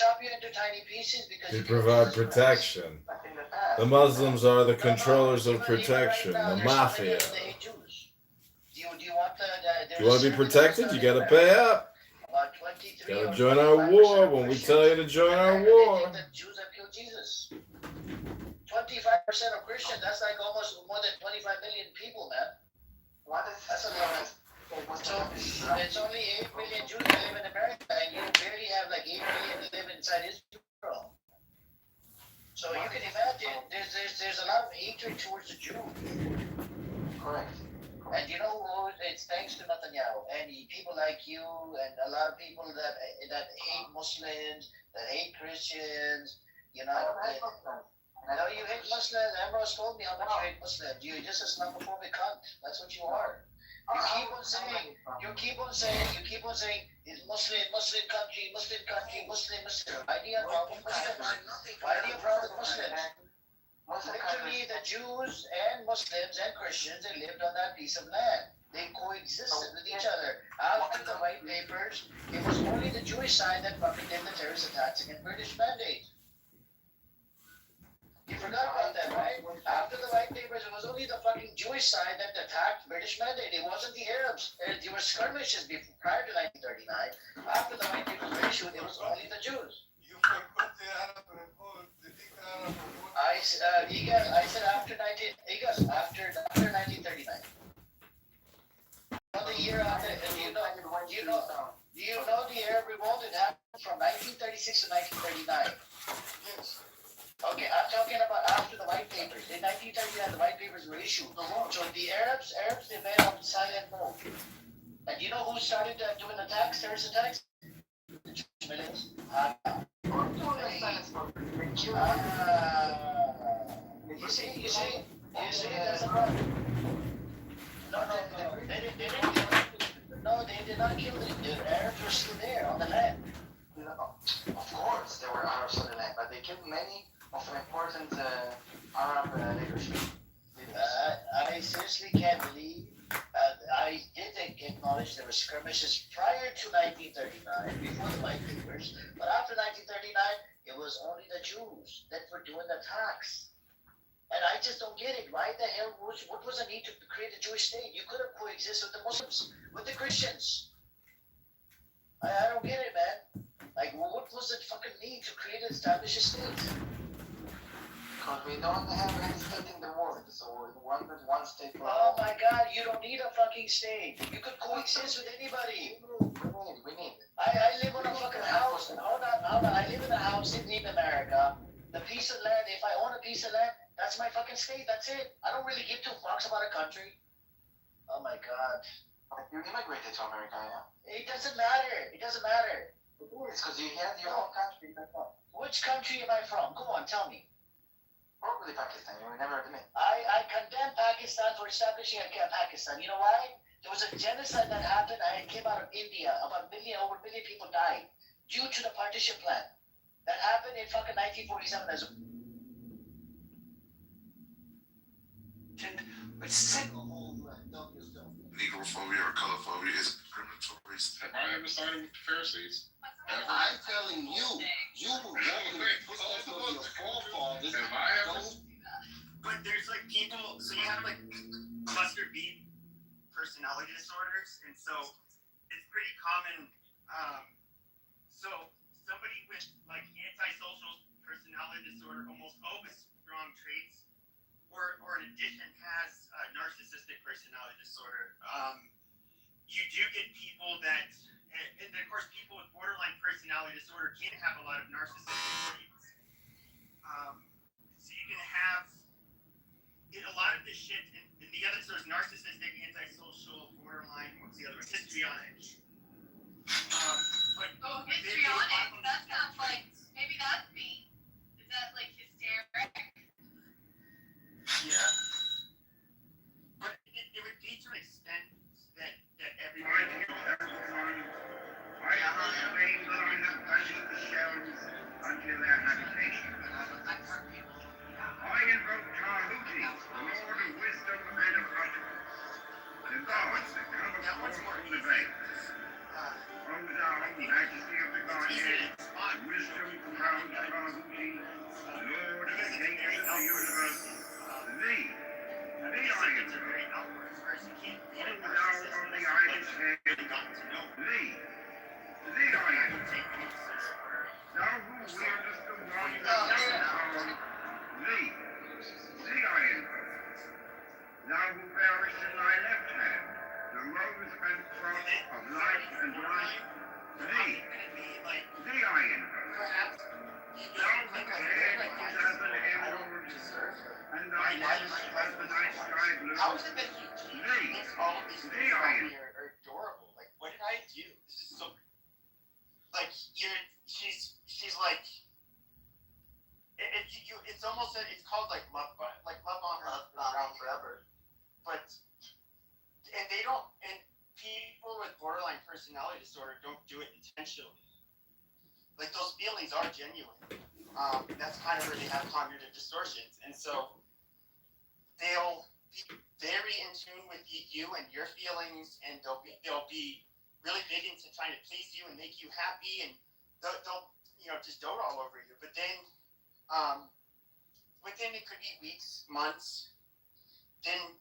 chop you into tiny pieces because They you can provide Jesus Christ. protection. But in the past, The Muslims are the No, no. controllers of Even right protection, now, the there's so many mafia. of them that hate Jews. Do you want You there's a want to be survey that was protected? done You in got to pay America. up. About 23 Got to or join our 25% war of when we tell you Christians to in join our America, they think war. that Jews have killed Jesus. 25% of Christians, that's like almost more than 25 million people, man. what is That's a lot. So it's only 8 million Jews that live in America, and you barely have like 8 million that live inside Israel. So you can imagine there's a lot of hatred towards the Jew. correct? And you know who? It's thanks to Netanyahu and people like you and a lot of people that hate Muslims, that hate Christians. You know. I don't hate Muslims. No, you hate Muslims. Ambrose told me how much you hate Muslims. You're just a Islamophobic cunt. That's what you are. You keep on saying, it's Muslim country, Muslim. Why do you have problem with Muslims? Why do you have problem with Muslims? Literally, the Jews and Muslims and Christians, they lived on that piece of land. They coexisted with each other. After the white papers, it was only the Jewish side that fucking did the terrorist attacks against British mandate. You forgot about that, right? After the white papers, it was only the fucking Jewish side that attacked British mandate. It wasn't the Arabs. There were skirmishes prior to 1939. After the white papers were issued, it was only the Jews. I said after 1939. The year after, do you know the Arab revolt? It happened from 1936 to 1939. Yes. Okay, I'm talking about after the white papers. In 1939, the white papers were issued. So the Arabs, they went on silent mode. And you know who started doing attacks, terrorist attacks? The Jewish militants. You see, that's a problem. No, they did not kill the Arabs were still there on the land. No, of course there were Arabs on the land, but they killed many of the important Arab leadership. I seriously can't believe. I did acknowledge there were skirmishes prior to 1939, before the white papers, but after 1939, it was only the Jews that were doing the attacks. And I just don't get it. Why the hell what was the need to create a Jewish state? You could have coexisted with the Muslims, with the Christians. I don't get it, man. Like, what was the fucking need to create and establish a state? Because we don't have any state in the world, so we wanted one state for Oh my God, you don't need a fucking state. You could coexist with anybody. We need. I live in a fucking house. Hold on. I live in a house in America. The piece of land, if I own a piece of land, that's my fucking state. That's it. I don't really give two fucks about a country. Oh my God. You immigrated to America, yeah? It doesn't matter. It's because you had your own country. Which country am I from? Go on, tell me. Probably Pakistan. You will never admit. I condemn Pakistan for establishing Pakistan. You know why? There was a genocide that happened. It came out of India. Over a million people died due to the partition plan. That happened in fucking 1947 as Negrophobia or colorphobia is discriminatory step. I never sided with the Pharisees. I'm telling you, you were walking in the footsteps of your forefathers. Have I ever? But there's like people, so you have like cluster B personality disorders, and so it's pretty common. So somebody with like antisocial personality disorder almost always strong traits, or in addition has narcissistic personality disorder. You do get people that, and of course people with borderline personality disorder can't have a lot of narcissistic traits. So you can have a lot of this shit, and the other, so there's narcissistic, antisocial, borderline, what's the other one? Histrionic. Histrionic? That sounds like, maybe that's me. Is that like hysteric? Yeah. But it would be to an extent that everybody... I constantly blowing up under the shelves until their habitation. I invoke Tahuti, the Lord of wisdom and of utterance, the gods that come forth from the veils. O thou, majesty of the Godhead, Constantine, Lord of the kingdoms of the universe, thee, thee I am. It's a very outward first. You can't O read a thou narcissist of the unless idle you've head, really gotten to know them. thee, thee I am. Take notes or Thou who wieldest the wand of Oh, power, yeah. thee, thee I am. Thou who bearest in thy left hand the rose and cross of life and life, thee, thee I am. Perhaps you Thou don't whose think I head feel like is that. as an I don't emerald, deserve her. and thy lips as the night sky blue, How is it that he thinks all of these things about me are adorable? Like, what did I do? This is so. Like, she's like. It's almost it's called like love on her around forever, but and they don't and people with borderline personality disorder don't do it intentionally. Like those feelings are genuine. That's kind of where they have cognitive distortions, and so they'll be very in tune with you and your feelings, and they'll be really big into trying to please you and make you happy, and they'll just dote all over you. But then within it could be weeks, months, then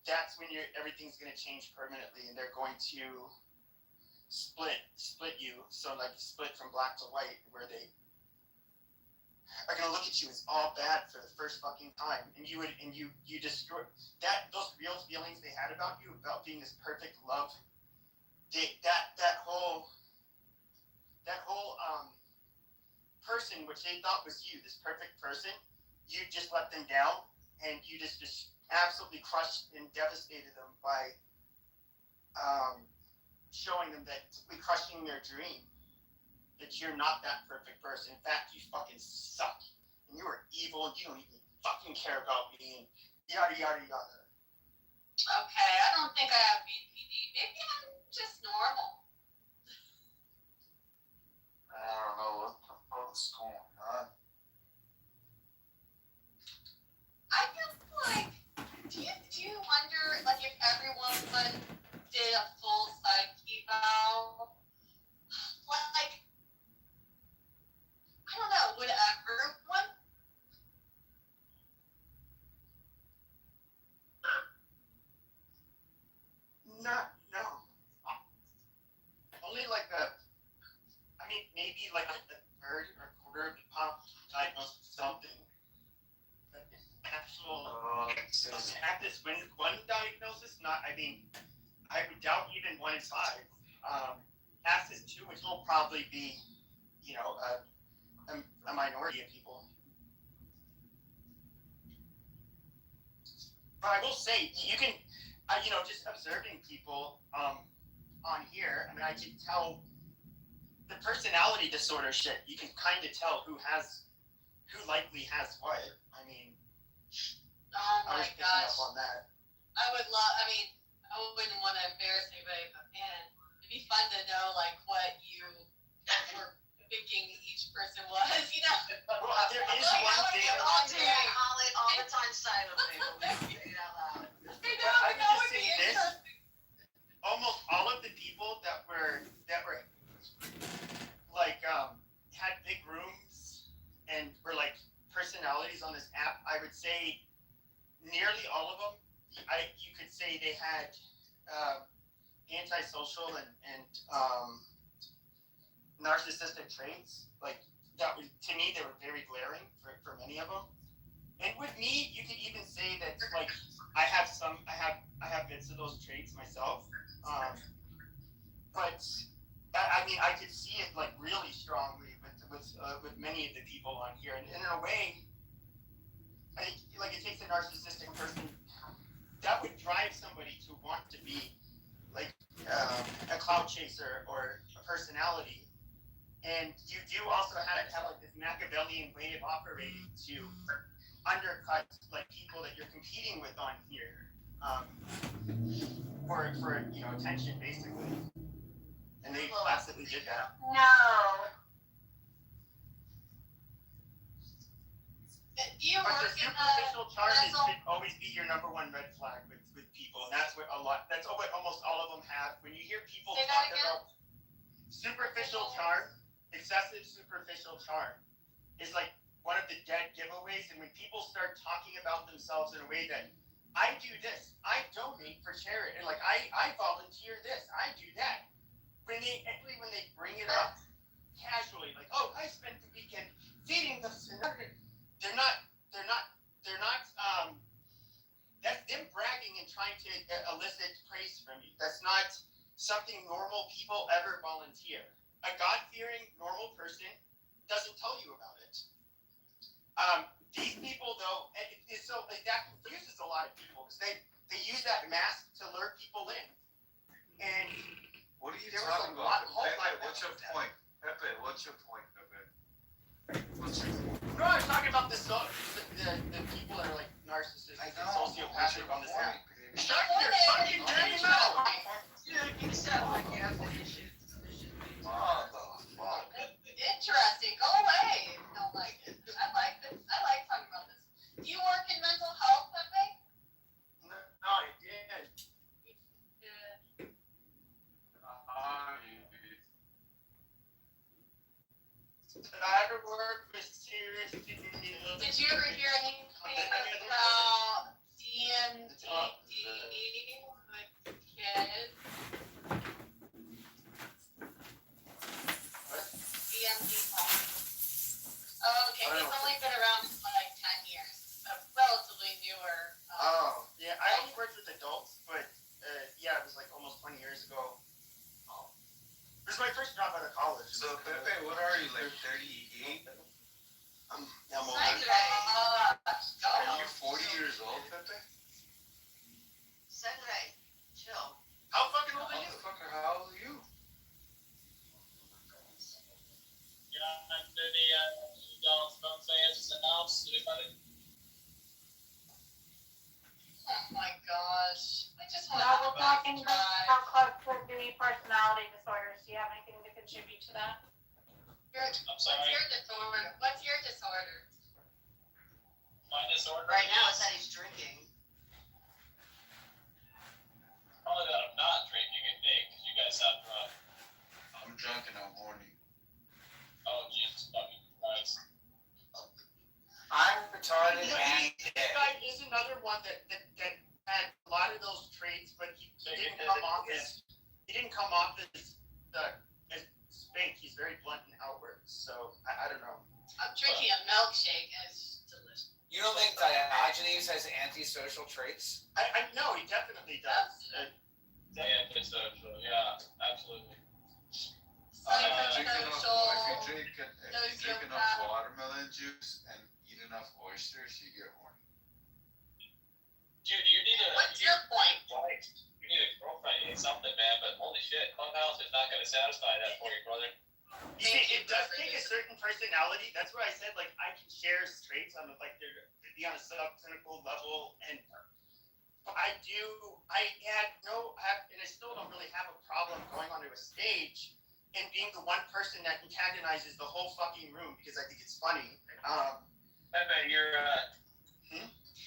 that's when everything's going to change permanently, and they're going to split you. So like split from black to white, where they are going to look at you as all bad for the first fucking time, and you destroy those real feelings they had about you, about being this perfect love. That whole person, which they thought was you, this perfect person, you just let them down, and you just absolutely crushed and devastated them by showing them that crushing their dream, that you're not that perfect person. In fact, you fucking suck, and you are evil, you don't even fucking care about me, and yada yada yada. Okay, I don't think I have BPD. Maybe I'm just normal. I don't know what the fuck's going on. I feel like, do you wonder, like, if everyone did a full psych eval, like, I don't know, would everyone? No. Only like maybe like a third or quarter of the pop diagnosed with something. But at this one diagnosis, I would doubt even 1 in 5. Past this 2, which will probably be, a minority of people. But I will say, you can, just observing people on here, I can tell the personality disorder shit. You can kind of tell who likely has what. Oh I my was picking gosh. up on that. I wouldn't want to embarrass anybody, but man, it'd be fun to know, like, what you were thinking each person was, Well, there is Like, one how thing. are you all doing? Holly all the time silently. Say it out loud. I would just say this: almost all of the people that were like had big rooms and were like personalities on this app, I would say nearly all of them, you could say they had antisocial and narcissistic traits. Like that was, to me, they were very glaring for many of them. And with me, you could even say that like I have bits of those traits myself. But I could see it like really strongly with many of the people on here, and in a way, I think like it takes a narcissistic person that would drive somebody to want to be like a cloud chaser or a personality, and you do also have like this Machiavellian way of operating to undercut like people that you're competing with on here for attention basically, and they classically did that. No. Do you But the work in superficial charges mental? should always be your number one red flag with people, and that's what almost all of them have. When you hear people Say talk that again? about superficial charm, excessive superficial charm, is like one of the dead giveaways. And when people start talking about themselves in a way that I do this, I donate for charity, and like I volunteer this, I do that. When they bring it up casually, like, oh, I spent the weekend feeding the, they're not that's them bragging and trying to elicit praise from you. That's not something normal people ever volunteer. A God-fearing normal person doesn't tell you about it. These people though, so like, that confuses a lot of people because they use that mask to lure people in. And what are you there talking was a lot about? of Pepe, what's your point? Pepe, what's your point, Pepe? What's your point? No, I was talking about the people that are like narcissists and sociopathic on this app. Shut your fucking dirty mouth! You sound like you have the issues. What the fuck? Interesting. Go away. I don't like it. I like this. I like talking about this. Do you work in mental health, Pepe? No, I did. Yeah. I work with serious people. Did you ever hear anything about DMDD with kids? DMD. Oh, okay. It's only been around for like 10 years. So relatively newer. Oh, yeah. I only worked with adults, but yeah, it was like almost 20 years ago. This is my first job out of college. So Pepe, what are you, like 38? I'm Oh old. my gosh. Are you 40 years old, Pepe? Sunray, chill. How fucking old are you? Motherfucker, how old are you? Oh my gosh. I just want Now we're talking to about cluster-B personality disorders. Do you have anything to contribute to that? What's your disorder? What's your disorder? My disorder. Right now it's that he's drinking. Probably that I'm not drinking, I think, because you guys sound drunk. I'm drunk and I'm horny. Oh, Jesus fucking Christ. I'm retarded You know, and this dead. guy is another one that had a lot of those traits, but he didn't come off as spank. He's very blunt and outward. So I don't know. I'm drinking a milkshake and it's delicious. You don't think Diogenes has antisocial traits? I know he definitely does. Yeah, antisocial. Yeah, absolutely. If you Social. drink enough watermelon juice and eat enough oysters, you get horny. Dude, you need a. What's your point? Wife. You need a girlfriend. You need something, man. But holy shit, Clubhouse is not going to satisfy that for you, brother. You see, it does take a certain personality. That's why I said, like, I can share traits on the, like, they're be on a subclinical level, and I still don't really have a problem going onto a stage and being the one person that antagonizes the whole fucking room because I think it's funny. Pepe, you're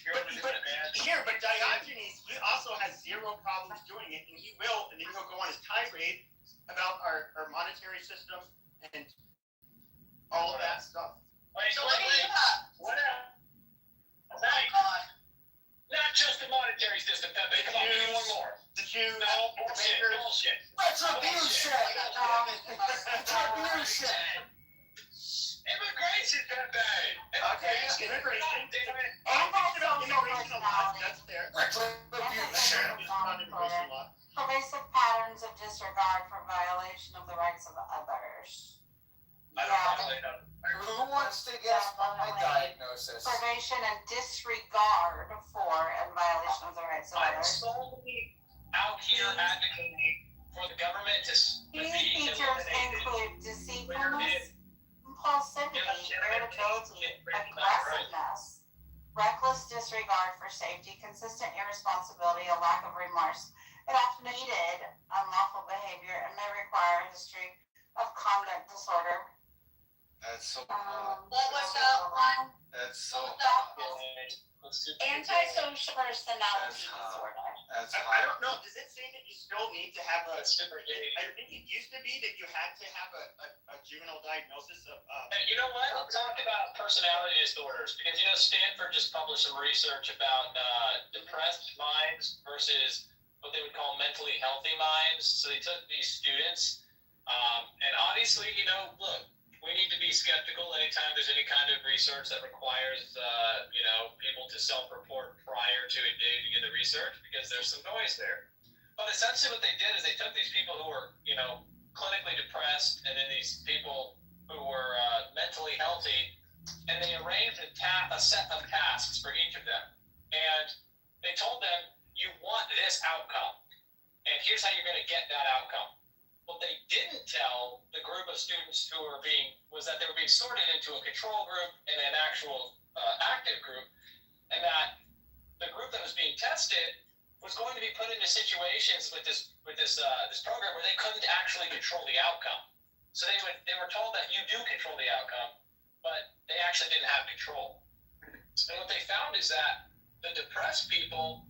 But Diogenes, he also has zero problems doing it, and he will, and then he'll go on his tirade about our monetary system and all of that stuff. So what do you have? What else? Oh my god. Not just the monetary system, Pepe. Come on, give me one more. The Jews, No, the bullshit, bankers. bullshit. Retribution! Retribution! Immigration, Pepe. Okay, immigration. Damn it. I'm talking about immigration a lot. That's fair. Retribution! Not immigration law. Pervasive patterns of disregard for violation of the rights of others. I don't really know. Who wants to guess my diagnosis? Privation and disregard for and violation of the rights of I'm others. solely out here advocating for the government to These be features eliminated. include deceitfulness, impulsivity, irritability, aggressiveness, reckless disregard for safety, consistent irresponsibility, a lack of remorse. It often needed unlawful behavior and may require a history of conduct disorder. That's so What was that one? That's so What was that one? Let's do- Antisocial personality That's hot. disorder. That's I don't know. Does it say that you still need to have a? That's super shady. I think it used to be that you had to have a juvenile diagnosis of. And you know what? We'll talk about personality disorders because Stanford just published some research about depressed minds versus what they would call mentally healthy minds. So they took these students, and obviously, look, we need to be skeptical anytime there's any kind of research that requires, people to self-report prior to engaging in the research because there's some noise there. But essentially, what they did is they took these people who were, clinically depressed, and then these people who were mentally healthy, and they arranged a set of tasks for each of them. And they told them, you want this outcome, and here's how you're going to get that outcome. What they didn't tell the group of students was that they were being sorted into a control group and an actual active group, and that the group that was being tested was going to be put into situations with this program where they couldn't actually control the outcome. So they were told that you do control the outcome, but they actually didn't have control. And what they found is that the depressed people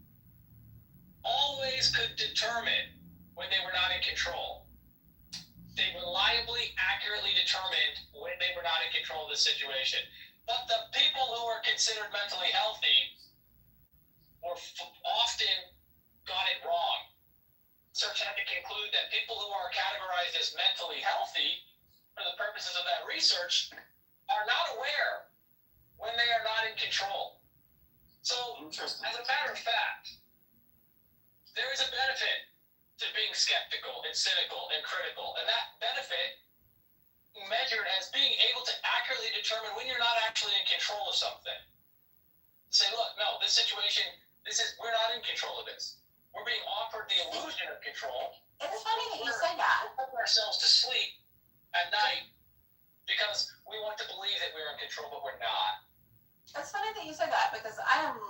always could determine when they were not in control. They reliably, accurately determined when they were not in control of the situation. But the people who were considered mentally healthy often got it wrong. Research had to conclude that people who are categorized as mentally healthy, for the purposes of that research, are not aware when they are not in control. So, as a matter of fact, there is a benefit to being skeptical and cynical and critical, and that benefit measured as being able to accurately determine when you're not actually in control of something. Say, look, no, this situation, we're not in control of this. We're being offered the illusion of control. It's funny that you say that. We're putting ourselves to sleep at night because we want to believe that we're in control, but we're not. It's funny that you say that because I don't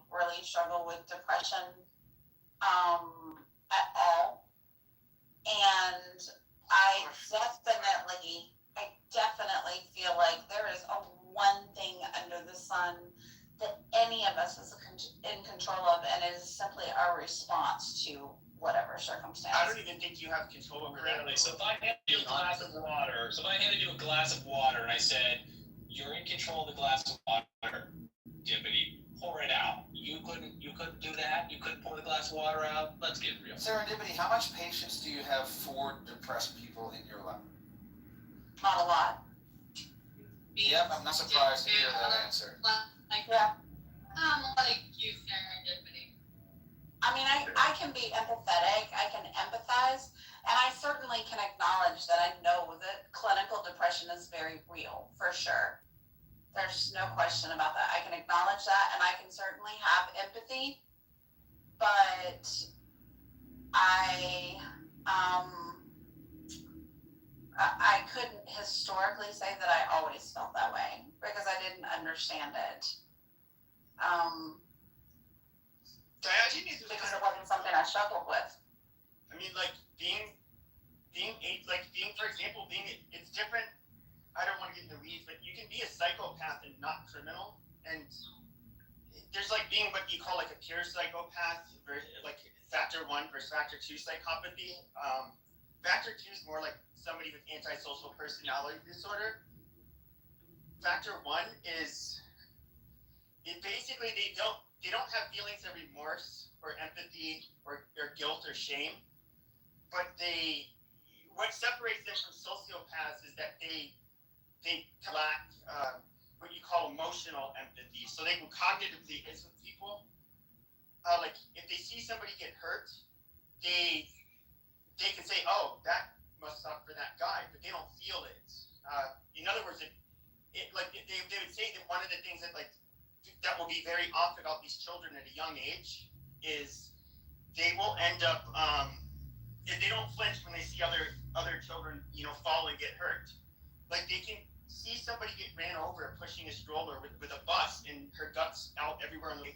really struggle with depression at all. And I definitely feel like there is one thing under the sun that any of us is in control of, and it is simply our response to whatever circumstance. I don't even think you have control over that. Really? So if I handed you a glass of water, and I said, you're in control of the glass of water, Dippity, pour it out. You couldn't do that? You couldn't pour the glass of water out? Let's get real. Serendipity, how much patience do you have for depressed people in your life? Not a lot. Yep, I'm not surprised to hear that answer. Like you, serendipity. I mean, I can be empathetic, I can empathize, and I certainly can acknowledge that I know that clinical depression is very real, for sure. There's no question about that. I can acknowledge that, and I can certainly have empathy, but I couldn't historically say that I always felt that way because I didn't understand it. Because it wasn't something I struggled with. I mean, like being, for example, it's different. I don't want to get in the weeds, but you can be a psychopath and not criminal. And there's like being what you call like a pure psychopath, like factor 1 versus factor 2 psychopathy. Factor 2 is more like somebody with antisocial personality disorder. Factor 1 is, basically they don't have feelings of remorse or empathy or guilt or shame, but what separates them from sociopaths is that they lack what you call emotional empathy. So they can cognitively with people. Like if they see somebody get hurt, they can say, "Oh, that must suck for that guy," but they don't feel it. In other words, they would say that one of the things that that will be very off about these children at a young age is they will end up if they don't flinch when they see other children fall and get hurt. Like they can see somebody get ran over pushing a stroller with a bus and her guts out everywhere on the way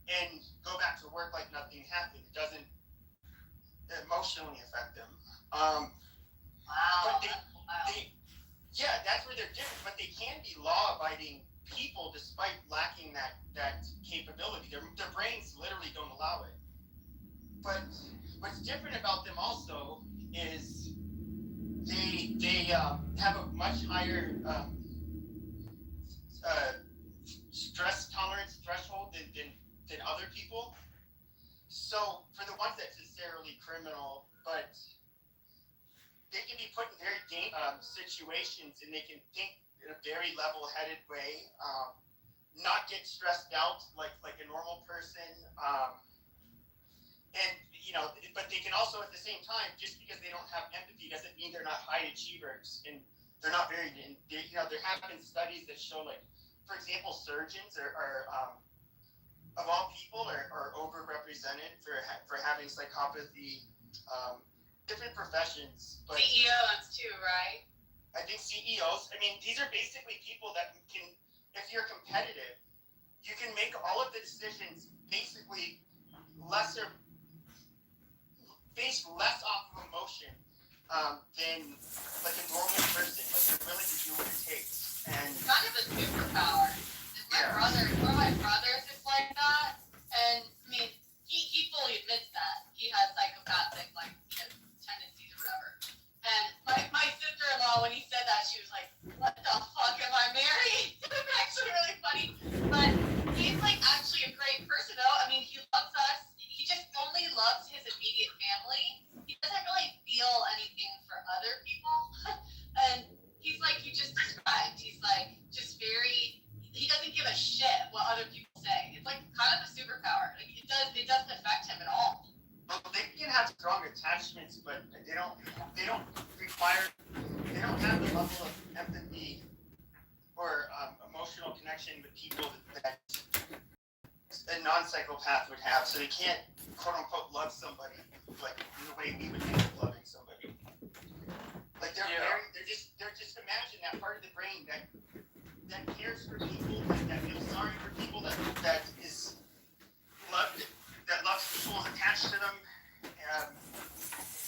and go back to work like nothing happened. It doesn't emotionally affect them. But that's where they're different. But they can be law-abiding people, despite lacking that capability, their brains literally don't allow it. But what's different about them also is they have a much higher stress tolerance threshold than other people. So for the ones that's necessarily criminal, but they can be put in very dangerous situations, and they can think in a very level-headed way, not get stressed out like a normal person, and but they can also at the same time, just because they don't have empathy doesn't mean they're not high achievers, and they're not very. There have been studies that show, like, for example, surgeons are of all people are overrepresented for having psychopathy. Different professions, but CEOs too, right? I think CEOs. I mean, these are basically people that can, if you're competitive, you can make all of the decisions basically based less off of emotion than like a normal person. Like, you're willing to do what it takes, and Kind of a superpower. One of my brothers is like that, and I mean, he fully admits that he has psychopathic tendencies or whatever. And my sister-in-law, when he said that, she was like, "What the fuck am I married?" It's actually really funny, but he's like actually a great person though. I mean, he loves us. He just only loves his immediate family. He doesn't really feel anything for other people, and he's like you just described. He's like just very. He doesn't give a shit what other people say. It's like kind of a superpower. Like it doesn't affect him at all. well, they can have strong attachments, but they don't have the level of empathy or emotional connection with people that a non-psychopath would have. So they can't, quote unquote, love somebody like in the way we would think of loving somebody. Like they're just imagine that part of the brain that cares for people, that feels sorry for people, that is loved, that loves people attached to them.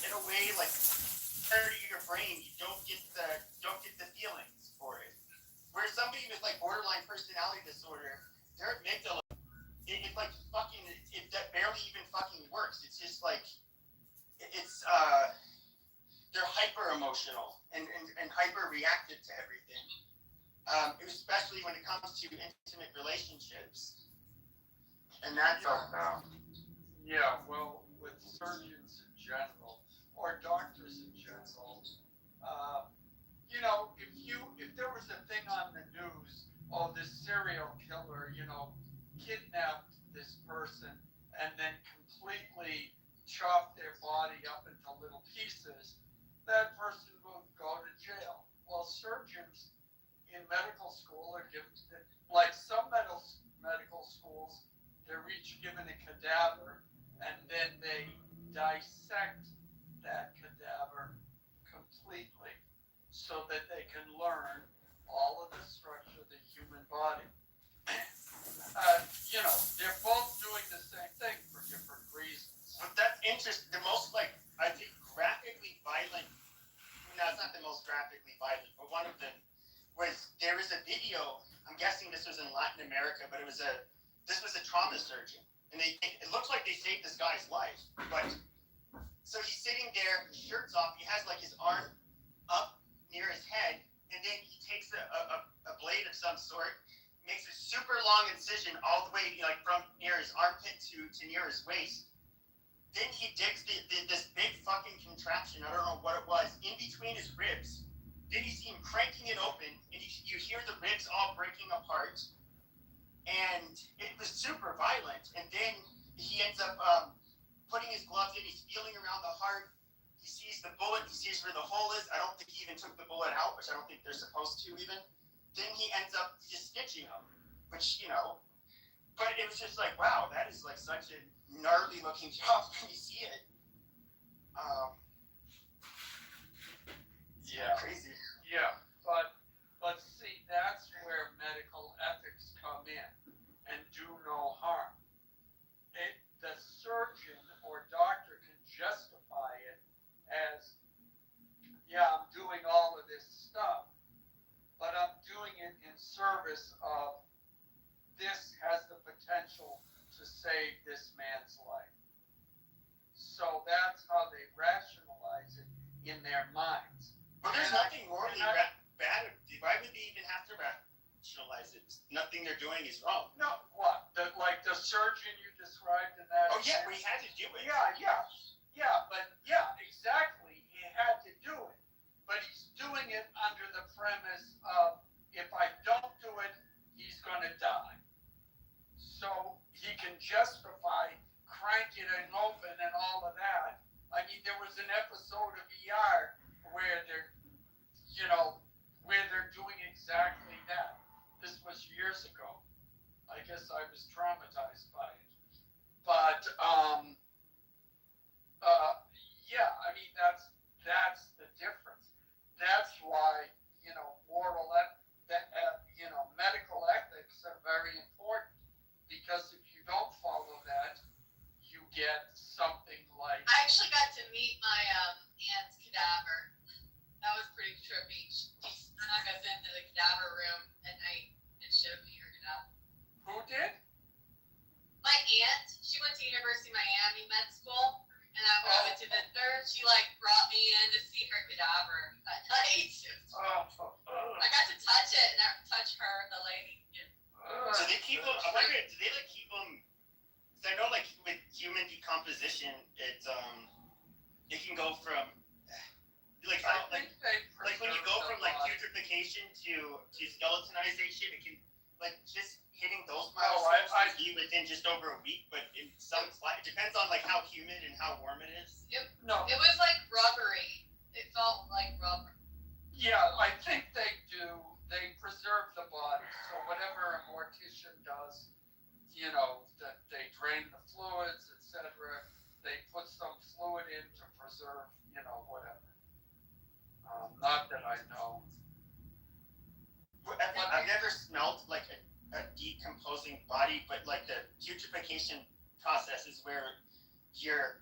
In a way, like part of your brain, you don't get the feelings for it. Where somebody with like borderline personality disorder, their amygdala, it's like fucking, that barely even fucking works. It's just like they're hyper emotional and hyper reactive to everything. Especially when it comes to intimate relationships. And that's Yeah, well, with surgeons in general, or doctors in general, if there was a thing on the news, oh, this serial killer, kidnapped this person and then completely chopped their body up into little pieces, that person will go to jail. Well, surgeons in medical school are given, like some medical schools, they're each given a cadaver, and then they dissect that cadaver completely so that they can learn all of the structure of the human body. They're both doing the same thing for different reasons. But that's interesting. The most, I think, graphically violent, no, it's not the most graphically violent, but one of them there was a video, I'm guessing this was in Latin America, but this was a trauma surgeon. And it looks like they saved this guy's life. But, so he's sitting there, his shirt's off, he has like his arm up near his head, and then he takes a blade of some sort, makes a super long incision all the way, from near his armpit to near his waist. Then he digs this big fucking contraption, I don't know what it was, in between his ribs. Then you see him cranking it open, and you hear the ribs all breaking apart. And it was super violent. And then he ends up putting his gloves in, he's feeling around the heart. He sees the bullet, he sees where the hole is. I don't think he even took the bullet out, which I don't think they're supposed to even. Then he ends up just stitching him, which, but it was just like, wow, that is like such a gnarly looking job when you see it. Crazy. Yeah, but see, that's where medical ethics come in and do no harm. The surgeon or doctor can justify it as, yeah, I'm doing all of this stuff, but I'm doing it in service of this has the potential to save this man's life. So that's how they rationalize it in their minds. But there's nothing morally bad. Why would they even have to rationalize it? Nothing they're doing is wrong. No, what? Like the surgeon you described in that. Oh yeah, but he had to do it. Yeah, exactly. He had to do it, but he's doing it under the premise of if I don't do it, he's going to die. So he can justify cranking it open and all of that. I mean, there was an episode of ER where they're doing exactly that. This was years ago. I guess I was traumatized by it. But yeah, I mean that's the difference. That's why medical ethics are very important, because if you don't follow that, you get something like. I actually got to meet my aunt's cadaver. That was pretty trippy. She snuck us into the cadaver room at night and showed me her cadaver. Who did? My aunt, she went to University of Miami med school, and when I went to visit her, she brought me in to see her cadaver at night. I got to touch it and touch her, the lady. So they keep them. I wonder, do they keep them? Because I know with human decomposition, it can go from when you go from putrefaction to skeletonization, it can just hitting those milestones can be within just over a week, but in some it depends on how humid and how warm it is. It was rubbery. It felt like rubber. Yeah, I think they do. They preserve the body. So whatever a mortician does, that they drain the fluids, etc. They put some fluid in to preserve, whatever. Not that I know. I've never smelled a decomposing body, but the putrefaction process is where your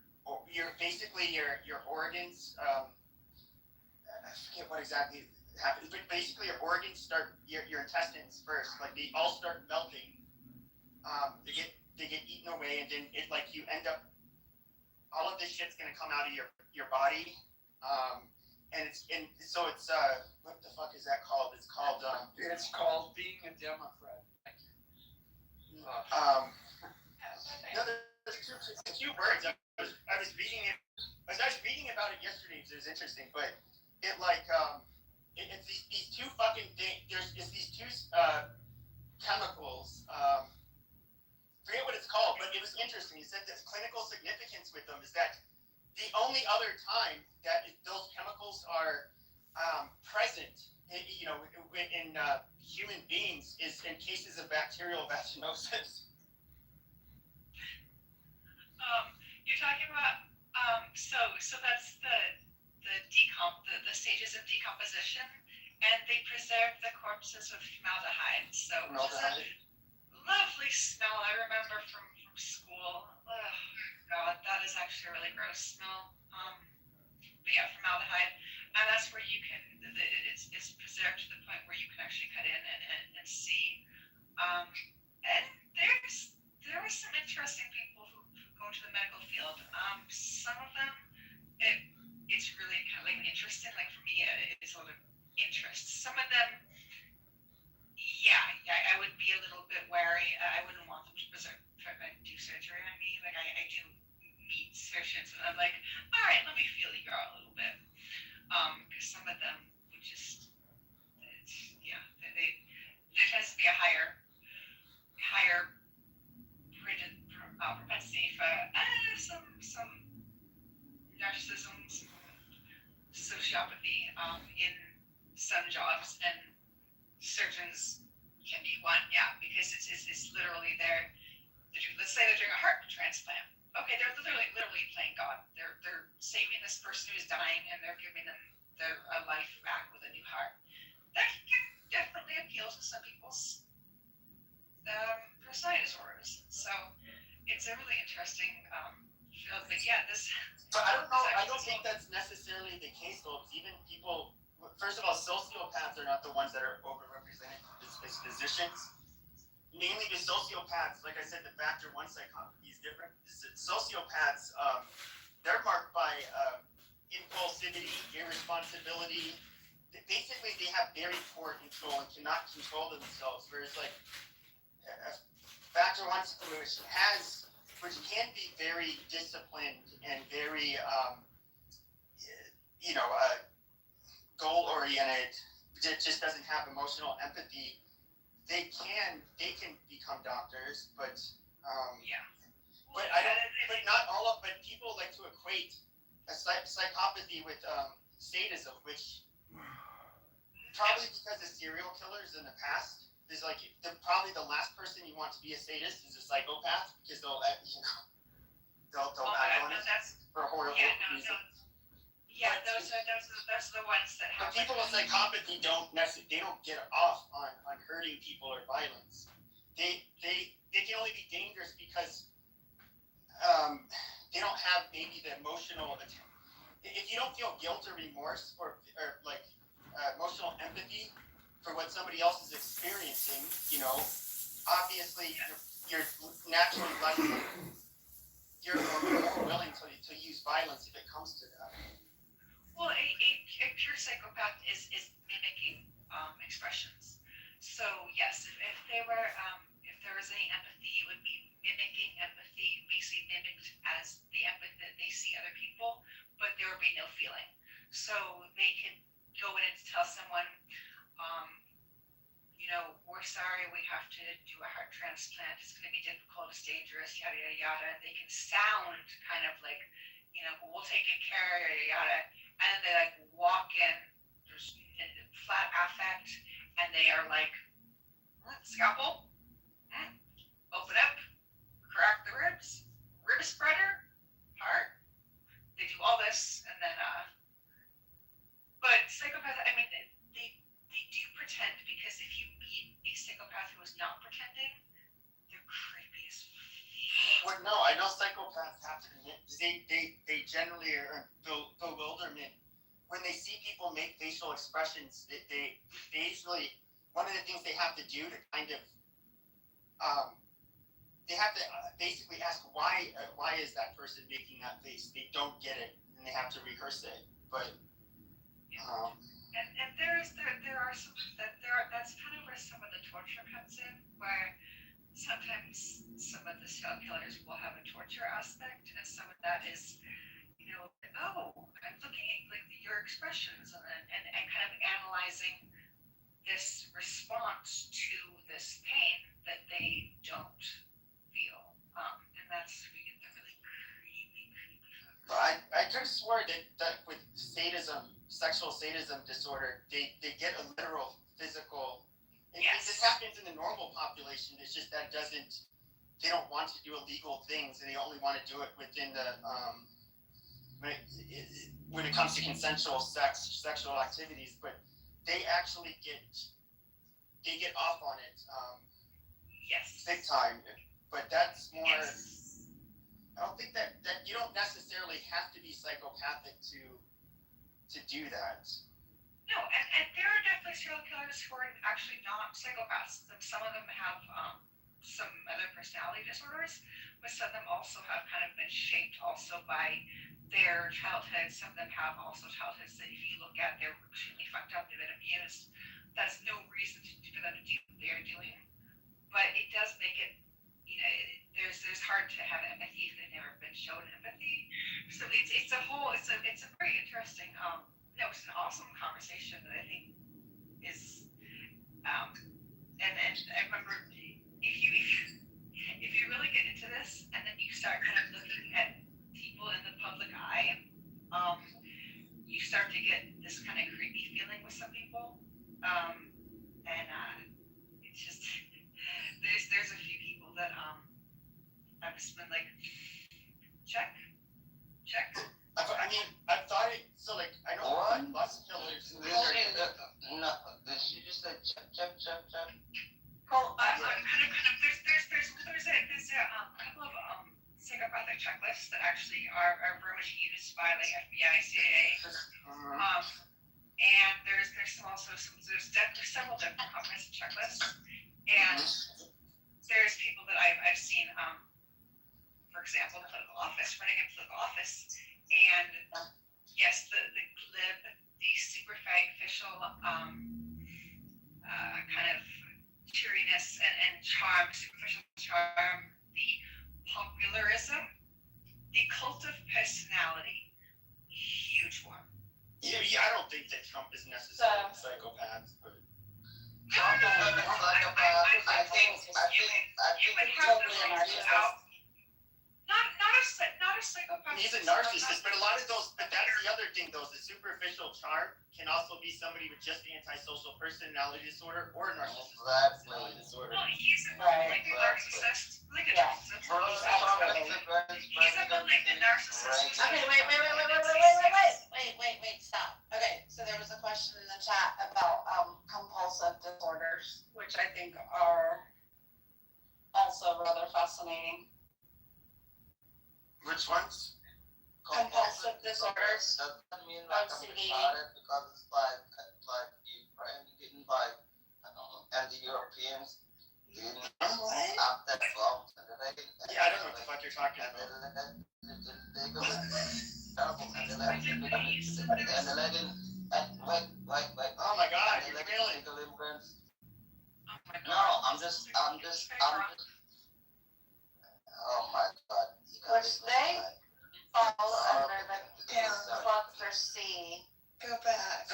organs. I forget what exactly happens, but basically your organs start your intestines first. They all start melting. They get eaten away, and then you end up. All of this shit's gonna come out of your body. So it's what the fuck is that called? It's called It's called being a Democrat. Thank you. No, there's a few words. I was reading it. I was reading about it yesterday, so it was interesting. But it's these two fucking things. It's these two chemicals. Forget what it's called, but it was interesting. He said that clinical significance with them is that the only other time that those chemicals are present, in human beings, is in cases of bacterial vaginosis. You're talking about so that's the stages of decomposition, and they preserve the corpses with formaldehyde. So which is a lovely smell. I remember from school. Oh God, that is actually a really gross smell. But yeah, formaldehyde, and that's where you can. It's preserved to the point where you can actually cut in and see. And there are some interesting people who go to the medical field. Some of them, it's really kind of interesting. For me, it's a lot of interest. Some of them, I would be a little bit wary. I wouldn't want them to try to do surgery on me. I do meet surgeons, and I'm like, all right, let me feel you out a little bit. Because some of them would just, there tends to be a higher propensity for some narcissism, some sociopathy in some jobs, and surgeons can be one, because it's literally let's say they're doing a heart transplant. Okay, they're literally playing God. They're saving this person who's dying, and they're giving them a life back with a new heart. That can definitely appeal to some people's personality disorders. So it's a really interesting field. But yeah, this. But I don't know. I don't think that's necessarily the case, though. Because even people, first of all, sociopaths are not the ones that are overrepresented. The dispositions. Namely, the sociopaths, like I said, the factor one psychopathy is different. Sociopaths, they're marked by impulsivity, irresponsibility. Basically, they have very poor control and cannot control themselves. Whereas, like, factor one, which can be very disciplined and very, goal oriented, just doesn't have emotional empathy. They can become doctors, but but people like to equate a psychopathy with sadism, which probably because of serial killers in the past is like probably the last person you want to be a sadist is a psychopath because they'll act on it for horrible reasons. Yeah, those are the ones that have. But people with psychopathy don't get off on hurting people or violence. They can only be dangerous because they don't have maybe the emotional. If you don't feel guilt or remorse or like emotional empathy for what somebody else is experiencing, obviously you're naturally less. You're more willing to use violence if it comes to that. Well, a pure psychopath is mimicking expressions. So yes, if there was any empathy, it would be mimicking empathy, basically mimicked as the empathy that they see other people, but there would be no feeling. So they can go in and tell someone, we're sorry, we have to do a heart transplant. It's going to be difficult. It's dangerous. Yada yada yada. They can sound kind of like, we'll take good care. Yada yada. And then they like walk in, there's flat affect, and they are like, scalpel, open up, crack the rib spreader, heart. They do all this, and then, but psychopaths, I mean, they do pretend, because if you meet a psychopath who is not pretending, they're creepy as fuck. Well, no, I know psychopaths have to admit, they generally are bewilderment. When they see people make facial expressions, they usually, one of the things they have to do to kind of, they have to basically ask why is that person making that face? They don't get it, and they have to rehearse it. But and there are some that's kind of where some of the torture comes in, where sometimes some of the serial killers will have a torture aspect, and some of that is, I'm looking at like your expressions and kind of analyzing this response to this pain that they don't feel, and that's where you get the really creepy. I could have swore that with sadism, sexual sadism disorder, they get a literal physical. Yes. This happens in the normal population. It's just that they don't want to do illegal things, and they only want to do it within the when it comes to consensual sexual activities. But they actually get off on it. Yes. Big time. But that's more. Yes. I don't think that you don't necessarily have to be psychopathic to do that. No, and there are definitely serial killers who are actually not psychopaths. Some of them have some other personality disorders, but some of them also have kind of been shaped also by their childhood. Some of them have also childhoods that if you look at, they're extremely fucked up, they've been abused. That's no reason for them to do what they're doing. But it does make it, there's hard to have empathy if they've never been shown empathy. So it's a very interesting, it's an awesome conversation that I think is, and I remember if you really get into this and then you start kind of looking at people in the public eye, you start to get this kind of creepy feeling with some people, and it's just there's a few people that I've just been like, check. I mean, I've thought it. So like, I know lots of killers. No, she just said check. Well, I'm kind of. There's a couple of psychopathic checklists that actually are very much used by like FBI, CIA. And there's several different comprehensive checklists. And there's people that I've seen, for example, political office, running in political office, and yes, the glib, the superficial kind of cheeriness and charm, superficial charm, the popularism, the cult of personality, huge one. Yeah, I don't think that Trump is necessarily a psychopath, but Trump is a psychopath. I think You would have to rule out. Not a psychopath. he's a narcissist. But a lot of those, but that's the other thing, though. The superficial charm can also be somebody with just antisocial personality disorder or narcissistic personality disorder. Well, he's a malignant narcissist. He's a malignant narcissist. Okay, wait, stop. Okay, so there was a question in the chat about compulsive disorders, which I think are also rather fascinating. Which ones? Compulsive disorders. Doesn't mean like I'm OCD. retarded because it's like Ukraine didn't like, I don't know, and the Europeans didn't stop that bomb. Yeah, I don't know what the fuck you're talking about. They go terrible and they let wait. Oh my God, And they you're let failing. illegal immigrants. Oh my God. No, I'm just. Oh my God. Which they fall under the cluster C. Go back.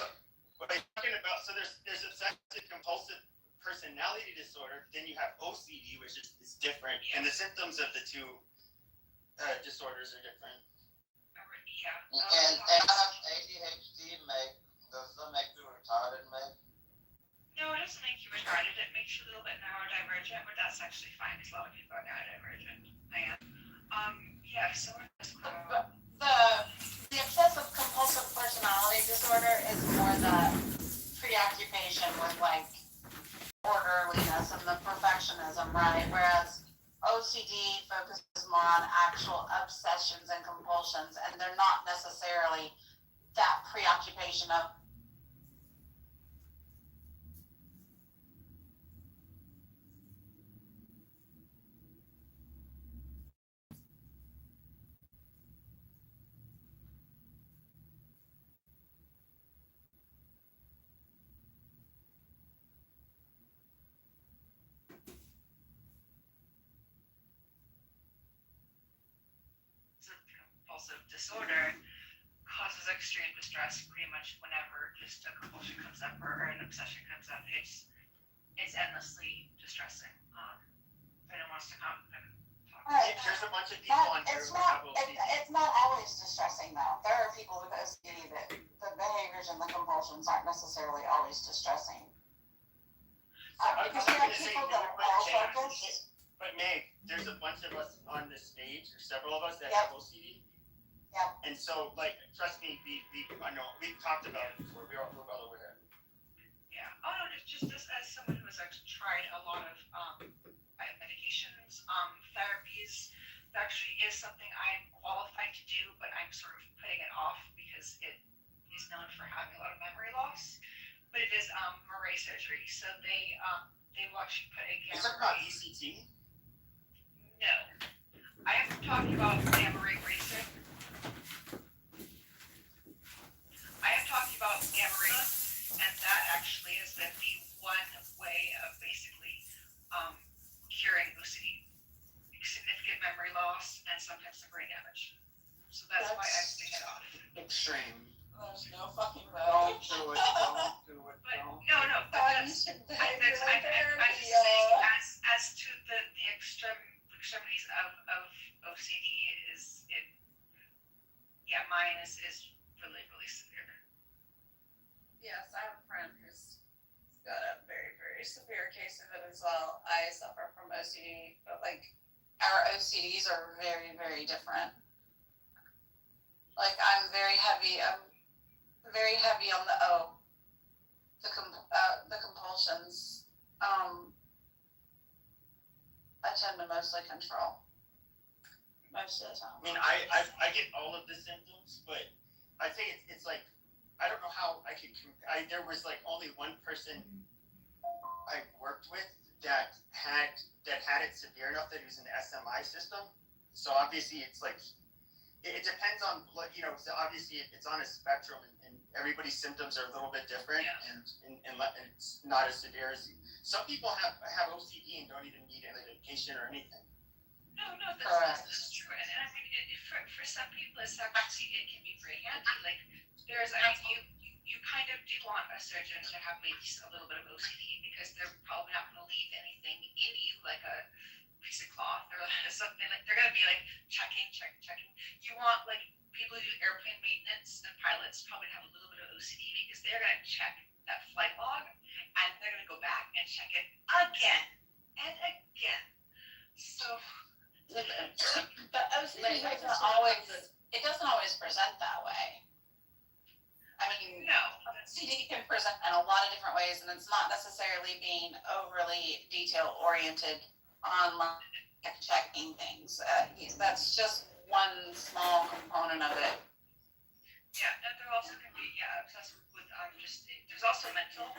What I'm talking about, so there's obsessive compulsive personality disorder, then you have OCD, which is different, and the symptoms of the two disorders are different. Yeah. And I have ADHD, does that make me retarded, Meg? No, it doesn't make you retarded. It makes you a little bit neurodivergent, but that's actually fine because a lot of people are neurodivergent. I am. Yeah, so The obsessive compulsive personality disorder is more the preoccupation with like orderliness and the perfectionism, right? Whereas OCD focuses more on actual obsessions and compulsions, and they're not necessarily that preoccupation of compulsive disorder causes extreme distress pretty much whenever just a compulsion comes up or an obsession comes up. It's endlessly distressing. If anyone wants to come and talk. Right. There's a bunch of people on here who have OCD. It's not always distressing though. There are people with OCD that the behaviors and the compulsions aren't necessarily always distressing. Because we have people that are all focused. But Meg, there's a bunch of us on this stage, or several of us that Yep. have OCD. Yep. And so, like, trust me, I know we've talked about it before. We're well aware. Yeah. Oh no, just as someone who has actually tried a lot of medications, therapies, that actually is something I'm qualified to do, but I'm sort of putting it off because it is known for having a lot of memory loss. But it is Murray surgery, so they will actually put a gamma. Is that not ECT? No, I am talking about gamma ray racing. I am talking about gamma rays, and that actually is the one way of basically curing OCD, significant memory loss, and sometimes some brain damage. So that's why I'm putting it off. Extreme. There's no fucking way. Don't do it, don't do it, But don't. no, but I'm just saying, as to the extremities of OCD is it. Yeah, mine is really severe. Yes, I have a friend who's got a very, very severe case of it as well. I suffer from OCD, but like our OCDs are very, very different. Like I'm very heavy on the O, the compulsions. I tend to mostly control most of the time. I mean, I get all of the symptoms, but I think it's like I don't know how I could. There was like only one person I worked with that had it severe enough that he was in the SMI system. So obviously, it's like it depends on what So obviously, it's on a spectrum, and everybody's symptoms are a little bit different, and it's not as severe as some people have OCD and don't even need any medication or anything. No, that's true. And I mean, for some people, it's actually, it can be very handy. Like, you kind of do want a surgeon to have maybe a little bit of OCD because they're probably not going to leave anything in you, like a piece of cloth or something. Like, they're going to be like checking. You want, like, people who do airplane maintenance and pilots probably have a little bit of OCD because they're going to check that flight log and they're going to go back and check it again and again. So. But OCD doesn't always present that way. I mean, no. OCD can present in a lot of different ways, and it's not necessarily being overly detail oriented on like checking things. That's just one small component of it. Yeah, and there also can be obsessed with there's also mental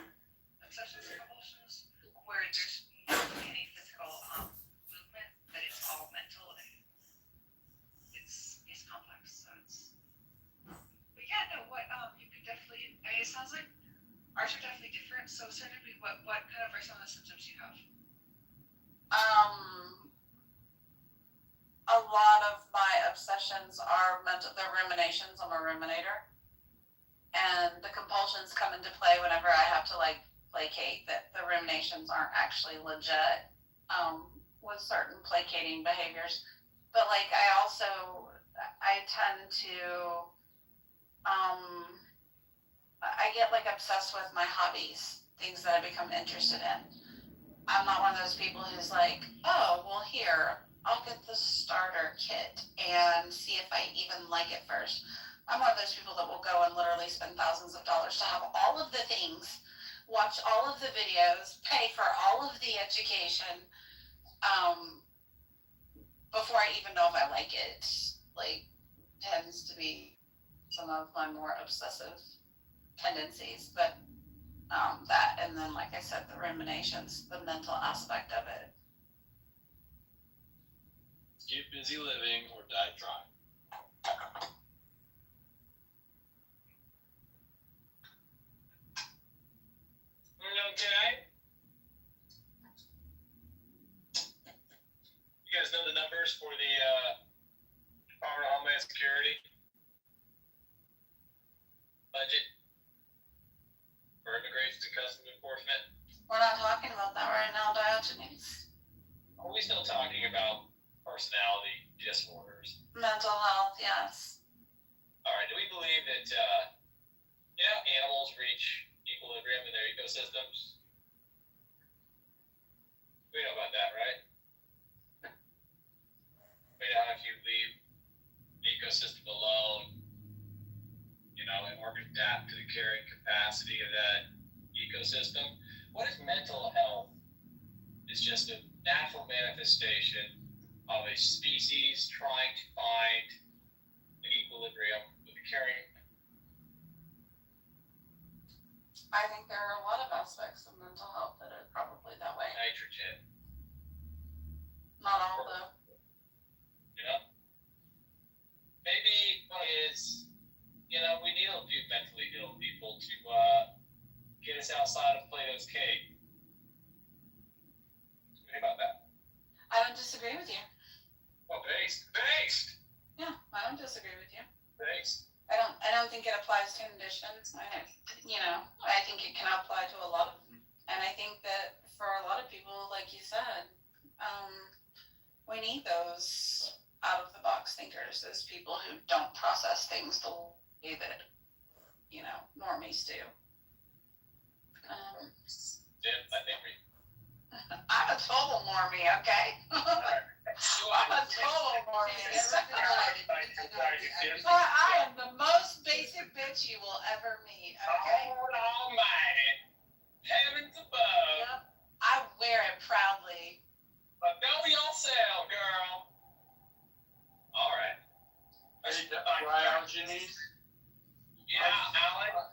obsessions and compulsions where there's not really any physical movement, but it's all mental and it's complex. So but yeah, no, what you could definitely. It sounds like ours are definitely different. So certainly, what kind of are some of the symptoms you have? A lot of my obsessions are mental. They're ruminations. I'm a ruminator, and the compulsions come into play whenever I have to like placate. That the ruminations aren't actually legit. With certain placating behaviors, but like I tend to I get like obsessed with my hobbies, things that I become interested in. I'm not one of those people who's like, oh, well, here, I'll get the starter kit and see if I even like it first. I'm one of those people that will go and literally spend thousands of dollars to have all of the things, watch all of the videos, pay for all of the education, before I even know if I like it. Like, tends to be some of my more obsessive tendencies, but that, and then like I said, the ruminations, the mental aspect of it. Get busy living or die trying. Okay. You guys know the numbers for the Department of Homeland Security budget for immigration and customs enforcement? We're not talking about that right now, Diogenes. Are we still talking about personality disorders? Mental health, yes. All right. Do we believe that animals reach equilibrium in their ecosystems? We know about that, right? If you leave the ecosystem alone, in order to adapt to the carrying capacity of that ecosystem, what if mental health is just a natural manifestation of a species trying to find an equilibrium with the carrying? I think there are a lot of aspects of mental health that are probably that way. Nitrogen. Not all, though. Maybe one is, we need a few mentally ill people to get us outside of Plato's cave. What do you think about that? I don't disagree with you. Well, based. Yeah, I don't disagree with you. Based. I don't think it applies to conditions. I think it can apply to a lot of them. And I think that for a lot of people, like you said, we need those out of the box thinkers, those people who don't process things the way that, normies do. I think I'm a total normie, okay? I'm a total normie. I am the most basic bitch you will ever meet, okay? Lord Almighty, heavens above. Yep. I wear it proudly. But know yourself, girl. All right. Diogenes? Yeah, Alan.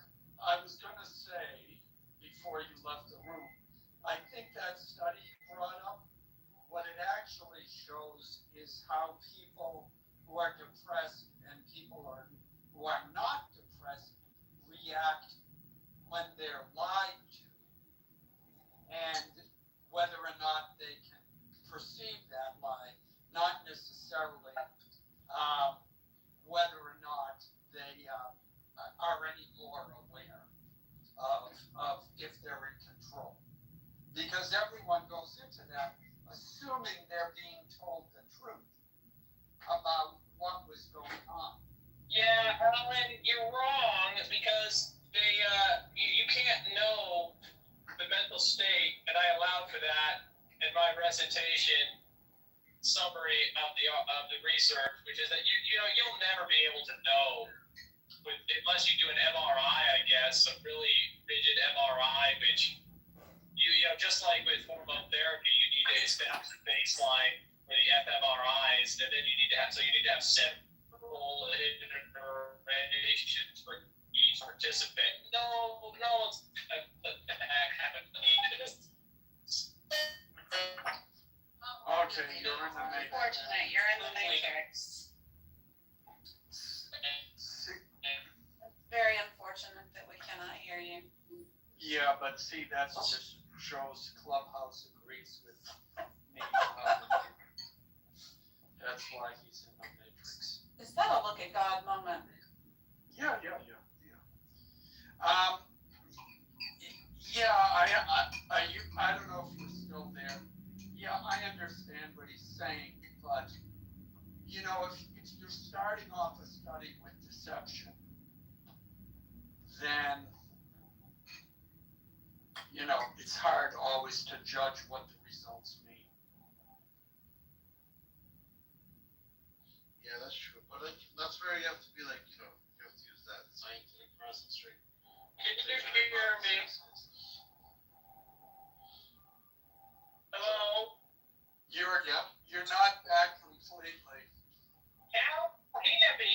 is how people who are depressed and people who are not depressed react when they're lied to, and whether or not they can perceive that lie, not necessarily whether or not they are any more aware of if they're in control. Because everyone goes into that assuming they're being told the truth about what was going on. Yeah, Alan, you're wrong because you can't know the mental state, and I allowed for that in my recitation summary of the research, which is that you'll never be able to know unless you do an MRI, I guess, a really rigid MRI, which you just like with hormone therapy, you need to establish a baseline for the fMRIs, and then you need to have several iterations for each participant. No, it's Okay, you're in the matrix. Unfortunate, you're in the matrix. It's very unfortunate that we cannot hear you. Yeah, but see, that just shows Clubhouse agrees with me. That's why he's in the matrix. Is that a look at God moment? Yeah. I don't know if you're still there. Yeah, I understand what he's saying, but if you're starting off a study with deception, then it's hard always to judge what the results mean. Yeah, that's true. But that's where you have to be you have to use that scientific process, right? Can you hear me? Hello? You're not back completely. How? Hear me?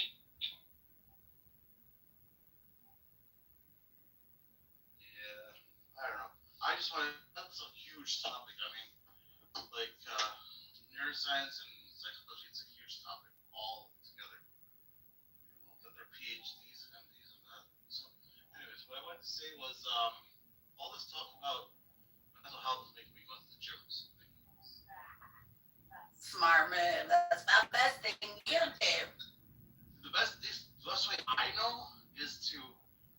Yeah, I don't know. I just want to, that's a huge topic. I mean, neuroscience and psychology, it's a huge topic all together. People get their PhDs and MDs and that. So, anyways, what I wanted to say was, all this talk about mental health is making me go to the gym. Smart move. That's the best thing you do. The best way I know is to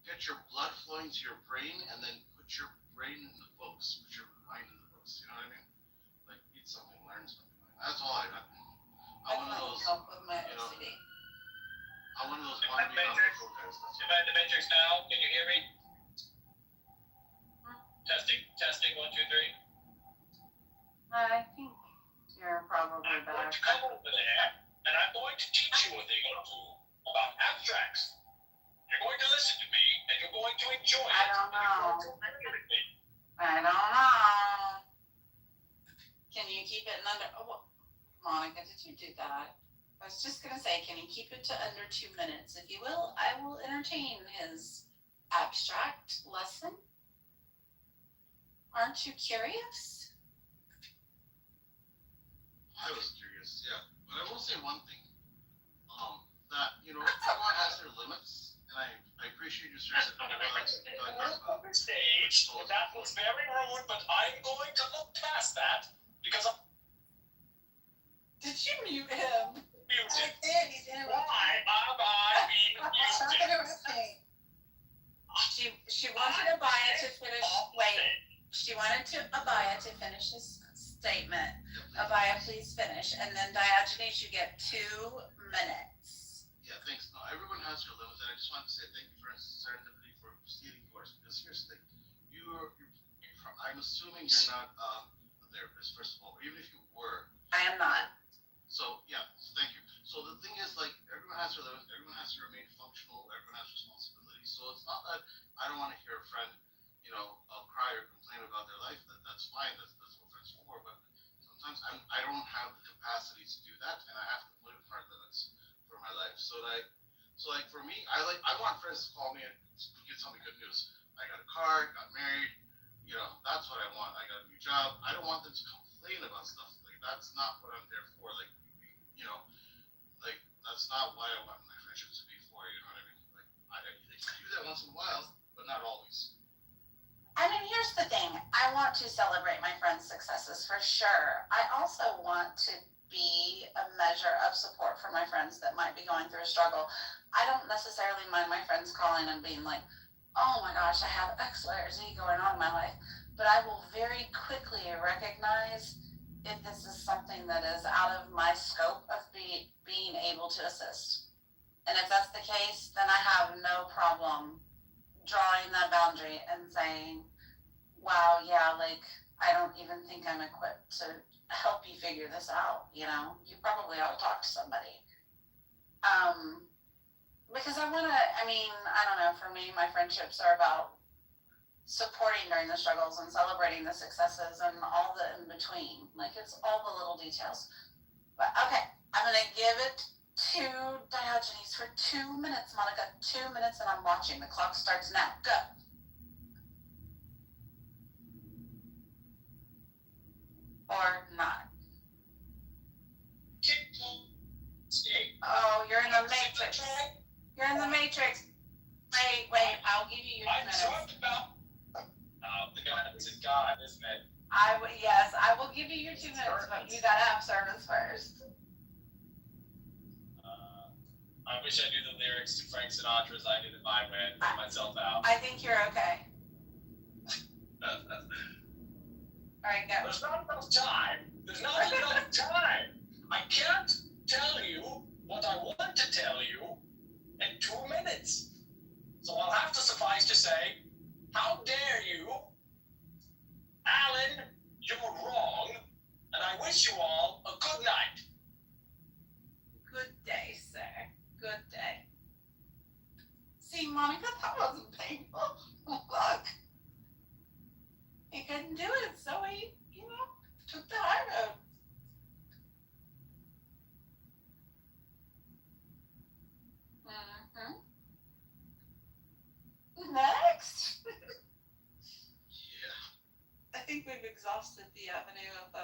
get your blood flowing to your brain and then put your brain in the books, put your mind in the books. You know what I mean? Like read something, learn something. That's all I got. I'm one of those. Help with my OCD. I'm one of those Am I in the Matrix? Am I in the Matrix now? Can you hear me? Testing, 1, 2, 3. I think you're probably I'm going back. to come over there, and I'm going to teach you a thing or two about abstracts. You're going to listen to me, and you're going to enjoy it. I don't know. Can you keep it in under? Oh, Monica, did you do that? I was just gonna say, can you keep it to under 2 minutes? If you will, I will entertain his abstract lesson. Aren't you curious? I was curious, yeah. But I will say one thing. That everyone has their limits, and I appreciate you sharing On the stage, that was very rude, but I'm going to look past that because I'm Did you mute him? muted. I did. He's interrupting. Why am I being Stop muted? interrupting. She wanted Abaya to finish. Wait. She wanted Abaya to finish his statement. Abaya, please finish, and then Diogenes, you get 2 minutes. Yeah, thanks. No, everyone has their limits, and I just wanted to say thank you for serendipity for stating yours. Because here's the thing, I'm assuming you're not a therapist, first of all, or even if you were. I am not. So yeah, thank you. So the thing is, everyone has their limits. Everyone has to remain functional. Everyone has responsibilities. So it's not that I don't want to hear a friend, cry or complain about their life. That's fine. That's what friends for. But sometimes I don't have the capacity to do that, and I have to put in hard limits for my life. So for me, I want friends to call me and get tell me good news. I got a car, got married. That's what I want. I got a new job. I don't want them to complain about stuff. That's not what I'm there for. you know, like that's not why I want my friendships to be for. You know what I mean? Like they can do that once in a while, but not always. I mean, here's the thing. I want to celebrate my friends' successes for sure. I also want to be a measure of support for my friends that might be going through a struggle. I don't necessarily mind my friends calling and being like, oh my gosh, I have X, Y, or Z going on in my life. But I will very quickly recognize if this is something that is out of my scope of being able to assist. And if that's the case, then I have no problem drawing that boundary and saying, wow, yeah, like, I don't even think I'm equipped to help you figure this out, you know? You probably ought to talk to somebody. Because I want to, I mean, I don't know, for me, my friendships are about supporting during the struggles and celebrating the successes and all the in between. Like, it's all the little details. But, okay, I'm going to give it to Diogenes for 2 minutes, Monica. 2 minutes, and I'm watching. The clock starts now. Go. Or not. Oh, you're in the matrix. You're in the matrix. Wait, I'll give you your 2 minutes. I talked about the guy is a god, isn't it? Yes, I will give you your 2 minutes, but you gotta have service first. I wish I knew the lyrics to Frank Sinatra's I Did It My Way and put myself out. I think you're okay. Alright, go. There's not enough time. There's not enough time. I can't tell you what I want to tell you in 2 minutes. So I'll have to suffice to say, how dare you? Alan, you're wrong, and I wish you all a good night. Good day, sir. Good day. See, Monica, that wasn't painful. Look. He couldn't do it, so he, took the high road. Next. Yeah. I think we've exhausted the avenue of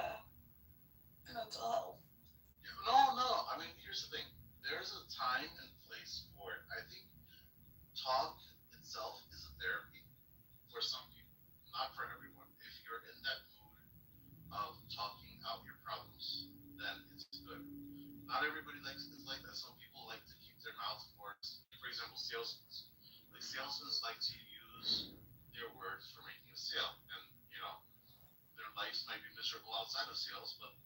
mental health. No. I mean, here's the thing. There's a time and place for it. I think talk itself is a therapy for some people, not for everyone. If you're in that mood of talking out your problems, then it's good. Not everybody is like that. Some people like to keep their mouth forced. For example, salesmen. Like salesmen like to use their words for making a sale, and their lives might be miserable outside of sales. But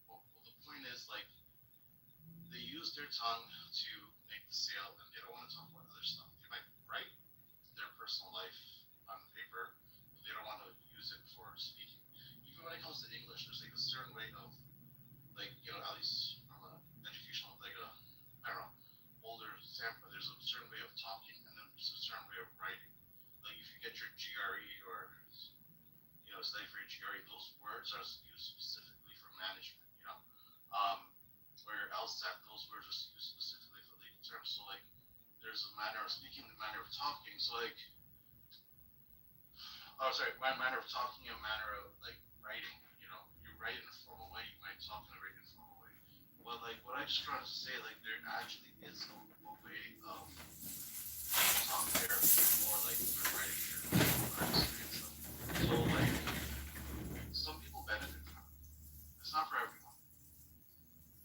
the point is, like, they use their tongue to make the sale, and they don't want to talk about other stuff. They might write their personal life on paper, but they don't want to use it for speaking. Even when it comes to English, there's like a certain way of, like, at least from an educational, like I don't know, older sample, there's a certain way of talking, and then there's a certain way of writing. Like if you get your GRE or study for your GRE, those words are used specifically for management. Where LSAT, those words are used specifically for legal terms. So like, there's a manner of speaking, the manner of talking. So like, my manner of talking, a manner of like writing. You write in a formal way, you might talk in a very informal way. But like, what I just wanted to say, like, there actually is a way of talk therapy, or like writing therapy, or experience stuff. So like, some people benefit from it. It's not for everyone,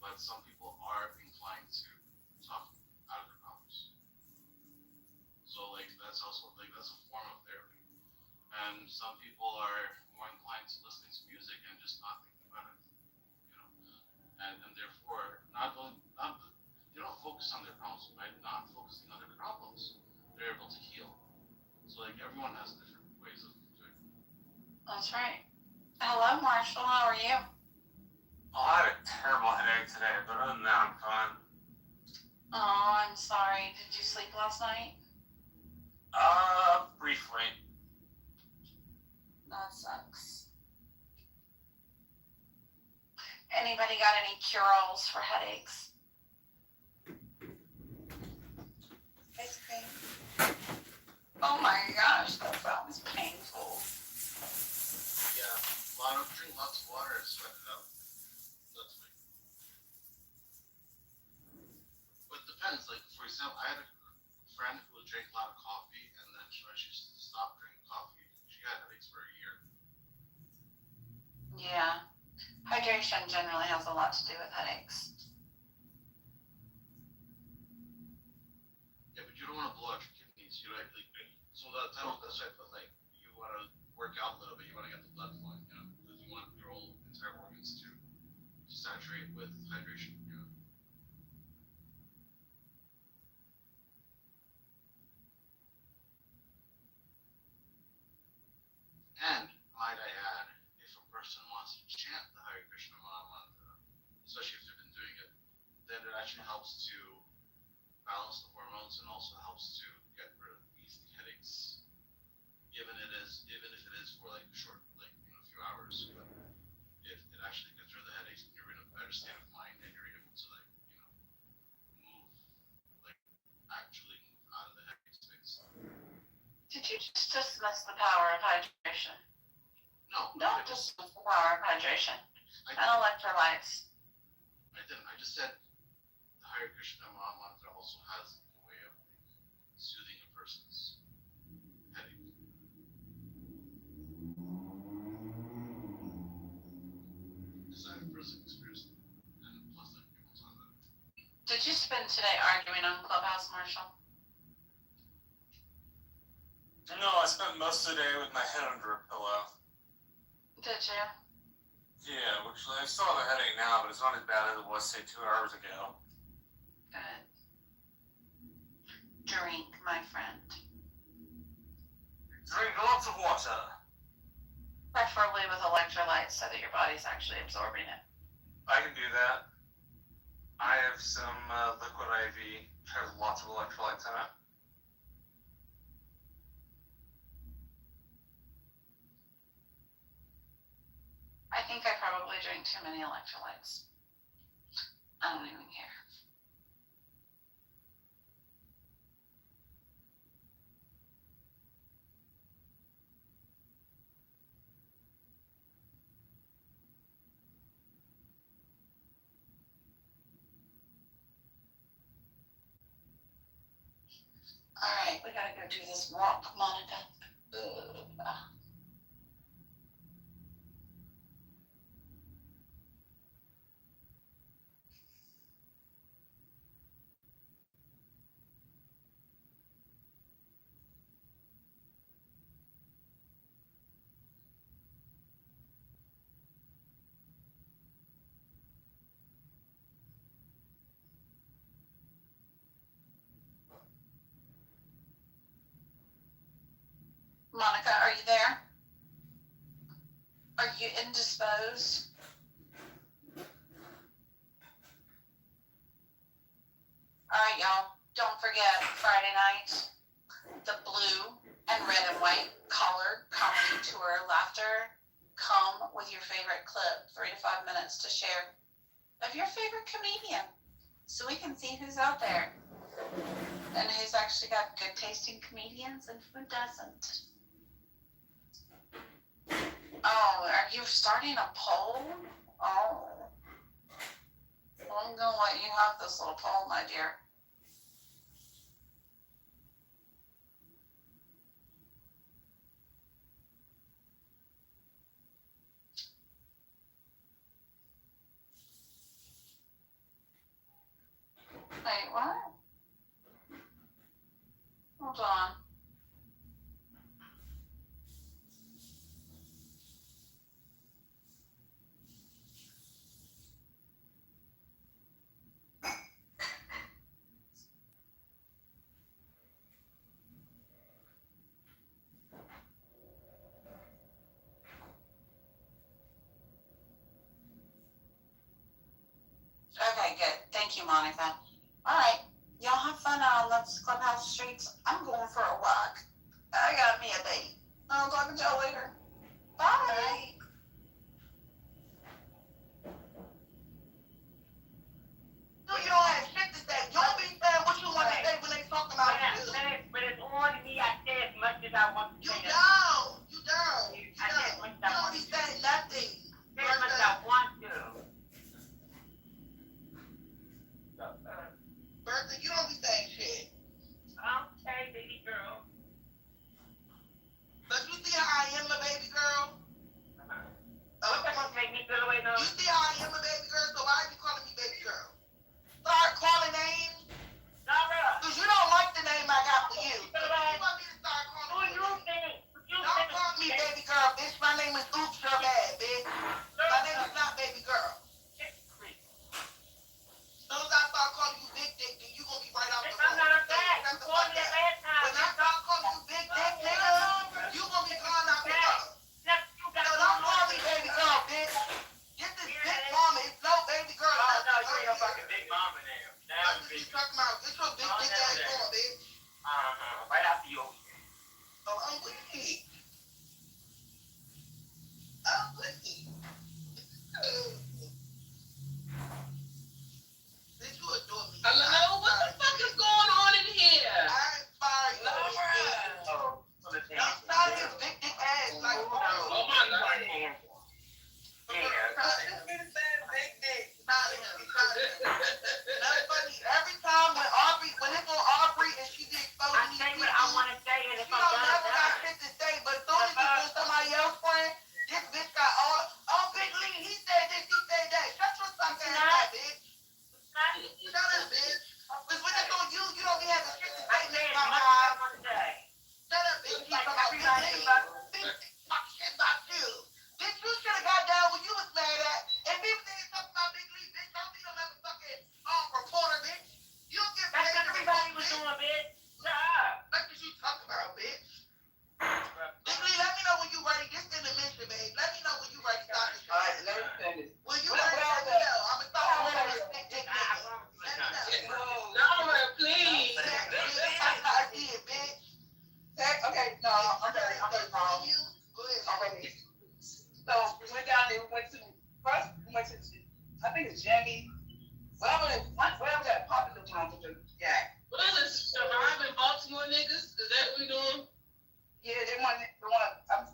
but some people are inclined to talk out of their problems. So like, that's also like, that's a form of therapy. And some people are more inclined to listening to music and just not thinking about it, and therefore they don't focus on their problems. By not focusing on their problems, they're able to heal. So like, everyone has different ways of doing it. That's right. Hello, Marshall. How are you? Oh, I had a terrible headache today, but other than that, I'm fine. Oh, I'm sorry. Did you sleep last night? Briefly. That sucks. Anybody got any cure-alls for headaches? Ice cream. Oh my gosh, that sounds painful. Yeah, drink lots of water and sweat it out. That's me. depends. Like, for example, I had a friend who drank a lot of coffee, and then when she stopped drinking coffee, she had headaches for a year. Yeah. Hydration generally has a lot to do with headaches. Yeah, but you don't want to blow out your kidneys. You know, like so that's why I feel like you want to work out a little bit. You want to get the blood flowing, you know, because you want your whole entire organs to saturate with hydration. You know. And might I add, if a person wants to chant the Hare Krishna Maha Mantra, especially if they've been doing it, then it actually helps to balance the hormones and also helps to get rid of easy headaches. Even if it is for like short, like few hours, but it actually gets rid of the headaches and you're in a better state of mind and you're able to move, actually move out of the headache space. Did you just dismiss the power of hydration? No. Don't dismiss the power of hydration and electrolytes. I didn't. I just said the Hare Krishna Maha Mantra also has a way of soothing a person's headache. Because I've personally experienced it, and plus people talk about it. Did you spend today arguing on Clubhouse, Marshall? No, I spent most of the day with my head under a pillow. Did you? Yeah, which I still have a headache now, but it's not as bad as it was, say, 2 hours ago. Good. Drink, my friend. Drink lots of water. Preferably with electrolytes so that your body's actually absorbing it. I can do that. I have some liquid IV, which has lots of electrolytes in it. I think I probably drink too many electrolytes. I don't even care. All right, we gotta go do this walk, Monica. Monica, are you there? Are you indisposed? All right, y'all. Don't forget Friday night, the blue and red and white colored comedy tour laughter. Come with your favorite clip, 3 to 5 minutes to share of your favorite comedian, so we can see who's out there and who's actually got good tasting comedians and who doesn't. Oh, are you starting a poll? Oh. Well, I'm gonna let you have this little poll, my dear. Wait, what? Hold on. Okay, good. Thank you, Monica. All right. Y'all have fun out on the Clubhouse streets. I'm going for a walk. I got me a date. I'll talk to y'all later. Bye. No, you don't have shit to say. You don't be saying what you want to say when they talk about you. But it's on me. I say as much as I want to say. You don't. You don't. I say as much as I You don't want be to. saying nothing. Say as much as I want to. Bertha, you don't his Jimmy, whatever that popular one with the yak. What is it? Surviving Baltimore niggas? Is that what we doing? Yeah, they want the one. I'm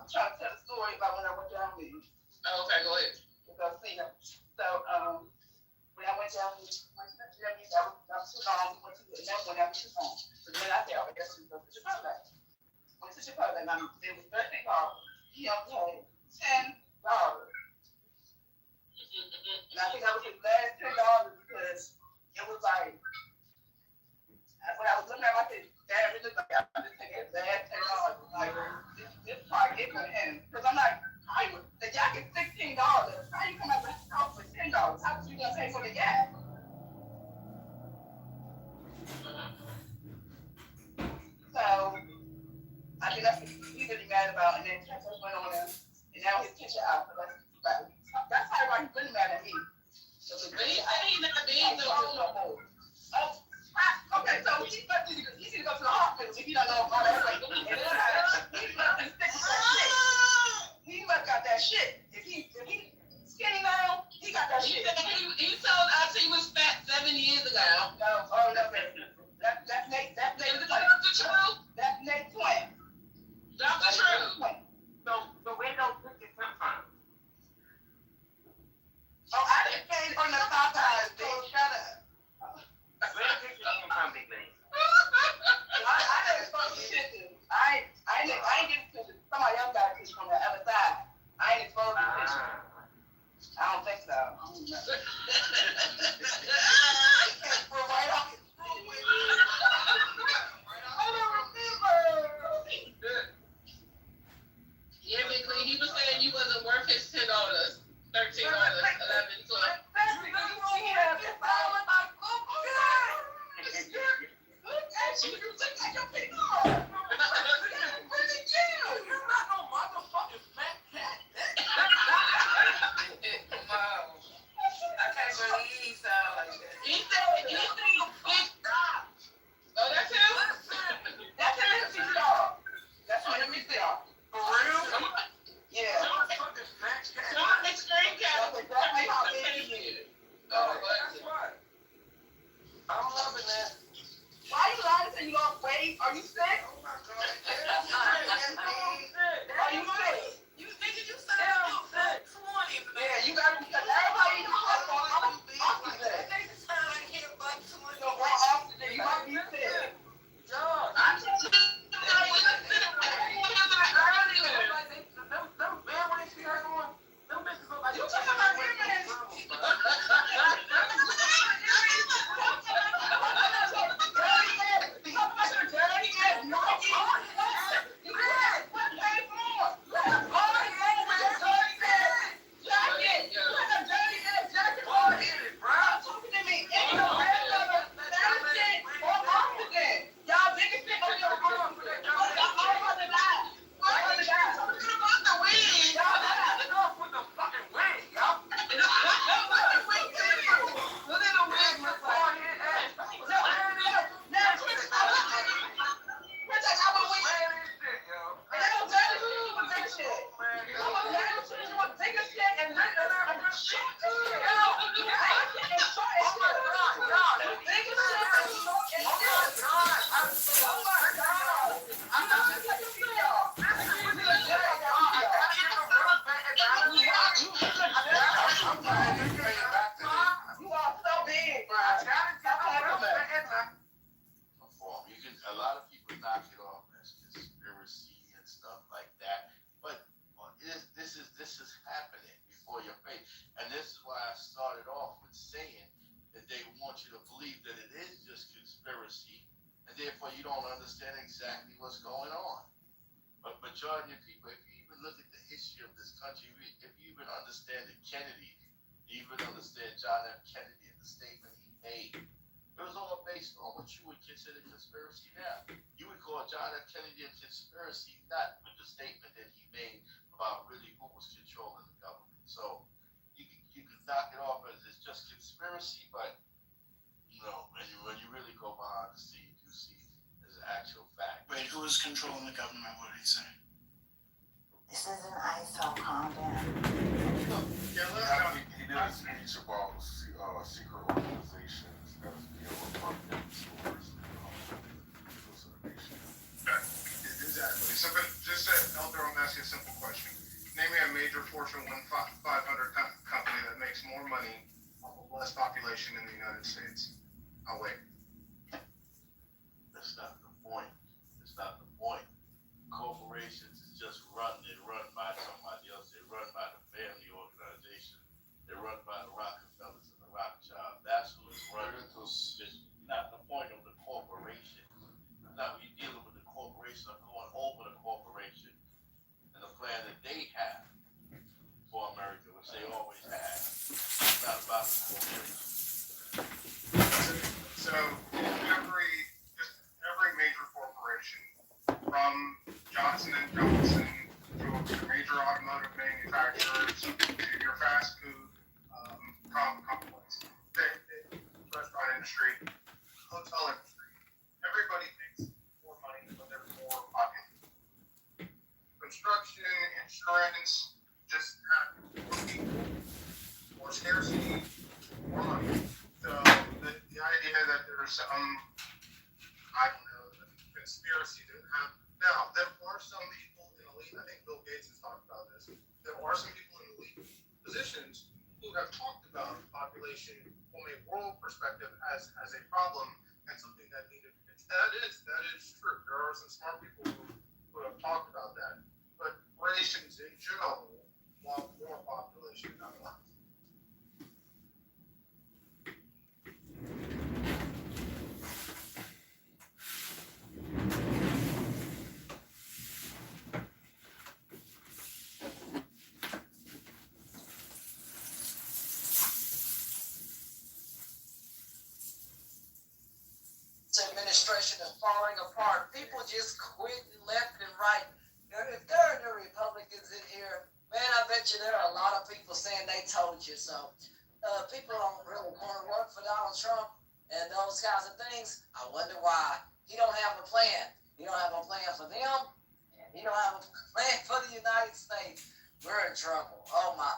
trying to tell a story about when I went down there. Oh, okay, go ahead. Because see, so when I went down there, I was too long. We went to another one. I was too long. So then I said, "Oh, I guess we go to Chipotle." Went to Chipotle, and it was $13. He only paid $10. And I think that was his last $10 because it was like, when I was looking at him, I said, damn, it looks like I'm just taking his last $10. Like, this probably it for him. Because I'm like, the yak is $16. How you come out with this house for $10? How much you gonna pay for the yak? So, I think that's what he's really mad about. And then Texas went on him, and now his picture out. So that's how why he's really mad at me. So But he said he's not being no more. Okay, so he needs to go to the hospital if he don't know about that. He must got that shit. If he skinny now, he got that shit. He told us he was fat 7 years ago. No, that's Nate. That's Nate. Is it Dr. True? That's Nate twin. Dr. True. So where those pictures come from? Oh, I didn't came from the Popeyes, bitch. Shut up. Where the pictures come from, big man? I didn't expose the pictures. I ain't get pictures. Somebody else got a picture from the other side. I ain't exposed the picture. I don't think so. We're right off. I don't remember. Yeah, basically, he was saying you wasn't worth his $10, $13, 11, 12. Are you sick? Are you sick? You nigga, you said I'm sick. Come on, Yeah, you got to because everybody on oxygen. So we're oxygen. You might be sick. I'm just you talking about humans? A lot of people knock it off as conspiracy and stuff like that, but this is happening before your face, and this is why I started off with saying that they want you to believe that it is just conspiracy, and therefore you don't understand exactly what's going on. But majority of people, if you even look at the history of this country, if you even understand the Kennedy, you even understand John F. Kennedy and the statement he made. It was all based on what you would consider conspiracy now. You would call John F. Kennedy a conspiracy nut with the statement that he made about really who was controlling the government. So you can knock it off as it's just conspiracy, but when you really go behind the scenes, you see there's an actual fact. Wait, who is controlling the government? What did he say? This is an ISO, calm down. He did a speech major Fortune 500 company that makes more money off of less population in the United States. I'll wait. That's not the point. It's not the point. Corporations is just they're run by somebody else. They're run by the family organization. They're run by the Rockefellers and the Rothschilds. That's who it's running. It's not the point of the corporation. Now we're dealing with the corporation. I'm going over the corporation and the plan that they have for America, which they always have. It's not about the corporation. So every major corporation, from Johnson and Johnson to major automotive manufacturers to your fast food complex, restaurant industry, hotel industry, everybody makes more money when they're more popular. Construction, insurance, just have more people, more scarcity, more money. So the idea that there's some, I don't know, conspiracy to have. Now, there are some people in elite, I think Bill Gates has talked about this, there are some people in elite positions who have talked about population from a world perspective as a problem and something that needed to be fixed. That is true. There are some smart people who have talked about that. But corporations in general want more population, not less. This administration is falling apart. People just quitting left and right. If there are no Republicans in here, man, I bet you there are a lot of people saying they told you so. People don't really want to work for Donald Trump and those kinds of things. I wonder why. He don't have a plan. He don't have a plan for them, and he don't have a plan for the United States. We're in trouble. Oh my.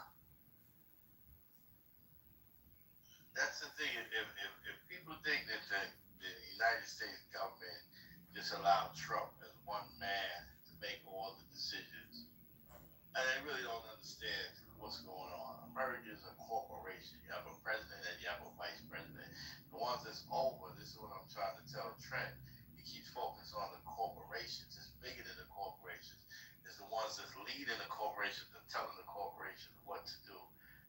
That's the thing. If people think that the United States government just allowed Trump as one man to make all the decisions, and they really don't understand what's going on. America is a corporation. You have a president and you have a vice president. The ones that's over, this is what I'm trying to tell Trent. He keeps focusing on the corporations. It's bigger than the corporations. It's the ones that's leading the corporations and telling the corporations what to do.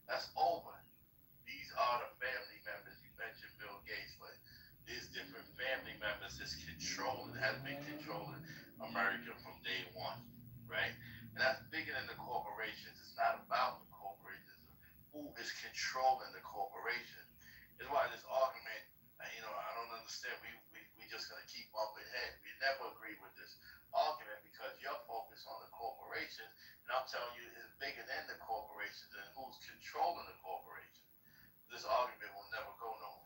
That's over. These are the family members. You mentioned Bill Gates, but there's different family members that's have been controlling America from day one, right? And that's bigger than the corporations. It's not about the corporations. Who is controlling the corporation? Is why this argument, I don't understand. We just gonna keep bumping heads. We never agree with this argument because you're focused on the corporations, and I'm telling you, it's bigger than the corporations and who's controlling the corporation. This argument will never go nowhere.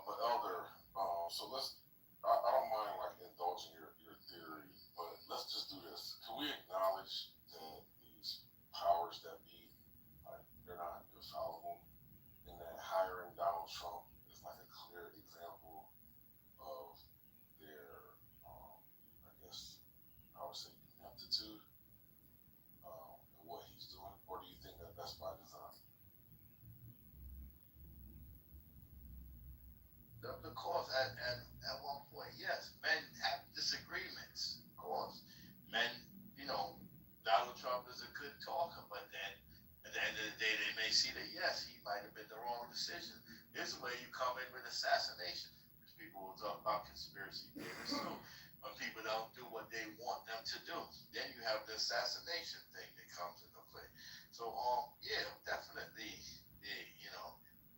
But Elder, I don't mind like indulging your theory, but let's just do this. Can we acknowledge that these powers that be, like, they're not infallible, and that hiring Donald Trump is like a clear example of their, I guess I would say ineptitude, in what he's doing, or do you think that that's by design? Of course, at one point, yes, men have disagreements. Of course, men, Donald Trump is a good talker, but then at the end of the day, they may see that yes, he might have been the wrong decision. Here's the way you come in with assassination, which people will talk about conspiracy theories. So when people don't do what they want them to do, then you have the assassination thing that comes into play. So, yeah, definitely,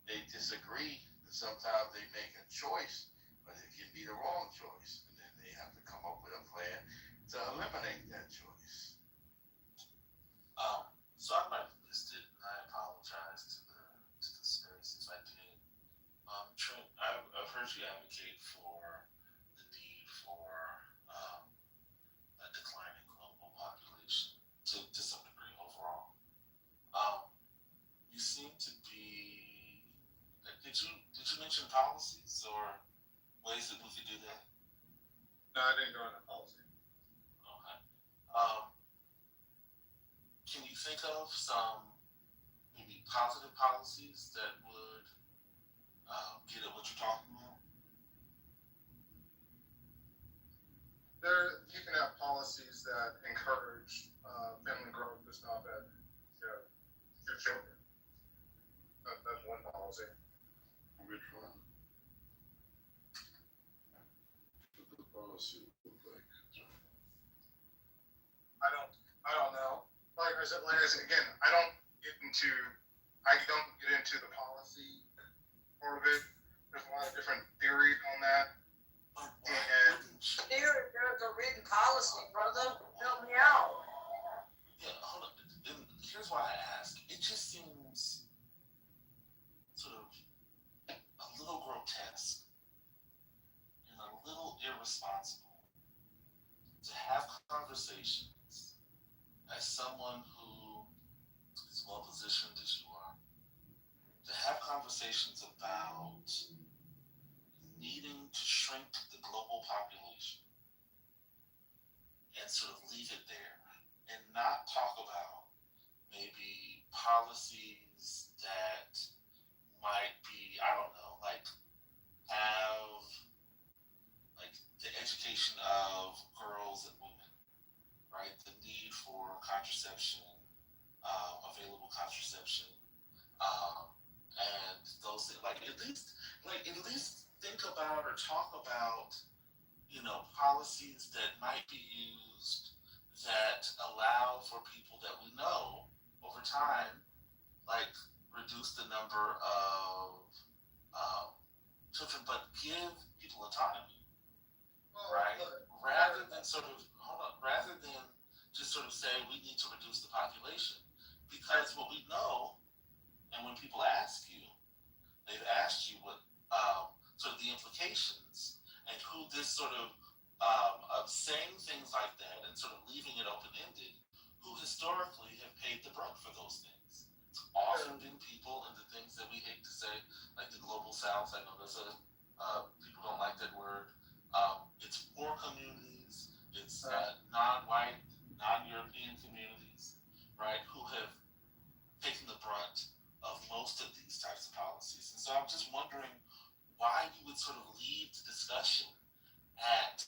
they disagree. Sometimes they make a choice, but it can be the wrong choice, and then they have to come up with a plan to eliminate that choice. So I might have missed it, and I apologize to the spaces I did. Trent, I've heard you advocate for the need for a declining global population to some degree overall. You seem to be. Did you mention policies or ways that we could do that? No, I didn't go into policy. Okay. Can you think of some maybe positive policies that would get at what you're talking about? You can have policies that encourage family growth to stop at your children. That's one policy. Which one? What the policy look like? I don't know. Like I said, again, I don't get into the policy part of it. There's a lot of different theories on that. And There's a written policy, brother. Help me out. Yeah, hold on. And here's why I ask. It just seems sort of a little grotesque and a little irresponsible to have conversations as someone who is well positioned as you are, to have conversations about needing to shrink the global population and sort of leave it there and not talk about maybe policies that might be, I don't know, like have like the education of girls and women, right? The need for contraception, available contraception, and those things. Like at least think about or talk about, policies that might be used that allow for people that we know over time, like reduce the number of children, but give people autonomy, right? Rather than just sort of say we need to reduce the population, because what we know, and when people ask you, they've asked you what sort of the implications and who this sort of saying things like that and sort of leaving it open-ended, who historically have paid the brunt for those things. It's often been people and the things that we hate to say, like the global south. I know people don't like that word. It's poor communities, it's non-white, non-European communities, right, who have taken the brunt of most of these types of policies. And so I'm just wondering why you would sort of leave the discussion at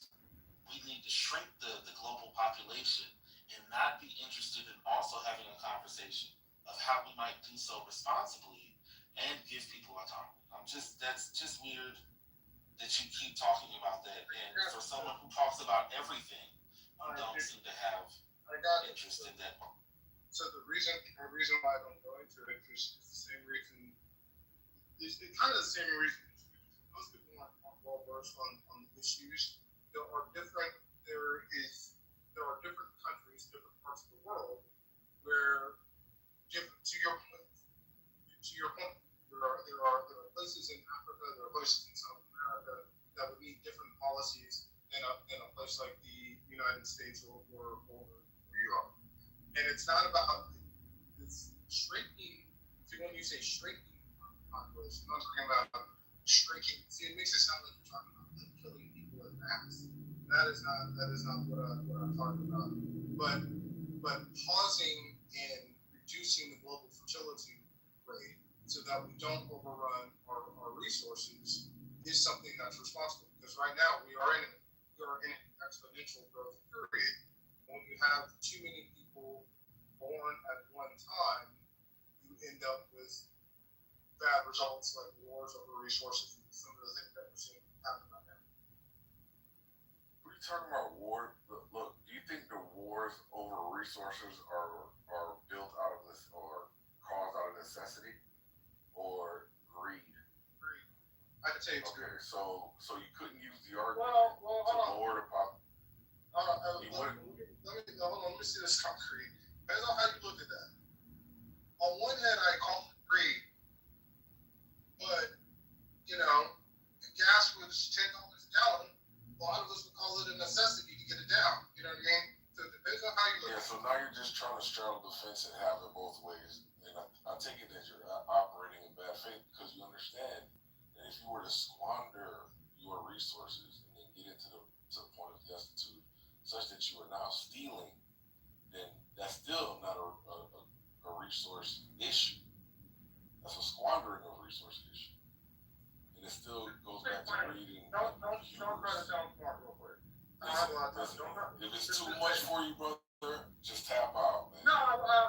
we need to shrink the global population and not be interested in also having a conversation of how we might do so responsibly and give people autonomy. That's just weird that you keep talking about that. And for someone who talks about everything, you don't seem to have interest in that one. So the reason why I don't go into it is the same reason. It's kind of the same reason. Most people aren't well versed on the issues. There are different countries, different parts of the world where, to your point, there are places in Africa, there are places in South America that would need different policies than a place like the United States or Europe. And it's not about this shrinking. See, when you say shrinking population, I'm not talking about shrinking. See, it makes it sound like you're talking about killing people in mass. That is not what I'm talking about. But pausing and reducing the global fertility rate so that we don't overrun our resources is something that's responsible. Because right now we are in an exponential growth period. When you have too many people born at one time, you end up with bad results like wars over resources and some of the things that we're seeing happen right now. What are you talking about, war? Look, do you think the wars over resources are built out of this or caused out of necessity or greed? Greed. I can tell you. Okay, so you couldn't use the argument to lower the pop. Let me see this concrete. Depends on how you look at that. On one hand, I call it greed, but if gas was $10 a gallon, a lot of us would call it a necessity to get it down. You know what I mean? So it depends on how you look at it. So now you're just trying to straddle the fence and have it both ways. And I take it that you're operating in bad faith because you understand that if you were to squander your resources and then get into to the point of destitute such that you are now stealing, then that's still not a resource issue. That's a squandering of resource issue. And it still goes back to reading. Don't run it down smart real quick. If it's too much for you, brother, just tap out, man. No,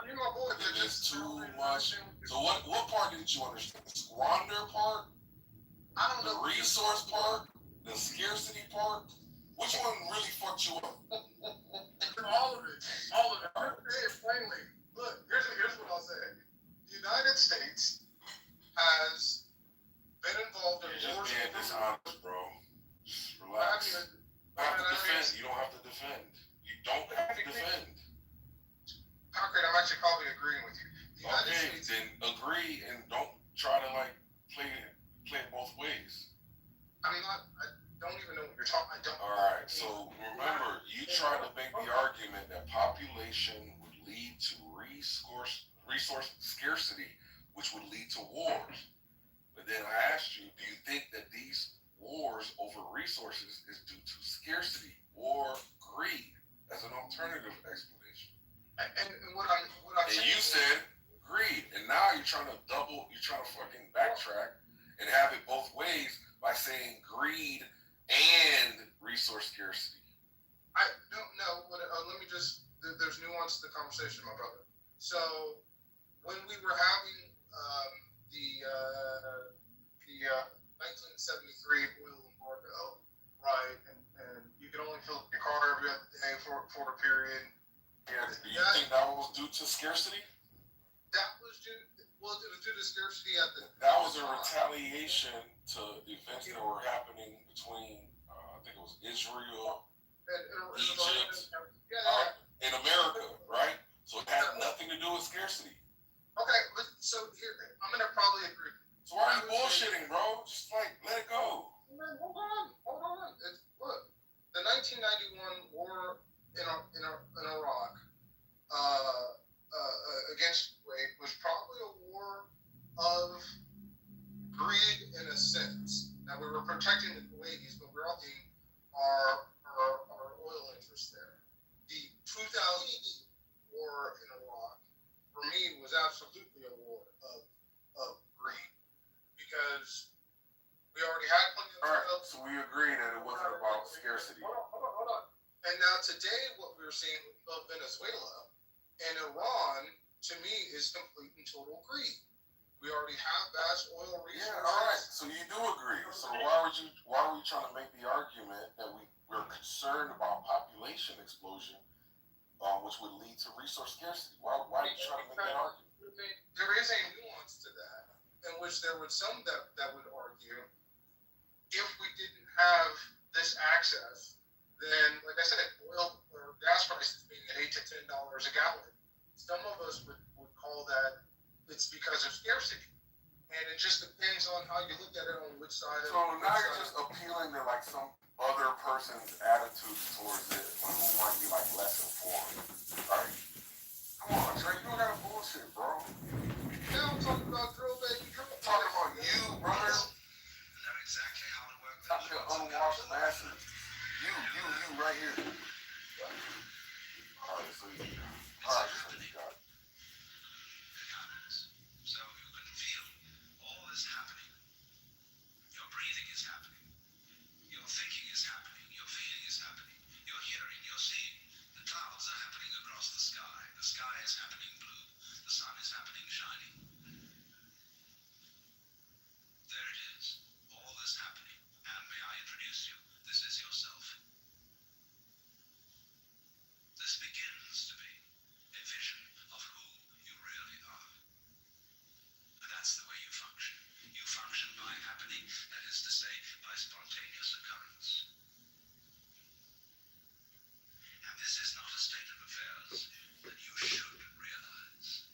you know, boy, if it's too much. So what part didn't you understand? The squander part? I don't know. The resource part? The scarcity part? Which one really fucked you up? All of it. Hey, plainly. Look, here's what I'll say. The United States has been involved in wars. Just being dishonest, bro. Just relax. You don't have to defend. You don't have to defend. You don't have to defend. Concrete, I'm actually probably agreeing with you. Okay, then agree and don't try to like play it both ways. I don't even know what you're talking about. Alright, so remember, you tried to make the argument that population would lead to resource scarcity, which would lead to wars. But then I asked you, do you think that these wars over resources is due to scarcity or greed as an alternative explanation? And what I'm saying, you said greed, and now you're trying to fucking backtrack and have it both ways by saying greed and resource scarcity. I don't know. Let me just. There's nuance to the conversation, my brother. So when we were having the 1973 oil embargo, right, and you could only fill up your car every other day for a period. Yeah. Do you think that was due to scarcity? That was due. Well, it was due to scarcity at the. That was a retaliation to events that were happening between, I think it was Israel, Egypt, in America, right? So it had nothing to do with scarcity. Okay, so here, I'm gonna probably agree. So why are you bullshitting, bro? Just like, let it go. Hold on. Look, the 1991 war in Iraq against Kuwait was probably a war of greed in a sense. Now we were protecting the Kuwaitis, but we're also our oil interests there. The 2000 war in Iraq, for me, was absolutely a war of greed because we already had plenty of oil. So we agree that it wasn't about scarcity. Hold on. And now today, what we're seeing of Venezuela and Iran, to me, is complete and total greed. We already have vast oil resources. Yeah, all right. So you do agree. So why were you trying to make the argument that we're concerned about population explosion, which would lead to resource scarcity? Why are you trying to make that argument? There is a nuance to that, in which there was some that would argue if we didn't have this access, then, like I said, oil or gas prices being at $8 to $10 a gallon, some of us would call that it's because of scarcity. And it just depends on how you look at it, on which side of it. So now you're just appealing to like some other person's attitude towards it, who might be like less informed, right? Come on, Trey, you don't gotta bullshit, bro. Now I'm talking about drill baby drill. I'm talking about you, brother. Not exactly how to work Talking to unwashed masses. You right here. Alright, so you got it. So you can feel all this happening. Your breathing is happening. Your thinking is happening. Your feeling is happening. You're hearing, you're seeing. The clouds are happening across the sky. The sky is happening blue. The sun is happening shining. There it is. All this happening. And may I introduce you? This is yourself. This begins to be a vision of who you really are. And that's the way you function. You function by happening, that is to say, by spontaneous occurrence. And this is not a state of affairs that you should realize.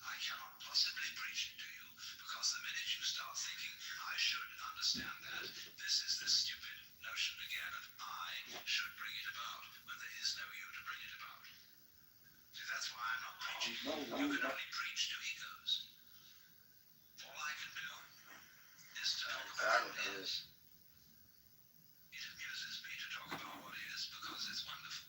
I cannot possibly preach it to you, because the minute you start thinking, I should understand that, this is the stupid notion again of I should bring it about, when there is no you to bring it about. See, that's why I'm not preaching. You can only preach to egos. All I can do is to talk about what is. It amuses me to talk about what is because it's wonderful.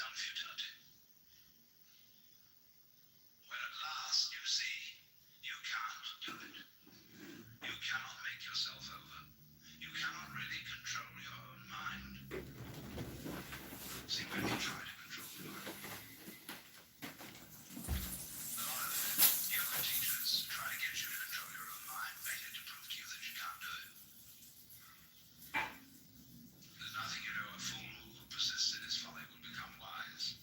own futility. When at last you see you can't do it, you cannot make yourself over, you cannot really control your own mind. See, when you try to control your mind, a lot of yoga teachers try to get you to control your own mind, mainly to prove to you that you can't do it. There's nothing, a fool who persists in his folly will become wise.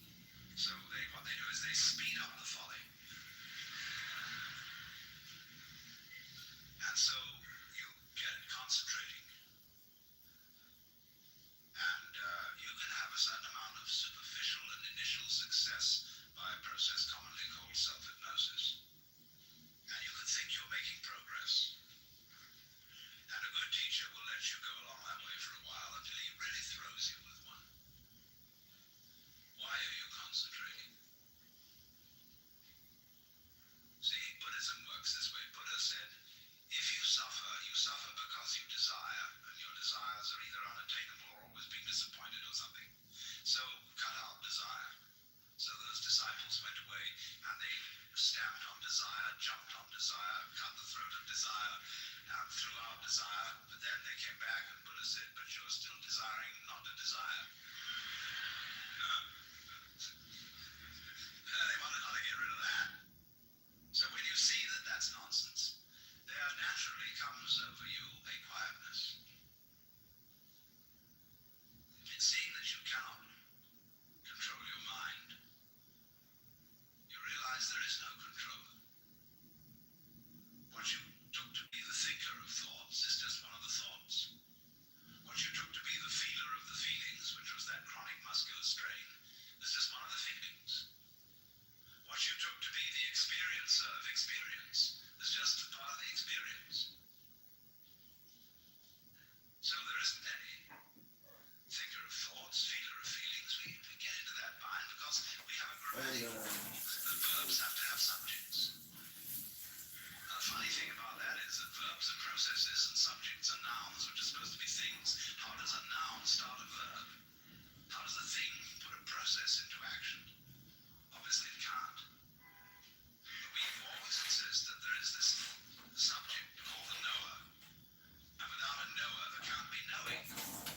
So what they do is they speed up the folly. And so you get concentrating. And you can have a certain amount of superficial and initial success by a process commonly called self-hypnosis. And you can think you're making progress. And a good teacher will let you go along that way for a while until he really throws you with one. Why are you concentrating? See, Buddhism works this way. Buddha said, if you suffer because you desire, and your desires are either unattainable or always being disappointed or something. So cut out desire. So those disciples went away and they stamped on desire, jumped on desire, cut the throat of desire, and threw out desire. But then they came back and Buddha said, but you're still desiring not to desire. They wanted how to get rid of that. So when you see that that's nonsense, there naturally comes over you a quietness. In seeing that you cannot control your mind, you realize there is no control. What you took to be the thinker of thoughts is just one of the thoughts. What you took to be the feeler of the feelings, which was that chronic muscular strain, is just one of the feelings. What you took to be the experiencer of experience is just a part of the experience. So there isn't any thinker of thoughts, feeler of feelings. We get into that bind because we have a grammatical rule that verbs have to have subjects. Now, the funny thing about that is that verbs are processes and subjects are nouns, which are supposed to be things. How does a noun start a verb? How does a thing put a process into action? Obviously it can't. But we always insist that there is this subject called the knower. And without a knower, there can't be knowing.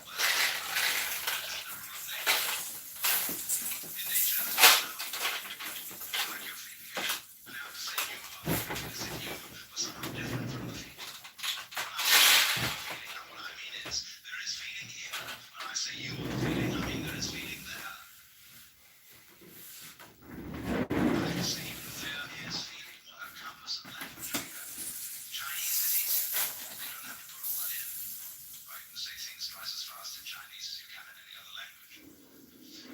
Well, that's the rule of nature. In nature, there's no knowing. Like your feet. And now to say you are feeling as if you were somehow different from the feet. When I say you are feeling, what I mean is, there is feeling here. When I say you are feeling, I mean there is feeling there. I can say even there is feeling. What a compass of language we have. Chinese is easier. You don't have to put all that in. Or you can say things twice as fast in Chinese as you can in any other language.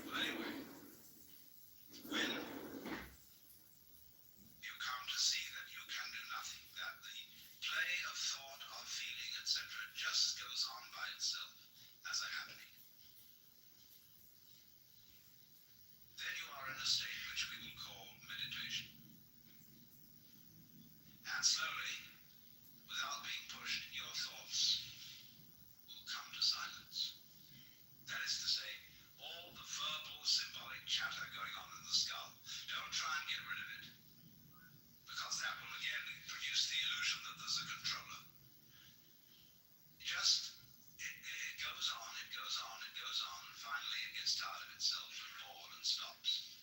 Well, anyway, when you come to see that you can do nothing, that the play of thought, of feeling, etc. just goes on by itself as a happening, then you are in a state which we will call meditation. And slowly, without being pushed, your thoughts will come to silence. That is to say, all the verbal, symbolic chatter going on in the skull, don't try and get rid of it, because that will again produce the illusion that there's a controller. Just, it goes on, it goes on, it goes on, and finally it gets tired of itself and bored and stops.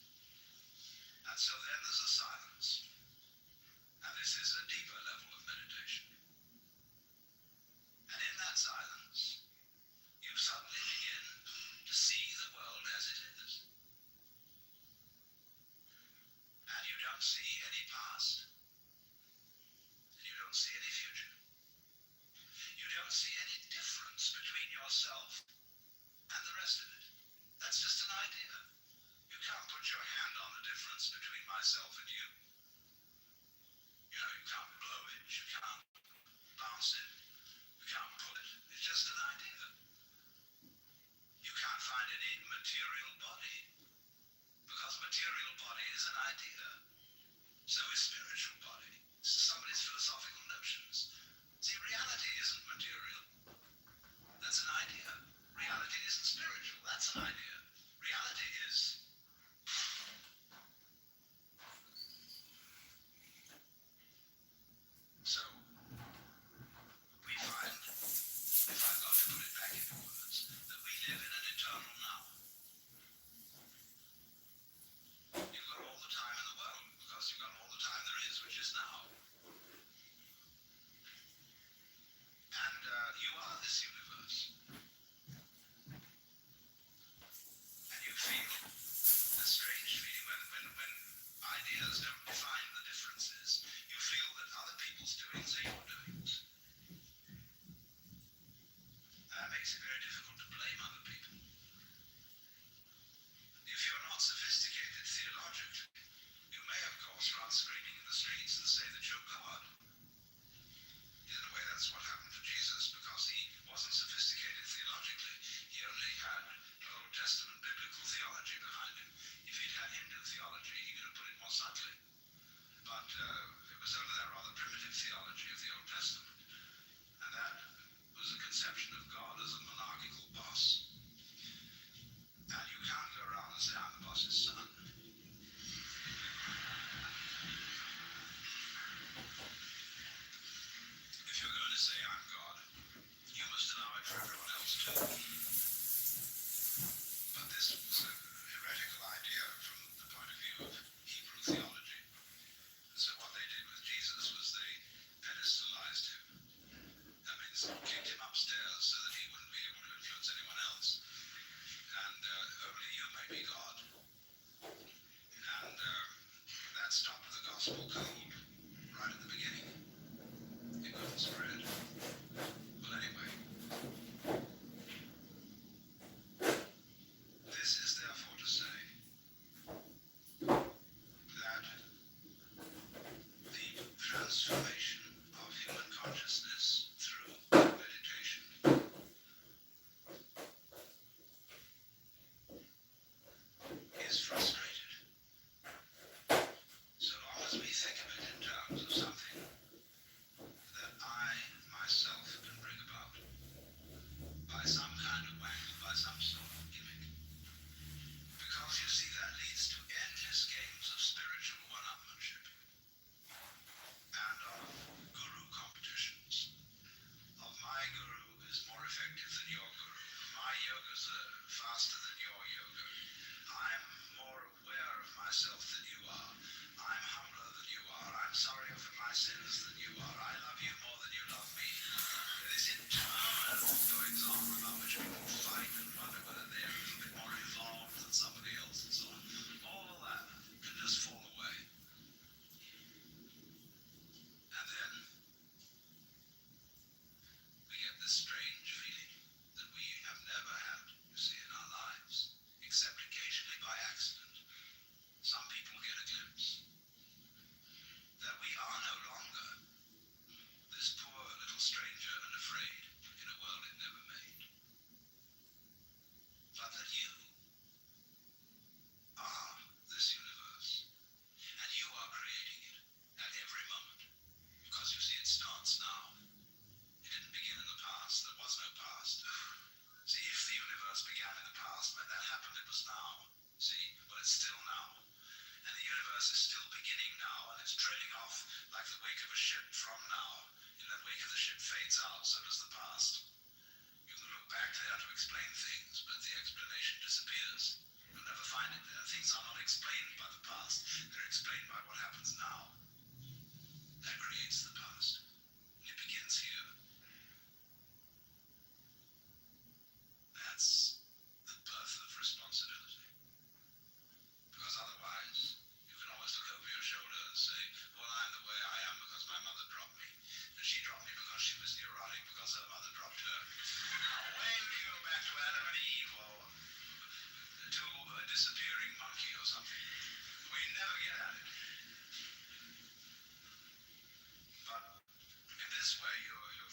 And so then there's a silence. And this is a deeper level of meditation. And in that silence, you suddenly begin to see the world as it is. And you don't see any past. And you don't see any future. You don't see any difference between yourself and the rest of it. That's just an idea. You can't put your hand on the difference between myself and you. You know, you can't blow it, you can't bounce it, you can't pull it. It's just an idea. You can't find any material body, because material body is an idea. So is spiritual body. Somebody's philosophical notions. See, reality isn't material. That's an idea. Reality isn't spiritual. That's an idea. Reality is responsible code right at the beginning. It couldn't spread. But anyway, this is therefore to say that the transformation of human consciousness through meditation is frustrated. So long as we think of it in terms of something that I myself can bring about by some kind of wangle, by some sort of gimmick. Because you see, that leads to endless games of spiritual one-upmanship and of guru competitions. Of my guru is more effective than your guru. My yoga's faster than your yoga. I'm more aware of myself than you are. I'm humbler than you are. I'm sorrier for my sins than you are. I love you more than you love me. This interminable goings on about which people fight and wonder whether they're a little bit more evolved than somebody else and so on. All of that can just fall away. And then we get this strange feeling that we have never had, you see, in our lives, except occasionally by accident. Some people get a glimpse that we are no longer this poor little stranger and afraid in a world it never made, but that you are this universe, and you are creating it at every moment, because you see, it starts now. It didn't begin in the past. There was no past. See, if the universe began in the past, when that happened, it was now. See, but it's still now. And the universe is still beginning now, and it's trailing off like the wake of a ship from now. In that wake of the ship fades out, so does the past. You can look back there to explain things, but the explanation disappears. You'll never find it there. Things are not explained by the past. They're explained by what happens now. That creates the past. It begins here. That's the birth of responsibility. Because otherwise, you can always look over your shoulder and say, well, I'm the way I am because my mother dropped me. And she dropped me because she was neurotic because her mother dropped her. When you go back to Adam and Eve or to a disappearing monkey or something, we never get at it. But in this way, you're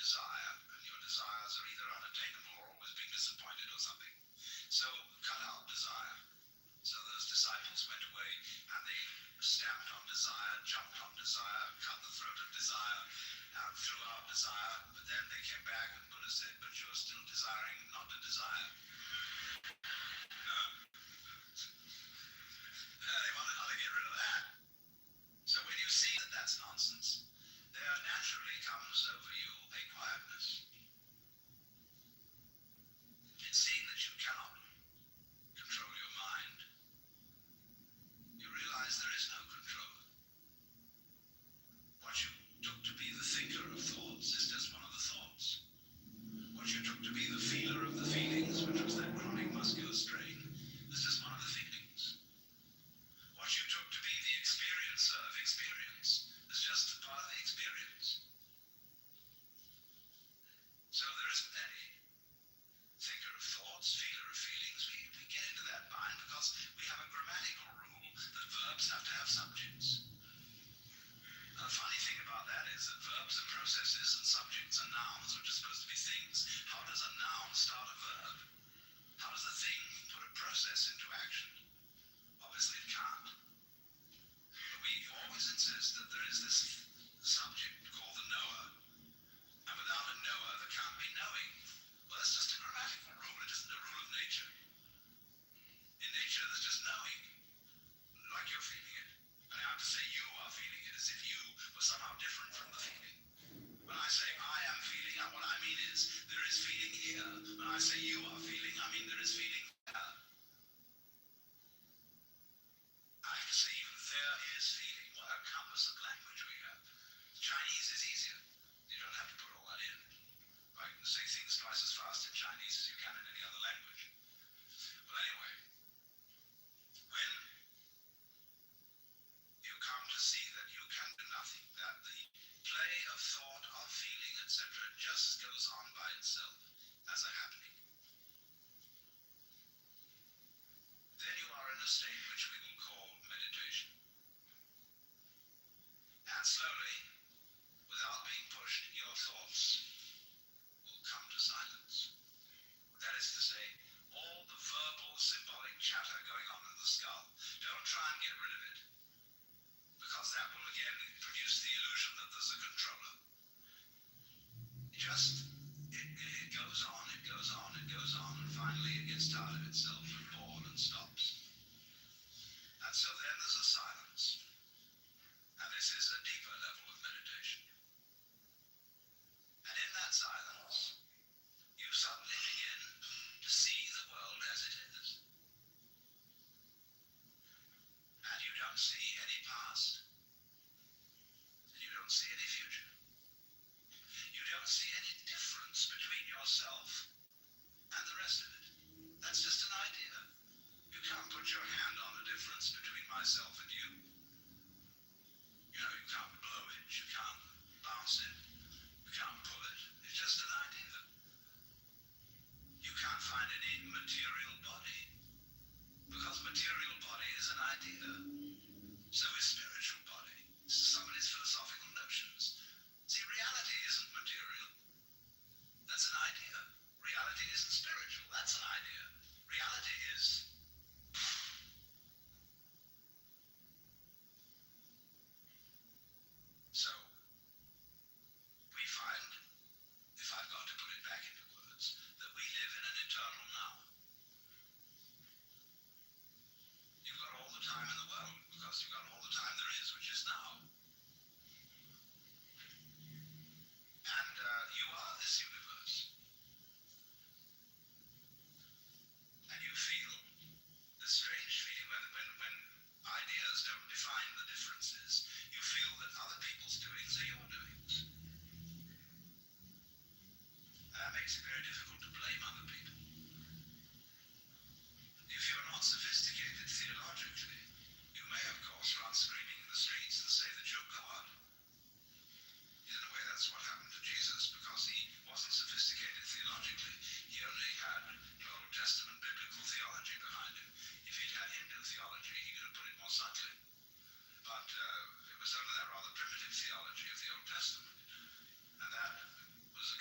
desire, and your desires are either unattainable or always being disappointed or something. So cut out desire. So those disciples went away and they stamped on desire, jumped on desire, cut the throat of desire, and threw out desire. But then they came back and Buddha said, but you're still desiring not to desire. They wanted how to get rid of that. So when you see that that's nonsense, there naturally comes over you a quietness. In seeing that you cannot control your mind, you realize there is no control. What you took to be the thinker of thoughts is just one of the thoughts. What you took to be the feeler of the feelings, which was that chronic muscular strain, is just one of the feelings. What you took to be the experiencer of experience is just a part of the experience. So there isn't any thinker of thoughts, feeler of feelings. We get into that bind because we have a grammatical rule that verbs have to have subjects. Now, the funny thing about that is that verbs are processes and subjects are nouns, which are supposed to be things. How does a noun start a verb? How does a thing put a process into action? Obviously it can't. But we always insist that there is this subject called the knower, and without a knower there can't be knowing. Well, that's just a grammatical rule, it isn't a rule of nature. In nature there's just knowing, like you're feeling it. And I have to say you are feeling it as if you were somehow different from the feeling. When I say I am feeling, what I mean is there is feeling here. When I say you are feeling, I mean there is feeling there. I have to say even there is feeling. What a compass of language we have. Chinese is easier. You don't have to put all that in. I can say things twice as fast in Chinese as you can in any other language. But anyway, when you come to see that you can do nothing, that the play of thought, of feeling, etc. just goes on by itself as a happening, then you are in a state which we will call meditation. And slowly, without being pushed, your thoughts will come to silence. That is to say, all the verbal, symbolic chatter going on in the skull, don't try and get rid of it, because that will again produce the illusion that there's a controller. It goes on, it goes on, it goes on, and finally it gets tired of itself and bored and stops. And so then there's a silence. And this is a deeper level of meditation. And in that silence, you suddenly begin to see the world as it is. And you don't see any past. And you don't see any future. You don't see any difference between yourself and the rest of it. That's just an idea. You can't put your hand on the difference between myself and you. You know, you can't blow it, you can't bounce it, you can't pull it. It's just an idea. You can't find any material body, because material body is an idea. So is spiritual body. This is somebody's philosophical notions. See, reality isn't material. That's an idea. Reality isn't spiritual. That's an idea. Reality is. So, we find, if I've got to put it back into words, that we live in an eternal now. You've got all the time in the world, because you've got all the time there is, which is now. And you are this universe. And you feel this strange feeling when ideas don't define the differences. You feel that other people's doings are your doings. And that makes it very difficult to blame other people. If you're not sophisticated theologically, you may, of course, run screaming in the streets and say that you're God. In a way, that's what happened to Jesus, because he wasn't sophisticated theologically. He only had Old Testament biblical theology behind him. If he'd had Hindu theology, he could have put it more subtly. But it was under that rather primitive theology of the Old Testament. And that was a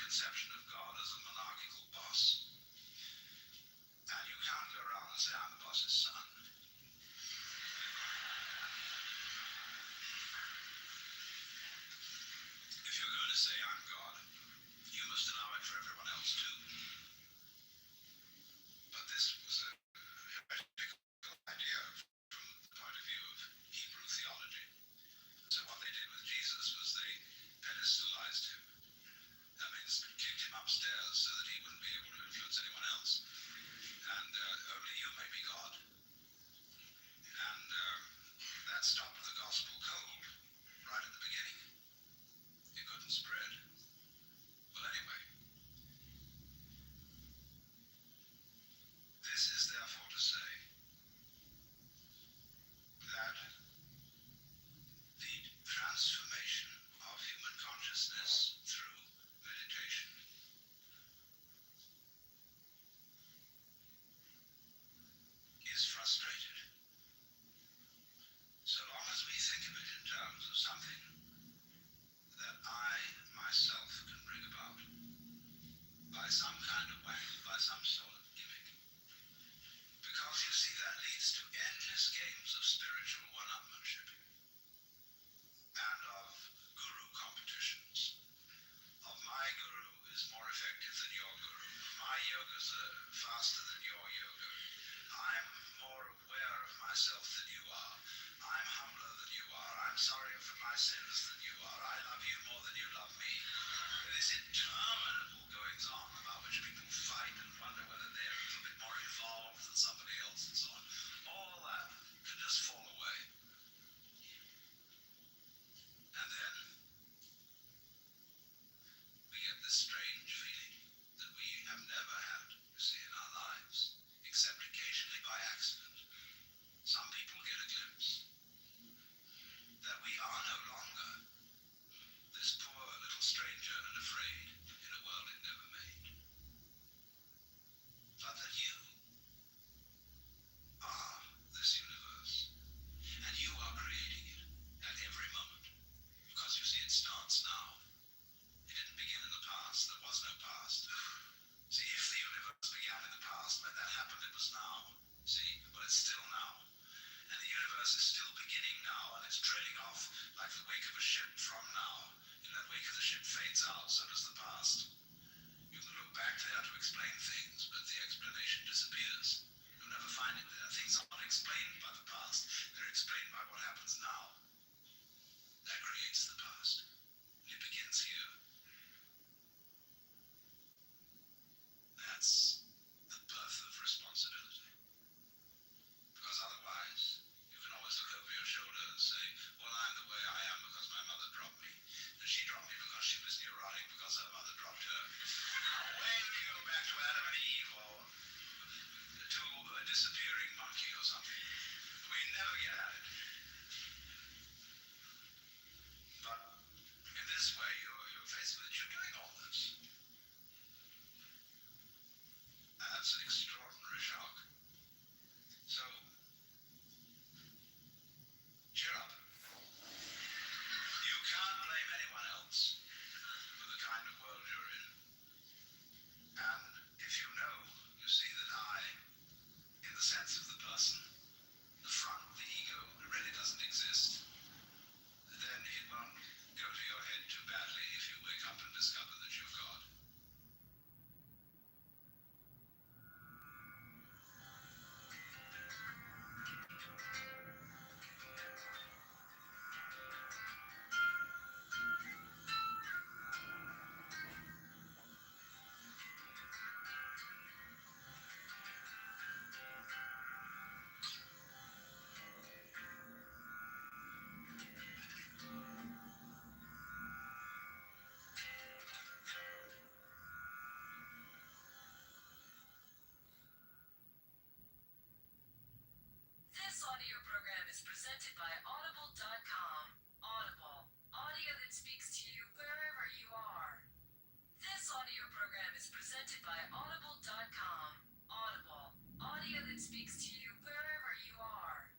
is presented by Audible.com. Audible, audio that speaks to you wherever you are.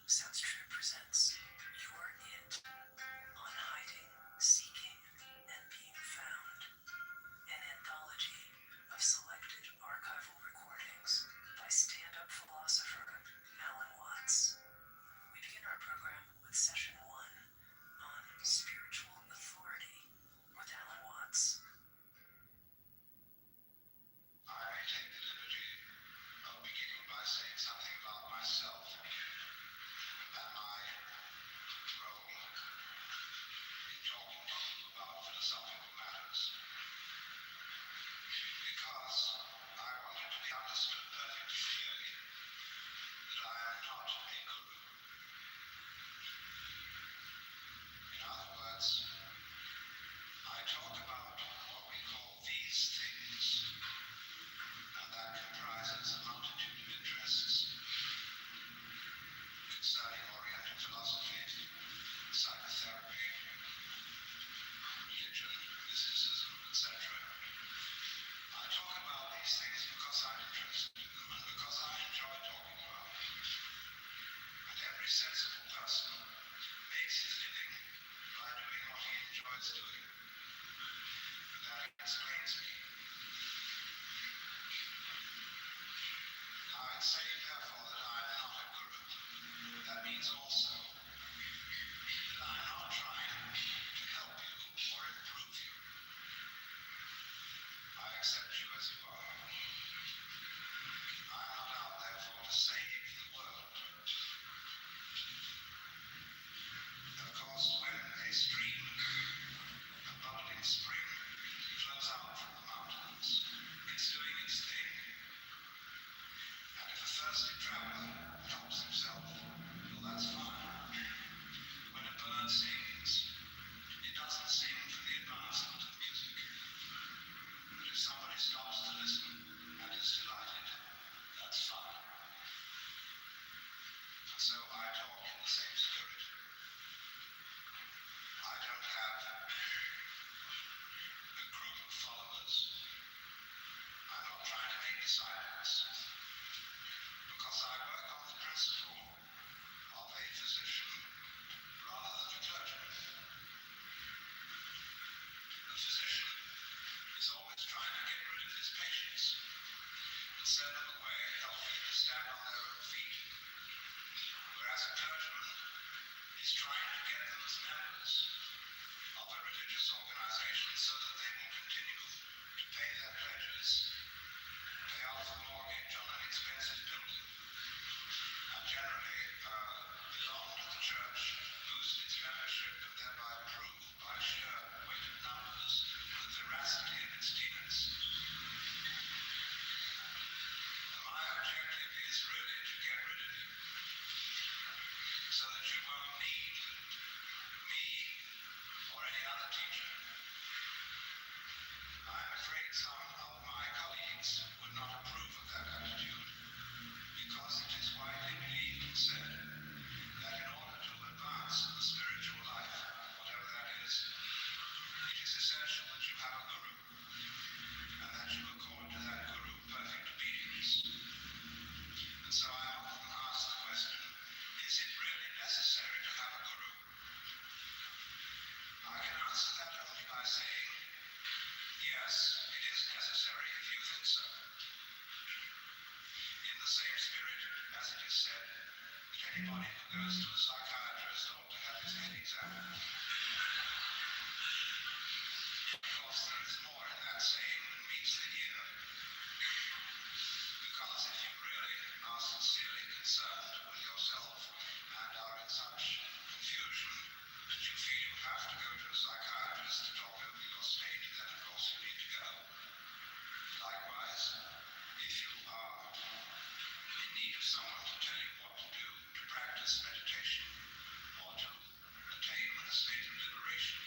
Sounds True presents You're It on Hiding, Seeking, and Being Found, an anthology of selected archival recordings by stand-up philosopher Alan Watts. We begin our program with session 1 on spiritual authority with Alan Watts. I may take the liberty of beginning by saying something about myself and my role in talking to you about philosophical matters. Because I want it to be understood perfectly clearly that I am not a guru. In other words, I talk about what we call these things, and that comprises a multitude of interests concerning Oriental philosophy, psychotherapy, religion, mysticism, etc. I talk about these things because I'm interested in them and because I enjoy talking about them. And every sensible person makes his living by doing what he enjoys doing. And that explains me. Now, in saying, therefore, that I am not a guru, that means also that I am not trying to help you or improve you. I accept you as you are. I am not out, therefore, to save the world. Of course, when a stream, a bubbling spring, flows out from the mountains, it's doing its thing. And if a thirsty traveler helps himself, well, that's fine. When a bird sings, it doesn't sing for the advancement of music. But if somebody stops to listen and is delighted, that's fine. And so I talk in the same spirit. I don't have a group of followers. I'm not trying to make disciples. Because I work on the principle of a physician rather than a clergyman. A physician is always trying to get rid of his patients and send them away healthy to stand on their own feet. Whereas a clergyman is trying to get them as members of a religious organization so that they will continue to pay their pledges, pay off the mortgage on an expensive building, and generally belong to the church, boost its membership, and thereby prove by sheer weight of numbers the veracity of its tenets. My objective is really to get rid of you, so that you won't need me or any other teacher. I'm afraid some of my colleagues would not approve of that attitude, because it is widely believed and said that in order to advance the spiritual life, whatever that is, it is essential that you have a guru, and that you accord to that guru perfect obedience. And so I often ask the question, is it really necessary to have a guru? I can answer that only by saying, yes, it is necessary if you think so. In the same spirit as it is said that anybody who goes to a psychiatrist ought to have his head examined. Of course, there is more in that saying than meets the ear. Because if you really are sincerely concerned with yourself and are in such confusion that you feel you have to go to a psychiatrist to talk over your state, then of course you need to go. Likewise, if you are in need of someone to tell you what to do to practice meditation or to attain a state of liberation,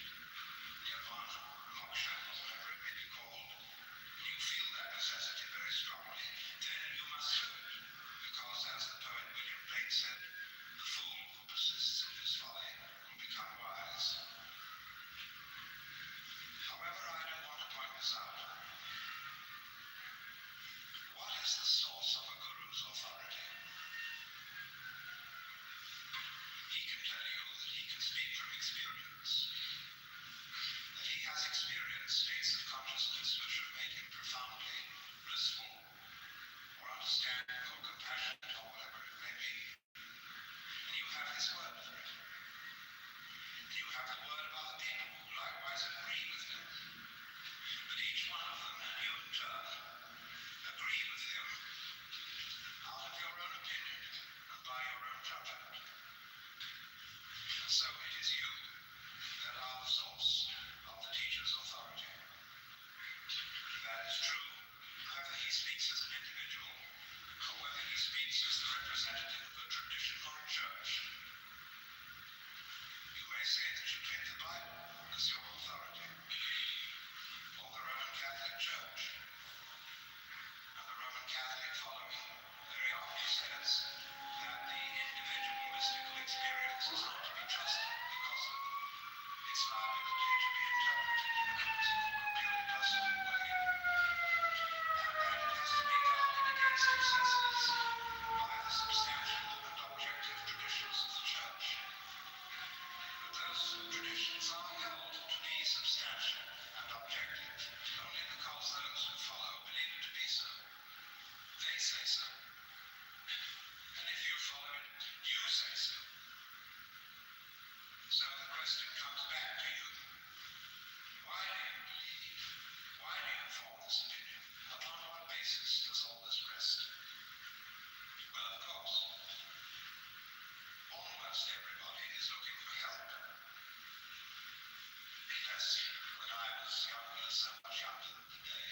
confess, when I was younger, so much younger than today,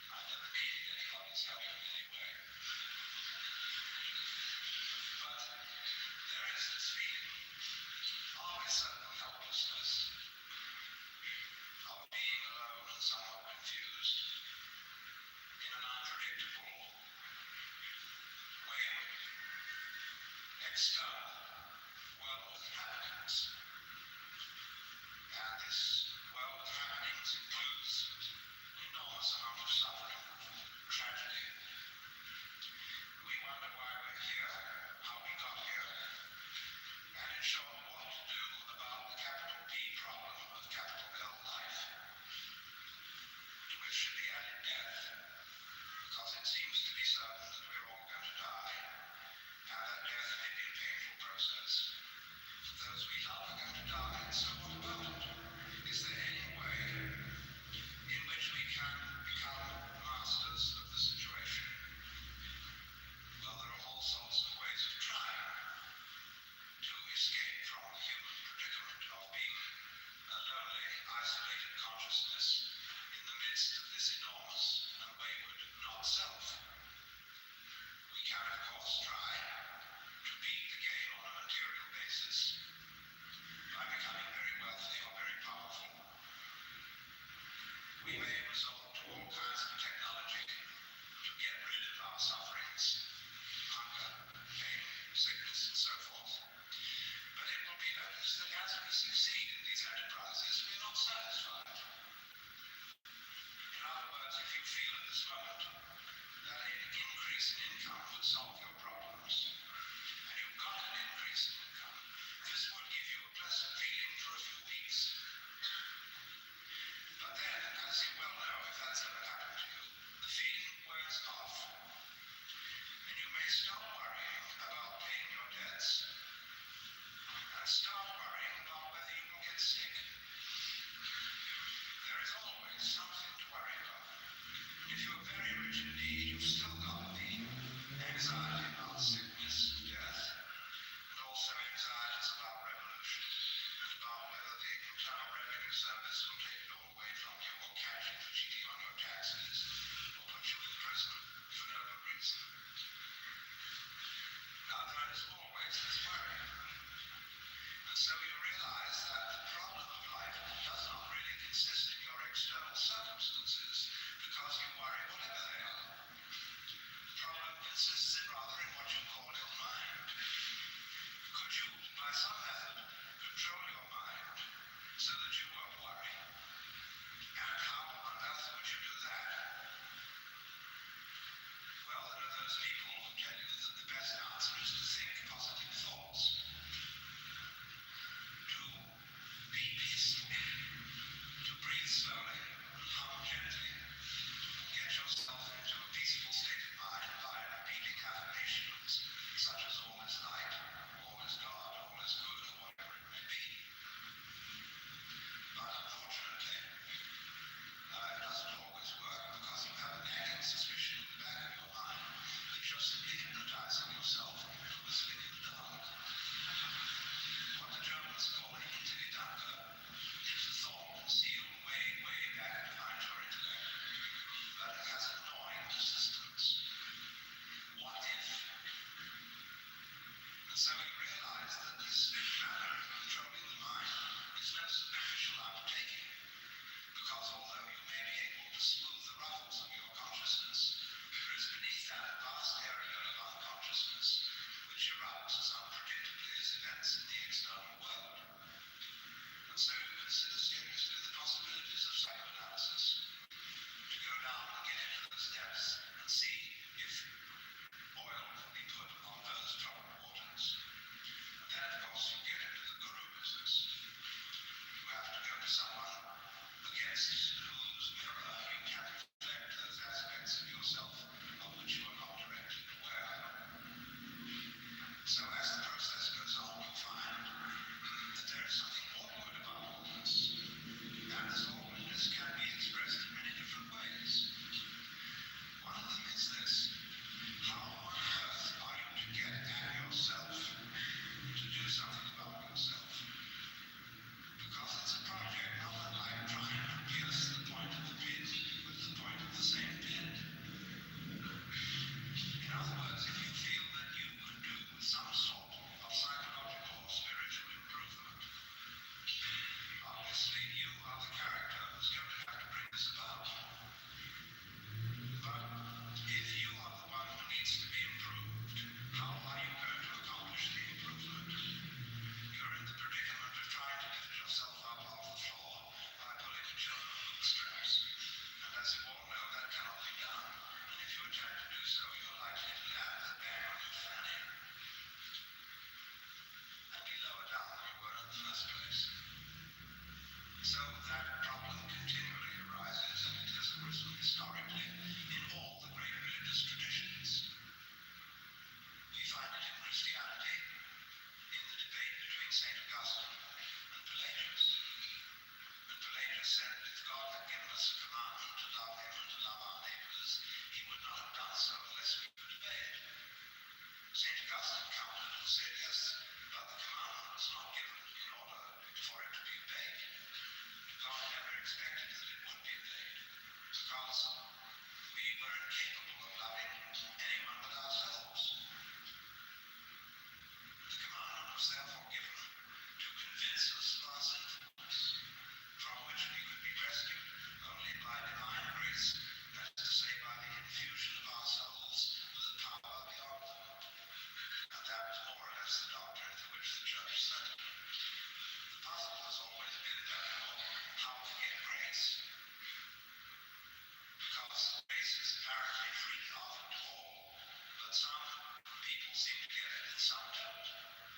I never needed anybody's help in any way. But there is this feeling of a certain helplessness, of being alone and somewhat confused in an unpredictable, wayward, external world of happenings. And this world of happenings includes an enormous amount of suffering, tragedy. We wonder why we're here, how we got here, and in short, what to do about the capital P problem of capital L life, to which should be added death, because it seems to be certain that we're all going to die, and that death may be a painful process. Those we love are going to die, so what about it? Is there any way in which we can become masters of the situation? Well, there are all sorts of ways of trying to escape from the human predicament of being a lonely, isolated consciousness in the midst of this enormous and wayward not-self. We can, of course, try to beat the game on a material basis by becoming very wealthy or very powerful. We may resort to all kinds of technology to get rid of our sufferings, hunger, pain, sickness, and so forth. But it will be noticed that as we succeed in these enterprises, we're not satisfied. In other words, if you feel at this moment that an increase in income would solve your problems, and you've got an increase in income, this would give you a pleasant feeling for a few weeks. But then, as you well know, if that's ever happened to you, the feeling wears off, and you may stop worrying about paying your debts, and start worrying about whether you will get sick. said that if God had given us a commandment to love Him and to love our neighbors, He would not have done so unless we could obey it. St. Augustine countered and said, yes, but the commandment was not given in order for it to be obeyed. God never expected that it would be obeyed, because we were incapable of loving anyone but ourselves. The commandment was therefore given to convince us of our sinfulness, from which we could be rescued only by divine grace, that is to say, by the infusion of our souls with the power of the Omnipotent. And that was more or less the doctrine to which the Church stuck. The puzzle has always been, therefore, how to get grace. Because grace is apparently free often to all, but some people seem to get it and some don't.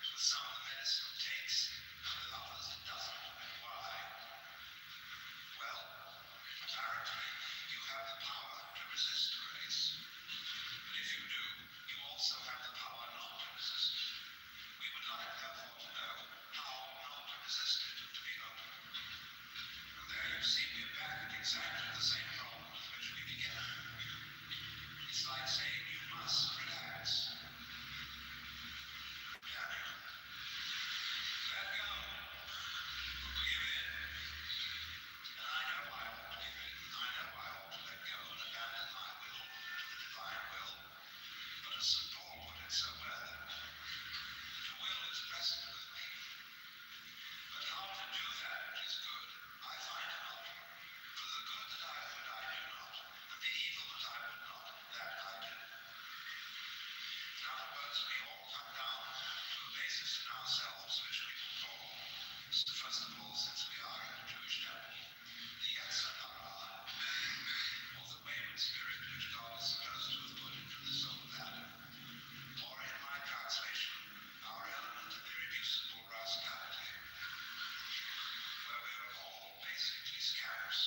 With some the medicine takes, and with others it doesn't. Why? Well, apparently you have the power to resist grace. But if you do, you also have the power not to resist it. We would like, therefore, to know how not to resist it, to be open. And there you see we're back at exactly the same problem with which we began. It's like saying you must relax. Daniel, let go. Give in. And I know I ought to give in. I know I ought to let go and abandon my will to the divine will. But as St. Paul put it so well, the will is present with me. But how to do that is good. I find out. For the good that I would, I do not. And the evil that I would not, that I do. In other words, we all come down to a basis in ourselves which we will call, first of all, since we are in the Jewish temple, the Yetzer Hara, or the wayward spirit which God is supposed to have put into the soul of Adam. Or in my translation, our element of irreducible rascality, where we are all basically scabs.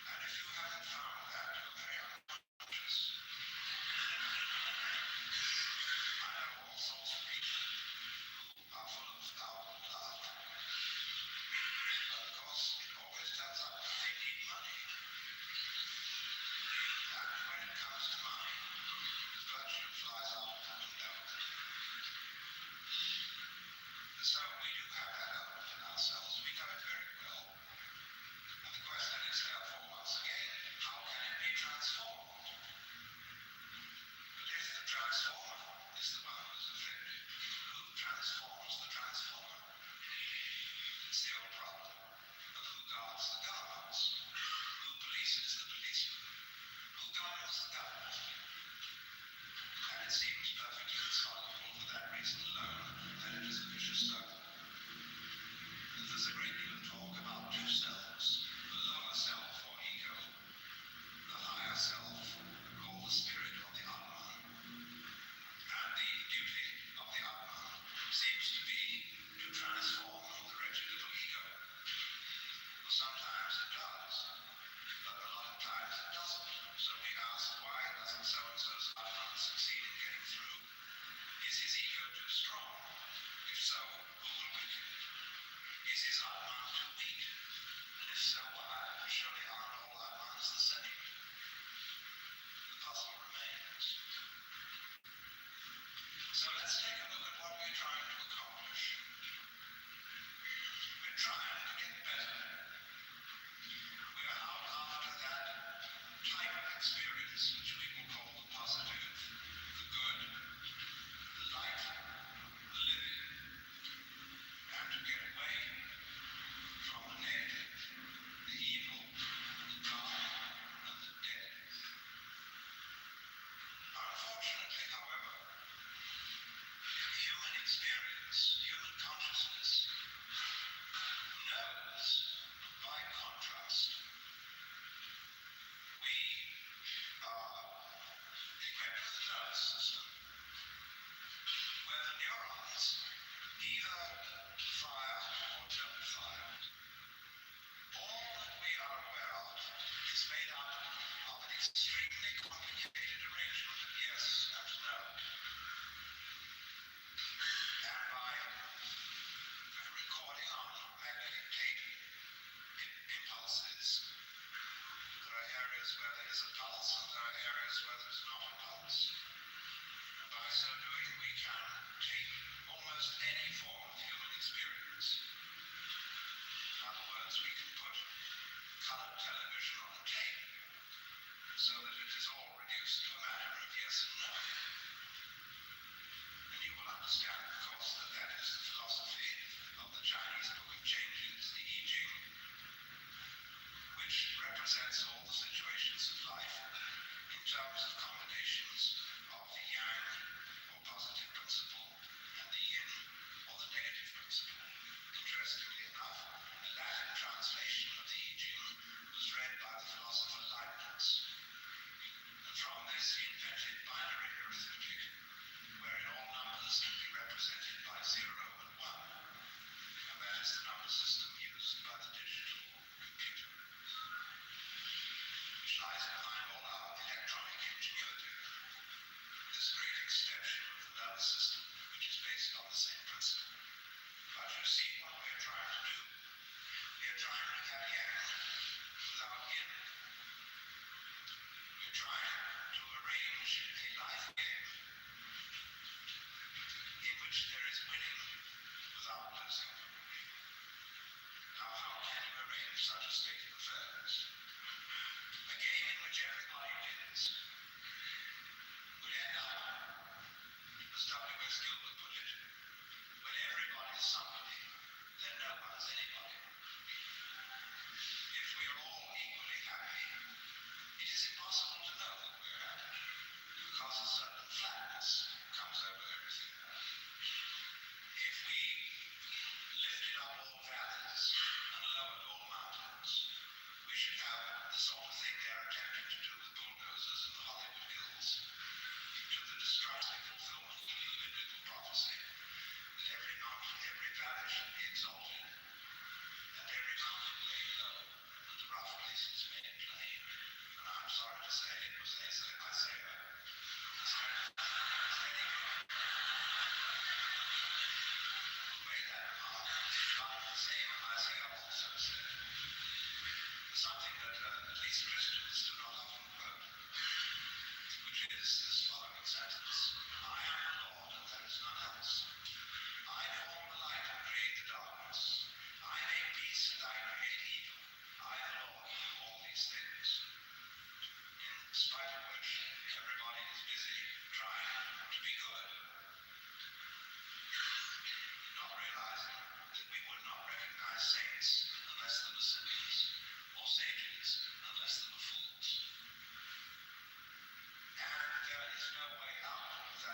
And if you haven't found that, you're very unconscious. I know all sorts of people who are full of love and love. But of course, it always turns out that they need money. And when it comes to money, the virtue flies out the window. So we do have that element in ourselves. We know it very well. And the question is therefore, once again, how can it be transformed? But if the transformer is the one who is afflicted, who transforms the transformer? It's the old problem of who guards the guards, who polices the policeman, who governs the government. And it seems perfectly insoluble for that reason alone that it is a vicious circle. There's a great deal of talk about two selves, the lower self or ego, the higher self called the spirit or the Atman. And the duty of the Atman seems to be to transform the wretched little ego. Well, sometimes it does, but a lot of times it doesn't. So we ask, why doesn't so-and-so's Atman succeed in getting through? Is his ego too strong? If so, who will weaken it? Is his Atman too weak? And if so, why? Surely aren't all Atmans the same? The puzzle remains. So let's take a look at what we're trying to accomplish. We're trying to get better. We're out after that type of experience which we will call the positive, the good, the light, the living, and to get away from the negative, the evil, the dark, and the dead. Unfortunately, however, human experience, human consciousness, knows, by contrast, we are equipped with a nervous system where the neurons either fire or don't fire. All that we are aware of is made up of an extremely complicated arrangement of yes and no. And by recording on magnetic tape represents all the situations of life in terms of combinations of the yang or positive principle and the yin or the negative principle. Interestingly enough, a Latin translation of the I Ching was read by the philosopher Leibniz. And from this he invented binary arithmetic, wherein all numbers can be represented by 0 and 1. And that is the number system used by the digital computer, which lies behind all our electronic ingenuity. This great extension of the nervous system, which is based on the same principle. But you see what we're trying to do. We're trying to have yang without yin. We're trying to arrange a life game in which there is winning without losing. Now, how can you arrange such a state of affairs? A game in which everybody wins would end up, as W.S. Gilbert put it, when everybody's somebody, then no one's anybody. If we are all equally happy, it is impossible to know that we're happy, because a certain flatness comes over everything. If we lifted up all valleys and lowered all mountains, we should have the sort of thing they are attempting to do with bulldozers in the Hollywood Hills, to the destructive fulfillment of the biblical prophecy, that every mountain, every valley should be exalted, and every mountain laid low, and the rough places made plain. And I'm sorry to say, it was Isaiah. Something that at least Christians do not often quote, which is this following sentence: I am the Lord, and there is none else. I form the light and create the darkness. I make peace and I create evil. I, the Lord, do all these things. In spite of which, everybody is busy trying to be good, not realizing that we would not recognize saints unless they were sinners, or sages unless they were fools. And there is no way out without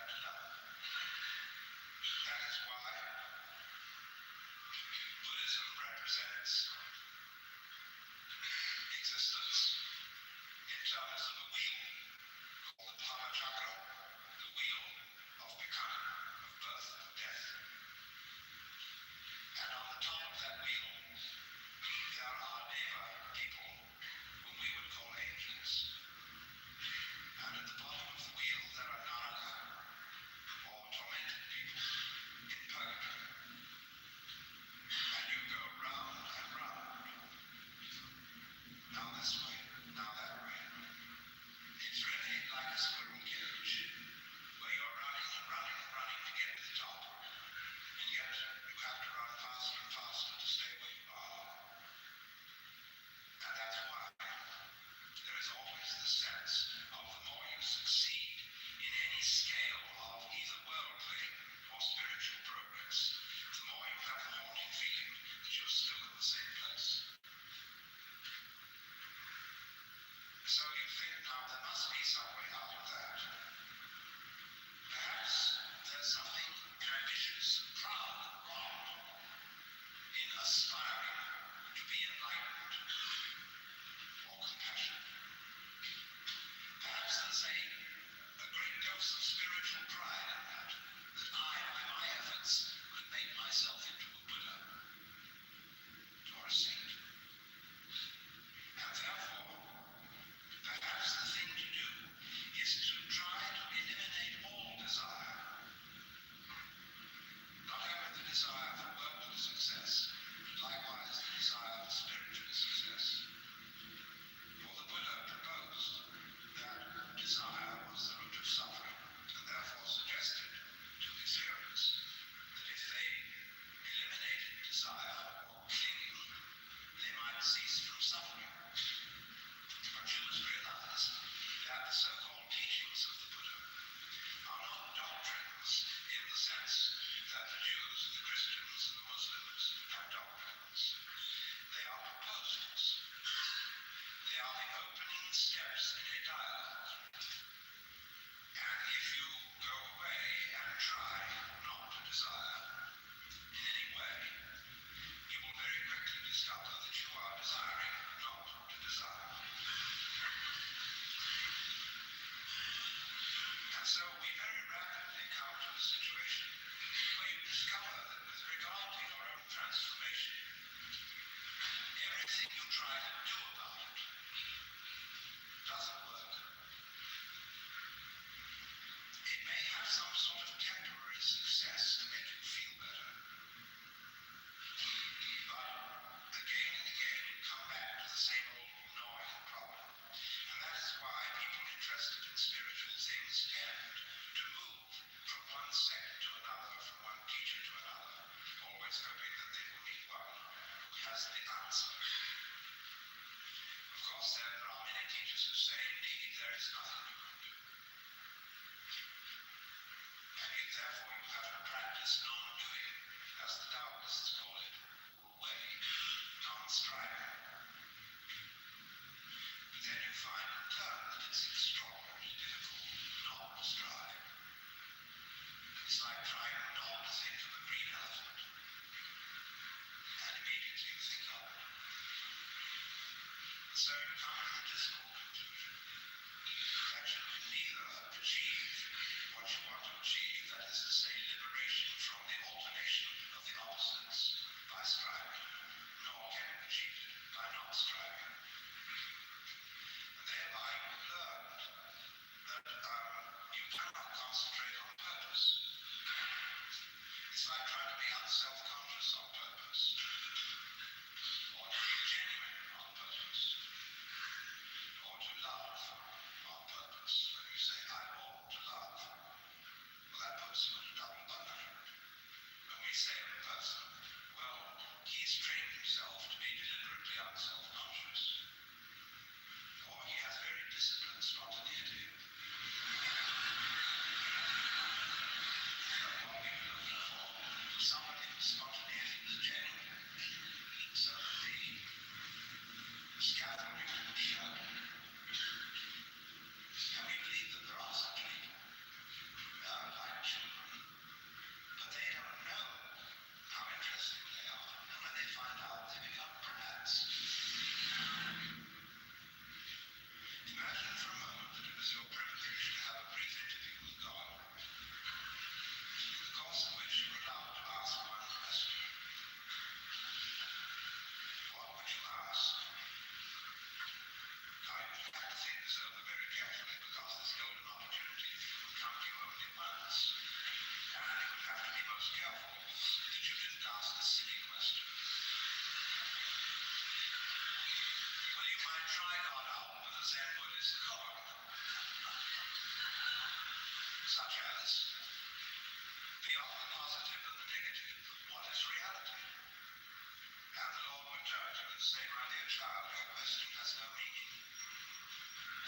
say, indeed, there is nothing. And yet, therefore, you have to practice non-doing, as the Taoists call it, way, non-striving. But then you find in turn that it's extraordinarily difficult not to strive. It's like trying not to think of a green elephant, and immediately you think of it. So you come to the dismal conclusion that you can neither achieve what you want to achieve, that is to say, liberation from the alternation of the opposites by striving, nor can you achieve it by not striving. And thereby you learn that you cannot concentrate on purpose. It's like trying to be unself-conscious on purpose, or to be genuine on purpose, or to love on purpose. When you say, I ought to love, well, that puts you in a double punishment. When we say of a person, well, he's trained himself to be deliberately unself-conscious, or he has very disciplined spontaneity. What we were looking for was somebody whose spontaneity was genuine, so that the scaffolding would show. And we believe that there are such people, like children, but they don't know how interesting they are, and when they find out, they become brats. Imagine for a moment that it was your privilege to have a brief interview with God, in the course of which you were allowed to ask one question. What would you ask? Now you would have to think this over very carefully, because this golden opportunity would come to you only once, and you would have to be most careful that you didn't ask a silly question. Well, you might try God out with a Zen Buddhist card, such as, beyond the positive and the negative, what is reality? And the Lord would turn to you and say, my dear child, your question has no meaning.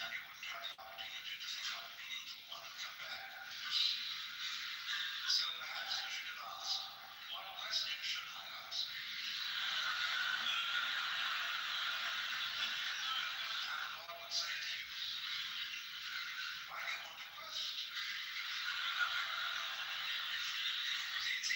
And you wouldn't have the opportunity to think of a meaningful one and come back. So perhaps you should have asked, what question should I ask? And the Lord would say to you, why do you want to question? It's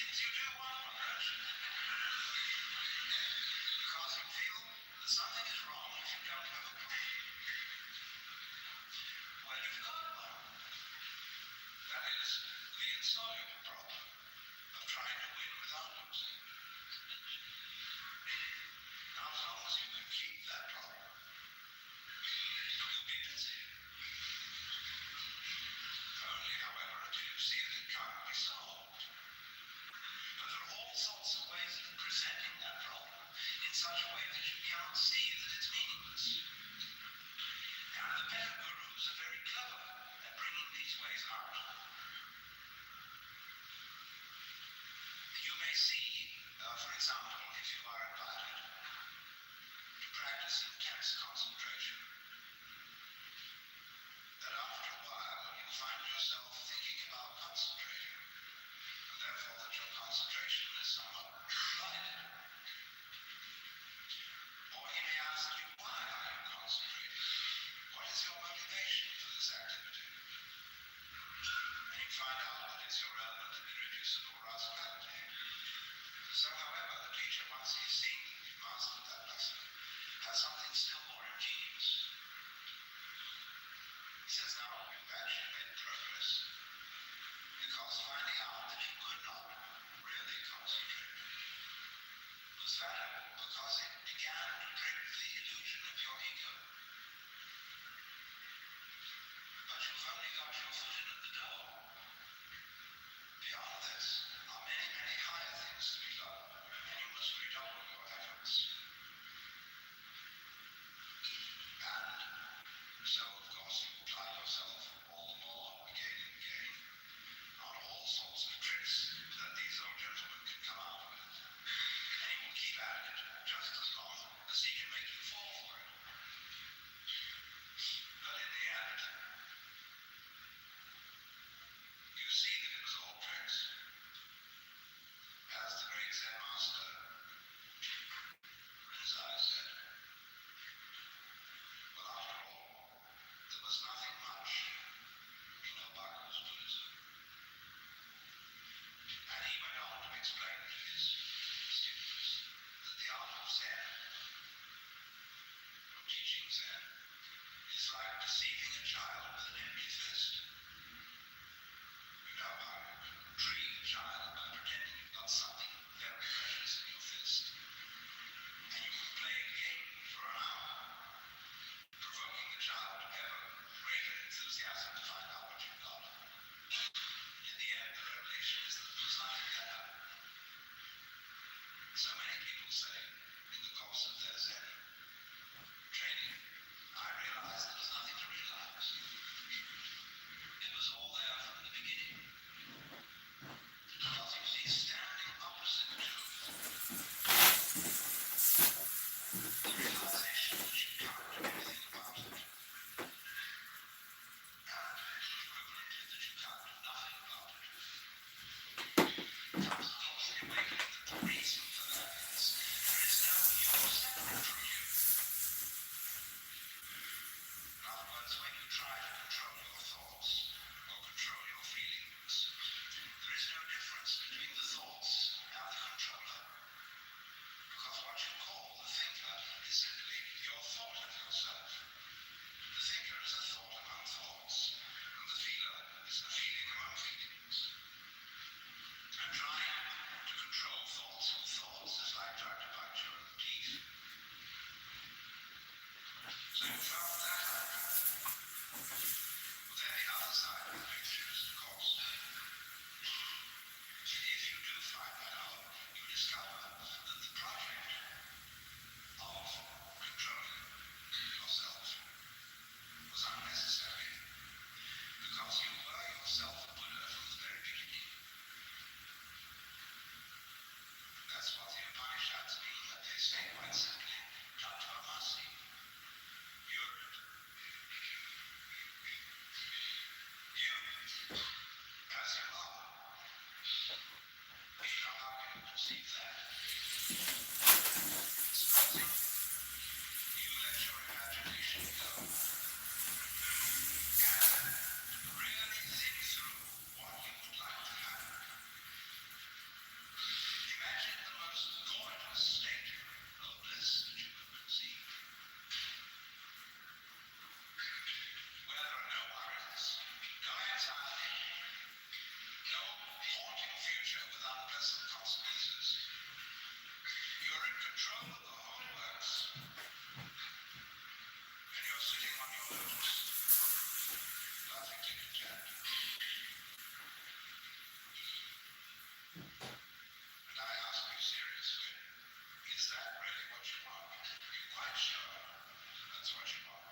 found that out. But then the other side of the picture is, of course, if you do find that out, you discover that the project of controlling yourself was unnecessary because you were yourself a Buddha from the very beginning. That's what the Upanishads mean when they say quite simply, Tatvamasi. You're it. You, as you are. Now how can you perceive that? Supposing you let your imagination go and really think through what you would like to happen. Imagine the most gorgeous state of bliss that you could conceive. Where there are no worries, no anxiety, no haunting future with unpleasant consequences. You're in control of the whole works, and you're sitting on your lotus, perfectly content. And I ask you seriously, is that really what you want? Are you quite sure that's what you want?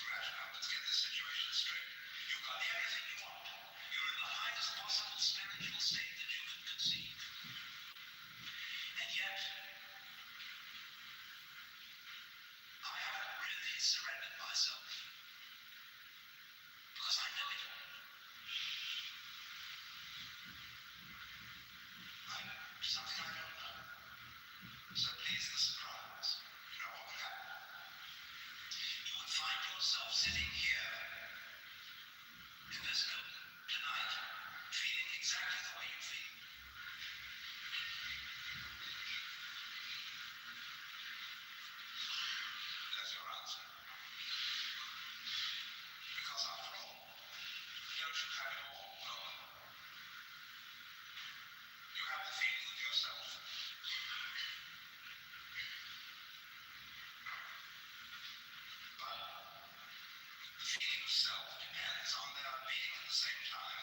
Right now, let's get this situation straight. You've got everything you want. You're in the highest possible spiritual state that you can conceive. And yet, I haven't really surrendered myself. Because I know it. Something I don't know. So please the surprise. You know what would happen? You would find yourself sitting here in this building tonight, feeling exactly the way you feel. There's your answer. Because after all, don't you have it all? No. You have the feeling of yourself. But the feeling of self depends on their being at the same time,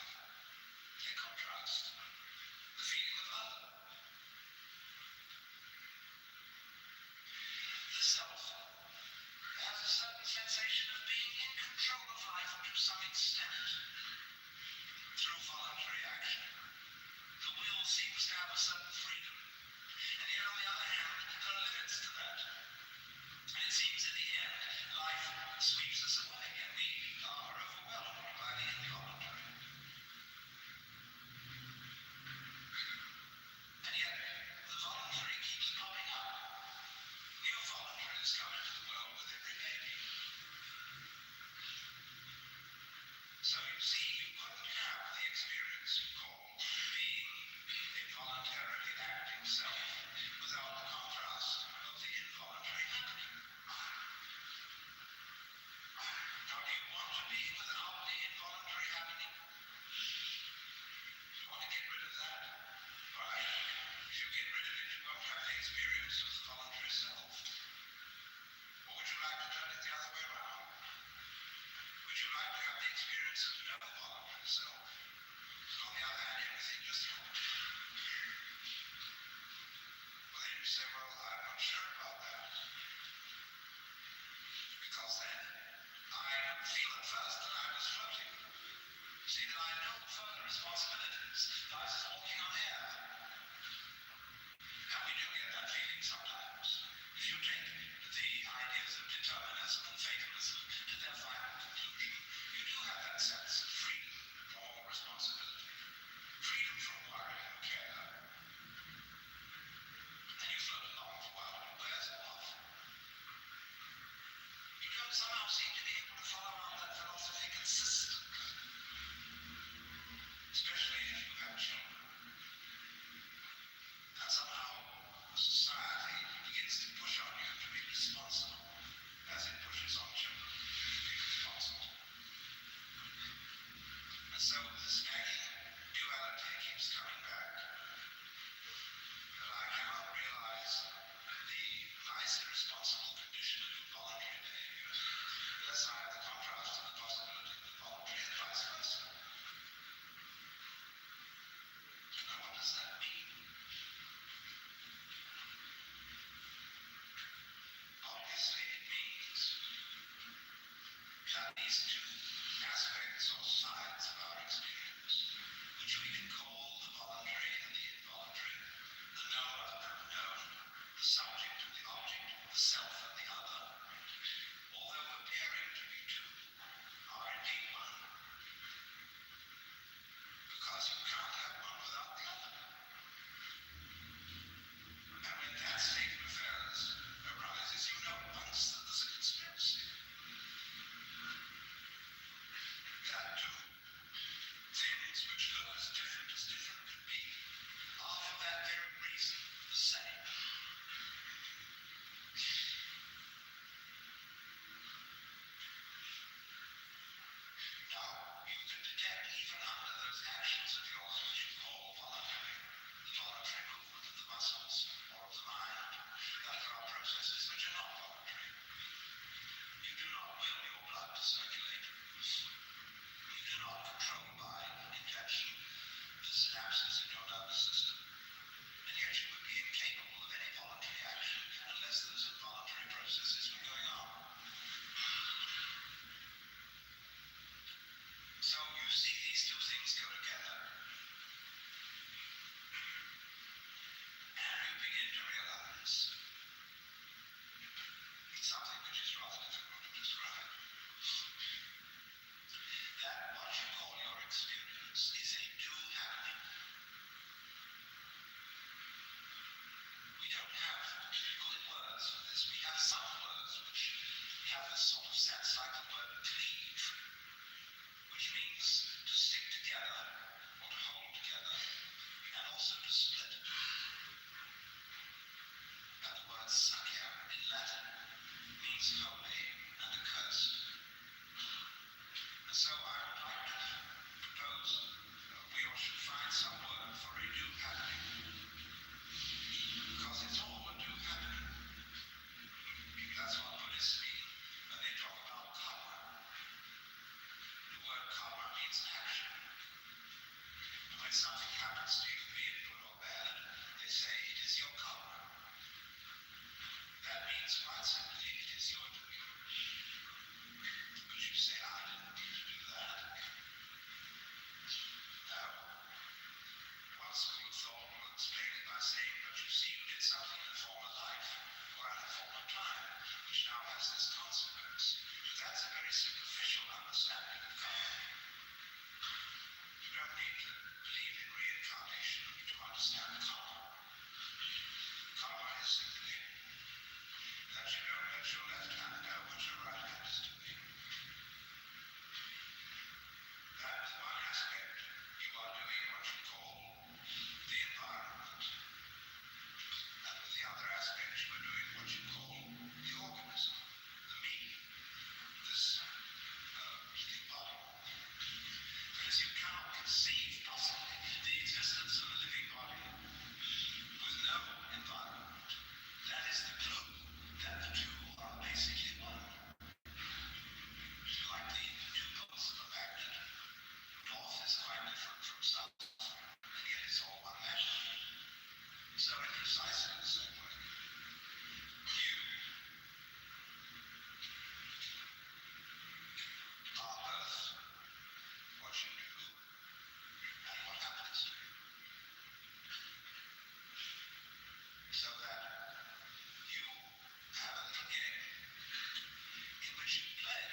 in contrast, the feeling of other. The self has a certain sensation of being in control of life to some extent through voluntary action. The will seems to have a certain freedom, and yet on the other hand, there are limits to that. And it seems in the end, life sweeps us away, and we are overwhelmed by the involuntary. have this sort of sense like the word cleave, which means to stick together or to hold together, and also to split. And the word sacia in Latin means holy and accursed. And so I would like to propose we all should find some word for a new happening, because it's all a new happening. That's what Buddhists mean when they talk about karma. The word karma means action. When something happens to you, be it good or bad, they say it is your karma. That means quite simply it is your doing. But you say, I didn't mean to do that. No. One school of thought will explain it by saying, but you see, you did something in a former life or in a former time, which now has this consequence. But that's a very superficial understanding of karma. You don't need to believe in reincarnation to understand karma. Karma is simply that you don't let your left hand know what your right hand is doing. That is one aspect. You are doing what you call the environment. And with the other aspect, you are doing what you call the organism, the me, this living body. Because you cannot conceive possibly the existence of a living body with no environment. That is the clue that the two are basically one. Like the two poles of a magnet. North is quite different from south, and yet it's all one magnet. So in precisely the same way, you are both what you do and what happens to you. So that you have a little game in which you play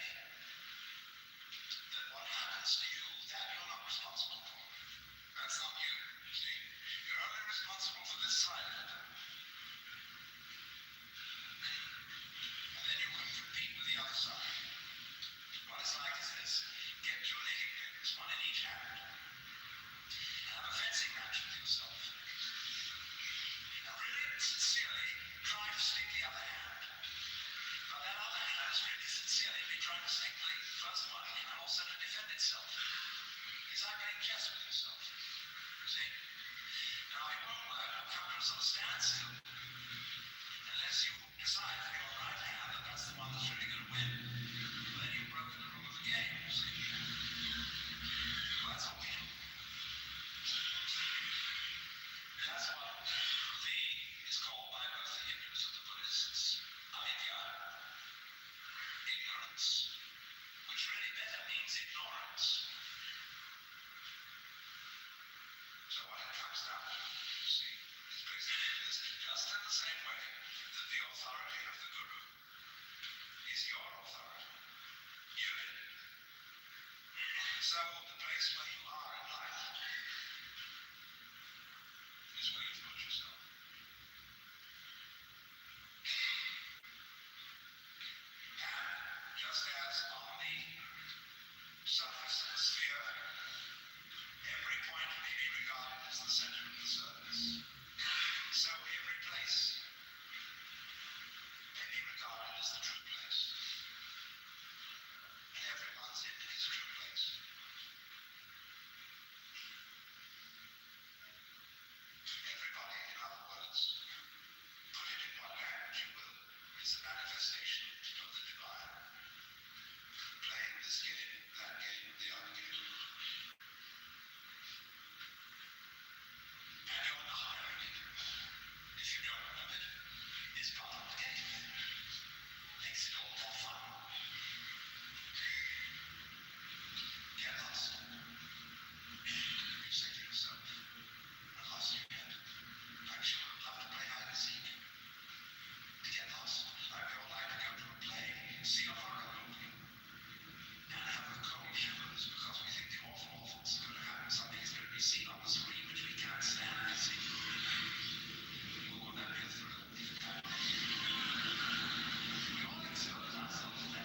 that what happens to you, that you're not responsible for. That's not you, see? You're only responsible for this side of it. And then you can compete with the other side. What it's like is this. Get two knitting pins, one in each hand, and have a fencing match with yourself. And really sincerely try to stick the other hand. Now that other hand is really sincerely trying to stick the first one and also to defend itself. It's like playing chess with yourself. See? Now it won't work. You'll come to a sort of standstill. Unless you decide for your right hand that that's the one that's really going to win. Well, then you've broken the rule of the game, you see? Well, that's all we do. That's what is called by both the Hindus and the Buddhists avidya, ignorance, which really better means ignorance. So what it comes down to, you see, is basically this. Just in the same way that the authority of the Guru is your authority. You did it. So the place where you are in life is where you put yourself. And just as on the surface of the sphere, every point may be regarded as the center of the surface, so every place may be regarded as the true place. And everyone's in his true place. Everybody, in other words, put it in what language you will, is a manifestation of the divine. Playing this game, that game, the other game. And you're not knowing it. If you don't know it, it's part of the game. Makes it all more fun. Get lost. You say to yourself, I lost you yet. I sure would love to play hide and seek. To get lost, like we all like to go to a play, see a horror movie, and have the cold shivers because we think the awful is going to happen. Something is going to be seen on the screen which we can't stand to see. Well, won't that be a thrill? We all expose ourselves to that.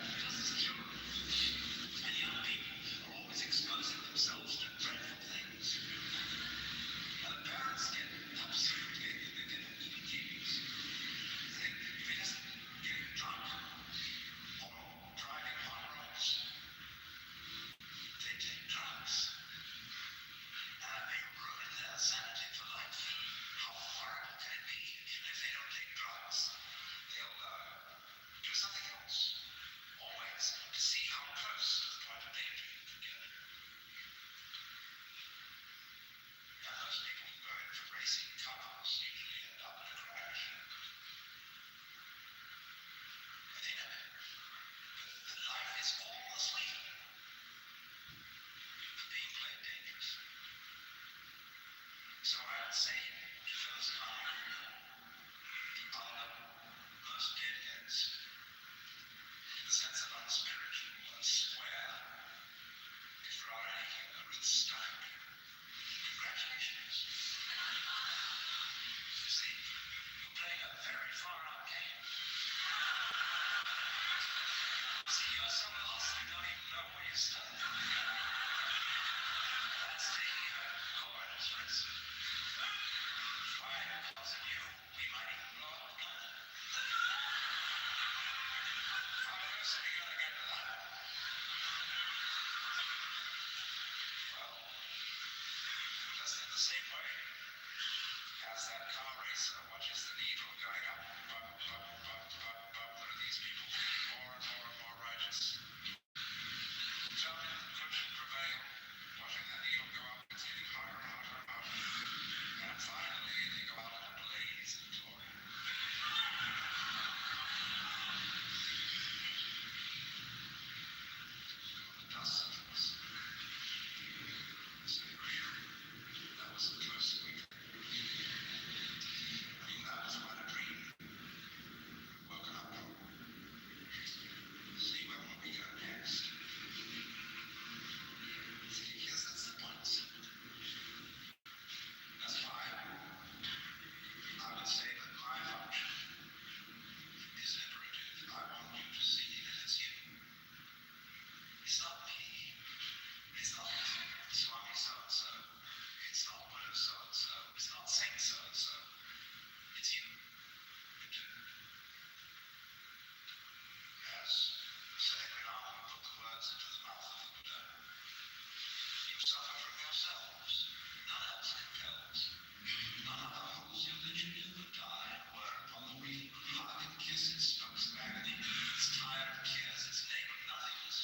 so lost you don't even know where you start. Let's take Corbyn's for instance. Why, because of you, we might even blow up the planet. How else are we going to get to that? Well, just in the same way as that car racer watches the needle going up, there are these people more and more and more righteous. Determined that good should prevail, watching that needle go up, it's getting harder and harder and harder. And finally, they go out in a blaze of glory. The dust settles. They say, really? That was the closest we could. I mean, that was quite a dream. Woken up. See, where will we go next? See, here's the point. That's why I would say that my function is liberative. I want you to see that it's you. It's not me. It's not Swami so-and-so. It's not Buddha so-and-so. It's not Saint so-and-so. It's you. Yes. The sacred arm put the words into the mouth of the Buddha. You suffer from yourselves. None else compels. None other holds you that you live or die. Whereupon the real hearted kiss its spokes of agony. It's tired of tears. It's naked nothingness.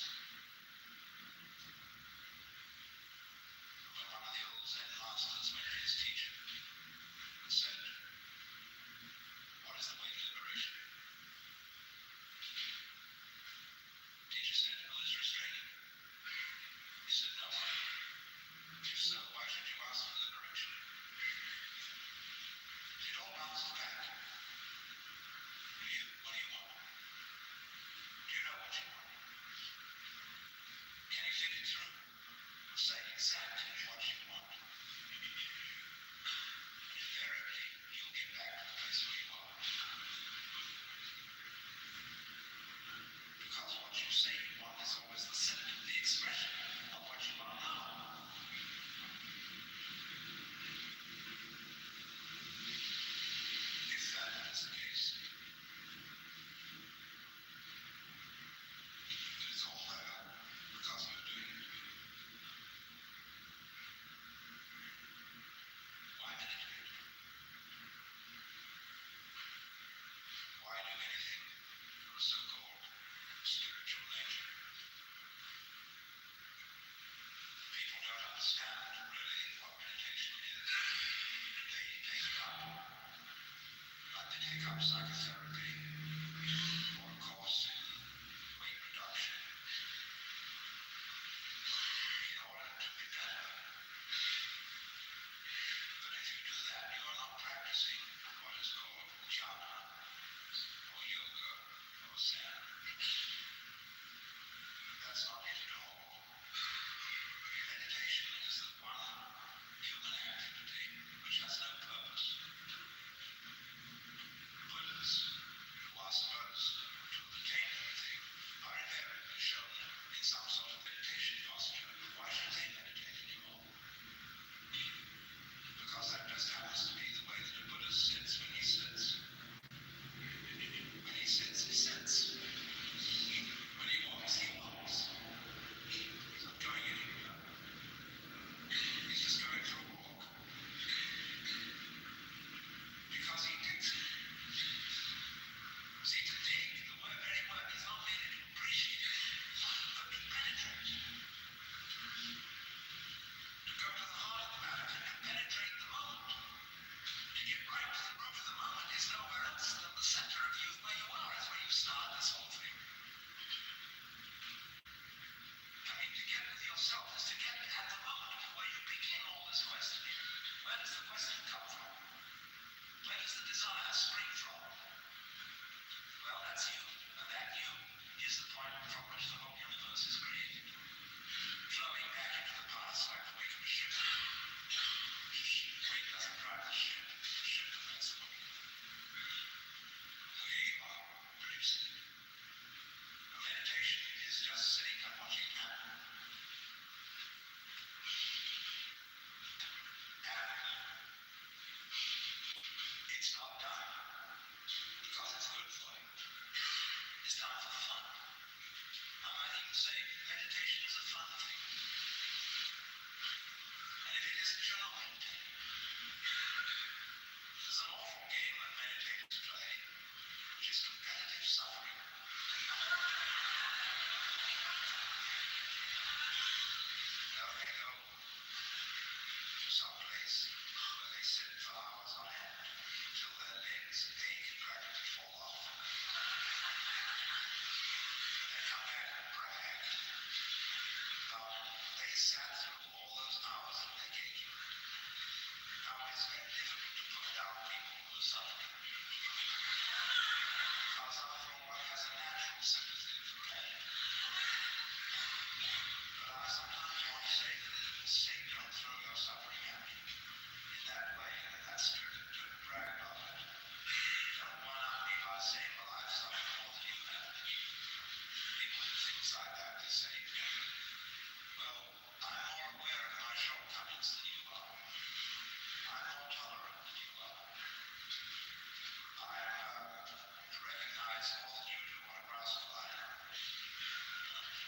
But one of the old Zen masters went to his teacher and said, what is the way to liberation? Teacher said, who is restraining? He said, no one. If so, why should you ask for liberation? It all bounces back. What do you want? Do you know what you want? Can you think it through? Say exactly what you want. Invariably, you'll get back to the place where you are. Because what you say you want is always the symptom, the expression of what you want now. If that is the case, then it's all there because you're doing it. Why meditate? Why do anything of a so-called spiritual nature? People don't understand really what meditation is. They take it up, like they take up psychotherapy or a course in weight reduction in order to be better. But if you do that, you are not practicing what is called jhana or yoga or zen. That's not it at all. Meditation is the one human activity which has no purpose. Buddhas, who are supposed to have attained everything, are invariably shown in some sort of meditation posture. Why should they meditate anymore? Because that just happens to be the way that a Buddha sits when he sits. When he sits, he sits. When he walks, he walks. He's not going anywhere. He's just going for a walk. Because he digs it. See, to dig, the very word is not merely to appreciate, but to penetrate. To go to the heart of the matter and to penetrate the moment. To get right to the root of the moment is nowhere else than the center of you, where you are. It's where you start this whole thing. I mean, to get with yourself is to get at the moment where you begin all this questioning. Where does the question come from? Where does the desire spring from? Well, that's you. And that you is the point from which the whole universe is created. Flowing back into the past like the wake of a ship. The wake doesn't drive the ship. The ship drives the wake. We are producing. Meditation is time for fun. I might even say meditation is a fun thing. And if it isn't, you're not meditating. There's an awful game that meditators play, which is competitive suffering. Now they go to some place where they sit for hours on end until their legs ache and practically fall off. They come back and brag how they sat through all those hours of their aching. How it's very difficult to put down people who are suffering. Because after all, one has a natural sympathy for pain. But I sometimes want to say that it's a mistake. Don't throw your suffering at me in that way, in that spirit, to brag about it. Don't one-up me by saying, well, I've suffered more than you have. People do things like that, they say, well, I'm more aware of my shortcomings than you are. I'm more tolerant than you are. I recognize more than you do when a grass is lying.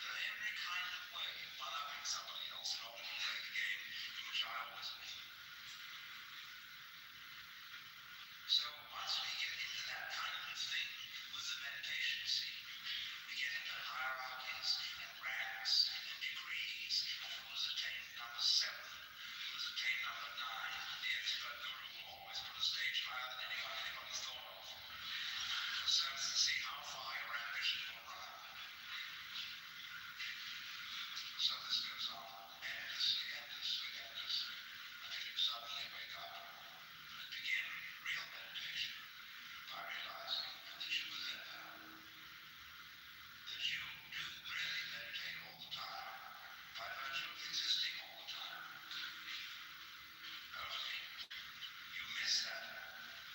They're every kind of way one-upping somebody else in order to play the game in which I always win. So once we get into that kind of thing with the meditation scene, we get into hierarchies and ranks and degrees, and who has attained number 7, who has attained number 9. The expert guru will always put a stage higher than anybody's thought of, so as to see how far your ambition will run. So this goes on endlessly, endlessly, endlessly, until you suddenly wake up and begin real meditation by realizing that you were there, that you do really meditate all the time by virtue of existing all the time. Only you miss that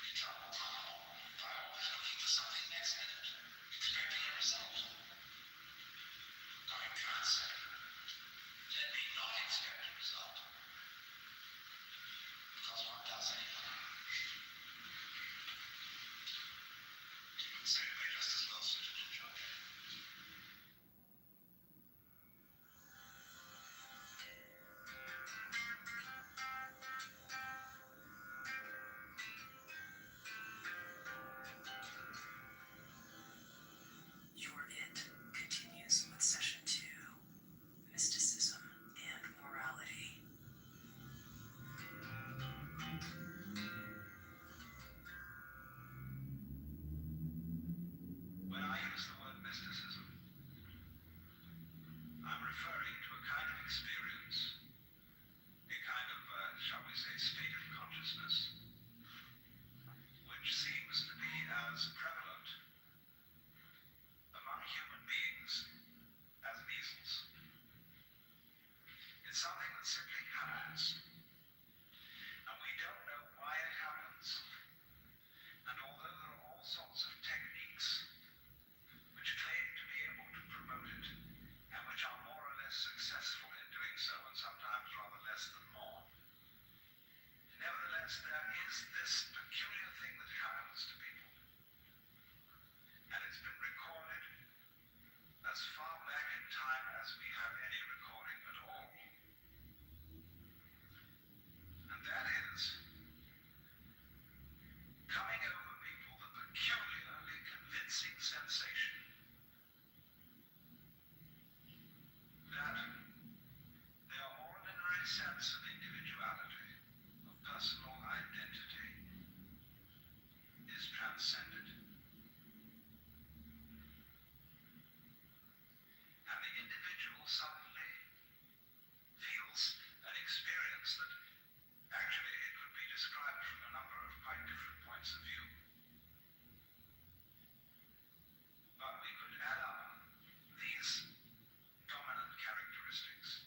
eternal calm by always looking for something next minute, expecting a result. Now you can't say, let me not expect a result, because one does anyway. So you may just as well sit and enjoy it. Your It continues with session 2, Mysticism and Morality. When I use the word mysticism, I'm referring to a kind of experience, a kind of, shall we say, state of consciousness, which seems to be as prevalent among human beings as measles. It's something that simply happens, and we don't know why it happens. And although there are all sorts of techniques which claim to be able to promote it, and which are more or less successful in doing so, and sometimes rather less than more, nevertheless there is this peculiar thing that happens to people. And it's been recorded as far back in time as we have any recording at all. And that is coming over people the peculiarly convincing sensation that their ordinary sense of individuality, of personal identity, is transcended. And the individual suddenly feels an experience that actually it could be described from a number of quite different points of view. But we could add up these dominant characteristics.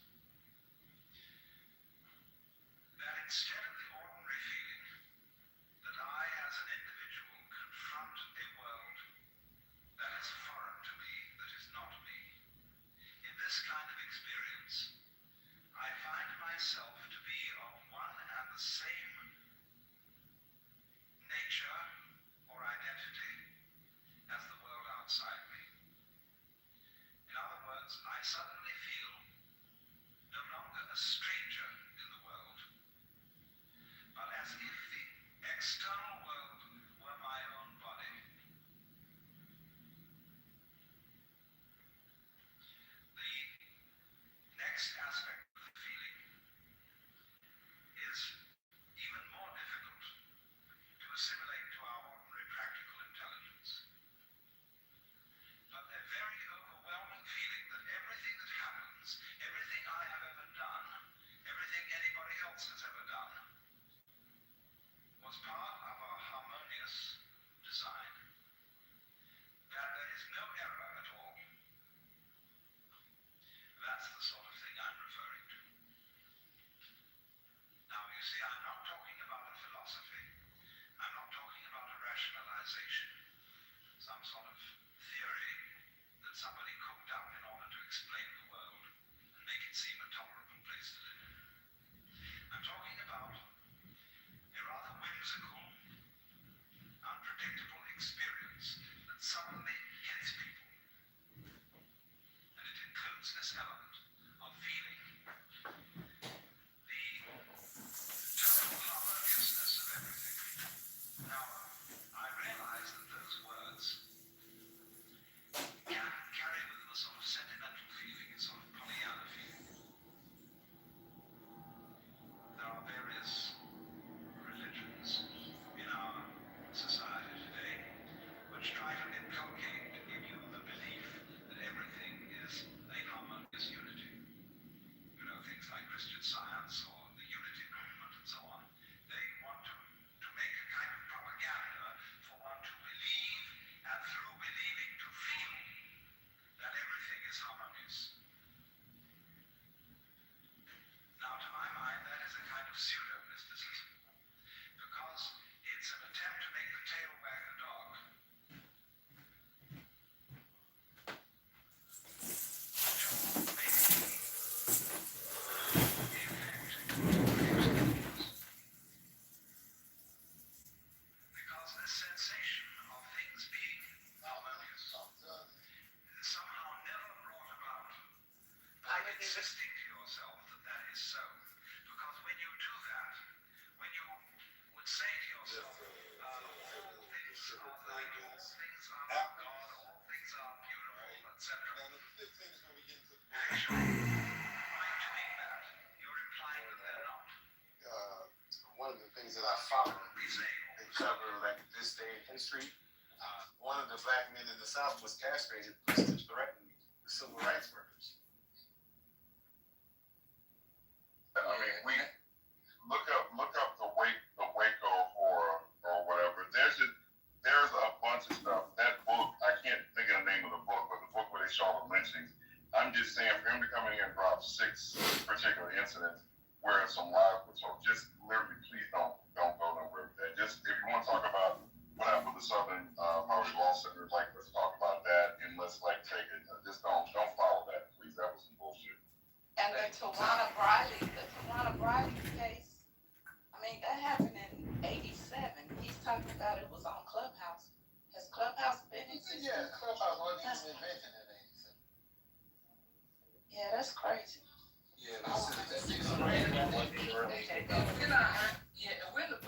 insisting to yourself that that is so. Because when you do that, when you would say to yourself, all things are light, all things are of God, all things are beautiful, etc. Actually, by doing that, you're implying that they're not. One of the things that I found in cover like this day in history, one of the black men in the South was castrated to threaten the civil rights workers. I mean, we look up the Waco or whatever. There's a bunch of stuff. That book, I can't think of the name of the book, but the book where they show the lynchings. I'm just saying, for him to come in here and drop 6 particular incidents where some lives were told, just literally, please don't go nowhere with that. Just if you want to talk about what happened with the Southern Poverty Law Center, like let's talk about that and let's like take it. Just don't follow that, please. That was some bullshit. And the Tawana Briley case, I mean, that happened in '87. He's talking about it was on Clubhouse. Has Clubhouse been in existence? Yeah, Clubhouse wasn't even invented in '87. Yeah, that's crazy. Yeah, that's right. We're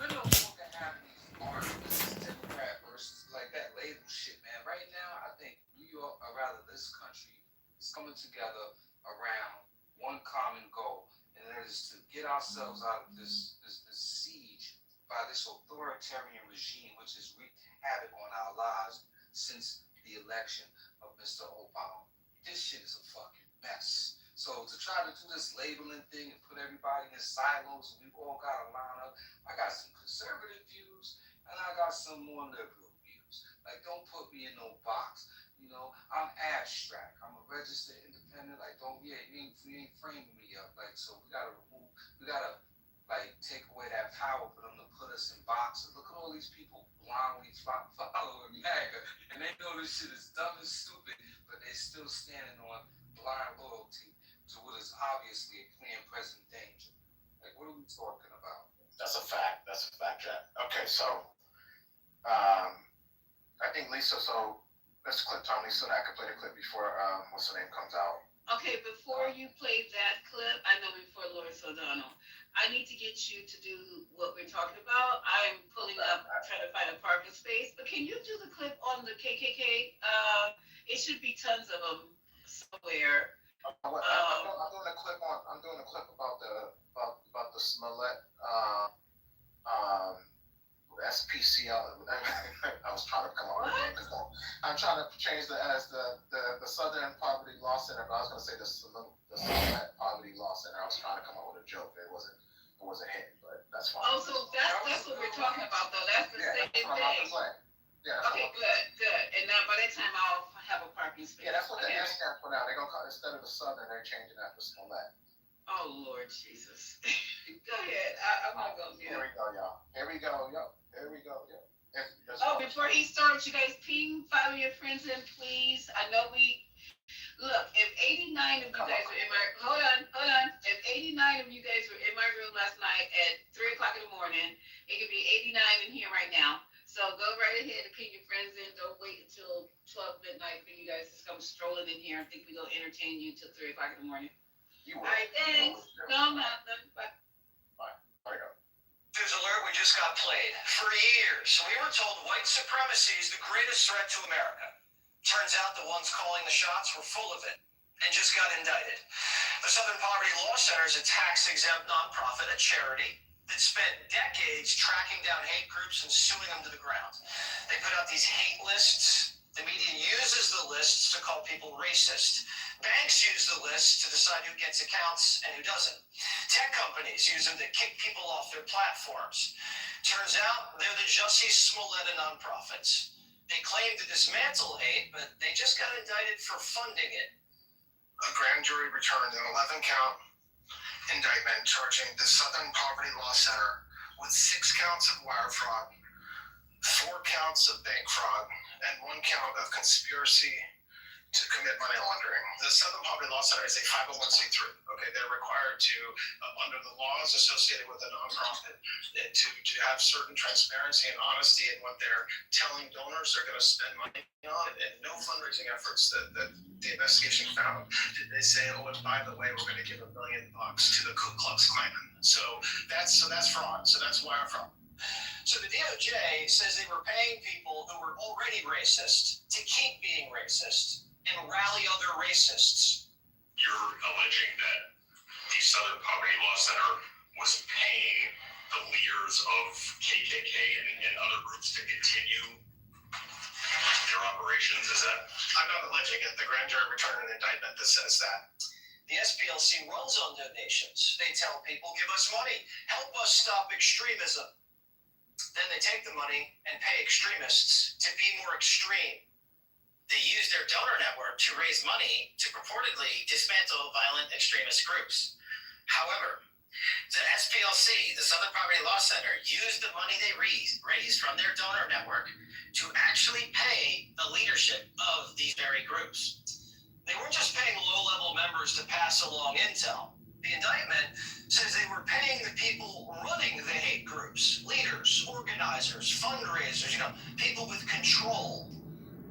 no longer having these arguments, Democrat versus like that label shit, man. Right now, I think New York, or rather this country, is coming together around one common goal, and that is to get ourselves out of this siege by this authoritarian regime, which has wreaked havoc on our lives since the election of Mr. Obama. This shit is a fucking mess. So to try to do this labeling thing and put everybody in silos and we all got to line up, I got some conservative views and I got some more liberal views. Like, don't put me in no box. You know, I'm abstract. I'm a registered independent. Like, you ain't framing me up. Like, so we gotta take away that power for them to put us in boxes. Look at all these people blindly following MAGA, and they know this shit is dumb and stupid, but they're still standing on blind loyalty to what is obviously a clear and present danger. Like, what are we talking about? That's a fact, Jack. Okay, so, I think Lisa, so let's clip Tom Lisa, I could play the clip before, what's her name comes out. Okay, before you play that clip, I know before Lawrence O'Donnell, I need to get you to do what we're talking about. I'm pulling up, trying to find a parking space, but can you do the clip on the KKK? It should be tons of them somewhere. I'm doing a clip about the Smollett SPCL. I was trying to come up with a name because I'm trying to change the Southern Poverty Law Center, but I was going to say the Smollett Poverty Law Center. I was trying to come up with a joke. It wasn't hitting, but that's fine. Oh, so that's what we're talking about, though. That's the same thing. Yeah. Okay, good. And now by that time I'll have a parking space. Yeah, that's what the S stands for now. They're gonna call, instead of the Southern, they're changing that to Smollett. Oh Lord Jesus. Go ahead. I'm gonna go mute. Here we go, y'all. Before he starts, you guys follow your friends in, please. I know look, if 89 of you guys were in my hold on. If 89 of you guys were in my room last night at 3 o'clock in the morning, it could be 89 in here right now. So go right ahead and ping your friends in. Don't wait until 12 midnight for you guys to come strolling in here and think we're going to entertain you till 3 o'clock in the morning. All right, thanks. No, nothing. Bye. News alert, we just got played. For years, we were told white supremacy is the greatest threat to America. Turns out the ones calling the shots were full of it and just got indicted. The Southern Poverty Law Center is a tax-exempt nonprofit, a charity, that spent decades tracking down hate groups and suing them to the ground. They put out these hate lists. The media uses the lists to call people racist. Banks use the lists to decide who gets accounts and who doesn't. Tech companies use them to kick people off their platforms. Turns out they're the Jussie Smollett of nonprofits. They claim to dismantle hate, but they just got indicted for funding it. A grand jury returned an 11-count indictment charging the Southern Poverty Law Center with 6 counts of wire fraud, 4 counts of bank fraud, and 1 count of conspiracy to commit money laundering. The Southern Poverty Law Center is a 501c3. Okay, they're required to, under the laws associated with a nonprofit, to have certain transparency and honesty in what they're telling donors they're going to spend money on, and no fundraising efforts that the investigation found did they say, oh, and by the way, we're going to give $1 million to the Ku Klux Klan. So that's fraud. So that's wire fraud. So the DOJ says they were paying people who were already racist to keep being racist and rally other racists. You're alleging that the Southern Poverty Law Center was paying the leaders of KKK and other groups to continue their operations, is that? I'm not alleging it. The grand jury returned an indictment that says that. The SPLC runs on donations. They tell people, give us money, help us stop extremism. Then they take the money and pay extremists to be more extreme. They use their donor network to raise money to purportedly dismantle violent extremist groups. However, the SPLC, the Southern Poverty Law Center, used the money they raised from their donor network to actually pay the leadership of these very groups. They weren't just paying low-level members to pass along intel. The indictment says they were paying the people running the hate groups, leaders, organizers, fundraisers, people with control.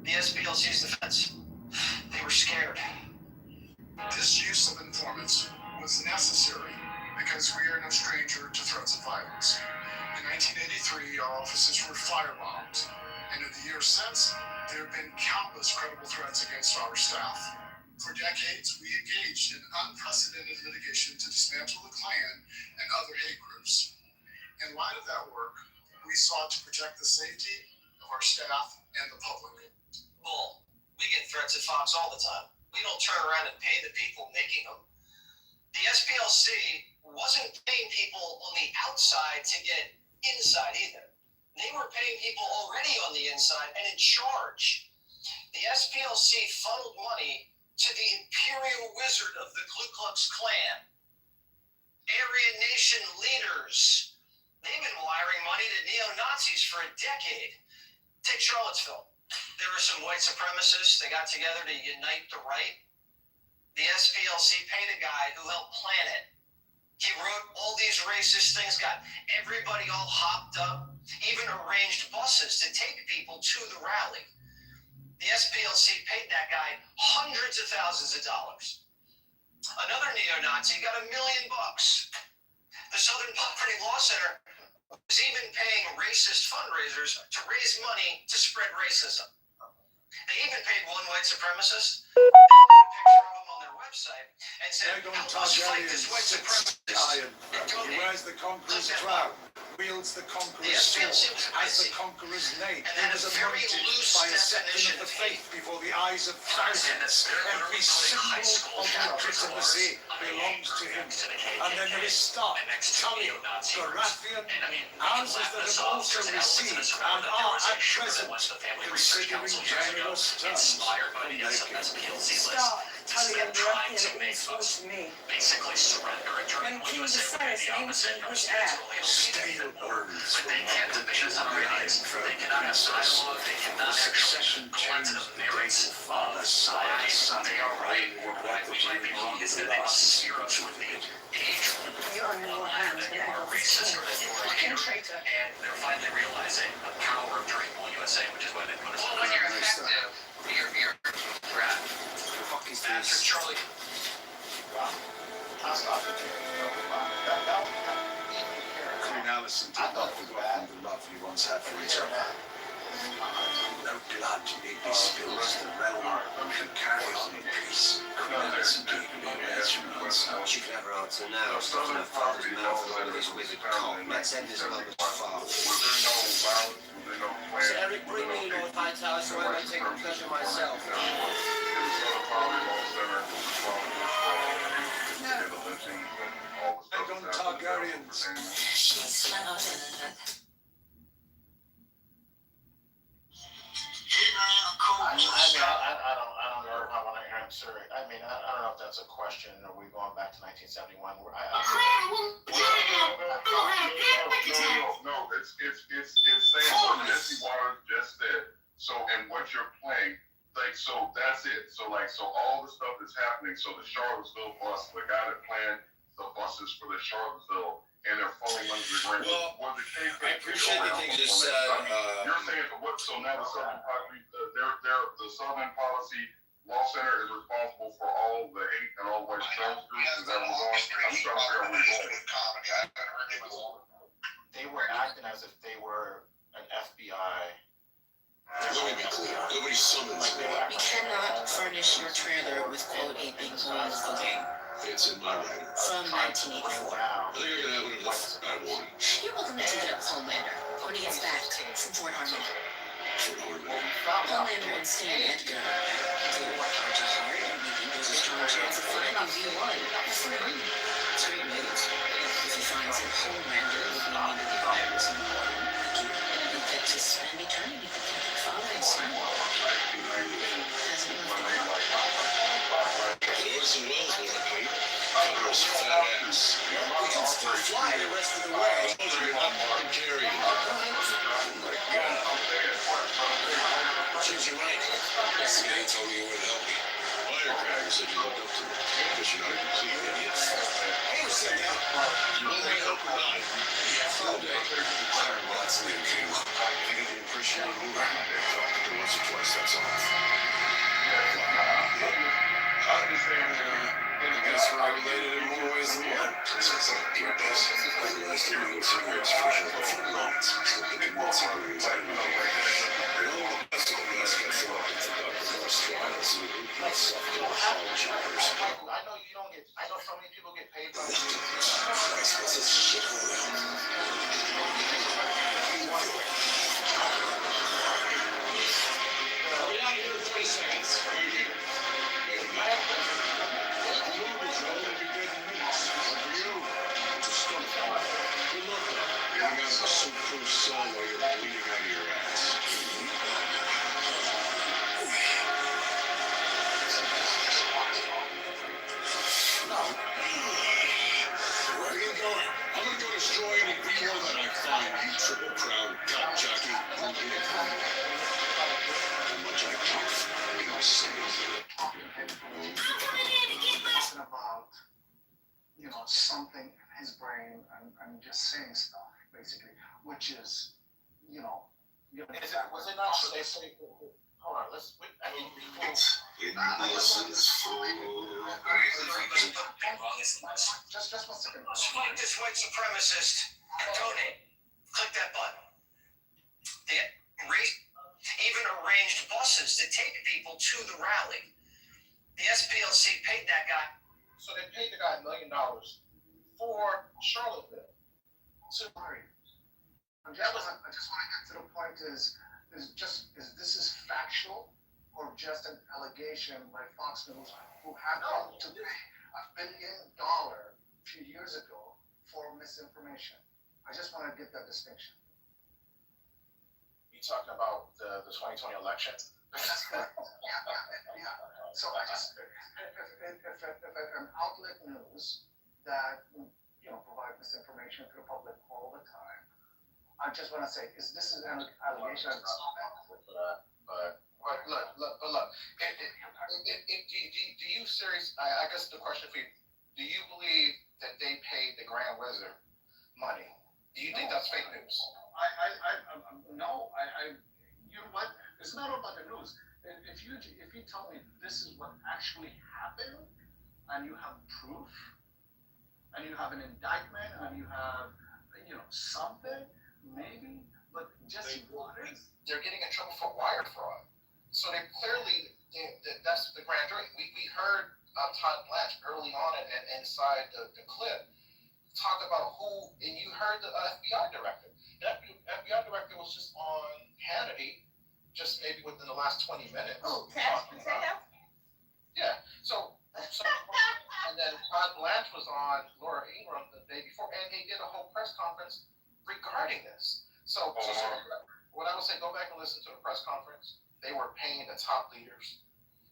The SPLC's defense, they were scared. This use of informants was necessary because we are no stranger to threats of violence. In 1983, our offices were firebombed, and in the years since, there have been countless credible threats against our staff. For decades, we engaged in unprecedented litigation to dismantle the Klan and other hate groups. In light of that work, we sought to protect the safety of our staff and the public. Bull. We get threats at Fox all the time. We don't turn around and pay the people making them. The SPLC wasn't paying people on the outside to get inside either. They were paying people already on the inside and in charge. The SPLC funneled money to the imperial wizard of the Ku Klux Klan. Aryan Nation leaders. They've been wiring money to neo-Nazis for a decade. Take Charlottesville. There were some white supremacists. They got together to unite the right. The SPLC paid a guy who helped plan it. He wrote all these racist things, got everybody all hopped up, even arranged buses to take people to the rally. The SPLC paid that guy hundreds of thousands of dollars. Another neo-Nazi got $1 million. The Southern Poverty Law Center was even paying racist fundraisers to raise money to spread racism. They even paid one white supremacist. They put a picture of him on their website and said, help us fight this white supremacist. He wears the conqueror's crown, wields the conqueror's sword, has the conqueror's name. He was anointed by a scepter of the faith before the eyes of thousands. Every symbol of legitimacy belongs to him. And then there is Stark, Tully, Baratheon, houses that have also received and are at present considering generous terms from their kings. Stark, Tully and Baratheon all swore to me. Basically surrender and turn When King Viserys named me English heir. Stale words but they can't division on ideas. They cannot have dialogue. They cannot have succession chains of merits. father, son, son. They are right. What might be wrong is that they must steer us with the age. You're in more hands than ever. Racist or that you are a hater. And they're finally realizing the power of Dreamwall USA, which is why they put us on. When you're effective, you're rat. Bastard Charlie. Wow. Queen Alison did not forget the love you once had for each other. No blood need be spilled as the realm can carry on in peace. Queen Alison gave me a measurements. She can never answer now. Stuff in her father's mouth and all of this wicked cock. Let's end this mother's father. So Eric, bring me Lord Hightower so I may take the pleasure myself. Aegon Targaryens. I don't know if I want to answer it. I mean, I don't know if that's a question. Are we going back to 1971? No, it's saying what Jesse Waters just said. So, and what you're playing, like, so that's it. So all the stuff that's happening. So the Charlottesville bus, the guy that planned the buses for the Charlottesville, and they're falling under the ground. Well, I appreciate the things you said. You're saying what? So now the Southern Policy, the Southern Policy Law Center is responsible for all the hate and all the white supremacy groups. Is that what we're going? I'm trying to figure out where you're going. They were acting as if they were an FBI. Let me be clear. Nobody summons me. You cannot furnish your trailer with quote a big hole in the book. It's in my writing. From 1984. I think I can have whatever I want. You're welcome to take it up with Homelander when he gets back from Fort Harmon. Homelander and Stan Edgar do work hard to hard, and we think there's a strong chance of finding V1 before Harmon. It's great news. If he finds that Homelander looking into the virus and he'll get to spend eternity with Captain Father and Son. Hasn't left Orson Welles was a hate. Congress fat ass. We can still fly the rest of the way. Carry. She's right. This guy told me you would help me. Firecracker said you looked up to me. Because you're not a complete idiot. Who said that? You want me to help or not? Full day. That's the king. I get the impression you're moving. Talked to once or twice, that's all. I guess we're related in more ways than one. This is like your best. I realized you were cigarettes for sure for months. So they didn't want cigarettes. I don't know. The best of the best got thrown up into Dr. Ross trials. So that's psychology person. I know you don't get. I know so many people get paid by. What's this shit going on? We're out here in 3 seconds. Triple crown, cut jockey, how much I puff, you know, About, you know, something in his brain and just saying stuff, basically, which is, you know, Was it not true? They say, hold on, let's. I mean, people. Just 1 second. Fight this white supremacist and donate. Click that button. They even arranged buses to take people to the rally. The SPLC paid that guy. So they paid the guy $1 million for Charlottesville. So Sorry. I just want to get to the point is this is factual or just an allegation by Fox News who happened to pay $1 billion a few years ago for misinformation? I just want to get that distinction. you talking about the 2020 election? Yeah. So I just, if an outlet news that, you know, provide misinformation to the public all the time, I just want to say, this is an allegation. But look. Do you serious? I guess the question for you: do you believe that they paid the Grand Wizard money? Do you think that's fake news? No. You know what? It's not about the news. If you tell me this is what actually happened, and you have proof, and you have an indictment, and you have, you know, something, maybe, but just they're getting in trouble for wire fraud. So they clearly, that's the grand jury. We heard Todd Blanche early on and inside the clip talk about who, and you heard the FBI director. The FBI director was just on Hannity, just maybe within the last 20 minutes. Oh, Yeah. So and then Todd Blanche was on Laura Ingraham the day before, and they did a whole press conference regarding this. So what I would say, go back and listen to the press conference. They were paying the top leaders,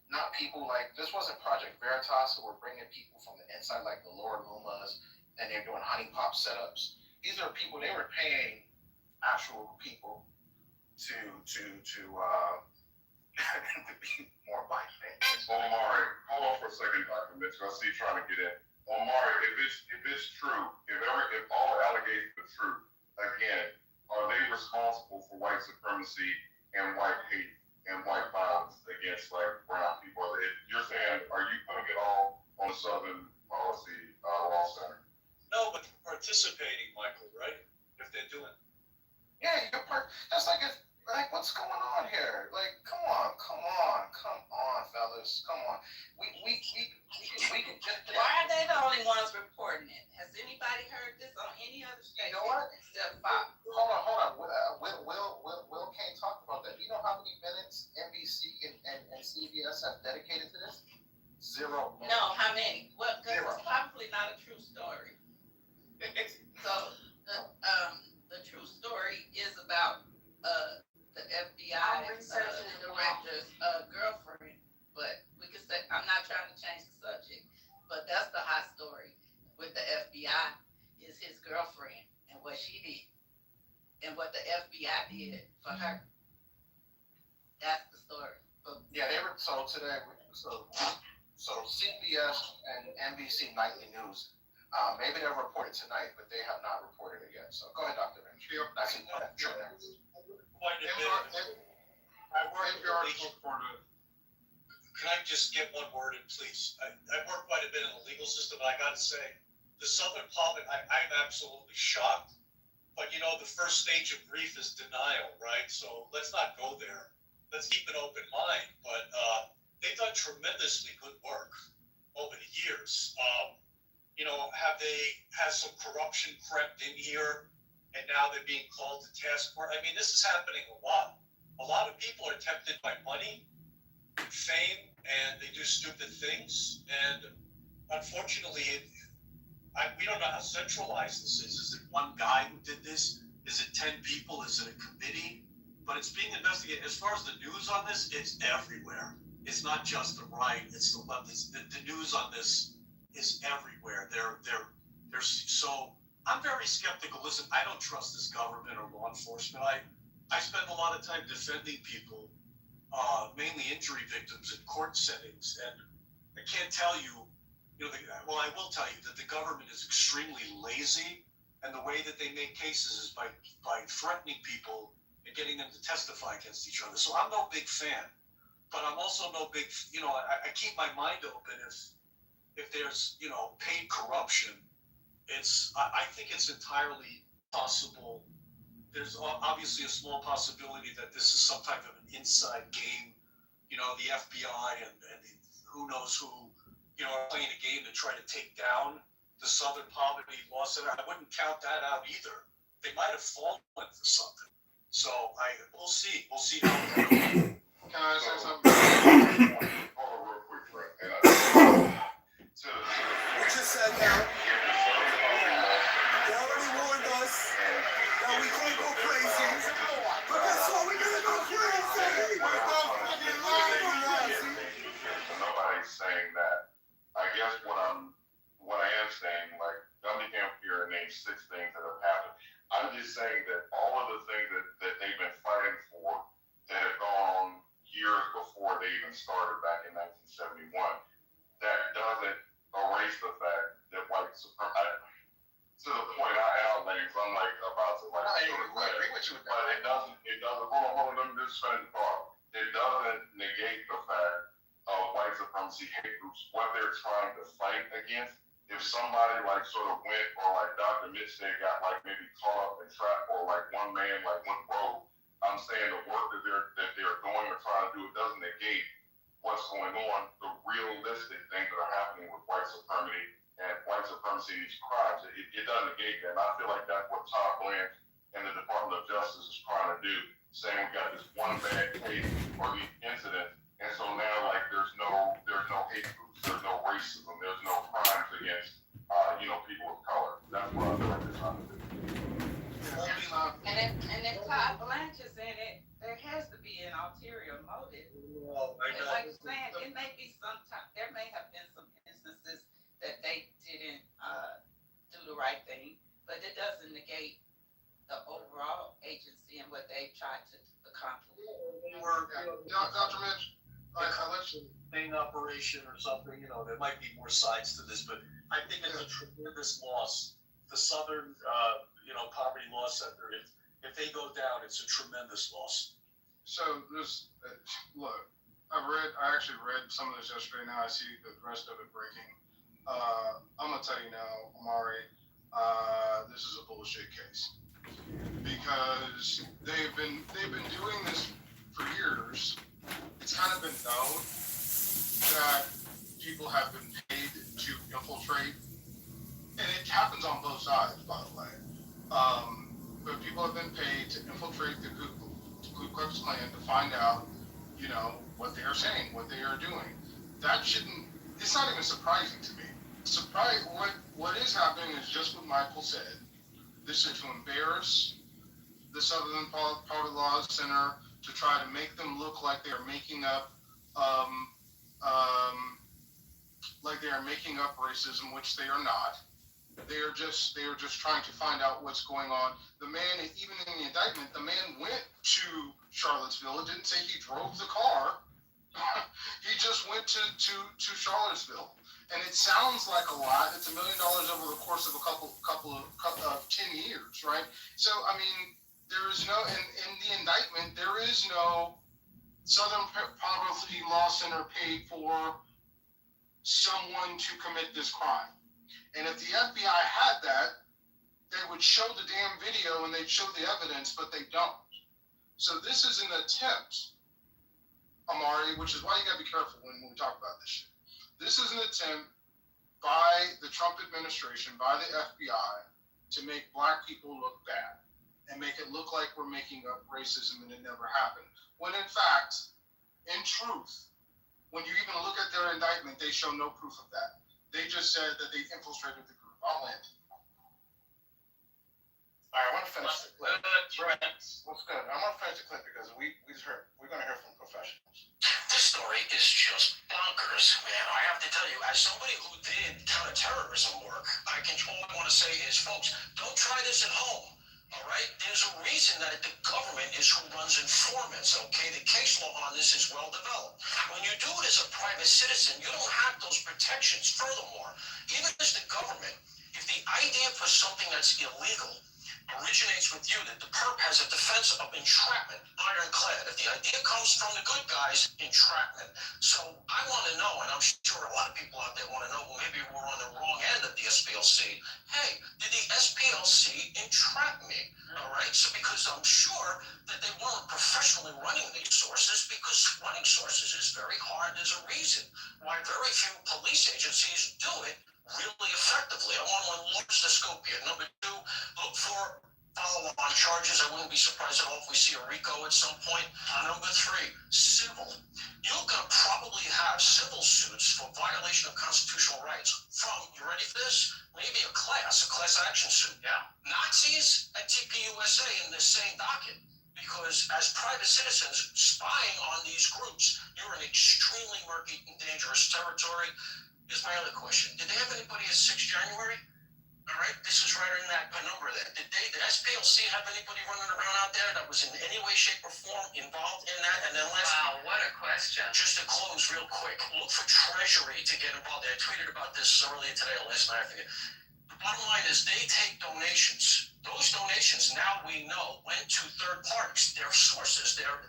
not people like, this wasn't Project Veritas who were bringing people from the inside like the Laura Lumas, and they're doing honeypot setups. These are people, they were paying actual people to to be more biting. Omari, hold on for a second, Dr. Mitchell. I see you trying to get in. Omari, if it's true, if all allegations are true, again, are they responsible for white supremacy and white hate and white violence against like brown people? You're saying, are you putting it all on the Southern Policy Law Center? No, but participating, Michael, right? If they're doing. Yeah, you're that's like what's going on here? Like, come on, fellas, come on. We can just. Why are they the only ones reporting it? Has anybody heard this on any other station? You know what? Except Fox. Hold on. Will Kane talked about that. Do you know how many minutes NBC and CBS have dedicated to this? 0 minutes. No, how many? Well, because it's probably not a true story. So the true story is about the FBI director's girlfriend. But we could say, I'm not trying to change the subject, but that's the hot story with the FBI is his girlfriend and what she did and what the FBI did for her. That's the story. But yeah, they were so today. So CBS and NBC Nightly News. Maybe they'll report it tonight, but they have not reported it yet. So go ahead, Dr. Venture. That's true. Quite a bit. I work in the legal. Can I just get one word in, please? I work quite a bit in the legal system, and I got to say, the Southern Parliament, I'm absolutely shocked. But you know, the first stage of grief is denial, right? So let's not go there. Let's keep an open mind. But they've done tremendously good work over the years. You know, has some corruption crept in here, and now they're being called to task for it? I mean, this is happening a lot. A lot of people are tempted by money, fame, and they do stupid things. And unfortunately, we don't know how centralized this is. Is it one guy who did this? Is it 10 people? Is it a committee? But it's being investigated. As far as the news on this, it's everywhere. It's not just the right. It's the left. The news on this is everywhere. They're so. I'm very skeptical. Listen, I don't trust this government or law enforcement. I spend a lot of time defending people, mainly injury victims in court settings, and I can't tell you, I will tell you that the government is extremely lazy, and the way that they make cases is by threatening people and getting them to testify against each other. So I'm no big fan, but I'm also no big, I keep my mind open if there's, paid corruption. I think it's entirely possible. There's obviously a small possibility that this is some type of an inside game, the FBI and who knows who, are playing a game to try to take down the Southern Poverty Law Center. I wouldn't count that out either. They might have fallen for something. So we'll see. We'll see how it goes. Can I say something? Hold on real quick, Fred. We just sat down. They already warned us that we can't go crazy. But guess what? We're gonna go crazy. Nobody's saying that. I guess what I am saying, like, Dummy came here and named 6 things that have happened. I'm just saying that all of the things that they've been fighting for that have gone on years before they even started back in 1971, that doesn't erase the fact that white supremacy, to the point I outlined, so I'm like about to like. I agree with you with that. But it doesn't, hold on, let me just finish the thought. It doesn't negate the fact of white supremacy hate groups, what they're trying to fight against. If somebody like sort of went, or like Dr. Mitch said, got like maybe caught up in trap, or like one man like went rogue, I'm saying the work that they're doing or trying to do, it doesn't negate what's going on, the realistic things that are happening with white supremacy and white supremacy and these crimes. It doesn't negate that. And I feel like that's what Todd Blanche and the Department of Justice is trying to do, saying we got this one bad case or the incident, and so now like there's no hate groups, there's no racism, there's no crimes against people of color. That's what I feel like they're trying to do. And if Todd Blanche is in it, there has to be an ulterior motive. And like you're saying, it may be there may have been some instances that they didn't do the right thing, but it doesn't negate the overall agency and what they've tried to accomplish. Dr. operation or something, you know, there might be more sides to this, but I think it's a tremendous loss. The Southern, Poverty Law Center, if they go down, it's a tremendous loss. So this, look, I actually read some of this yesterday. Now I see the rest of it breaking. I'm gonna tell you now, Amari, this is a bullshit case because they've been doing this for years. It's kind of been known that people have been paid to infiltrate, and it happens on both sides, by the way. But people have been paid to infiltrate the Ku Klux Klan to find out, what they are saying, what they are doing. That shouldn't. It's not even surprising to me. What is happening is just what Michael said. This is to embarrass the Southern Poverty Law Center, to try to make them look like they are making up, racism, which they are not. They are just trying to find out what's going on. The man, even in the indictment, the man went to Charlottesville. It didn't say he drove the car. He just went to Charlottesville, and it sounds like a lot. It's $1 million over the course of a couple of 10 years, right? So I mean, there is no in the indictment. There is no Southern Poverty Law Center paid for someone to commit this crime. And if the FBI had that, they would show the damn video and they'd show the evidence, but they don't. So this is an attempt, Amari, which is why you gotta be careful when we talk about this shit. This is an attempt by the Trump administration, by the FBI, to make black people look bad and make it look like we're making up racism and it never happened. When in fact, in truth, when you even look at their indictment, they show no proof of that. They just said that they infiltrated the group. I'll end. All right, I want to finish the clip. What's good? I want to finish the clip because we're going to hear from professionals. This story is just bonkers, man. I have to tell you, as somebody who did counterterrorism work, all I want to say is, folks, don't try this at home. All right? There's a reason that the government is who runs informants, okay? The case law on this is well developed. When you do it as a private citizen, you don't have those protections. Furthermore, even as the government, if the idea for something that's illegal originates with you, that the perp has a defense of entrapment, ironclad. If the idea comes from the good guys, entrapment. So I want to know, and I'm sure a lot of people out there want to know, well, maybe we're on the wrong end of the SPLC. Hey, did the SPLC entrap me? All right, so because I'm sure that they weren't professionally running these sources, because running sources is very hard. There's a reason why very few police agencies do it really effectively. I want to enlarge the scope here. Number two, look for follow-on charges. I wouldn't be surprised at all if we see a RICO at some point. Number three, civil. You're going to probably have civil suits for violation of constitutional rights from, you ready for this? Maybe a class action suit. Yeah. Nazis at TPUSA in the same docket. Because as private citizens spying on these groups, you're in extremely murky and dangerous territory. Here's my other question. Did they have anybody at 6 January? All right, this is right in that penumbra there. Did the SPLC have anybody running around out there that was in any way, shape, or form involved in that? And then Wow, what a question. just to close real quick, look for Treasury to get involved. I tweeted about this earlier today or last night, I forget. The bottom line is they take donations. Those donations, now we know, went to third parties, their sources, their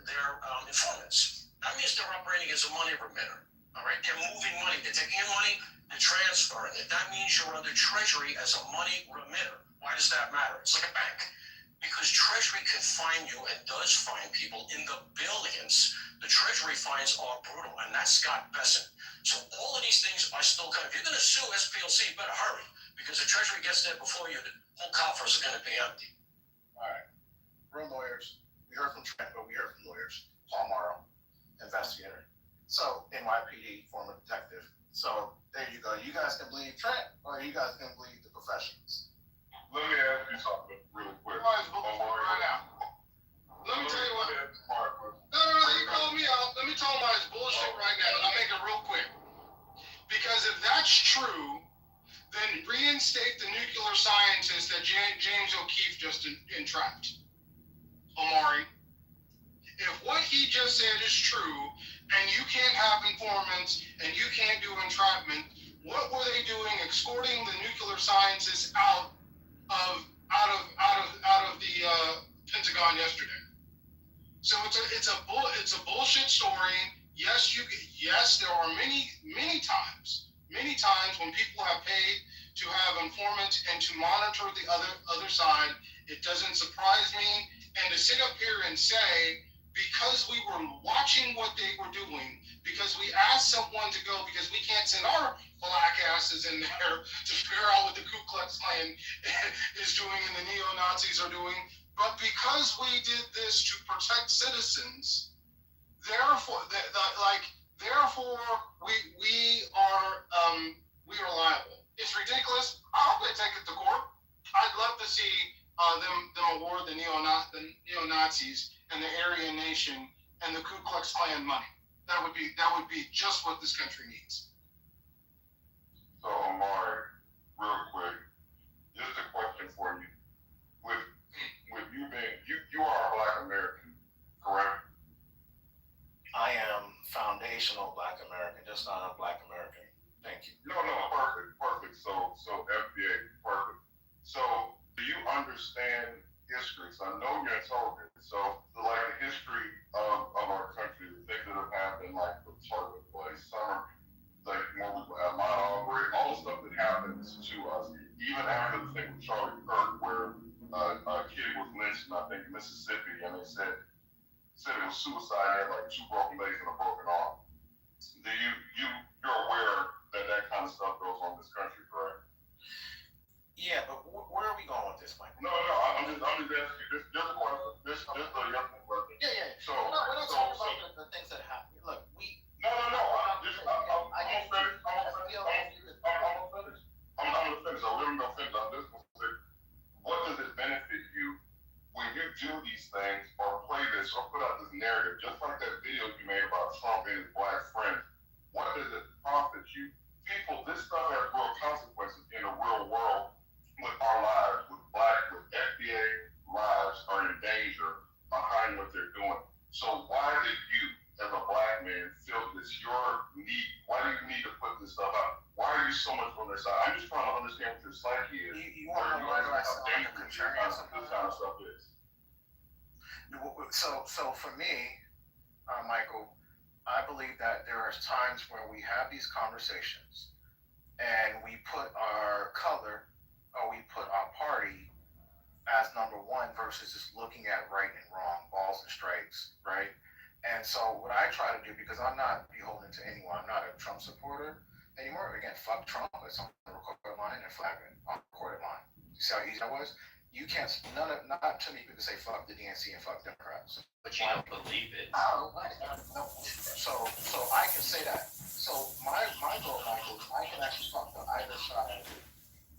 informants. That means they're operating as a money remitter. All right, they're moving money. They're taking in money, they're transferring it. That means you're under Treasury as a money remitter. Why does that matter? It's like a bank. Because Treasury can fine you and does fine people in the billions. The Treasury fines are brutal, and that's Scott Bessent. So all of these things are still coming. If you're going to sue SPLC, you better hurry, because the Treasury gets there before you. The whole coffers are going to be empty. All right. We're lawyers. We heard from Trent, but we heard from lawyers. Paul Morrow, investigator. So, NYPD, former detective. So, there you go. You guys can believe Trent, or you guys can believe the professionals. Let me ask you something really quick. Right now. Let me tell you what. No, you call me out. Let me tell you why it's bullshit right now. I'll make it real quick. Because if that's true, then reinstate the nuclear scientist that James O'Keefe just entrapped. Omari. If what he just said is true, and you can't have informants, and you can't do entrapment. What were they doing escorting the nuclear scientists out of the Pentagon yesterday? So it's a bullshit story. Yes, there are many times when people have paid to have informants and to monitor the other side. It doesn't surprise me. And to sit up here and say, because we were watching what they were doing, because we asked someone to go, because we can't send our black asses in there to figure out what the Ku Klux Klan is doing and the neo-Nazis are doing, but because we did this to protect citizens, therefore we are liable. It's ridiculous. I hope they take it to court. I'd love to see them award the neo-Nazis and the Aryan Nation and the Ku Klux Klan money. That would be just what this country needs. So Omar, real quick, just a question for you. With you being, you are a Black American, correct? I am foundational Black American, just not a Black American. Thank you. No, perfect. So FBA, perfect. So do you understand history? So I know you're intelligent. So like the history of our country, the things that have happened, like the Target Place, summer, like when we were at Mount Aubrey, all the stuff that happens to us, even after the thing with Charlie Kirk, where a kid was lynched in, I think, Mississippi, and they said it was suicide. He had like 2 broken legs and a broken arm. You're aware that kind of stuff goes on in this country, correct? Yeah, but where are we going with this, Michael? No, I'm just asking you. This is a question. This is a young question. Yeah. So we're not talking about the things that happen. Look, No. I'm gonna finish. I really don't finish. I'm just gonna say, what does it benefit you when you do these things or play this or put out this narrative, just like that video you made about Trump and his Black friend? What does it profit you? People, this stuff has real consequences in the real world with our lives, with FBA lives are in danger behind what they're doing. So why did you, as a Black man, feel this your need? Why do you need to put this stuff out? Why are you so much on their side? I'm just trying to understand what your psyche is. You want to know why I sound like a contrarian this kind of stuff is. So for me, Michael, I believe that there are times where we have these conversations and we put our color or we put our party as number one versus just looking at right and wrong, balls and strikes, right? And so what I try to do, because I'm not beholden to anyone, I'm not a Trump supporter anymore. Again, fuck Trump. It's on the recorded line and flag it on the recorded line. You see how easy that was? You can't, not too many people say fuck the DNC and fuck Democrats. But you don't believe it. Oh, no. So I can say that. So my goal, Michael, is I can actually talk to either side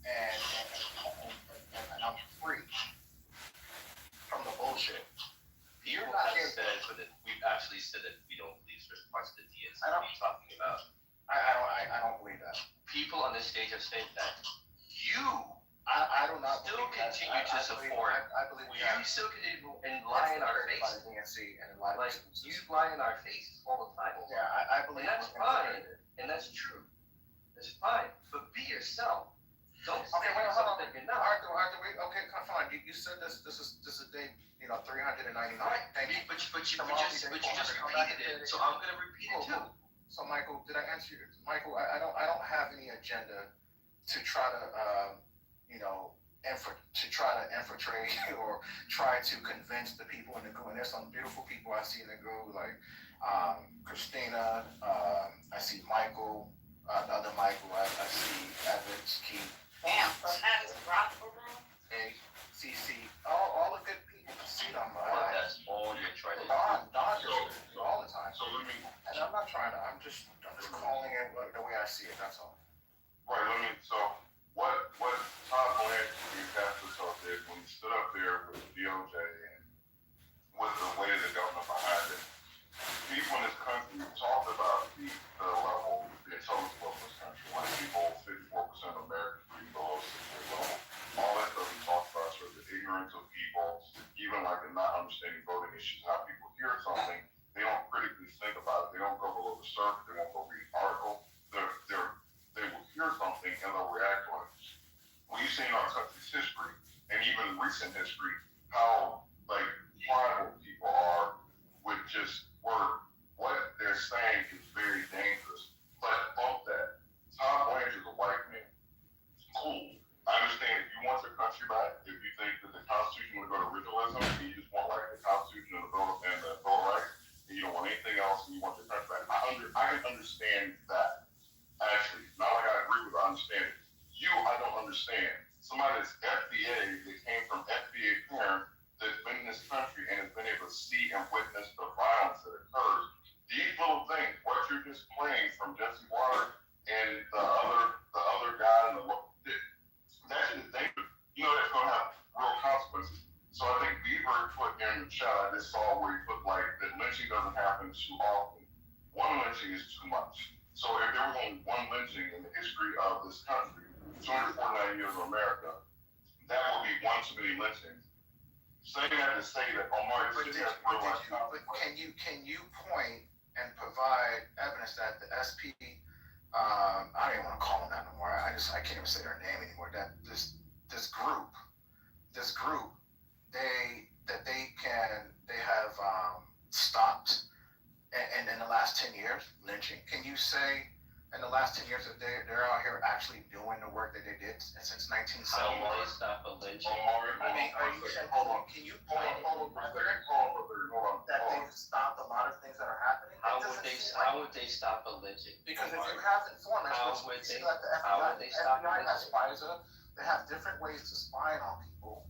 and I'm free from the bullshit. You're not said, but we've actually said that we don't believe certain parts of the DNC. What are you talking about? I don't believe that. People on this stage have stated that. I do not still continue to support. I believe you still continue and lie in our face. Like you lie in our faces all the time. Yeah, I believe. And that's fine, and that's true. That's fine, but be yourself. Don't say something you're not. Arthur, wait. Okay, fine. You said this is day 399. Right. Thank you. But you just repeated it, so I'm gonna repeat it too. So Michael, did I answer you? Michael, I don't have any agenda to try to infiltrate or try to convince the people in the GOO. And there's some beautiful people I see in the GOO, like Christina. I see Michael, the other Michael. I see Evans, Keith. Damn, so that is Rockford room? A, CC, all the good people. See them. That's all you're trying to do. Don does all the time. And I'm not trying to. I'm just calling it the way I see it. That's all. Right. So what Todd Blanche, the pastor, did when he stood up there with the DOJ and with the weight of the government behind it, people in this country talked about the level, the intelligence level of this country. When people, 54% of Americans read below 6th level. All that stuff we talked about, sort of the ignorance of people, even like the not understanding voting issues, how people hear something, they don't critically think about it. They don't go overreact on it. We've seen our country's history, and even recent history, how like tribal people are with just work. What they're saying is very dangerous. But bump that. Tom Blanchard's a white man. Cool. I understand if you want your country back, if you think that the Constitution would go to originalism, and you just want like the Constitution and the Bill of Rights, and you don't want anything else, and you want your country back. I can understand that. Actually, not like I agree with it, I understand it. I don't understand. Somebody that's FBA, that came from FBA parent, that's been in this country and has been able to see and witness the violence that occurs. These little things, what you're just playing from Jesse Water and the other guy in the that's just dangerous. You know that's gonna have real consequences. So I think Beaver put in the chat, I just saw where he put like that lynching doesn't happen too often. One lynching is too much. So if there was only one lynching in the history of this country, 249 years of America, that would be one too many lynchings. Saying that to say that Omar But can you point and provide evidence that the SP, I don't even want to call them that no more. I can't even say their name anymore. That this group, they have stopped and in the last 10 years lynching. Can you say in the last 10 years that they're out here actually doing the work that they did since 1970? How will they stop a lynching? I mean, can you point that they've stopped a lot of things that are happening? How would they stop a lynching? Because if you have informants, which you see like the FBI has FISA, they have different ways to spy on people.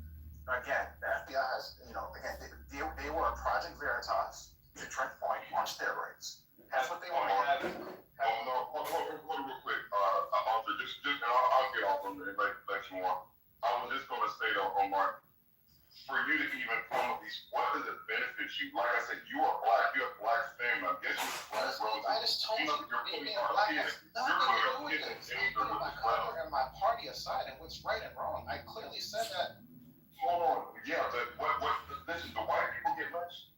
Again, the FBI has, they were a Project Veritas to Trent Point on steroids. That's what they want to have. Hold real quick. Arthur, just and I'll get off on there and let you on. I was just going to say though, Omar, for you to even come with these, what does it benefit you? Like I said, you are black. You have black family. I guess you're black. I just told you, being black has nothing to do with it. Putting my color and my party aside and what's right and wrong. I clearly said that. Hold on. Yeah, but listen, the white people get lynched.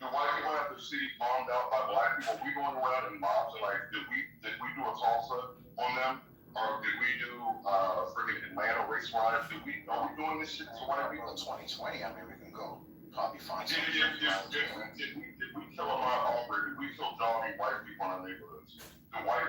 The white people have the city bombed out by black people. We going around in mobs and like, did we do a Tulsa on them? Or did we do freaking Atlanta race riots? Are we doing this shit to white people? 2020, I mean, we can go probably find Did we kill a lot of Aubrey? Did we kill jogging white people in our neighborhoods? When white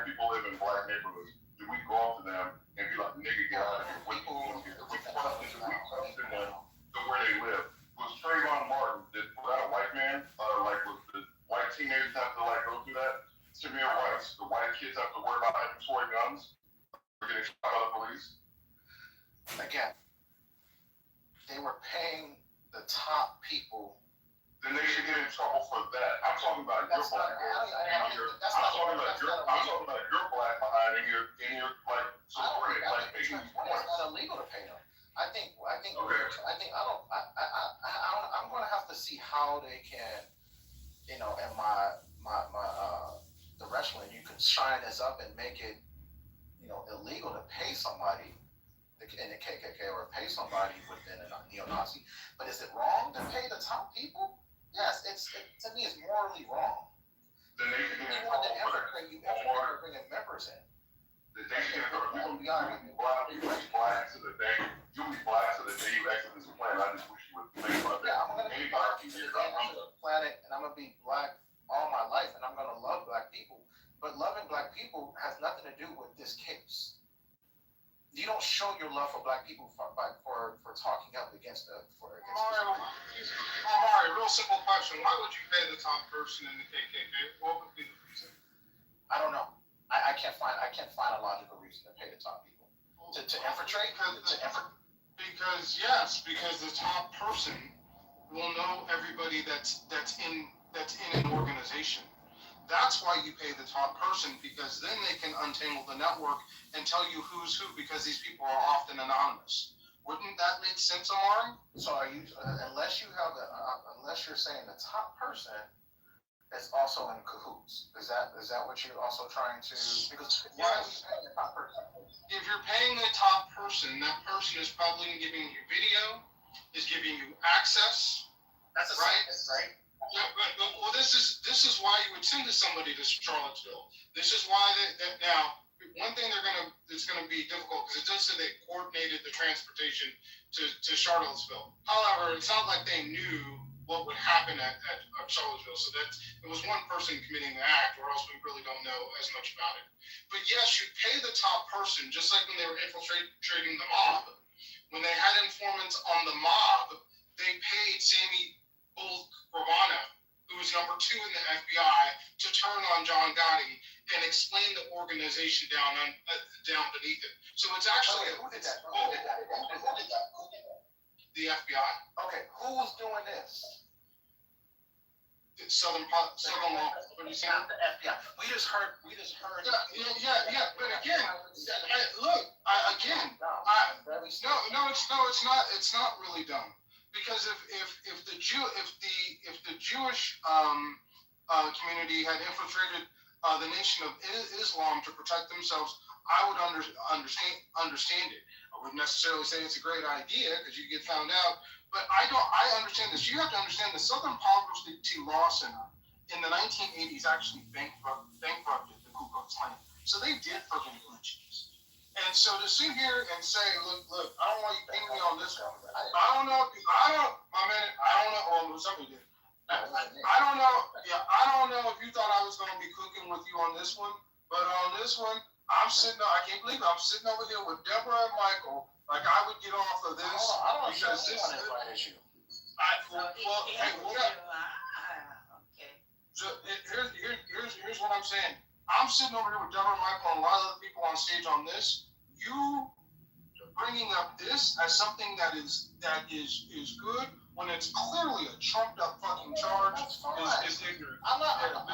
people live in black neighborhoods, do we go up to them and be like, nigga, get out of here? We question them to where they live. Was Trayvon Martin, was that a white man? Was the white teenagers have to go through that? Tamir Rice, the white kids have to worry about inventory guns? Or getting shot by the police? Again, they were paying the top people. Then they should get in trouble for that. I'm talking about your black. I'm talking about your black behind in your supporting like making these points. It's not illegal to pay them. I'm going to have to see how they can, in the wrestling, you can shine this up and make it, illegal to pay somebody in the KKK or pay somebody within a neo-Nazi. But is it wrong to pay the top people? Yes, to me, it's morally wrong. Then they should get in want to trouble for bring members in. They should get in trouble. You'll be black to the day. You'll be black to the day you exit this planet. I just wish you would think about that. Yeah, I'm going to be black to the planet, and I'm going to be black all my life, and I'm going to love black people. But loving black people has nothing to do with this case. You don't show your love for black people for talking up against Amari, real simple question. Why would you pay the top person in the KKK? What would be the reason? I don't know. I can't find a logical reason to pay the top people. To infiltrate? Because the top person will know everybody that's in an organization. That's why you pay the top person, because then they can untangle the network and tell you who's who, because these people are often anonymous. Wouldn't that make sense, Amari? So are you, unless you're saying the top person is also in cahoots, is that what you're also trying to? Because why are you paying the top person? If you're paying the top person, that person is probably giving you video, is giving you access. That's a scientist, right? Yeah, well, this is why you would send somebody to Charlottesville. This is why now one thing that's gonna be difficult, because it does say they coordinated the transportation to Charlottesville. However, it's not like they knew what would happen at Charlottesville. So it was one person committing the act, or else we really don't know as much about it. But yes, you pay the top person, just like when they were infiltrating the mob. When they had informants on the mob, they paid Sammy Bull Gravano, who was number 2 in the FBI, to turn on John Gotti and explain the organization down beneath it. So it's actually who did that? Who did that? The FBI. Okay, who's doing this? Southern Law. What are you saying? Not the FBI. We just heard. Yeah. But again, it's not really dumb, because if the Jewish community had infiltrated the nation of Islam to protect themselves, I would understand it. I wouldn't necessarily say it's a great idea, because you get found out. But I understand this. You have to understand the Southern Poverty Law Center in the 1980s actually bankrupted the Ku Klux Klan. So they did prevent lynchings. And so to sit here and say, look, I don't want you pinging me on this one. I don't know. Well, somebody did. I don't know. Yeah, I don't know if you thought I was going to be cooking with you on this one, but on this one, I can't believe it. I'm sitting over here with Deborah and Michael. Like, I would get off of this because this is an issue. Here's what I'm saying. I'm sitting over here with Deborah and Michael and a lot of other people on stage on this. You bringing up this as something that is good when it's clearly a trumped up fucking charge is ignorant. I'm not going to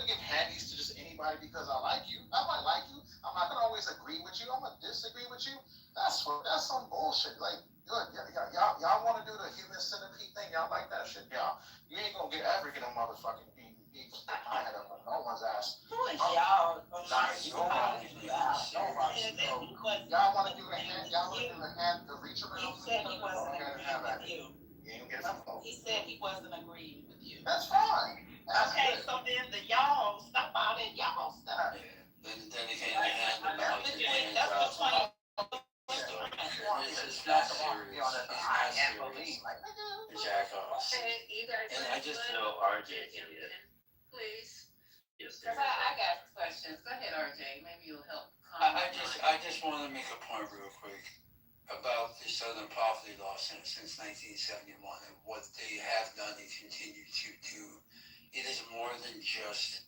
give handies to just anybody because I like you. I might like you. I'm not going to always agree with you. I'm going to disagree with you. That's some bullshit. Like, y'all want to do the human centipede thing? Y'all like that shit? Y'all. You ain't going to ever get a motherfucking beat my head up on no one's ass. Who is y'all? Y'all want to do the hand? Y'all want to do the hand? The reach around? He said he wasn't agreeing with you. He said he wasn't agreeing with you. That's fine. Okay, so then the y'all stop all that y'all stuff. Then he can't handle it. That's between. It's not serious. It's not serious. Jack off. And I just feel RJ idiot. Please. Yes, Because I got questions. Go ahead, RJ. Maybe you'll help. I just want to make a point real quick about the Southern Poverty Law Center since 1971 and what they have done and continue to do. It is more than just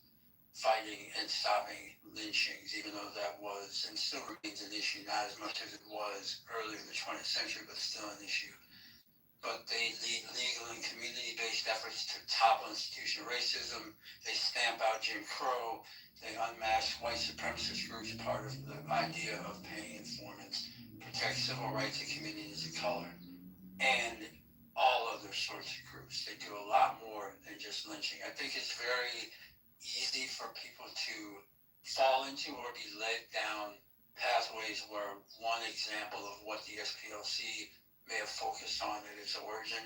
fighting and stopping lynchings, even though that was and still remains an issue, not as much as it was earlier in the 20th century, but still an issue. But they lead legal and community-based efforts to topple institutional racism. They stamp out Jim Crow. They unmask white supremacist groups, part of the idea of paying informants, protect civil rights of communities of color, and all other sorts of groups. They do a lot more than just lynching. I think it's very easy for people to fall into or be led down pathways where one example of what the SPLC may have focused on at its origin,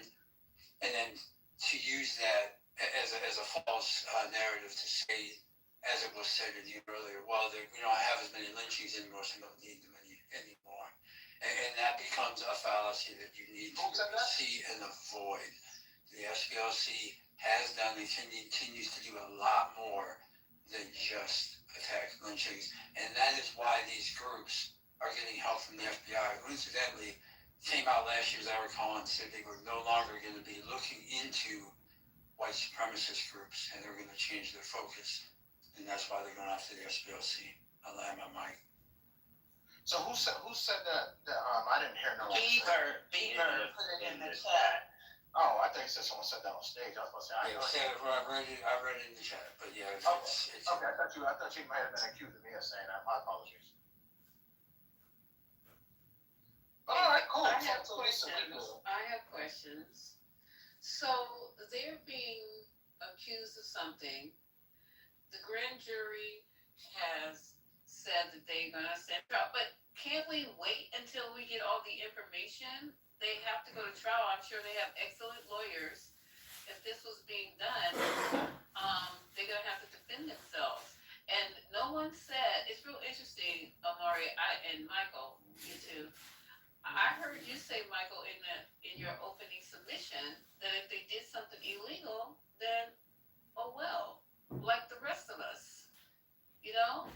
and then to use that as a false narrative to say, as it was said in you earlier, well, we don't have as many lynchings anymore, so we don't need them anymore. And that becomes a fallacy that you need to see and avoid. The SPLC has done and continues to do a lot more than just attack lynchings. And that is why these groups are getting help from the FBI, who incidentally came out last year, as I recall, and said they were no longer going to be looking into white supremacist groups, and they're going to change their focus. And that's why they're going after the SPLC. I'll land my mic. So who said that I didn't hear no one. Beaver put it in the chat. Oh, I think you said someone said that on stage. I was about to say I read it in the chat, but yeah, it's okay. I thought you might have been accusing me of saying that. My apologies. All right, cool. I have questions. So they're being accused of something. The grand jury has said that they're going to send trial, but can't we wait until we get all the information? They have to go to trial. I'm sure they have excellent lawyers. If this was being done, they're going to have to defend themselves. no one said, it's real interesting, Amari, and Michael, you too. I heard you say, Michael, in your opening submission, that if they did something illegal, then oh well, like the rest of us, you know.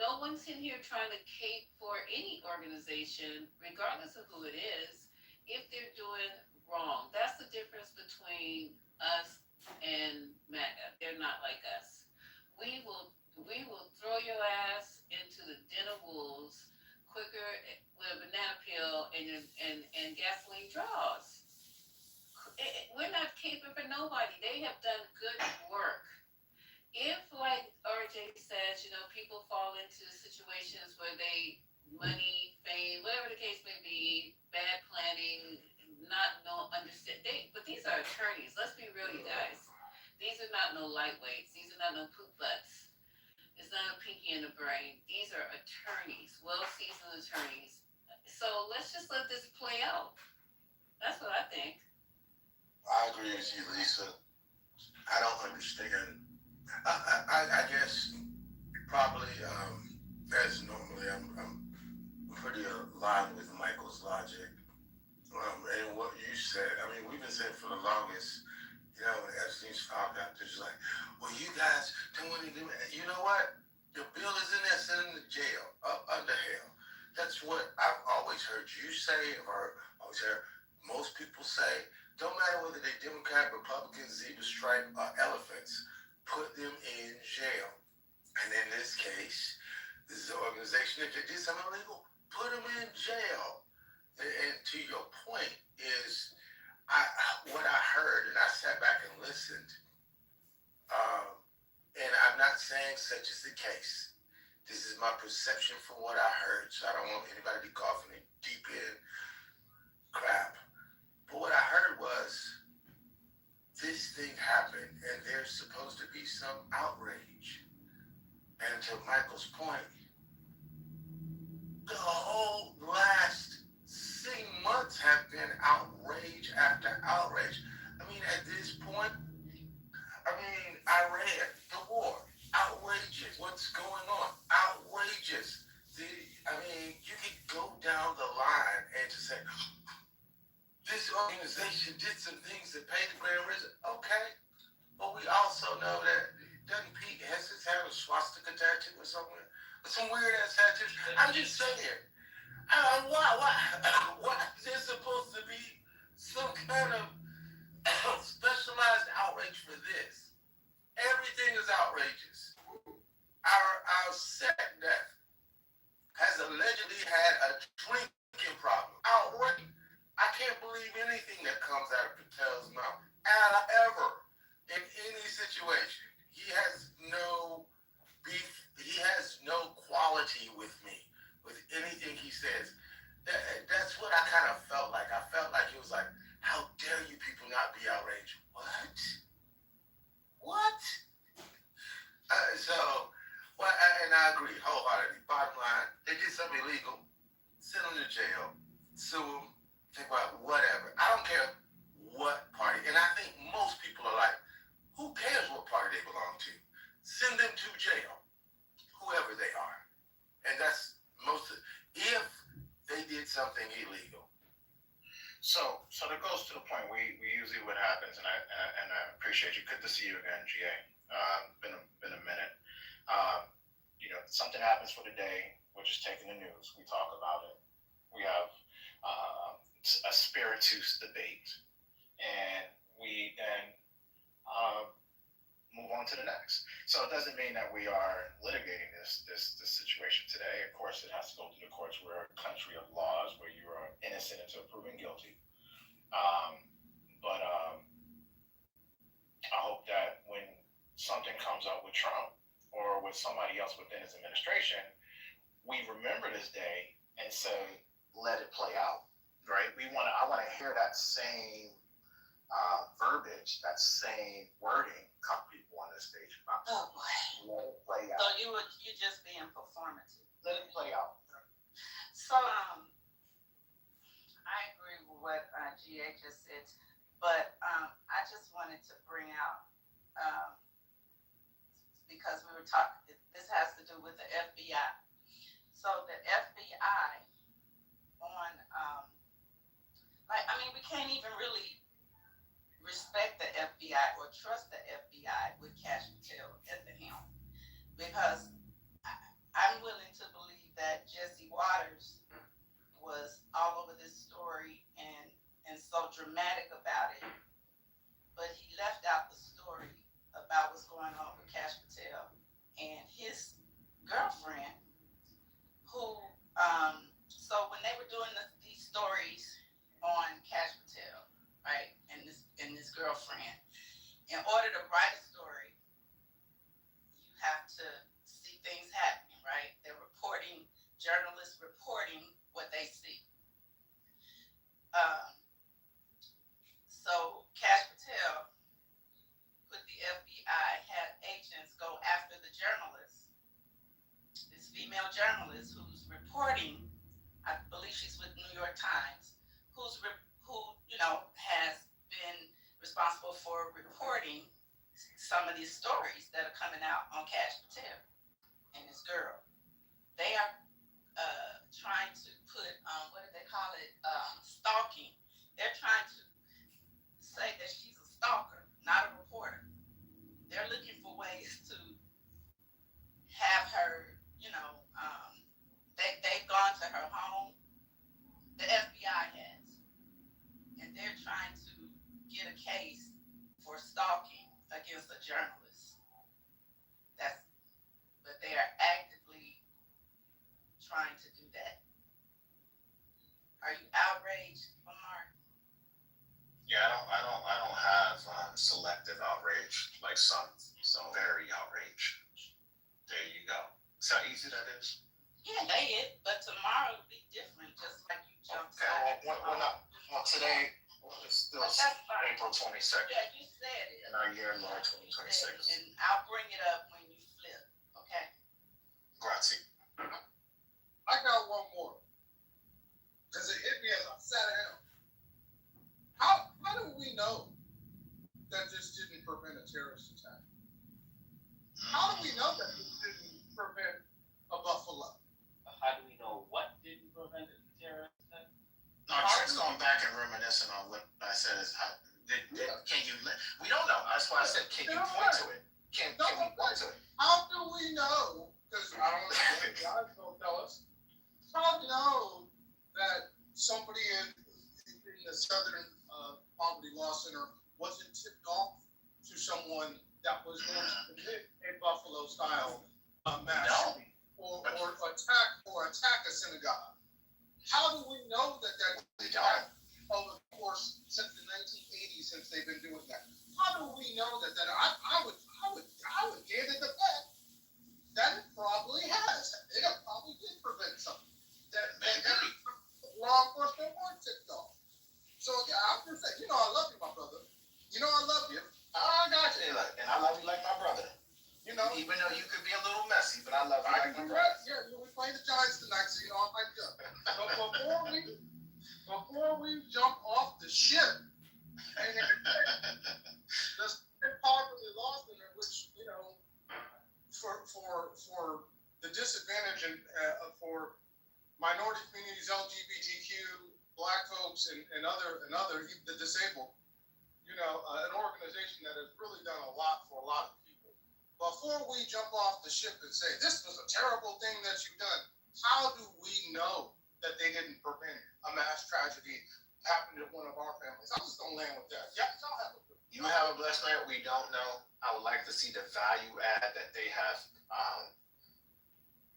No one's in here trying to cape for any organization, regardless of who it is, if they're doing wrong. That's the difference between us and MAGA. They're not like us. We will throw your ass into the den of wolves quicker with a banana peel and gasoline draws. We're not caping for nobody. They have done good work. If, like RJ says, people fall into situations where money, fame, whatever the case may be, bad planning, not no understand. But these are attorneys. Let's be real, you guys. These are not no lightweights. These are not no poop butts. It's not a pinky in the brain. These are attorneys, well-seasoned attorneys. So let's just let this play out. That's what I think. I agree with you, Lisa. I don't understand. I guess probably as normally I'm pretty aligned with Michael's logic and what you said. I mean, we've been saying for the longest, as things found out, there's like, well, you guys don't want to do it. You know what? The bill is in there, send him to jail, up under hell. That's what I've always heard you say, or always heard most people say. Don't matter whether they're Democrat, Republicans, zebra stripe, or elephants, put them in jail. And in this case, this is an organization, if they did something illegal, put them in jail. And to your point is, what I heard, and I sat back and listened, and I'm not saying such is the case. This is my perception from what I heard, so I don't want anybody to be coughing in deep in crap. But what I heard was, this thing happened, and there's supposed to be some outrage. And to Michael's point, the whole last 6 months have been outrage after outrage. I mean, at this point, Iran, the war, outrageous. What's going on? Outrageous. You could go down the line and just say, this organization did some things that paid the grand reason. Okay. But we also know that, doesn't Pete Hesses have a swastika tattoo or somewhere? Some weird ass tattoos. I'm just saying. Why? There's supposed to be some kind of specialized outrage for this. Everything is outrageous. Our SecDef has allegedly had a drinking problem. Outrage. I can't believe anything that comes out of Patel's mouth. Ever. In any situation. He has no beef. He has no quality with me. With anything he says. That's what I kind of felt like. I felt like he was like, how dare you people not be outraged? What? And I agree wholeheartedly. Bottom line, they did something illegal. Send them to jail. Sue them. Think about whatever. I don't care what party. And I think most people are like, who cares what party they belong to? Send them to jail. Whoever they are. And that's if they did something illegal. So that goes to the point. We usually what happens, and I appreciate you. Good to see you again, GA. Been a minute. Something happens for the day, which is taking the news. We talk about it. We have a spiritus debate, and we then move on to the next. So it doesn't mean that we are litigating this situation today. Of course, it has to go through the courts. We're a country of laws where you are innocent until proven guilty. But I hope that when something comes up with Trump or with somebody else within his administration, we remember this day and say, let it play out, right? I want to hear that same verbiage, that same wording come people on this stage. Oh boy. Let it play out. So you just being performative. Let it play out. So I agree with what GA just said, but I just wanted to bring out because we were talking. do with the FBI. So the FBI on, we can't even really respect the FBI or trust the FBI with Cash Patel at the helm, because I'm willing to believe that Jesse Waters was all over this story and so dramatic about it, but he left out the story about what's going on with Cash Patel and his girlfriend, who so when they were doing these stories on Cash Patel, right, and this girlfriend, in order to write a story, you have to see things happening, right? They're reporting, journalists reporting what they see. So Cash Patel put the FBI, had agents go after the journalist, this female journalist who's reporting. I believe she's with New York Times, who has been responsible for reporting some of these stories that are coming out on Cash Patel and his girl. They are trying to put what do they call it? Stalking. They're trying to say that she's a stalker, not a reporter. They're looking for ways to have her, they've gone to her home. The FBI has, and they're trying to get a case for stalking against a journalist. But they are actively trying to do that. Are you outraged, Lamar? Yeah, I don't have selective outrage like some. So very outraged. There you go. See how easy that is? Yeah, they it, but tomorrow will be different, just like you jumped. Okay, well, today is still April 22nd. Yeah, you said it. In our year, Lord 2026. And I'll bring it up when you flip, okay? Grazie. I got one more. Because it hit me as I sat down. How do we know that this didn't prevent a terrorist attack? How do we know that this didn't prevent a Buffalo? How do we know what didn't prevent a terrorist attack? No, Trent's going back and reminiscing on what I said is can you, we don't know. That's why I said, can you point to it? Can we point to it? How do we know? Because I don't know if the guys don't tell us. How do we know that somebody in the Southern Poverty Law Center wasn't tipped off to someone that was going to commit a Buffalo style mass or attack a synagogue? How do we know that over the course since the 1980s, since they've been doing that? How do we know that? I would give it the bet that it probably has. It probably did prevent something that law enforcement weren't tipped off. So yeah, I'm just saying, I love you, my brother. I love you. I got you, and I love you like my brother. Even though you could be a little messy, but I love you like my brother. Yeah, we playing the Giants tonight, so I might go. But before we jump off the ship, and the poverty law center, which for the disadvantaged and for minority communities, LGBTQ, Black folks, and other the disabled, an organization that has really done a lot for a lot of people. Before we jump off the ship and say this was a terrible thing that you've done, how do we know that they didn't prevent a mass tragedy happening to one of our families? I'm just gonna land with that. Yeah, you have a blessed night. We don't know. I would like to see the value add that they have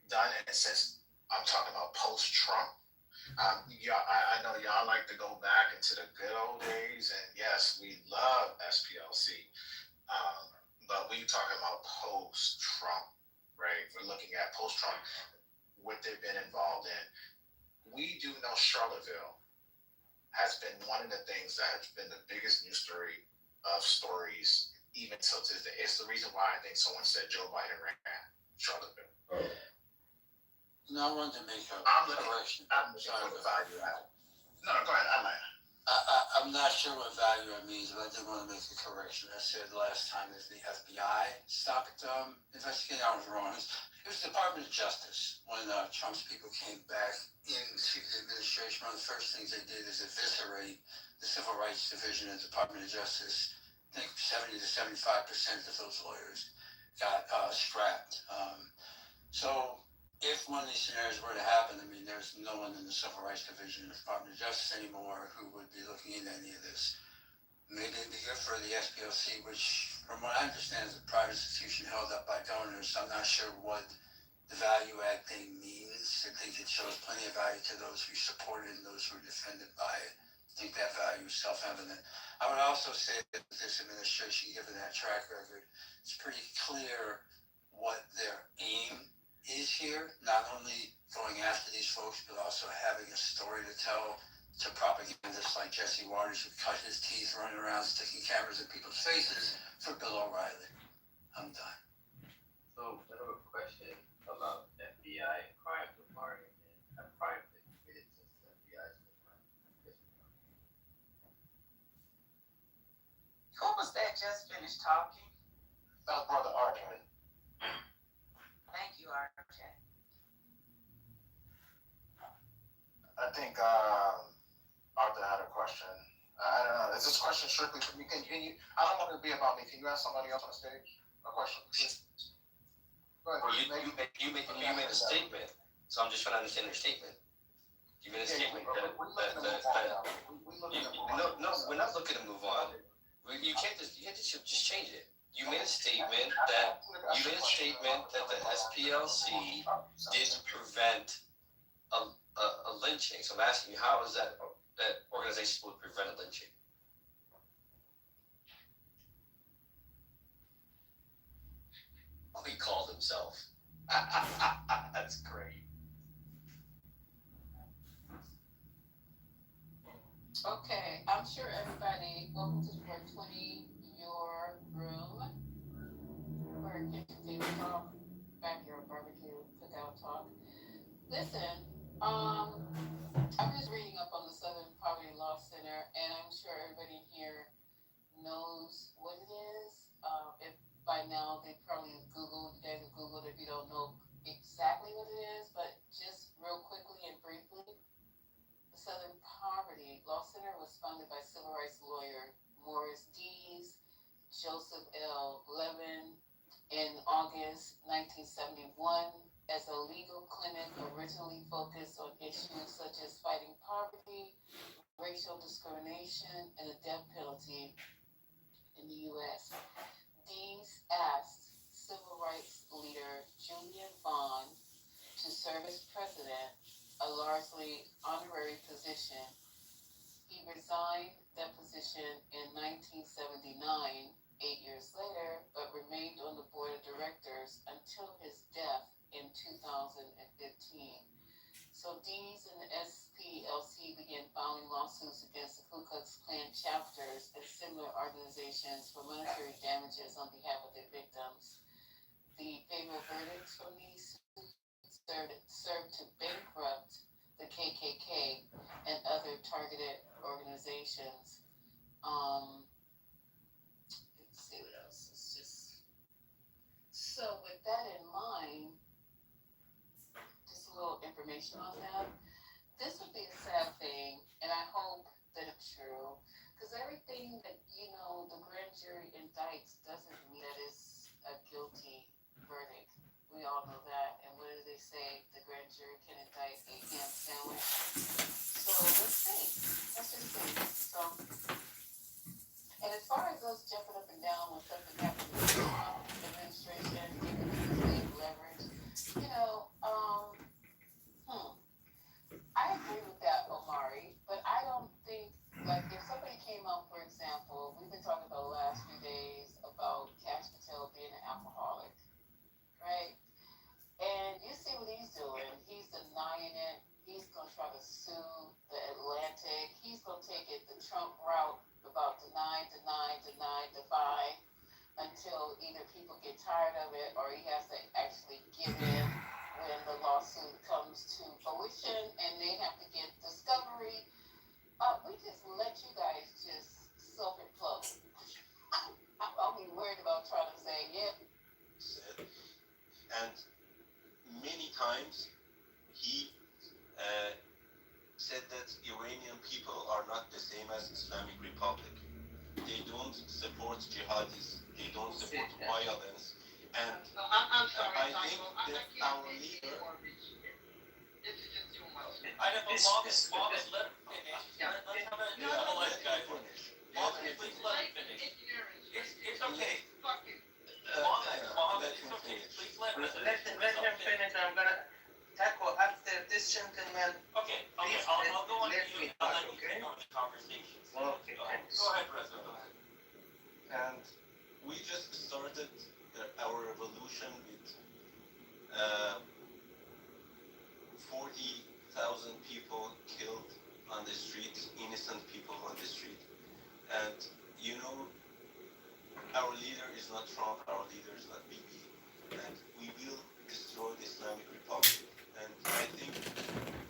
done, and since I'm talking about post-Trump, I know y'all like to go back into the good old days, and yes, we love SPLC, but we talking about post-Trump, right? We're looking at post-Trump, what they've been involved in. We do know Charlottesville has been one of the things that has been the biggest news story of stories, even till today. It's the reason why I think someone said Joe Biden ran Charlottesville. No one to make a I'm looking correction. for the value out. No, go ahead. I like. I'm not sure what value it means, but I did want to make a correction. I said last time that the FBI stopped investigating. I was wrong. It was the Department of Justice. When Trump's people came back into the administration, one of the first things they did is eviscerate the Civil Rights Division of the Department of Justice. I think 70 to 75% of those lawyers got scrapped. So if one of these scenarios were to happen, I mean, there's no one in the Civil Rights Division of the Department of Justice anymore who would be looking into any of this. Maybe it'd be good for the SPLC, which, from what I understand, is a private institution held up by donors. I'm not sure what the value add thing means. I think it shows plenty of value to those who support it and those who are defended by it. I think that value is self-evident. I would also say that this administration, given that track record, it's pretty clear what their aim is here, not only going after these folks, but also having a story to tell to propagandists like Jesse Waters, who cut his teeth running around sticking cameras in people's faces for Bill O'Reilly. I'm done. So I have a question about FBI and crime department and a crime that committed since the FBI's been around. Who was that just finished talking? That was Brother RJ. Thank you, RJ. I think Arthur had a question. I don't know. Is this question strictly for me? Can you? I don't want it to be about me. Can you ask somebody else on the stage a question? Go ahead. Well, you made a statement, so I'm just trying to understand your statement. You made a statement that we're not looking to move on. You can't just change it. You made a statement that the SPLC didn't prevent a lynching. So I'm asking you, how is that organization supposed to prevent a lynching? Oh, he called himself. That's great. Okay, I'm sure everybody, welcome to 420, your room, where kitchen table talk, backyard barbecue, cookout talk. Listen, I'm just reading up on the Southern Poverty Law Center, and I'm sure everybody here knows what it is. If by now they probably Googled, you guys have Googled if you don't know exactly what it is, but just real quickly and briefly, the Southern Poverty Law Center was founded by civil rights lawyer Morris Dees, Joseph L. Levin in August 1971 as a legal clinic originally focused on issues such as fighting poverty, racial discrimination, and the death penalty in the U.S. Dees asked civil rights leader Julian Vaughn to serve as president, a largely honorary position. He resigned that position in 1979, 8 years later, but remained on the board of directors until his death in 2015. So Dees and the SPLC began filing lawsuits against the Ku Klux Klan chapters and similar organizations for monetary damages on behalf of their victims. The favorable verdicts from these suits served to bankrupt the KKK and other targeted organizations. Let's see what else. It's just so with that in mind, just a little information on that. This would be a sad thing, and I hope that it's true, because everything that the grand jury indicts doesn't mean that it's a guilty verdict. We all know that. And what do they say? The grand jury can indict a ham sandwich. So let's see. Let's just see. So, and as far as us jumping up and down when something happens with the Trump administration, giving these big leverage, I agree with that, Omari, but I don't think, like, if somebody came up, for example, we've been talking about the last few days about Cash Patel being an alcoholic, right? And you see what he's doing. He's denying it. He's going to try to sue the Atlantic. He's going to take it the Trump route about deny until either people get tired of it or he has to actually give in when the lawsuit comes to fruition and they have to get discovery We just let you guys just self-implode. I'm only worried about trying to say, yeah. Said, and many times he said that Iranian people are not the same as Islamic Republic. They don't support jihadis. They don't support violence. And I'm sorry, I Taco, think I that can't our take leader. any more of this shit. This is just too much. I know, but Marcus, let him finish. Yeah. Let's have a Yeah, polite guy. let him finish. Marcus, please let him finish. It's okay. Fuck it. Mohammed, Let it's him okay. finish. Please let Let him finish. I'm gonna tackle after this gentleman. Okay, Please, I'll go on let mute. me I'll talk, let you okay? take over the conversation. Okay, Go ahead, thanks. Reza, go ahead. And we just started our revolution with 40,000 people killed on the street, innocent people on the street. And you know, our leader is not Trump, our leader is not Bibi, and we will destroy the Islamic Republic. And I think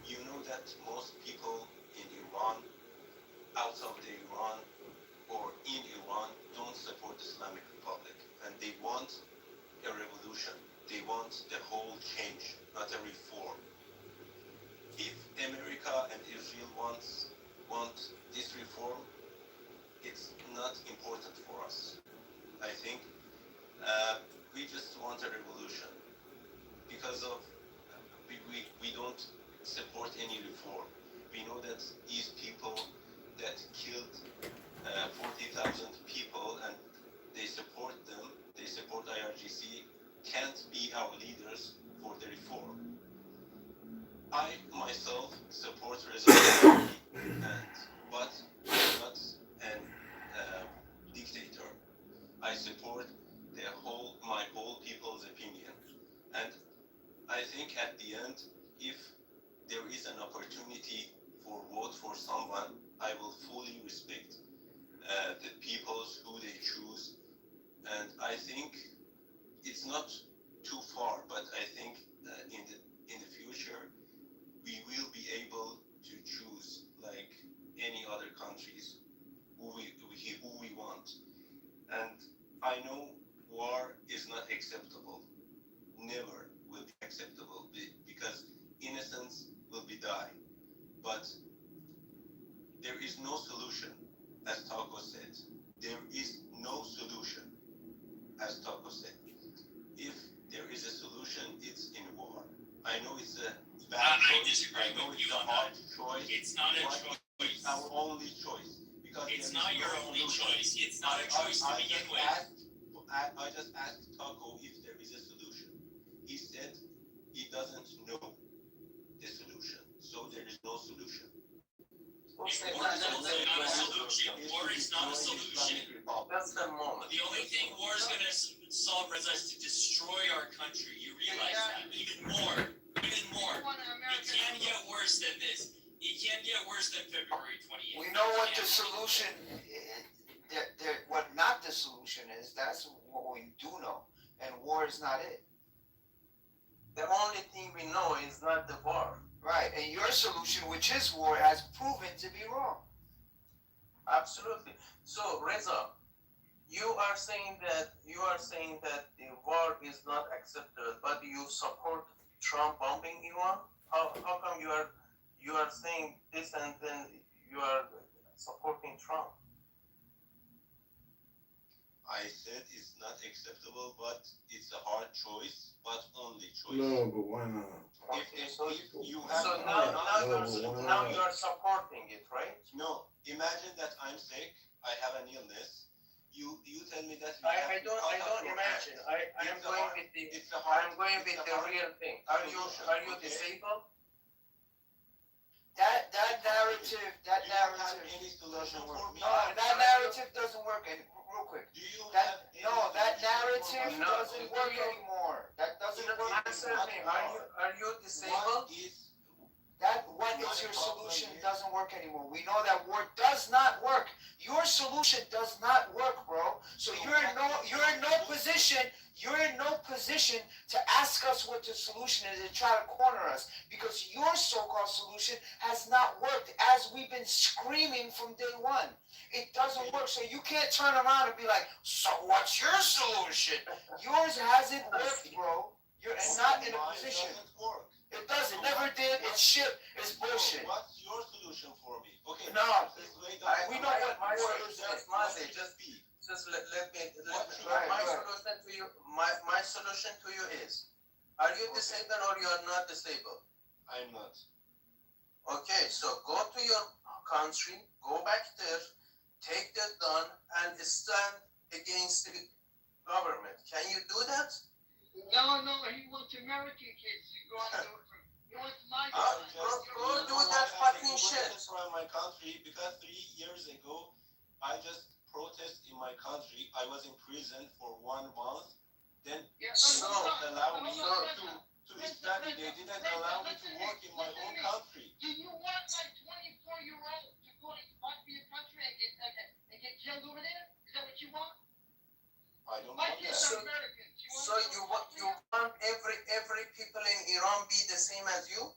you know that most people in Iran, out of the Iran, or in Iran, don't support the Islamic Republic, and they want a revolution. They want the whole change, not a reform. If America and Israel want this reform, it's not important for us. I think we just want a revolution because of we don't support any reform. We know that these people that killed 40,000 people and they support them, they support IRGC, can't be our leaders for the reform. I myself support resolution, but I'm not an dictator. I support my whole people's opinion, and I think at the end, if there is an opportunity for vote for someone, I will fully respect the peoples who they choose, and I think it's not too far, but I think in the future we will be able to choose like any other countries who we want. And I know war is not acceptable. Never will be acceptable because innocence will be die. But there is no solution, as Taco said. There is no solution, as Taco said. If there is a solution, it's in war. I know it's a bad choice. I disagree with you on hard that. choice. It's not a choice. It's our only choice. Because It's there not is your no only solution. choice. It's not a choice to begin with. I just asked Taco if there is a solution. He said he doesn't know the solution. So there is no solution. War is not a solution. War is not a solution. That's the moment. The only thing war is going to solve is to destroy our country. You realize that? Even more. Even more. It can't get worse than this. It can't get worse than February 28th. We know what the solution, what not the solution is. That's what we do know. And war is not it. The only thing we know is not the war. Right. And your solution, which is war, has proven to be wrong. Absolutely. So Reza, you are saying that the war is not accepted, but you support Trump bombing Iran? How come you are saying this and then you are supporting Trump? I said it's not acceptable, but it's a hard choice, but only choice. No, but why not? If you have So now you are supporting it, right? No, imagine that I'm sick, I have an illness. You tell me that I don't imagine. I am going with the real thing. Are you disabled? That narrative, any solution for me? no, that narrative doesn't work. And real quick, that narrative No. doesn't work anymore. That doesn't work Answer me. Are you disabled? What is your solution doesn't work anymore. We know that war does not work. Your solution does not work, bro. So you're in no position You're in no position to ask us what the solution is and try to corner us because your so-called solution has not worked as we've been screaming from day one. It doesn't work, so you can't turn around and be like, so what's your solution? Yours hasn't worked, bro. You're not in a position. It doesn't, never did, it's shit, it's bullshit. What's your solution for me? Okay. No, we know what my solution is. Just let me my solution to you. My solution to you is: are you disabled or you are not disabled? I'm not. Okay, so go to your country, go back there, take the gun, and stand against the government. Can you do that? No, he wants American kids. He wants my Go do that fucking shit. From my country because 3 years ago, I just protest in my country. I was in prison for 1 month. Then they didn't allow me to study. They didn't allow me to work in my own country. Do you want my 24-year-old to go and fight for your country and get killed over there? Is that what you want? I don't My want kids that. are Americans. So you want every people in Iran be the same as you?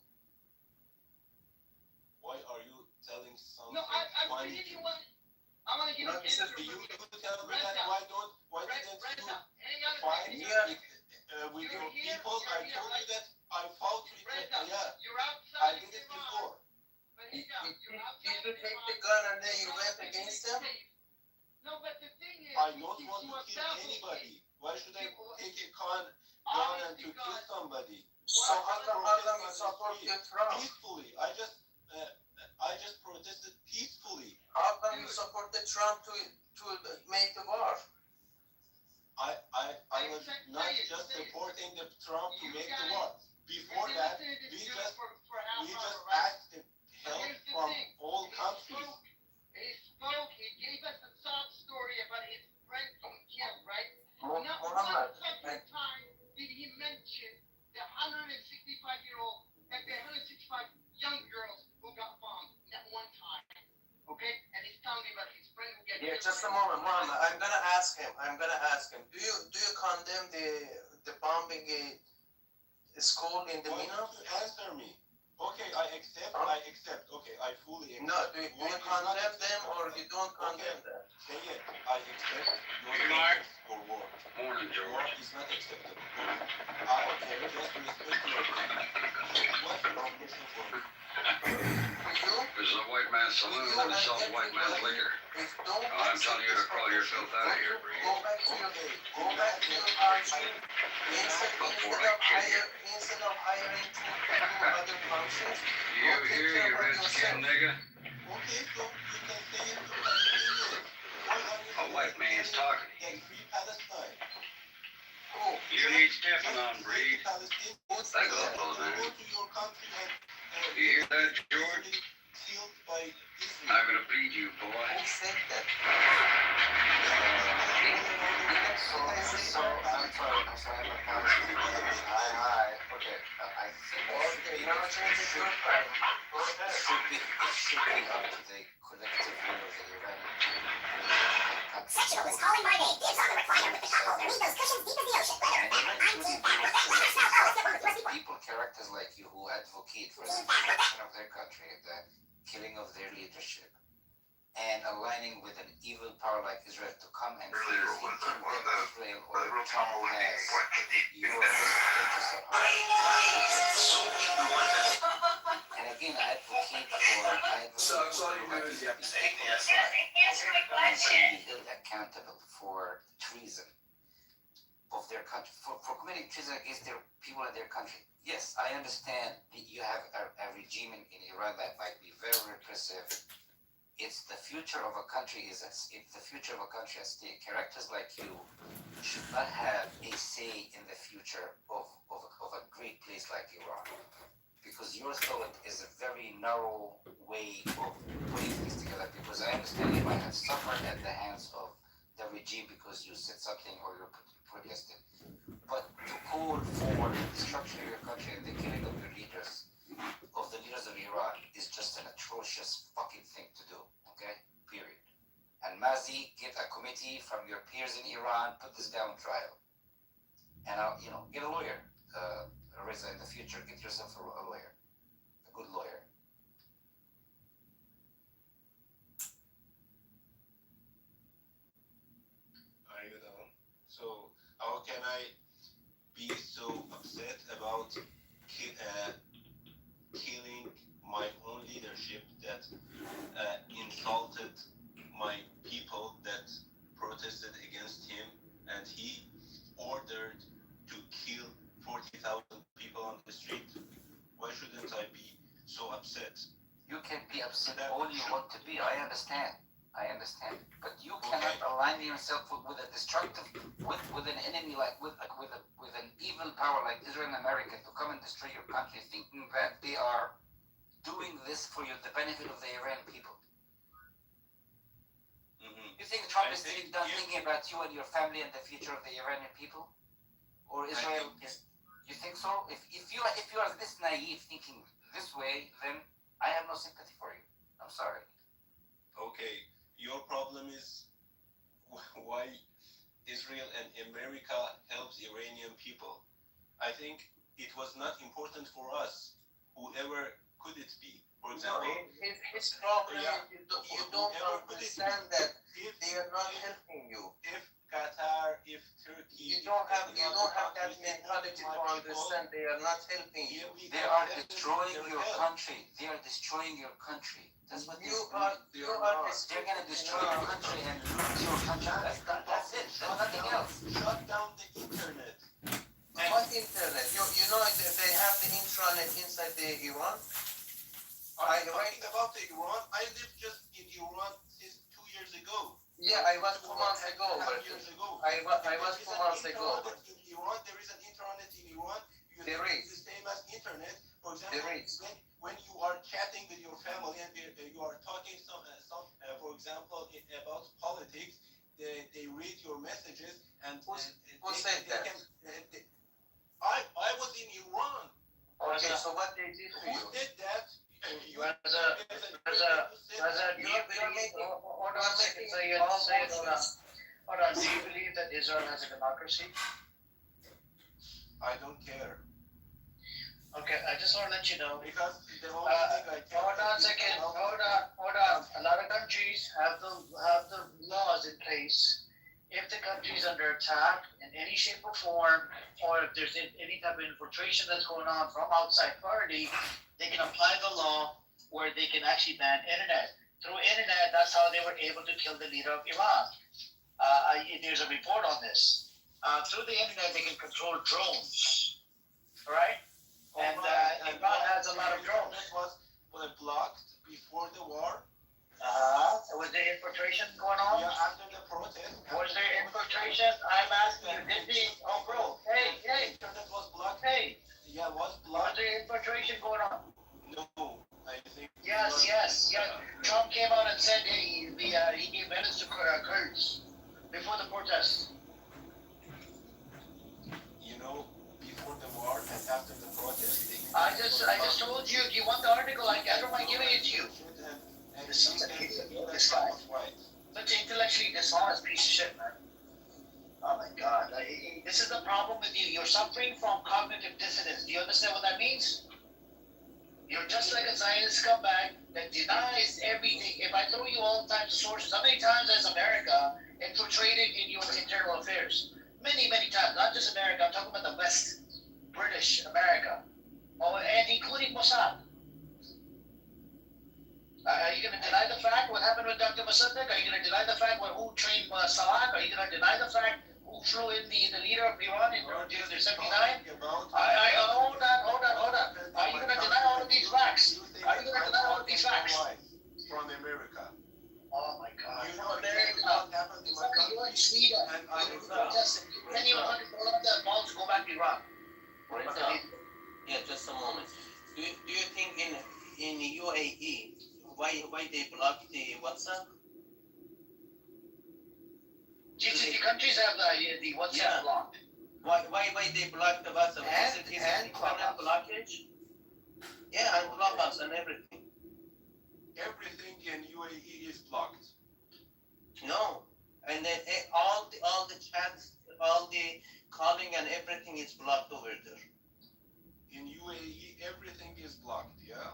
Why are you telling something? No, I want to give you one. I want to give you an answer. You tell me that why didn't you fight with your people? I told you that I fought with them. Yeah, You're outside. I did it before. Did you take the gun and then you went against them? No, but the thing is, I don't want to kill anybody. Why should I take a gun and to kill somebody? So how come you support Trump? Peacefully. I just protested peacefully. How come you support Trump to make the war? I was not just supporting the Trump to make the war. Before that, we just asked help from all countries. He spoke, he gave us a sob story about his friend being killed, right? Not one fucking time did he mention the 165-year-old and the 165 young girls who got bombed. Not one time. Okay? And he's telling me about his friend who got killed. Just a moment, Muhammad. I'm gonna ask him. Do you condemn the bombing a school in the Mina? Answer me. Okay, I accept. Okay, I fully accept. No, do you condemn them or you don't condemn them? Say it. I accept your war. Morning, War is not acceptable. I just respect your opinion. What's your solution for me? This is a white man's saloon and sells white man's liquor. I'm telling you to crawl yourself out of here, Bree. Go back to your country. Instead of hiring two other functions. You hear, you red-skinned nigga? Okay, so you can say it to us. A white man's talking. Then free Palestine. You need stepping on, Bree. I go, man. Go to your country and You hear that, George? killed by Israel. I'm gonna beat you, boy. Who said that? Okay, now change it to your part. Go ahead. It should be up to the collective will of the Iranian. Sexual is calling my name. Dibs on the recliner with the cup holder. Need those cushions deep as the ocean. People, characters like you who advocate for the destruction of their country, the killing of their leadership, and aligning with an evil power like Israel to come and face anything that Israel or Trump has, your interests at heart. And again, I advocate for being held accountable for treason of their country, for committing treason against their people and their country. Yes, I understand that you have a regime in Iran that might be very repressive. It's the future of a country it's the future of a country at stake. Characters like you should not have a say in the future of a great place like Iran. Because your thought is a very narrow way of putting things together. Because I understand you might have suffered at the hands of the regime because you said something or you protested. But to call for the destruction of your country and the killing of your leaders, of the leaders of Iran, is just an atrocious fucking thing to do. Okay? Period. And Mazi, get a committee from your peers in Iran, put this down trial. And get a lawyer, Reza, in the future. Get yourself a lawyer, a good lawyer. I don't know. So how can I be so upset about killing my own leadership that insulted my people that protested against him, and he ordered to kill 40,000 people on the street? Why shouldn't I be so upset? You can be upset all you want to be. I understand. But you cannot align yourself with a destructive, with an enemy with an evil power like Israel and America to come and destroy your country, thinking that they are doing this for the benefit of the Iranian people. You think Trump is sitting down thinking about you and your family and the future of the Iranian people, or Israel? You think so? If you are this naive, thinking this way, then I have no sympathy for you. I'm sorry. Okay, your problem is why Israel and America helps Iranian people. I think it was not important for us, whoever could it be. For example, his problem is you don't understand that they are not helping you. If Qatar, if Turkey, you don't have that mentality to understand they are not helping you. They are destroying your country. That's what you are. They're gonna destroy your country and lose your country. That's it. There's nothing else. Shut down the internet. What internet? You know they have the intranet inside the Iran. I'm talking about the Iran. I lived just in Iran since 2 years ago. Yeah, I was 2 months ago. I was 2 months ago. In Iran, there is an intranet in Iran. There is. The same as internet. For example, when you are chatting with your family and you are talking for example, about politics, they read your messages and who said that? I was in Iran. Okay, so what they did to you? Who did that? Hold on a second, hold on. Do you believe that Israel has a democracy? I don't care. Okay, I just want to let you know. Because the only thing I care. Hold on a second. Hold on. A lot of countries have the laws in place. If the country is under attack in any shape or form, or if there's any type of infiltration that's going on from outside party, they can apply the law where they can actually ban internet. Through internet, that's how they were able to kill the leader of Iran. There's a report on this. Through the internet, they can control drones, right? And Iran has a lot of drones. Was blocked before the war. Was there infiltration going on? Yeah, after the protest. Was there infiltration? I'm asking you, did they? Oh, bro, hey. Internet was blocked. Hey. Yeah, was blocked. Was there infiltration going on? No, I think. Yes. Trump came out and said he gave medals to Kurds before the protest. Before the war and after the protest. I just told you. Do you want the article? I don't mind giving it to you. This guy. Such an intellectually dishonest piece of shit, man. Oh my God. This is the problem with you. You're suffering from cognitive dissonance. Do you understand what that means? You're just like a Zionist scumbag that denies everything. If I throw you all the time to sources, how many times has America infiltrated in your internal affairs? Many times. Not just America. I'm talking about the West. British America. And including Mossad. Are you going to deny the fact what happened with Dr. Mossadegh? Are you going to deny the fact who trained Salak? Are you going to deny the fact who flew in the leader of Iran in 1979? Hold on. Are you going to deny all of these facts? From America. Oh my God. You know what happened in my country? You're in Sweden. You can't even control that ball to go back to Iran. Yeah, just a moment. Do you think in UAE why they blocked the WhatsApp? GCC countries have the WhatsApp blocked. Why they blocked the WhatsApp? Is it internet blockage? Yeah, and Clubhouse and everything. Everything in UAE is blocked. No, and then all the chats, all the calling and everything everything is blocked over there. In UAE, everything is blocked, yeah?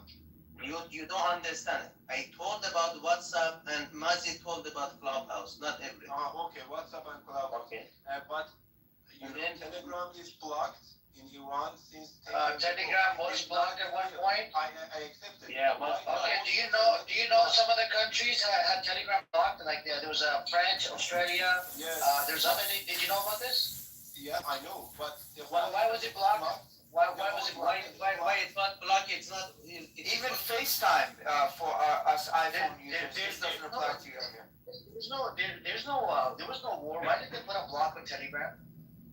You don't understand. I told about WhatsApp and Mazi told about Clubhouse, not everything. Okay, WhatsApp and Clubhouse. Okay. But you know, Telegram is blocked in Iran since Telegram was blocked at one point. I accept it. Yeah, Okay. Do you know some of the countries had Telegram blocked? Like there was France, Australia. Yes. There's other. Did you know about this? Yeah, I know. But why was it blocked? Why was it blocked? Why it's not blocked? It's not. Even FaceTime for us iPhone users doesn't apply to you here. There was no war. Why did they put a block on Telegram?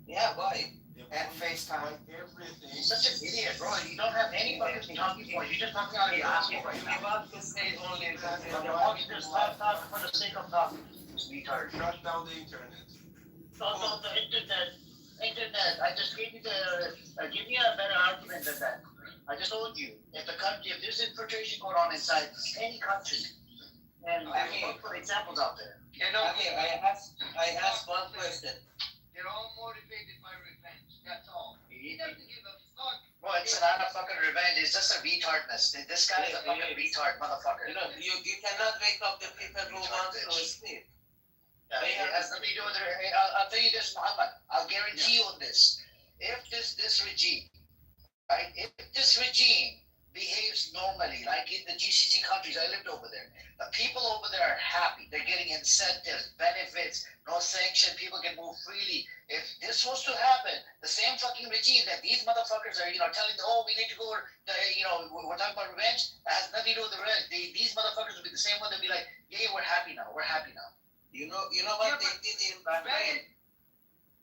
Yeah, why? And FaceTime. Everything. You're such an idiot, bro. You don't have any fucking talking points. You're just talking out of your ass right now. You want to say only Just talk for the sake of talking. Retard. Shut down the internet. No, the internet. I just gave you give me a better argument than that. I just told you, if there's infiltration going on inside any country, and look for examples out there. Okay, I asked one question. They're all motivated by revenge. That's all. He doesn't give a fuck. Well, it's not a fucking revenge. It's just a retardness. This guy is a fucking retard, motherfucker. You know, you cannot wake up the people who want to sleep. Yeah, it has nothing to do with their. I'll tell you this, Muhammad. I'll guarantee you on this. If this regime, right? If this regime behaves normally, like in the GCC countries, I lived over there. The people over there are happy. They're getting incentives, benefits, no sanction. People can move freely. If this was to happen, the same fucking regime that these motherfuckers are, telling them, oh, we need to go, we're talking about revenge. That has nothing to do with the revenge. These motherfuckers would be the same one. They'd be like, yeah, we're happy now. We're happy now. You know what they did in Bahrain?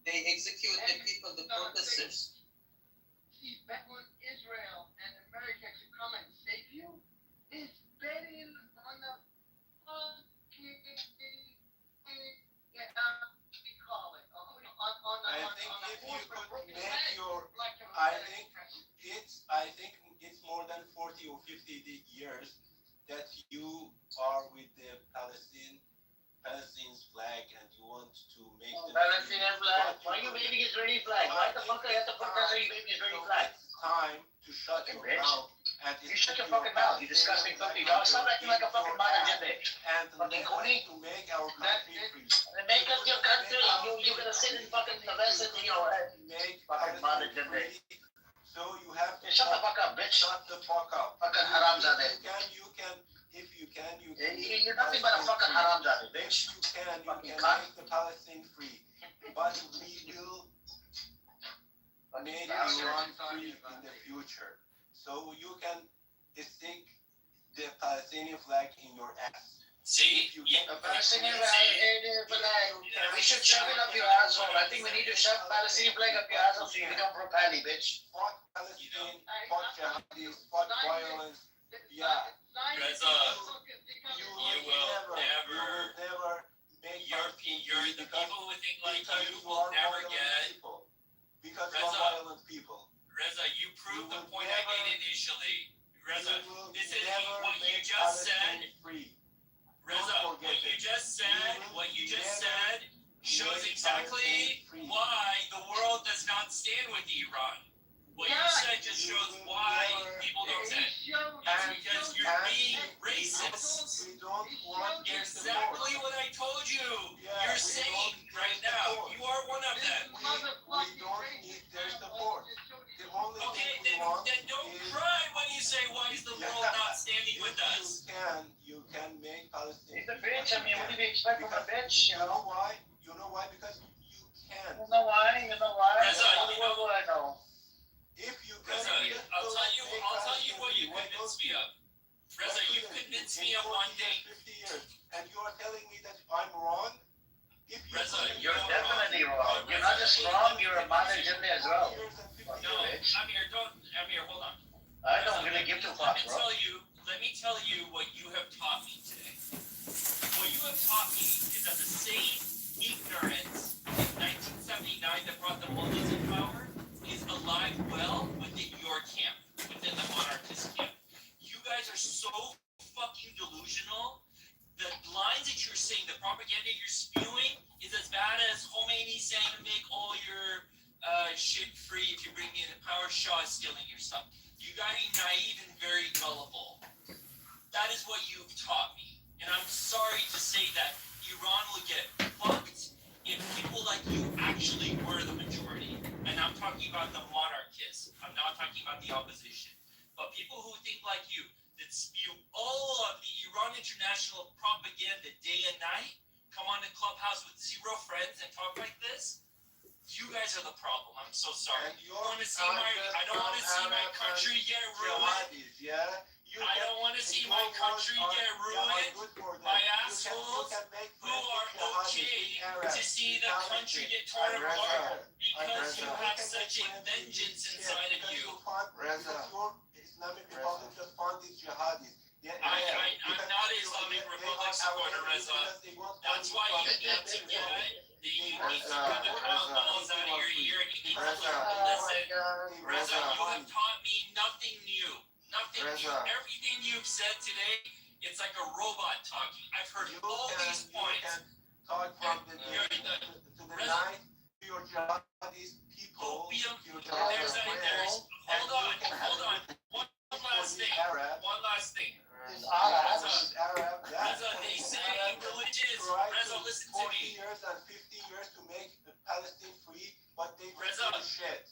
They execute the people, the protesters. See, back when Israel and America should come and save you, is betting on the fucking we call it. I think if you could make your, I think it's more than 40 or 50 years that you are with the Palestine's flag and you want to make the Palestinian flag. Why are you waving Israeli flag? Why the fuck do you have to protest are you waving Israeli flag? It's time to shut your mouth. And you shut your fucking mouth, you disgusting fucking dog. Stop acting like a fucking mother gender. And fucking Coney. to make our country free. Make us your country. You're gonna sit in fucking the rest of make fucking mother gender. So you have to shut the fuck up, bitch. Shut the fuck up. Fucking haramzadeh. If you can, you're nothing but a fucking haramzadeh, bitch. You can make the Palestine free. But we will make Iran free in the future. So you can stick the Palestinian flag in your ass. See? The Palestinian flag, we should shove it up your asshole. I think we need to shove Palestinian flag up your asshole so you become pro-Pali, bitch. Fuck Palestine, fuck jihadis, fuck violence. Yeah. Reza, you will never make the people who think like you will never get. Because you are violent people. Reza, you proved the point I made initially. Reza, this is what you just said. Reza, what you just said shows exactly why the world does not stand with Iran. What you said just shows why people don't stand. It's because you're being racist. Exactly what I told you. You're saying right now. You are one of them. We don't need their support. Okay, then don't cry when you say why is the world not standing with us. You can make Palestine. He's a bitch. I mean, what do you expect from a bitch? You know why? You know why? Because you can. You know why? Reza, what do I know? If you can, Reza, I'll tell you what you convinced me of. Reza, you convinced me of one thing. 50 years, and you are telling me that I'm wrong? Reza, you're definitely wrong. You're not just wrong, you're a modern gender as well. No, Amir, hold on. I don't really give two fucks, bro. Let me tell you what you have taught me today. What you have taught me is that the same ignorance in 1979 that brought the Mullahs in power is alive well within your camp, within the monarchist camp. You guys are so fucking delusional. The lines that you're saying, the propaganda you're spewing, is as bad as Khomeini saying to make all your shit free Arabian power, Shah is stealing your stuff. You guys are naive and very gullible. That is what you've taught me. And I'm sorry to say that Iran will get fucked if people like you actually were the majority. And I'm talking about the monarchists. I'm not talking about the opposition. But people who think like you, that spew all of the Iran international propaganda day and night, come on the clubhouse with zero friends and talk like this, you guys are the problem. I'm so sorry. I don't want to see my country get ruined. I don't want to see my country get ruined by assholes who are okay to see the country get torn apart because you have such a vengeance inside of you. Islamic Republic just funded jihadis. I'm not an Islamic Republic supporter, Reza. That's why you need to cut the balls out of your ear and you need to listen. Reza, you have taught me nothing new. Nothing new. Everything you've said today, it's like a robot talking. I've heard all these points. Talk from the day to the night to your jihadis people. Hold on. One last thing. Reza, they say religion is, Reza, listen to me. 40 years and 50 years to make Palestine free, but they Reza, shit.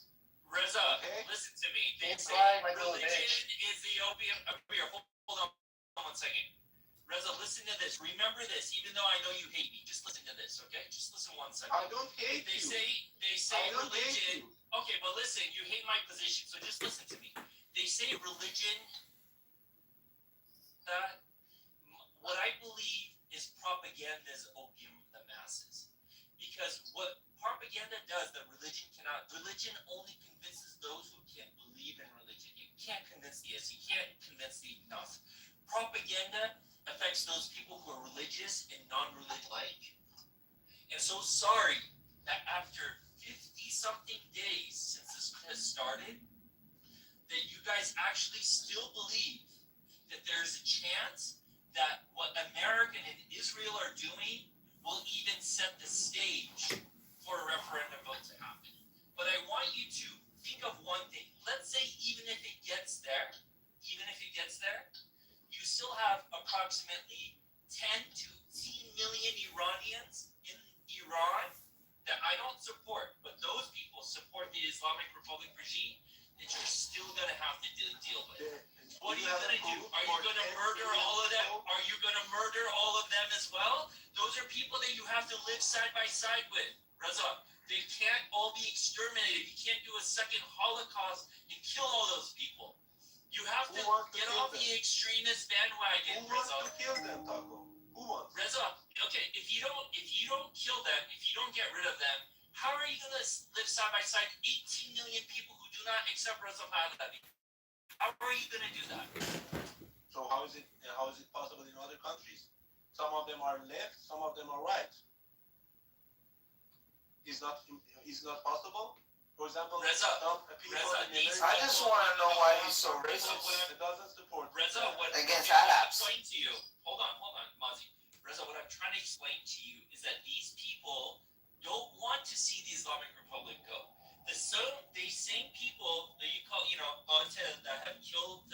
Reza, listen to me. They say religion is the opium. Here, hold on 1 second. Reza, listen to this. Remember this, even though I know you hate me. Just listen to this, okay? Just listen 1 second. I don't hate they you. They say religion. Okay, but listen, you hate my position, so just listen to me. They say religion, that what I believe is propaganda is opium of the masses. Because what propaganda does that religion cannot, religion only convinces those who can believe in religion. You can't convince the atheists, you can't convince the agnostic. Propaganda affects those people who are religious and non-religious like. And so sorry that after 50-something days since this has started, that you guys actually still believe that there's a chance that what America and Israel are doing will even set the stage for a referendum vote to happen. But I want you to think of one thing. Let's say even if it gets there, you still have approximately 10 to 18 million Iranians in Iran that I don't support, but those people support the Islamic Republic regime that you're still going to have to deal with. What are you going to do? Are you going to murder all of them? Are you going to murder all of them as well? Those are people that you have to live side by side with. Reza, they can't all be exterminated. You can't do a second Holocaust and kill all those people. You have to get off the extremist bandwagon, Reza. Who wants to kill them, Taco? Who wants? Reza, okay, if you don't kill them, if you don't get rid of them, how are you going to live side by side 18 million people who do not accept Reza Pahlavi? How are you going to do that? So how is it possible in other countries? Some of them are left, some of them are right. Is not possible? For example, Reza, I just want to know why he's so racist. It doesn't support Reza, what against I'm Arabs. explain to you. Hold on, Mazi. Reza, what I'm trying to explain to you is that these people don't want to see the Islamic Republic go. They same people that you call, that have killed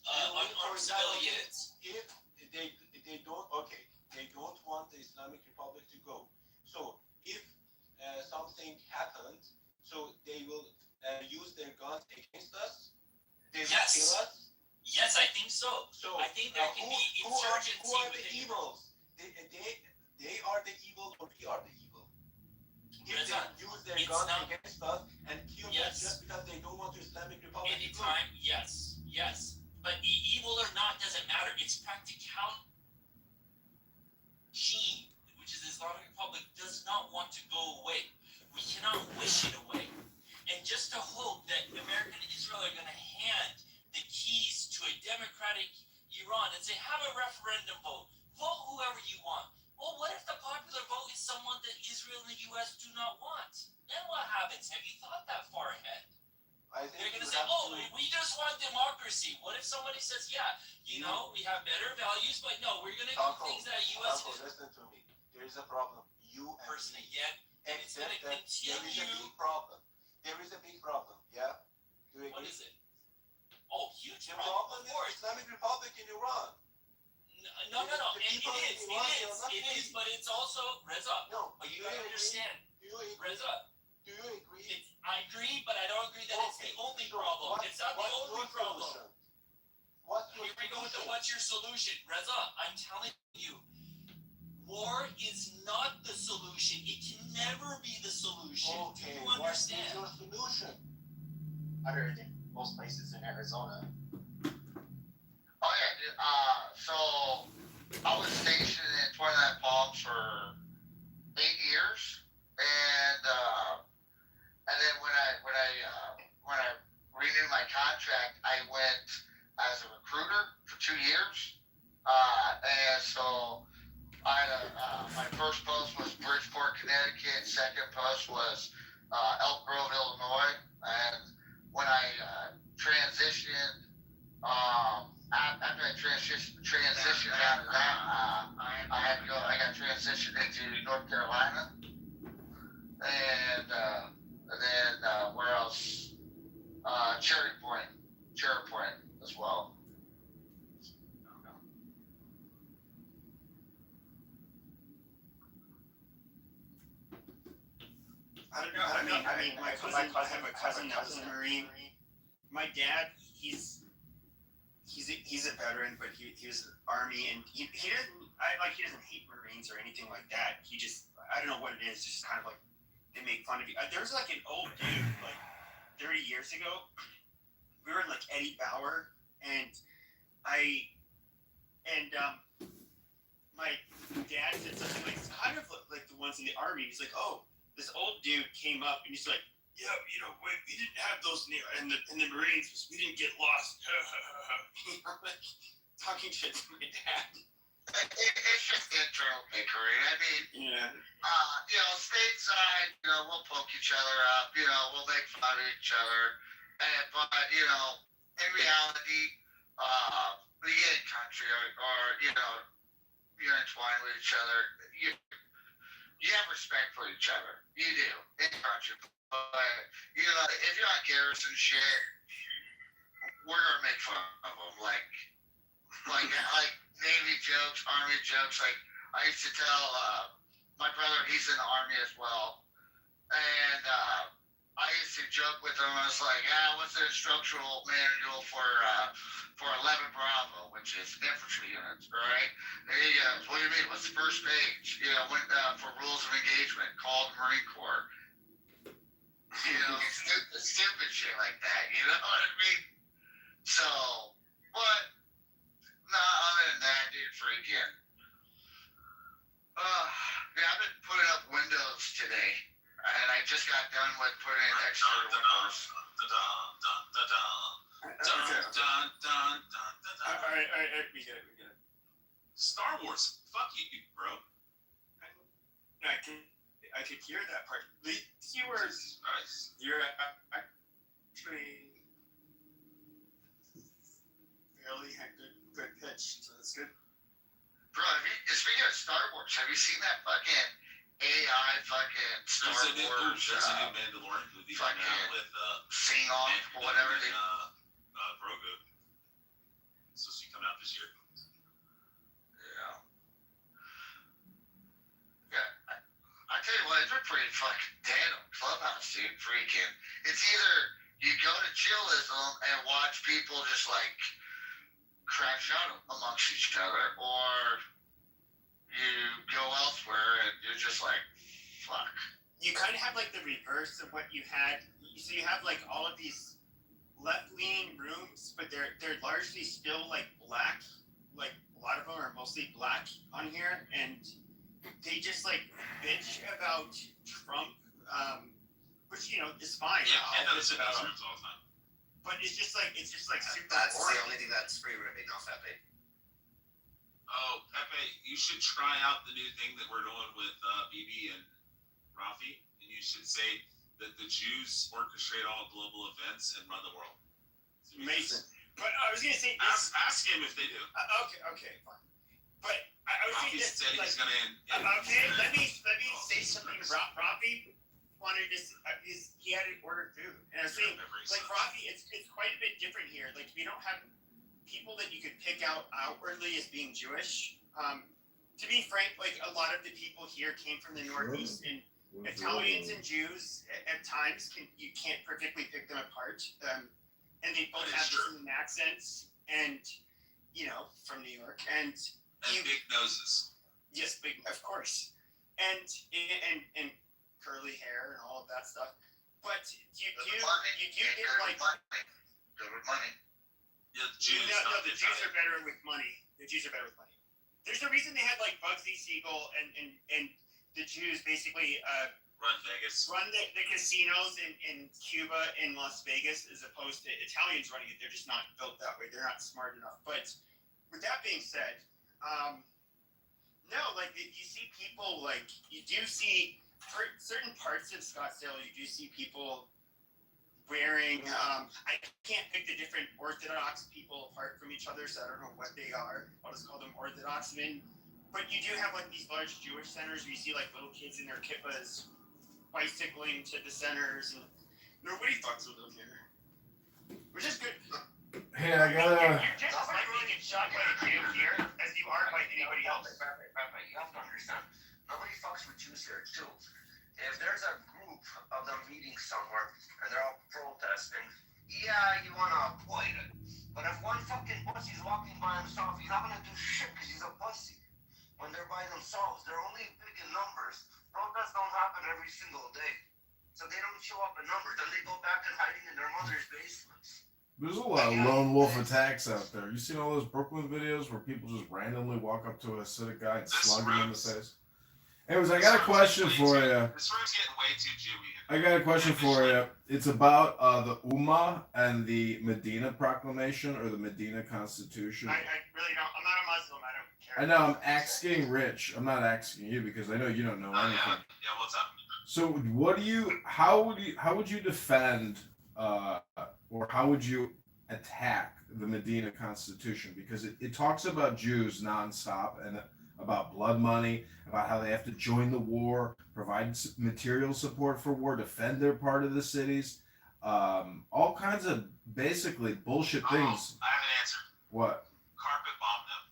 unarmed civilians. If they don't want the Islamic Republic to go. So if something happens, so they will use their guns against us. They will kill us. Yes, I think so. I think there can be insurgency. Who are the evils? They are the evil, or we are the evil. If they use their guns against us and kill us just because they don't want the Islamic Republic to go. Anytime, yes. But evil or not doesn't matter. It's practicality. Regime, which is the Islamic Republic, does not want to go away. We cannot wish it away. And just to hope that America and Israel are going to hand the keys to a democratic Iran and say, have a referendum vote. Vote whoever you want. Well, what if the popular vote is someone that Israel and the U.S. do not want? Then what happens? Have you thought that far ahead? They're going to say, we just want democracy. What if somebody says, we have better values, but no, we're going to do things that U.S. Listen to me. There is a problem. You and person again, and it's going to continue. There is a big problem. there is a big problem, yeah? Do you What agree? is it? Oh, huge The problem, problem of is course. Islamic Republic in Iran. No. The It people in is, Iran, they are not it is, but it's also, Reza, No, but you do gotta agree? understand, Do you agree? Reza, Do you agree? I agree, but I don't agree that it's the only So problem. what- It's not the what's only your problem. solution? What's your Here we go with the solution? what's your solution? Reza, I'm telling you, war is not the solution. It can never be the solution. Okay, Do you what is understand? your solution? Better than most places in Arizona. Oh yeah, dude. So I was stationed in 29 Palms for 8 years, and then when I renewed my contract, I went as a recruiter for 2 years, and so my first post was Bridgeport, Connecticut. Second post was Elk Grove, Illinois, and when I transitioned. After I transitioned out of that, I got transitioned into North Carolina, and then where else? Cherry Point as well. I don't know. I mean, my cousin. I have a cousin that was a Marine. My dad, he's a veteran, but he was Army, and he doesn't hate Marines or anything like that. He just, I don't know what it is, just kind of like they make fun of you. There was like an old dude like 30 years ago. We were in like Eddie Bauer, and my dad said something like, it's kind of like the ones in the Army. He's like, oh, this old dude came up and he's like, yeah, we didn't have those in the Marines. We didn't get lost. Like, talking shit to my dad. It's just internal bickering. I mean, yeah. Stateside, we'll poke each other up. We'll make fun of each other. But in reality, we get in country or you're entwined with each other. You have respect for each other. You do in country. But if you're on garrison shit, we're gonna make fun of them, like Navy jokes, Army jokes. Like I used to tell my brother, he's in the Army as well, and I used to joke with him. I was like, what's the instructional manual for 11 Bravo, which is infantry units, right? And he goes, what do you mean? What's the first page? For rules of engagement, called Marine Corps. Stupid shit like that, you know what I mean? So, but, other than that, dude, freaking. I've been putting up windows today, and I just got done with putting in extra windows. Alright, we get it. Star Wars, fuck you, bro. I could hear that part. The keywords. You're actually fairly had good pitch, so that's good. Bro, speaking of Star Wars, have you seen that fucking AI fucking Star Wars? There's a new Mandalorian movie coming out with Sing Off or whatever they. Grogu. It's supposed to be coming out this year. I tell you what, it's been pretty fucking dead on Clubhouse, dude. Freaking. It's either you go to chillism and watch people just like crash out amongst each other, or you go elsewhere and you're just like, fuck. You kind of have like the reverse of what you had. So you have like all of these left-leaning rooms, but they're largely still like black. Like a lot of them are mostly black on here, and they just like bitch about Trump, which is fine. Yeah, I notice it in those rooms all the time. But it's just like super. That's boring. the only thing that's free ripping off Pepe. Oh, Pepe, you should try out the new thing that we're doing with BB and Rafi, and you should say that the Jews orchestrate all global events and run the world. Mason. But I was gonna say, ask him if they do. Okay, fine. But I was Rafi saying this, said like, he's gonna. okay, let me say something. Rafi, wanted to, he had to order food. And I was saying, like, Rafi, it's quite a bit different here. Like, we don't have people that you could pick out outwardly as being Jewish. To be frank, like, a lot of the people here came from the Northeast, and Italians and Jews at times you can't perfectly pick them apart. And they both have the same accents, and from New York, and big noses. Yes, big, of course, and curly hair and all of that stuff. But you do get like money. Yeah, the Jews. No, the Jews are better with money. The Jews are better with money. There's a reason they had like Bugsy Siegel and the Jews basically run Vegas. Run the casinos in Cuba and Las Vegas, as opposed to Italians running it. They're just not built that way. They're not smart enough. But with that being said, no, like you see people, like you do see certain parts of Scottsdale. You do see people wearing. I can't pick the different Orthodox people apart from each other, so I don't know what they are. I'll just call them Orthodox men. But you do have like these large Jewish centers where you see like little kids in their kippas bicycling to the centers, and nobody fucks with them here, which is good. Hey, I gotta. You're just as likely to get shot by a Jew here as you are by anybody else. Rabbi, you have to understand, nobody fucks with Jews here too. If there's a group of them meeting somewhere and they're all protesting, yeah, you wanna avoid it. But if one fucking pussy's walking by himself, he's not gonna do shit because he's a pussy. When they're by themselves, they're only big in numbers. Protests don't happen every single day. So they don't show up in numbers. Then they go back and hiding in their mother's basements. There's a lot of lone wolf attacks out there. You seen all those Brooklyn videos where people just randomly walk up to a Hasidic guy and slug him in the face? Anyways, I got a question for you. This room's getting way too Jewy. I got a question for you. It's about the Ummah and the Medina Proclamation or the Medina Constitution. I really don't. I'm not a Muslim. I don't care. I know I'm asking Rich. I'm not asking you because I know you don't know anything. Yeah, what's up? So, what do you? How would you defend, or how would you attack the Medina Constitution? Because it talks about Jews nonstop and about blood money, about how they have to join the war, provide material support for war, defend their part of the cities, all kinds of basically bullshit things. I have an answer. What? Carpet bomb them.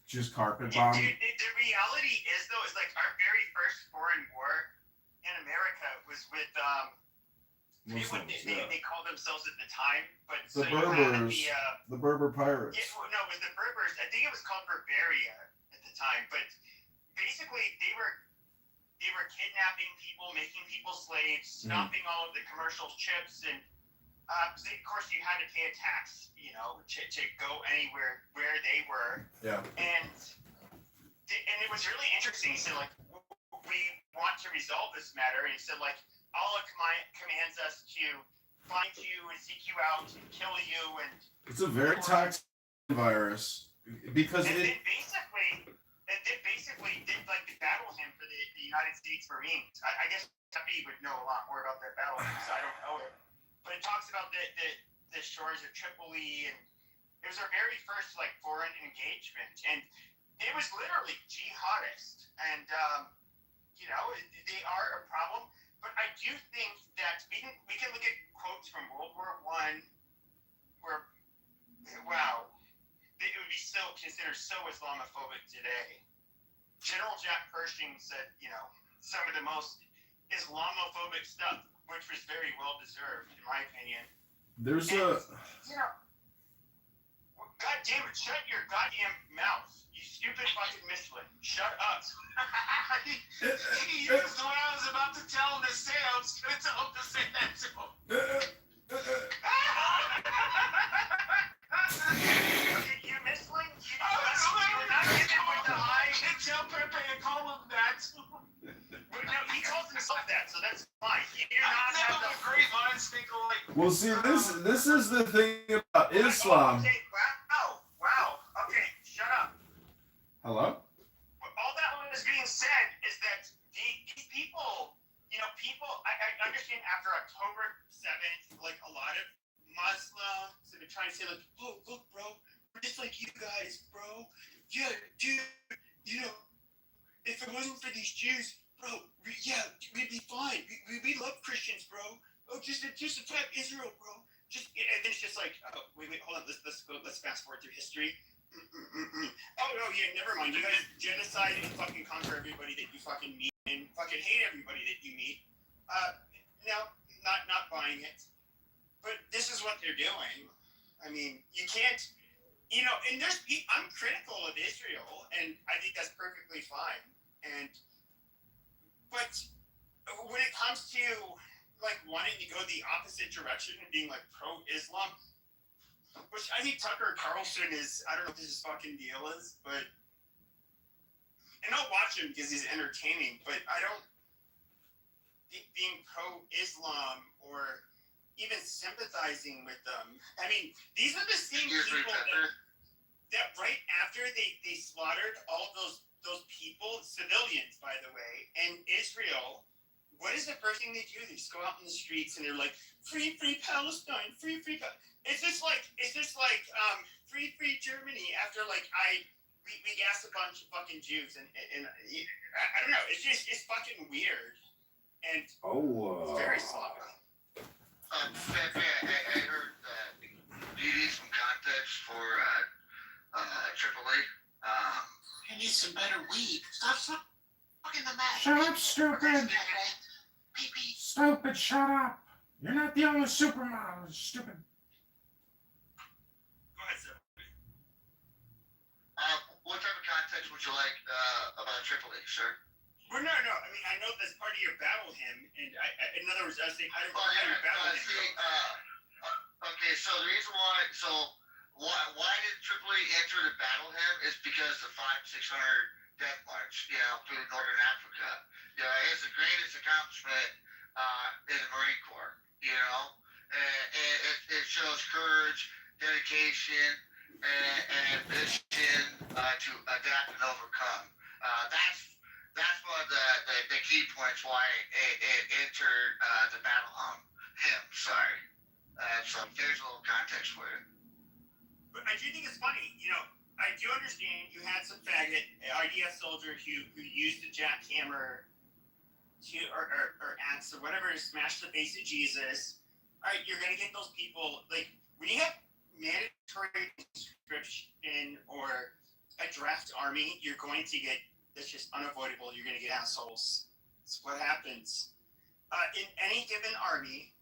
Just carpet bomb. The reality is though, is like our very first foreign war in America was with Muslims, they called themselves at the time, but the so Berbers, you had the Berber pirates. it was the Berbers. I think it was called Berberia at the time, but basically they were kidnapping people, making people slaves, stopping all of the commercial ships, and of course you had to pay a tax, to go anywhere where they were. Yeah. And it was really interesting. He said, like, we want to resolve this matter. And he said, like, Allah commands us to find you and seek you out and kill you. And It's a very toxic virus because they basically did like battle him for the United States Marines. I guess Tuppy would know a lot more about that battle because I don't know it. But it talks about the shores of Tripoli, and it was our very first like foreign engagement, and it was literally jihadist, and they are a problem. But I do think that we can look at quotes from World War I, where it would be still considered so Islamophobic today. General Jack Pershing said, some of the most Islamophobic stuff, which was very well deserved, in my opinion. There's God damn it, shut your goddamn mouth, you stupid fucking Michelin. Shut up. He used what I was about to tell him to say. I was going to tell him to say that to him. You Michelin? You're not getting with the high. Tell Pepe and call him that. No, he calls himself that, so that's fine. You're not having the great minds think alike. Well, see, this is the thing about Islam. Okay, wow. Okay, shut up. Hello? All that was being said is that these people, I understand after October 7th, like a lot of Muslims have been trying to say, like, oh, look, bro, we're just like you guys, bro. Yeah, dude, if it wasn't for these Jews, bro, we'd be fine. We love Christians, bro. Oh, just attack Israel, bro. And then it's just like, oh, wait, hold on. Let's fast forward through history. Oh no, yeah, never mind. You guys genocide and fucking conquer everybody that you fucking meet and fucking hate everybody that you meet. No, not buying it. But this is what they're doing. I mean, you can't, and I'm critical of Israel, and I think that's perfectly fine. But when it comes to like wanting to go the opposite direction and being like pro-Islam, which I think Tucker Carlson is, I don't know what his fucking deal is, but, and I'll watch him because he's entertaining, but I don't think being pro-Islam or even sympathizing with them. I mean, these are the same people that right after they slaughtered all those people, civilians, by the way, in Israel, what is the first thing they do? They just go out in the streets and they're like, free Palestine, free It's just like free Germany after like we gassed a bunch of fucking Jews and I don't know. It's fucking weird and it's very sloppy. Pepe, I heard you need some context for Tripoli. You need some better weed. Stop fucking the match. Shut up, stupid! Stupid, shut up! You're not the only supermodel, stupid. Go ahead, sir. What type of context would you like about Tripoli, sir? Well, no. I mean, I know that's part of your battle hymn, and in other words, I was saying, I don't know how your battle hymn goes. Okay, so the reason why did Tripoli enter the battle hymn is because the 500-600 death march, through Northern Africa. It's the greatest accomplishment in the Marine Corps. It shows courage, dedication, and ambition to adapt and overcome. That's one of the key points why it entered the battle hymn. Sorry. So there's a little context for it. But I do think it's funny, I do understand you had some faggot IDF soldier who used a jackhammer or axe or whatever to smash the face of Jesus. All right, you're gonna get those people like when you have mandatory conscription or a draft army, you're going to get that's just unavoidable. You're gonna get assholes. That's what happens. In any given army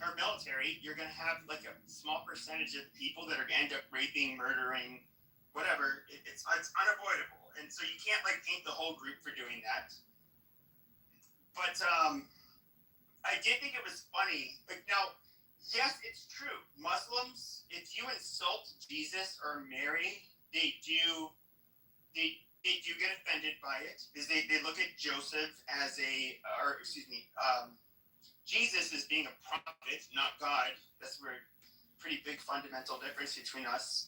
or military, you're going to have like a small percentage of people that are going to end up raping, murdering, whatever. It's unavoidable. And so you can't like paint the whole group for doing that. But I did think it was funny. Like now, yes, it's true. Muslims, if you insult Jesus or Mary, they do get offended by it because they look at Joseph as Jesus as being a prophet, not God. That's where pretty big fundamental difference between us.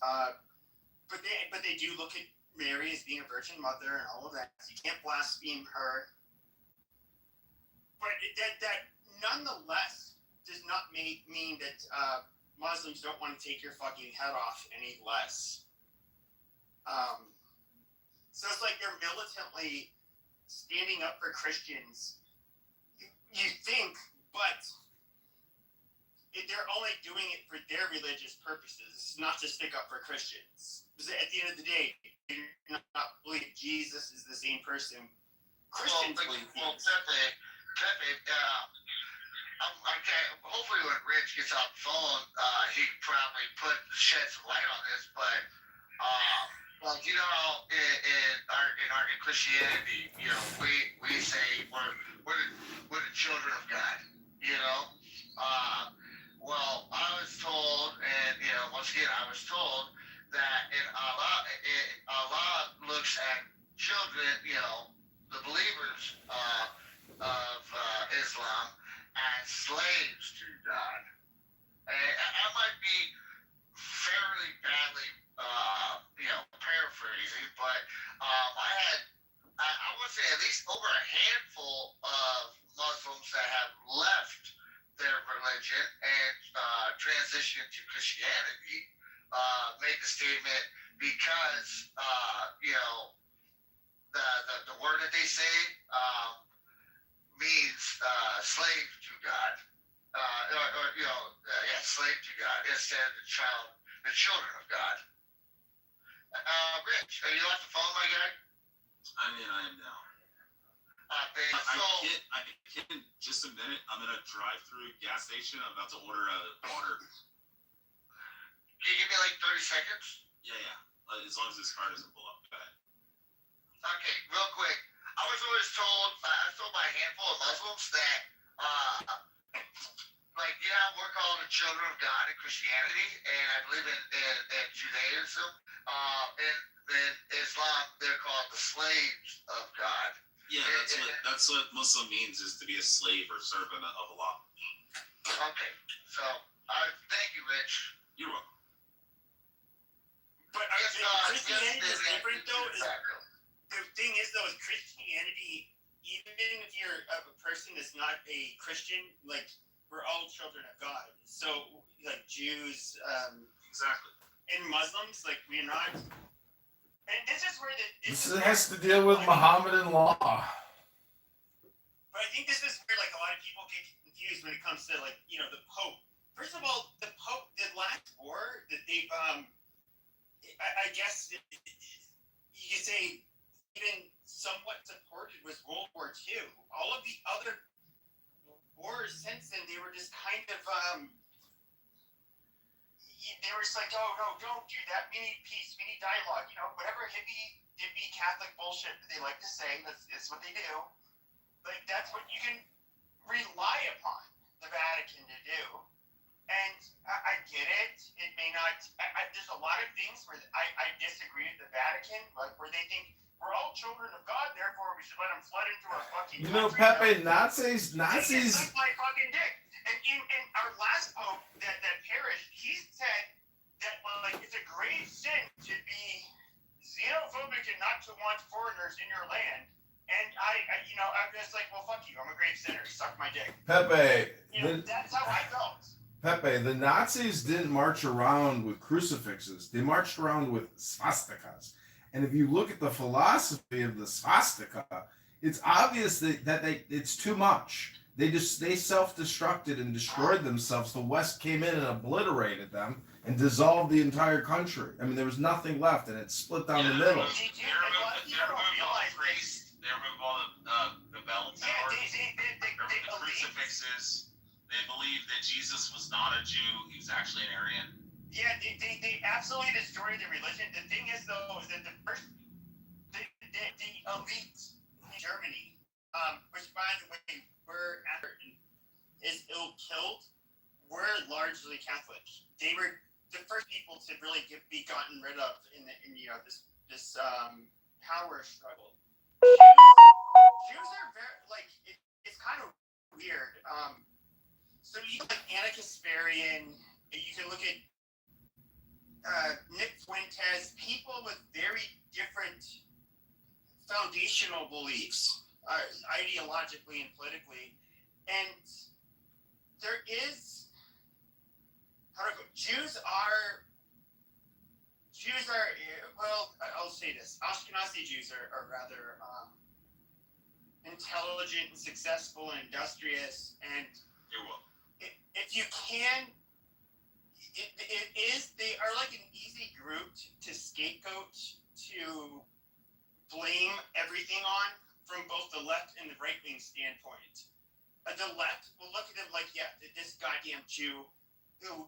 But they do look at Mary as being a virgin mother and all of that. So you can't blaspheme her. But that nonetheless does not mean that Muslims don't want to take your fucking head off any less. So it's like they're militantly standing up for Christians. You think, but they're only doing it for their religious purposes, not to stick up for Christians. Because at the end of the day, you're not believe Jesus is the same person. Christians believe Pepe, hopefully when Rich gets off the phone, he can probably shed some light on this, but in Christianity, we say we're the children of God, well, I was told, and once again, I was told that in Allah looks at children, the believers of Islam as slaves to God. And I might be fairly badly, paraphrasing, but I would say at least over a handful of Muslims that have left their religion and transitioned to Christianity made the statement because, the word that they say means slave to God, slave to God instead of the children of God. Rich, are you off the phone, my guy? I mean, I am now. I can in just a minute. I'm in a drive-through gas station. I'm about to order a water. Can you give me like 30 seconds? Yeah. As long as this car doesn't pull up. Go ahead. Okay, real quick. I was always told by a handful of Muslims that, we're called the children of God in Christianity, and I believe in Judaism. In Islam, they're called the slaves of God. Yeah, that's what Muslim means, is to be a slave or servant of Allah. Okay, so thank you, Rich. You're welcome. But Christianity is different, though. The thing is, though, is Christianity, even if you're a person that's not a Christian, like, we're all children of God. So, like, Jews, exactly. And Muslims, like, we're not. And this is where This has to deal with Mohammedan law. But I think this is where, like, a lot of people get confused when it comes to, like, the Pope. First of all, the Pope, the last war that they've, I guess you could say even somewhat supported was World War II. All of the other wars since then, they were just kind of, they were just like, oh, no, don't do that. We need peace. We need dialogue. Whatever hippie Catholic bullshit that they like to say, that's what they do. Like, that's what you can rely upon the Vatican to do. And I get it. It may not. There's a lot of things where I disagree with the Vatican, like where they think we're all children of God, therefore we should let them flood into our fucking country. Pepe, Nazis. They suck my fucking dick. And in our last pope that perished, he said that it's a grave sin to be xenophobic and not to want foreigners in your land. And I'm just like, well, fuck you. I'm a grave sinner. Suck my dick. Pepe. That's how I felt. Pepe, the Nazis didn't march around with crucifixes. They marched around with swastikas. And if you look at the philosophy of the swastika, it's obvious that it's too much. They self-destructed and destroyed themselves. The West came in and obliterated them and dissolved the entire country. I mean, there was nothing left, and it split down the middle. They removed all the priests. They removed all the bell towers. The crucifixes. They believed that Jesus was not a Jew; he was actually an Aryan. Yeah, they absolutely destroyed the religion. The thing is, though, is that the elite in Germany, which by the way were is ill-killed, were largely Catholic. They were the first people to really be gotten rid of in this power struggle. Jews are very it's kind of weird. So you look at Anna Kasparian, you can look at Nick Fuentes, people with very different foundational beliefs, ideologically and politically. And there is, Jews are, well, I'll say this, Ashkenazi Jews are rather intelligent and successful and industrious, and you're welcome. If you can, they are like an easy group to scapegoat, to blame everything on from both the left and the right wing standpoint. The left will look at them like, yeah, this goddamn Jew who,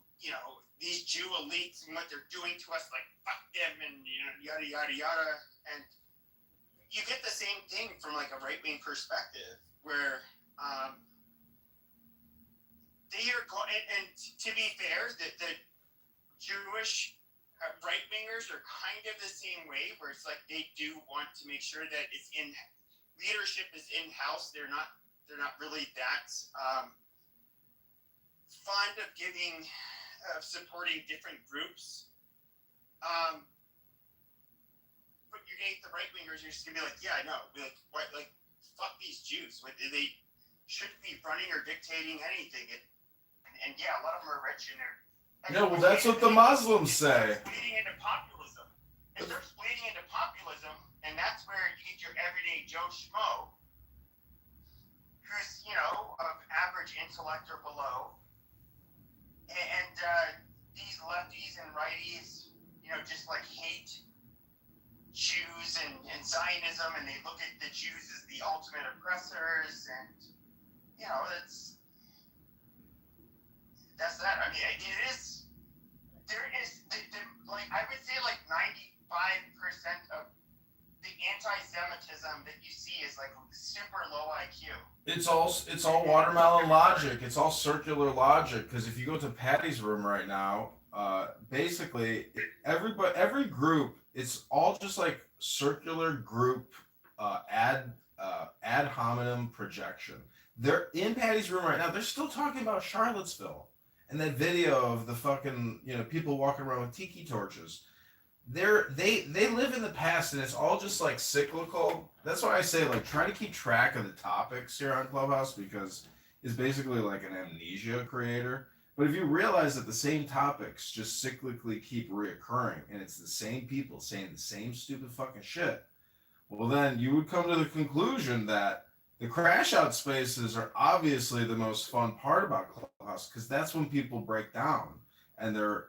these Jew elites and what they're doing to us, like, fuck them and, yada, yada, yada. And you get the same thing from like a right wing perspective where, they are going, and to be fair, the Jewish right-wingers are kind of the same way, where it's like they do want to make sure that leadership is in-house. They're not really that fond of supporting different groups. But you're gonna get the right-wingers, you're just gonna be like, yeah, I know, fuck these Jews. They shouldn't be running or dictating anything. And yeah, a lot of them are rich and they're. Yeah, well, that's what the Muslims say. They're splitting into populism. If they're splitting into populism, and that's where you get your everyday Joe Schmo, who's, of average intellect or below, and these lefties and righties, just like hate Jews and Zionism, and they look at the Jews as the ultimate oppressors, and that's that. I mean, there is like I would say like 95% of the anti-Semitism that you see is like super low IQ. It's all watermelon logic. It's all circular logic. Because if you go to Patty's room right now, basically every group, it's all just like circular group ad hominem projection. They're in Patty's room right now. They're still talking about Charlottesville and that video of the fucking people walking around with tiki torches. They live in the past, and it's all just like cyclical. That's why I say like try to keep track of the topics here on Clubhouse, because it's basically like an amnesia creator. But if you realize that the same topics just cyclically keep reoccurring, and it's the same people saying the same stupid fucking shit, well then you would come to the conclusion that the crash out spaces are obviously the most fun part about Clubhouse, because that's when people break down and their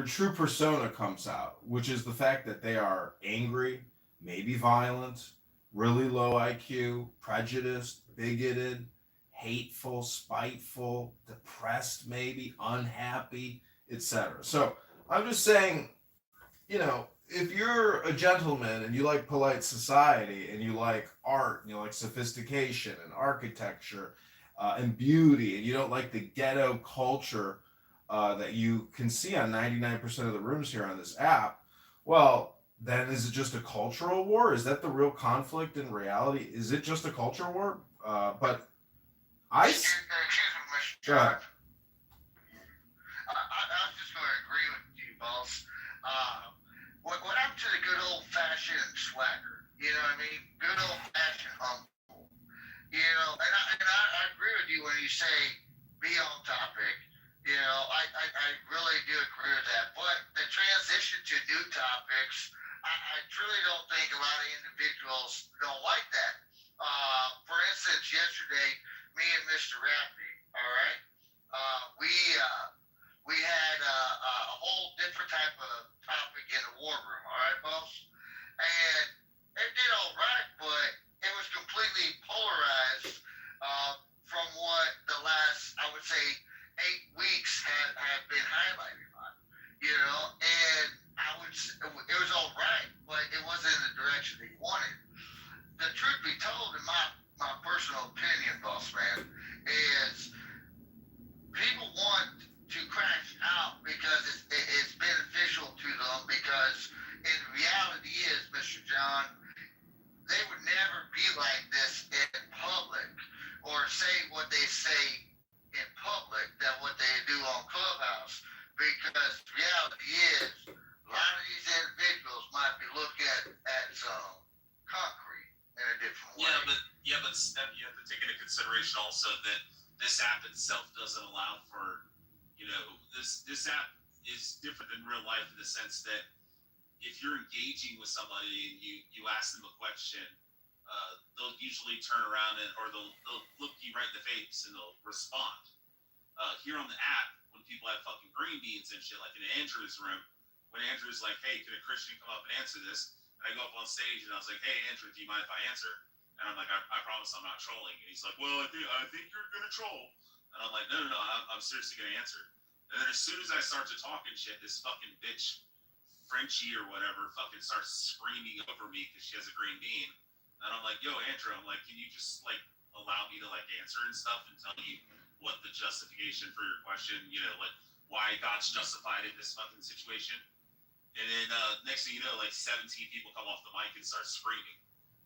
true persona comes out, which is the fact that they are angry, maybe violent, really low IQ, prejudiced, bigoted, hateful, spiteful, depressed, maybe unhappy, etc. So I'm just saying, if you're a gentleman and you like polite society and you like art and you like sophistication and architecture and beauty, and you don't like the ghetto culture that you can see on 99% of the rooms here on this app, well, then is it just a cultural war? Is that the real conflict in reality? Is it just a culture war? But Excuse me, Mr. Go ahead. Judge. I was just going to agree with you, boss. What happened to the good old-fashioned swagger? You know what I mean? Good old-fashioned humble. And I agree with you when you say be on topic. I really do agree with that. But the transition to new topics, I truly don't think a lot of individuals don't like that. For instance, yesterday, me and Mr. Rafferty, all right, we had a whole different type of topic in the war room, all right, boss? And it did all right, but it was completely polarized from what the last, I would say, 8 weeks had been highlighted on, and it was all right, but it wasn't in the direction they wanted. The truth be told, in my personal opinion, boss man, is people want to crash out because it's beneficial to them, because in reality is, Mr. John, they would never be like this in public or say what they say in public than what they do on Clubhouse, because the reality is a lot of these individuals might be looking at some concrete in a different way. But Steph, you have to take into consideration also that this app itself doesn't allow for, this app is different than real life in the sense that if you're engaging with somebody and you ask them a question, they'll usually turn around or they'll look you right in the face and they'll respond. Here on the app, when people have fucking green beans and shit, like in Andrew's room, when Andrew's like, hey, can a Christian come up and answer this? And I go up on stage and I was like, hey, Andrew, do you mind if I answer? And I'm like, I promise I'm not trolling. And he's like, well, I think you're going to troll. And I'm like, no, I'm seriously going to answer. And then as soon as I start to talk and shit, this fucking bitch, Frenchie or whatever, fucking starts screaming over me because she has a green bean. And I'm like, yo, Andrew, I'm like, can you just like allow me to like answer and stuff and tell you what the justification for your question, like why God's justified in this fucking situation? And then next thing you know, like 17 people come off the mic and start screaming.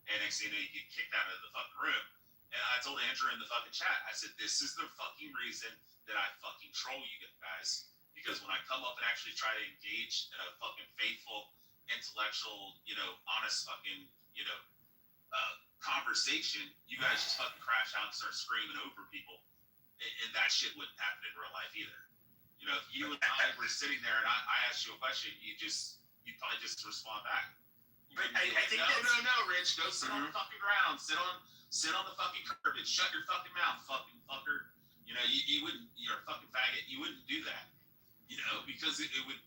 And next thing you know, you get kicked out of the fucking room. And I told Andrew in the fucking chat, I said, this is the fucking reason that I fucking troll you guys. Because when I come up and actually try to engage in a fucking faithful, intellectual, honest fucking, conversation, you guys just fucking crash out and start screaming over people. And that shit wouldn't happen in real life either. If you and I were sitting there and I asked you a question, you'd probably just respond back. But I think No, Rich, go sit on the fucking ground. Sit on the fucking curb and shut your fucking mouth, fucking fucker. You know, you wouldn't. You're a fucking faggot. You wouldn't do that. You know, because it would,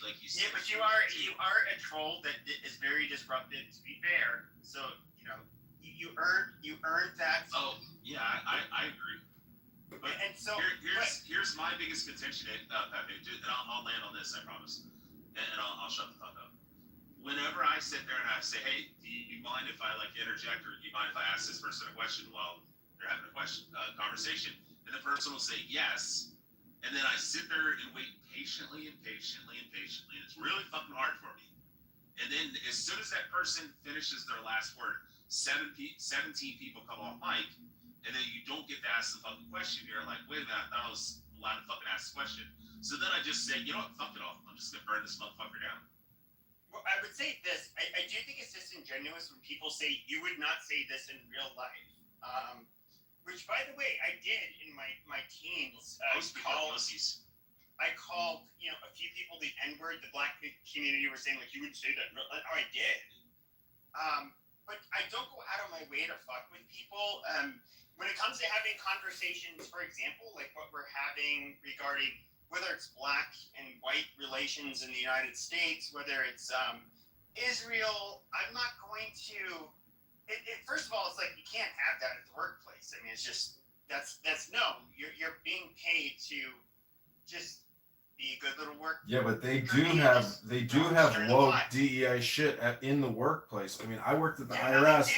like you said. Yeah, but you are a troll that is very disruptive. To be fair, so you know, you earned that. Oh yeah, I agree. But and so here's my biggest contention, Pepe, and I'll land on this, I promise, and I'll shut the fuck up. Whenever I sit there and I say, hey, do you mind if I like interject, or do you mind if I ask this person a question while they're having a conversation, and the person will say yes, and then I sit there and wait patiently, and it's really fucking hard for me. And then as soon as that person finishes their last word, 17 people come off mic, and then you don't get to ask the fucking question. You're like, wait a minute, I thought I was allowed to fucking ask the question. So then I just say, you know what, fuck it all. I'm just gonna burn this motherfucker down. Well, I would say this. I do think it's disingenuous when people say you would not say this in real life. Which, by the way, I did in my teens. I called, you know, a few people the N-word. The black community were saying, like, you wouldn't say that. Oh, I did. But I don't go out of my way to fuck with people. When it comes to having conversations, for example, like what we're having regarding whether it's black and white relations in the United States, whether it's Israel, I'm not going to. First of all, it's like you can't have that at the workplace. I mean, it's just that's no. You're being paid to just be a good little work. Yeah, but they do have woke DEI shit in the workplace. I mean, I worked at the IRS.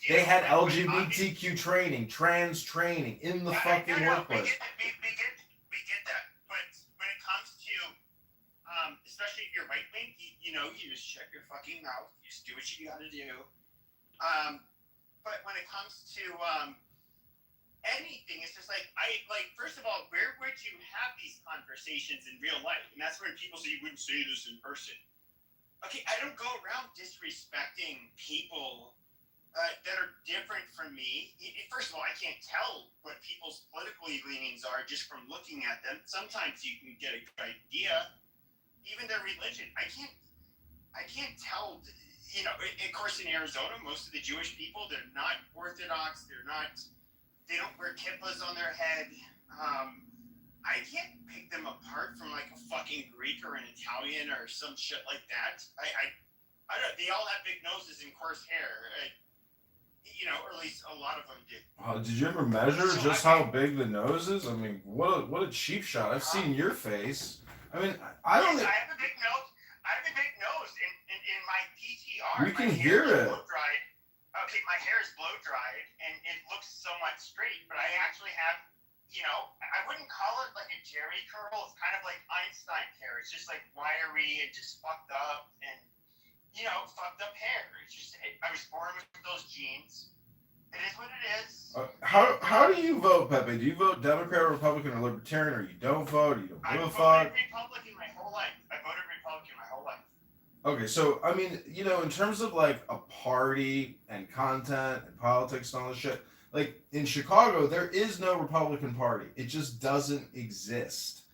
They had LGBTQ training, trans training in the fucking workplace. We get that, but when it comes to, especially if you're right wing, you know, you just shut your fucking mouth. You just do what you gotta do. But when it comes to anything, it's just like first of all, where would you have these conversations in real life? And that's when people say you wouldn't say this in person. Okay, I don't go around disrespecting people that are different from me. First of all, I can't tell what people's political leanings are just from looking at them. Sometimes you can get a good idea, even their religion. I can't tell. You know, of course, in Arizona, most of the Jewish people, they're not Orthodox. They don't wear kippahs on their head. I can't pick them apart from like a fucking Greek or an Italian or some shit like that. I don't. They all have big noses and coarse hair. You know, or at least a lot of them did. Did you ever measure just how big the nose is? I mean, what a cheap shot. I've seen your face. I mean, I don't. Yes, I have a big nose. I have a big nose in my PTR. We can hear it. Blow-dried. Okay, my hair is blow dried and it looks somewhat straight, but I actually have, you know, I wouldn't call it like a Jerry curl. It's kind of like Einstein hair. It's just like wiry and just fucked up and, you know, fucked up hair. It's just, I was born with those genes. It is what it is. How do you vote, Pepe? Do you vote Democrat, Republican, or Libertarian, or you don't vote, or you don't give a fuck? I voted Republican my whole life. Okay, so, I mean, you know, in terms of, like, a party and content and politics and all this shit, like, in Chicago, there is no Republican Party. It just doesn't exist.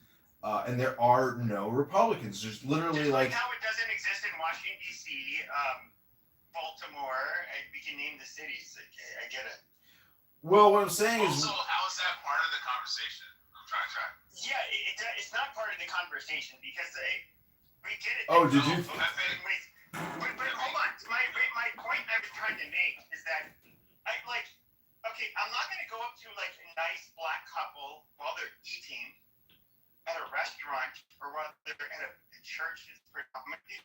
And there are no Republicans. There's literally, just like how it doesn't exist in Washington, D.C., Baltimore, we can name the cities. I get it. Well, what I'm saying is... Also, how is that part of the conversation? I'm trying to track. Yeah, it's not part of the conversation because... We did it. Oh, did you? But hold on. My point I was trying to make is that okay, I'm not going to go up to like a nice black couple while they're eating at a restaurant or while they're at a church. I'm going to be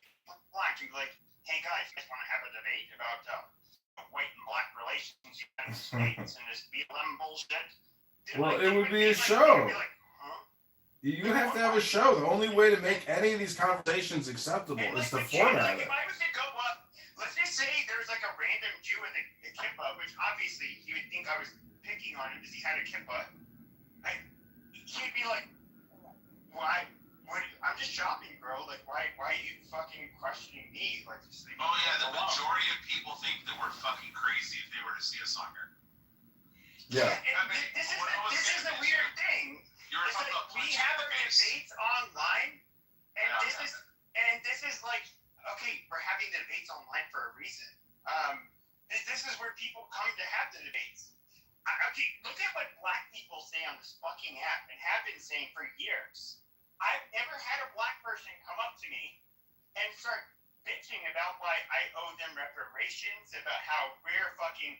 black and be like, hey guys, you guys want to have a debate about white and black relations in the United States and this BLM bullshit? Well, it would be a show. You have to have a show. The only way to make any of these conversations acceptable is to format it. If I was to go up, let's just say there's like a random Jew with a kippah, which obviously he would think I was picking on him because he had a kippah. He'd be like, why? I'm just shopping, bro. Like, why are you fucking questioning me? Like, just leave me the majority of people think that we're fucking crazy if they were to see us on here. Yeah. This is the weird thing. It's like we have our debates online, and this is like, okay, we're having the debates online for a saying for years. I've never had a black person come up to me and start bitching about why I owe them reparations, about how we're fucking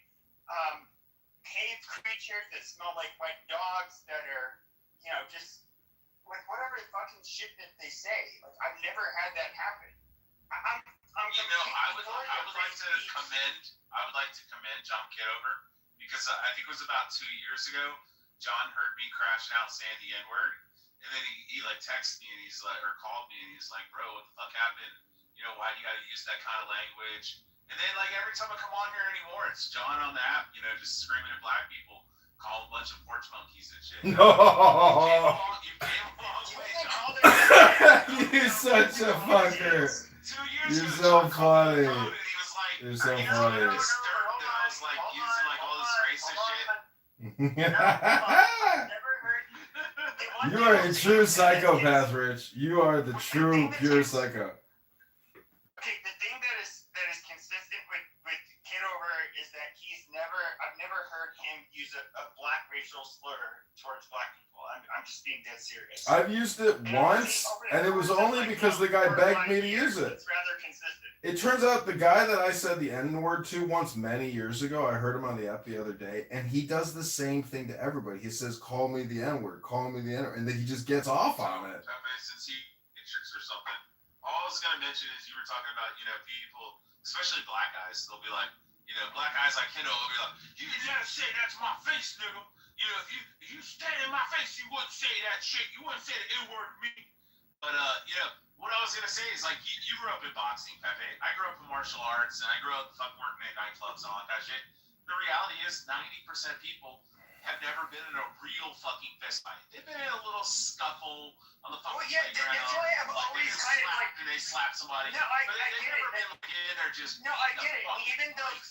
cave creatures that smell like wet dogs that are, just like whatever the fucking shit that they say. Like, I've never had that happen. I would like to commend John Kitover, because I think it was about 2 years ago, John heard me crashing out saying the N-word, and then he like texted me and he's like, or called me and he's like, bro, what the fuck happened? Why do you gotta use that kind of language? And then like every time I come on here anymore, it's John on the app, just screaming at black people, calling a bunch of porch monkeys and shit. No. You came a long way, John. You're such a fucker. 2 years You're ago, so funny. and he was like, You're so I funny. was like using like all this racist shit. You are a true psychopath, Rich. You are the true, pure psycho. Okay, the thing that is consistent with Kitover is that I've never heard him use a black racial slur towards black people. I'm just being dead serious. I've used it once, and it was only because the guy begged me to use it. It's rather consistent. It turns out the guy that I said the N-word to once many years ago, I heard him on the app the other day, and he does the same thing to everybody. He says, call me the N-word, call me the N-word, and then he just gets off on it. Since he pictures or something, all I was going to mention is you were talking about, people, especially black guys, they'll be like, black guys like Kendo will be like, you didn't say that to my face, nigga. If you stand in my face, you wouldn't say that shit. You wouldn't say the N-word to me. But, what I was going to say is, like, you grew up in boxing, Pepe. I grew up in martial arts, and I grew up fucking working at nightclubs and all that kind of shit. The reality is 90% of people have never been in a real fucking fist fight. They've been in a little scuffle on the fucking playground. That's why I've always kind of like... And they slap somebody. No, I but get they've it. never been like in there just... No, I get it. Even those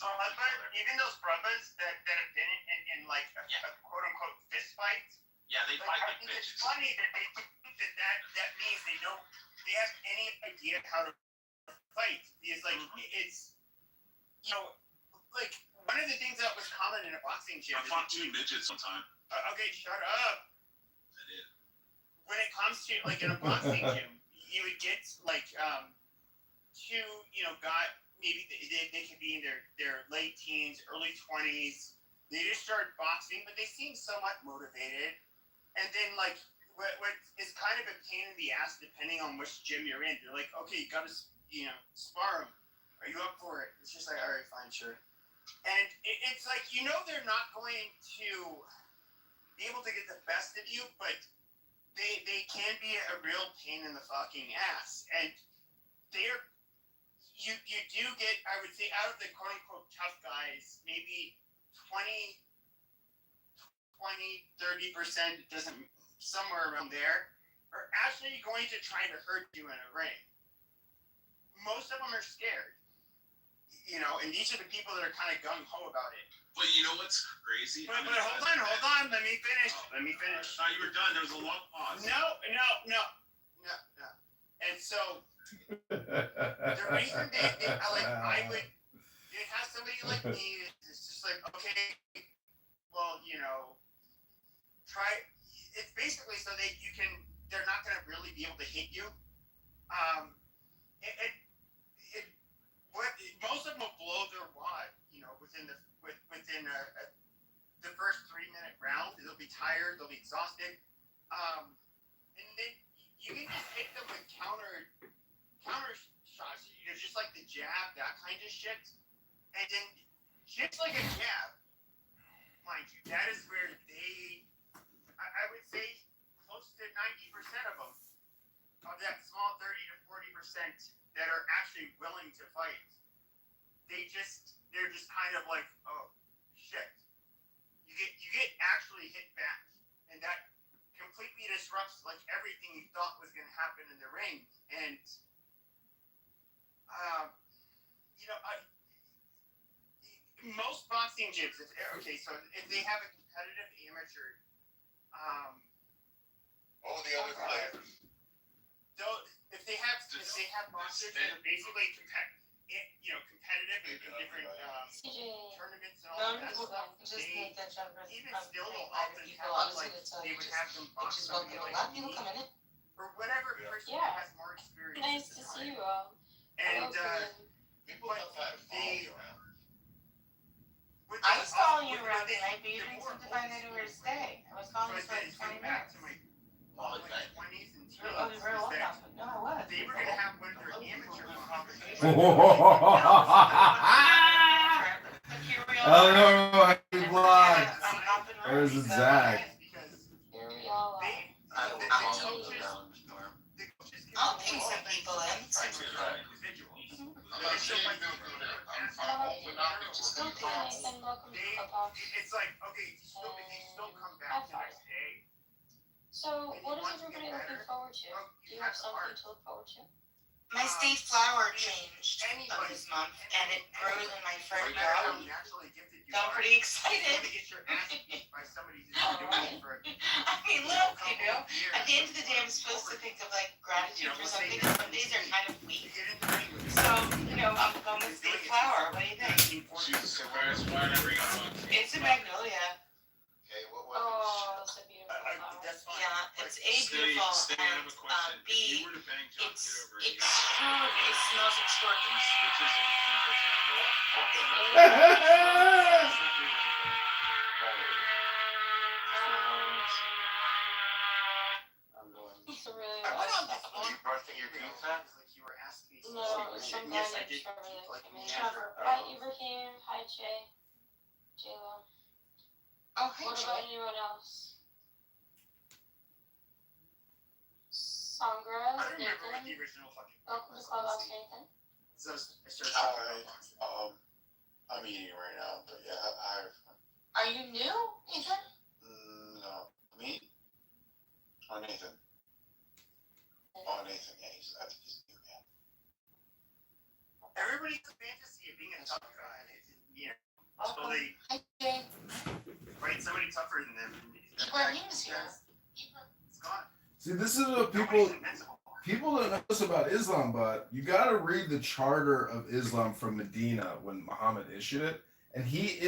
brothers that have been in like a quote-unquote fist fight. Yeah, they fight like bitches. It's funny that they think that means they have any idea how to fight. Because like it's like one of the things that was common in a boxing gym. I fought 2 midgets sometime. Okay, shut up. I did. When it comes to like in a boxing gym, you would get like 2 guy maybe they could be in their late teens, early 20s. They just start boxing, but they seem somewhat motivated. And then like what is kind of a pain in the ass depending on which gym you're in. They're like, okay, you gotta spar them. Are you up for it? It's just like, all right, fine, sure. And it's like, they're not going to be able to get the best of you, but they can be a real pain in the fucking ass. And you do get, I would say, out of the quote unquote tough guys, maybe 30%, doesn't, somewhere around there, are actually going to try to hurt you in a ring. Most of them are scared. And these are the people that are kind of gung-ho about it. But you know what's crazy? But hold on, let me finish. I thought you were done. There was a long pause. No. And so, the reason I would have somebody like me, it's just like, okay, well, try, it's basically so that they're not going to really be able to hit you. Most of them will blow their wad, within the first 3-minute round. They'll be tired, they'll be exhausted, and then you can just hit them with counter shots, just like the jab, that kind of shit. And then just like a jab, mind you, that is where I would say close to 90% of them, of that small 30 to 40% that are actually willing to fight, they're just kind of like, oh shit. You get actually hit back, and that completely disrupts like everything you thought was going to happen in the ring. And most boxing gyms, so if they have a competitive amateur, all the other players. If they have boxers that are basically competitive competitive in different tournaments and all No, I'm that just, stuff. just They need that jumper. even still will Other often people, have honestly, like to tell they you, would just, have them box just somebody welcome. A like lot of people me coming in. or whatever person Yeah. has more experience. Nice at the to see time. you all. And People but have had they. with I the- was calling you with around the- tonight, but you the didn't more seem to find old anywhere to school stay. I was calling you So for like I 20 think back minutes. to my Well, like thank 20s and teens. Oh, you were is well that enough. No, I was. they were gonna have one of their amateur competitions. Oh no, happy blood. Where's the Zach? I'll ping some people in. It's like, okay, if you still come back the next day. So, what is everybody looking forward to? Do you have something to look forward to? My state flower changed this month, and it grew in my front yard. So I'm pretty excited. I mean, look, at the end of the day, I'm supposed to think of like gratitude for something, and some days are kind of weak. So, I'm going with state flower. What do you think? It's a magnolia. Okay, what Oh, that's a beautiful flower. Yeah, it's A, beautiful, and B, it's extraordinary. It smells extraordinary. It's a really I went on nice. that one. Brushing your teeth then? Like you were asking me. No, some guy Yes, I named did. Trevor that Like came in. me. Hi, Ibrahim. Hi, Jay. J-Lo. Oh, hey, What Jay. about anyone else? Sangra, I don't remember what the Nathan. original fucking Welcome to Clubhouse, Nathan. So I started Hi, I'm eating right now, but yeah, Are you new, Nathan? no, me? Or Nathan? Oh, Nathan, yeah, I think he's new, yeah. Everybody's a fantasy of being a tough guy. Until they Hi, Jay. fight somebody tougher than them. Ibrahim's here. It's gone. See, this is what people don't know this about Islam, but you got to read the Charter of Islam from Medina when Muhammad issued it, and he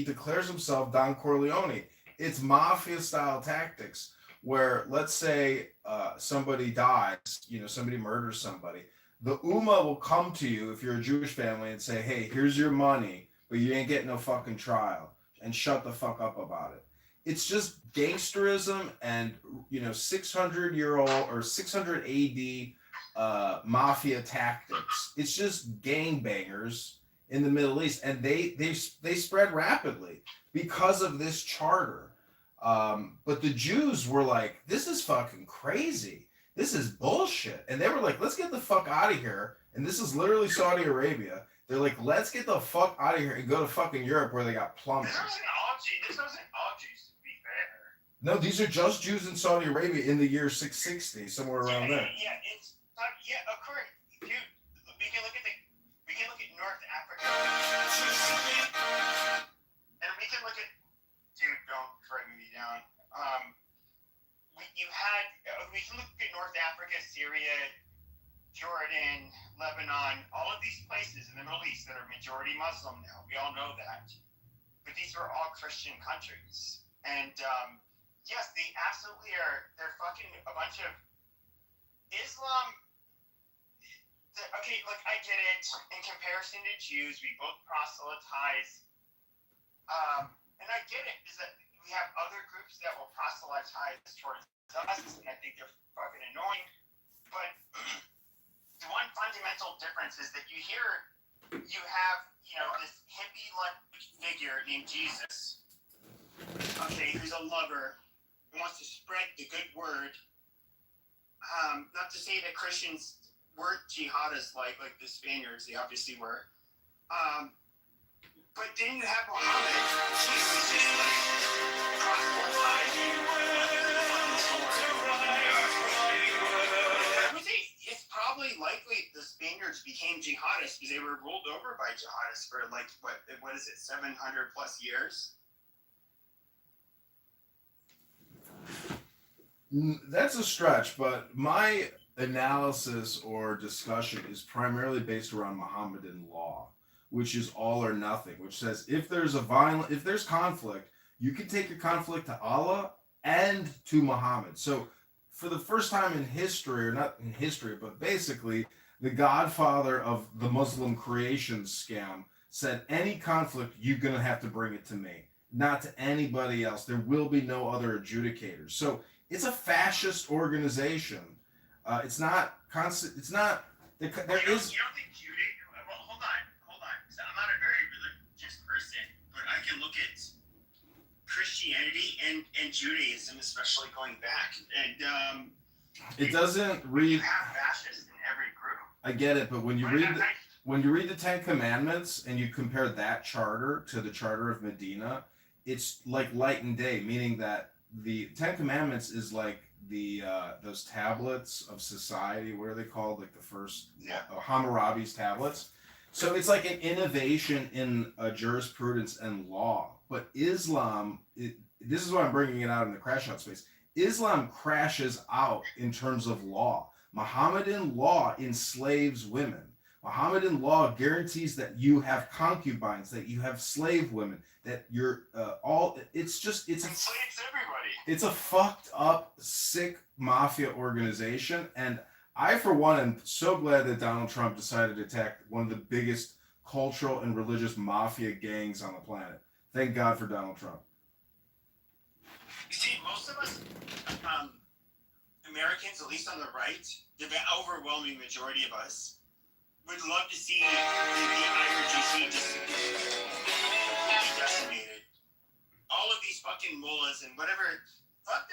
declares himself Don Corleone. It's mafia style tactics where, let's say, somebody dies, somebody murders somebody. The Ummah will come to you if you're a Jewish family and say, "Hey, here's your money, but you ain't getting no fucking trial," and shut the fuck up about it. It's just gangsterism and 600-year-old or 600 AD mafia tactics. It's just gangbangers in the Middle East, and they spread rapidly because of this charter. But the Jews were like, "This is fucking crazy. This is bullshit," and they were like, "Let's get the fuck out of here." And this is literally Saudi Arabia. They're like, "Let's get the fuck out of here and go to fucking Europe where they got plumbing." This wasn't all Jews, to be fair. No, these are just Jews in Saudi Arabia in the year 660, somewhere around there. Yeah, it's of course. Dude, we can look at North Africa, and we can look at. Dude, don't write me down. We can look at North Africa, Syria, Jordan, Lebanon, all of these places in the Middle East that are majority Muslim now. We all know that. But these are all Christian countries. And yes, they absolutely are. They're fucking a bunch of Islam. Okay, like I get it. In comparison to Jews, we both proselytize. And I get it, is that we have other groups that will proselytize towards us, and I think they're fucking annoying. But the one fundamental difference is that you have, this hippie-like figure named Jesus, okay, who's a lover, who wants to spread the good word. Not to say that Christians weren't jihadists like the Spaniards, they obviously were. But then you have Muhammad, who was just like proselytizing. It's probably likely the Spaniards became jihadists because they were ruled over by jihadists for like what is it, 700 plus years? That's a stretch, but my analysis or discussion is primarily based around Mohammedan law, which is all or nothing, which says if there's conflict, you can take your conflict to Allah and to Muhammad. So for the first time in history, or not in history, but basically the godfather of the Muslim creation scam said any conflict, you're going to have to bring it to me, not to anybody else. There will be no other adjudicators. So it's a fascist organization. It's not constant. It's not. There is. You don't think Judaism? Well, hold on. So I'm not a very religious person, but I can look at Christianity and Judaism, especially going back, and It doesn't read. you have fascists in every group. I get it, but when you read the Ten Commandments and you compare that charter to the Charter of Medina, it's like light and day, meaning that the Ten Commandments is like the those tablets of society. What are they called? Like the first Hammurabi's tablets. So it's like an innovation in jurisprudence and law. But Islam, this is why I'm bringing it out in the crash out space. Islam crashes out in terms of law. Mohammedan law enslaves women. Mohammedan law guarantees that you have concubines, that you have slave women, that you're it's Enslaves everybody. It's a fucked up, sick mafia organization. And I, for one, am so glad that Donald Trump decided to attack one of the biggest cultural and religious mafia gangs on the planet. Thank God for Donald Trump. You see, most of us, Americans, at least on the right, the overwhelming majority of us, would love to see the IRGC just decimated. All of these fucking mullahs and whatever, fuck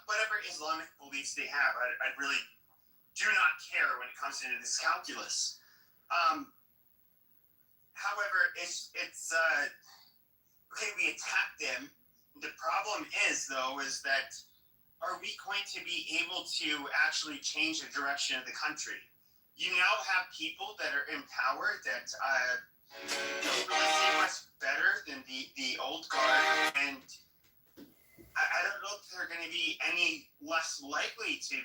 whatever Islamic beliefs they have. I really do not care when it comes into this calculus. However, it's okay, we attack them. The problem is, though, is that are we going to be able to actually change the direction of the country? You now have people that are in power that don't really seem much better than the old guard, and I don't know if they're going to be any less likely to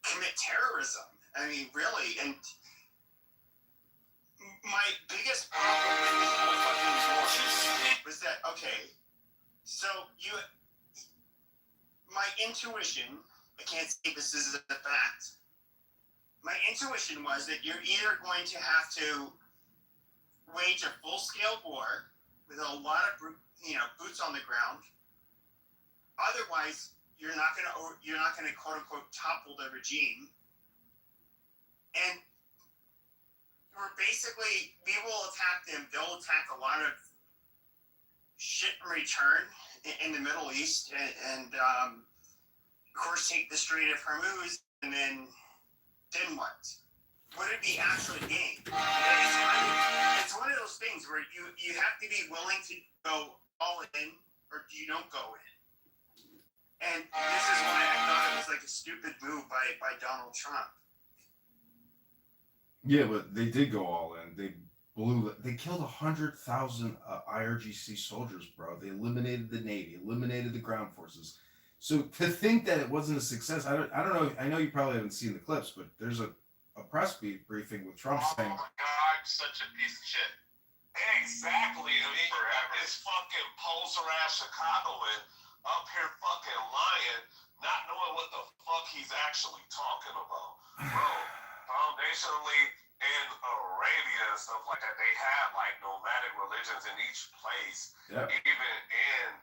commit terrorism. I mean, really, and my biggest problem with this whole fucking war was that, okay, so my intuition, I can't say this is a fact, my intuition was that you're either going to have to wage a full-scale war with a lot of boots on the ground. Otherwise, you're not gonna quote unquote topple the regime. And we will attack them. They'll attack a lot of shit in return in the Middle East, and of course take the Strait of Hormuz, and then what? What did we actually gain? It's one of those things where you have to be willing to go all in, or you don't go in. And this is why I thought it was like a stupid move by Donald Trump. Yeah, but they did go all in. They killed 100,000 IRGC soldiers, bro. They eliminated the Navy, eliminated the ground forces. So to think that it wasn't a success, I don't know. I know you probably haven't seen the clips, but there's a press briefing with Trump saying, "Oh my God, such a piece of shit." Exactly. It's fucking poser ass Chicagoan up here fucking lying, not knowing what the fuck he's actually talking about. Bro, foundationally in Arabia and stuff like that, they had like nomadic religions in each place. Yep. Even in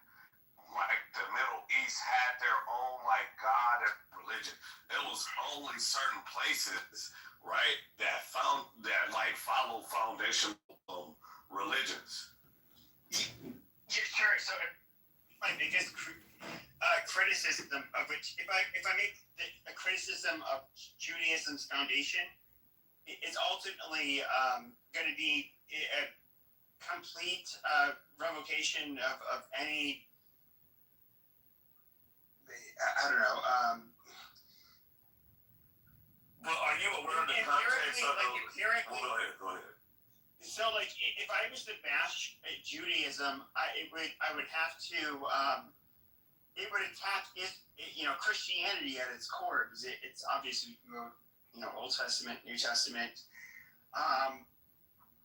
like the Middle East had their own like god and religion. It was only certain places, right, that follow foundational religions. Yeah, sure. So my biggest criticism of which, if I make a criticism of Judaism's foundation, it's ultimately going to be a complete revocation of any. I don't know. Well, are you aware of the context of Go ahead. So, like, if I was to bash Judaism, I would have to. it would attack Christianity at its core, because it's obviously, Old Testament, New Testament,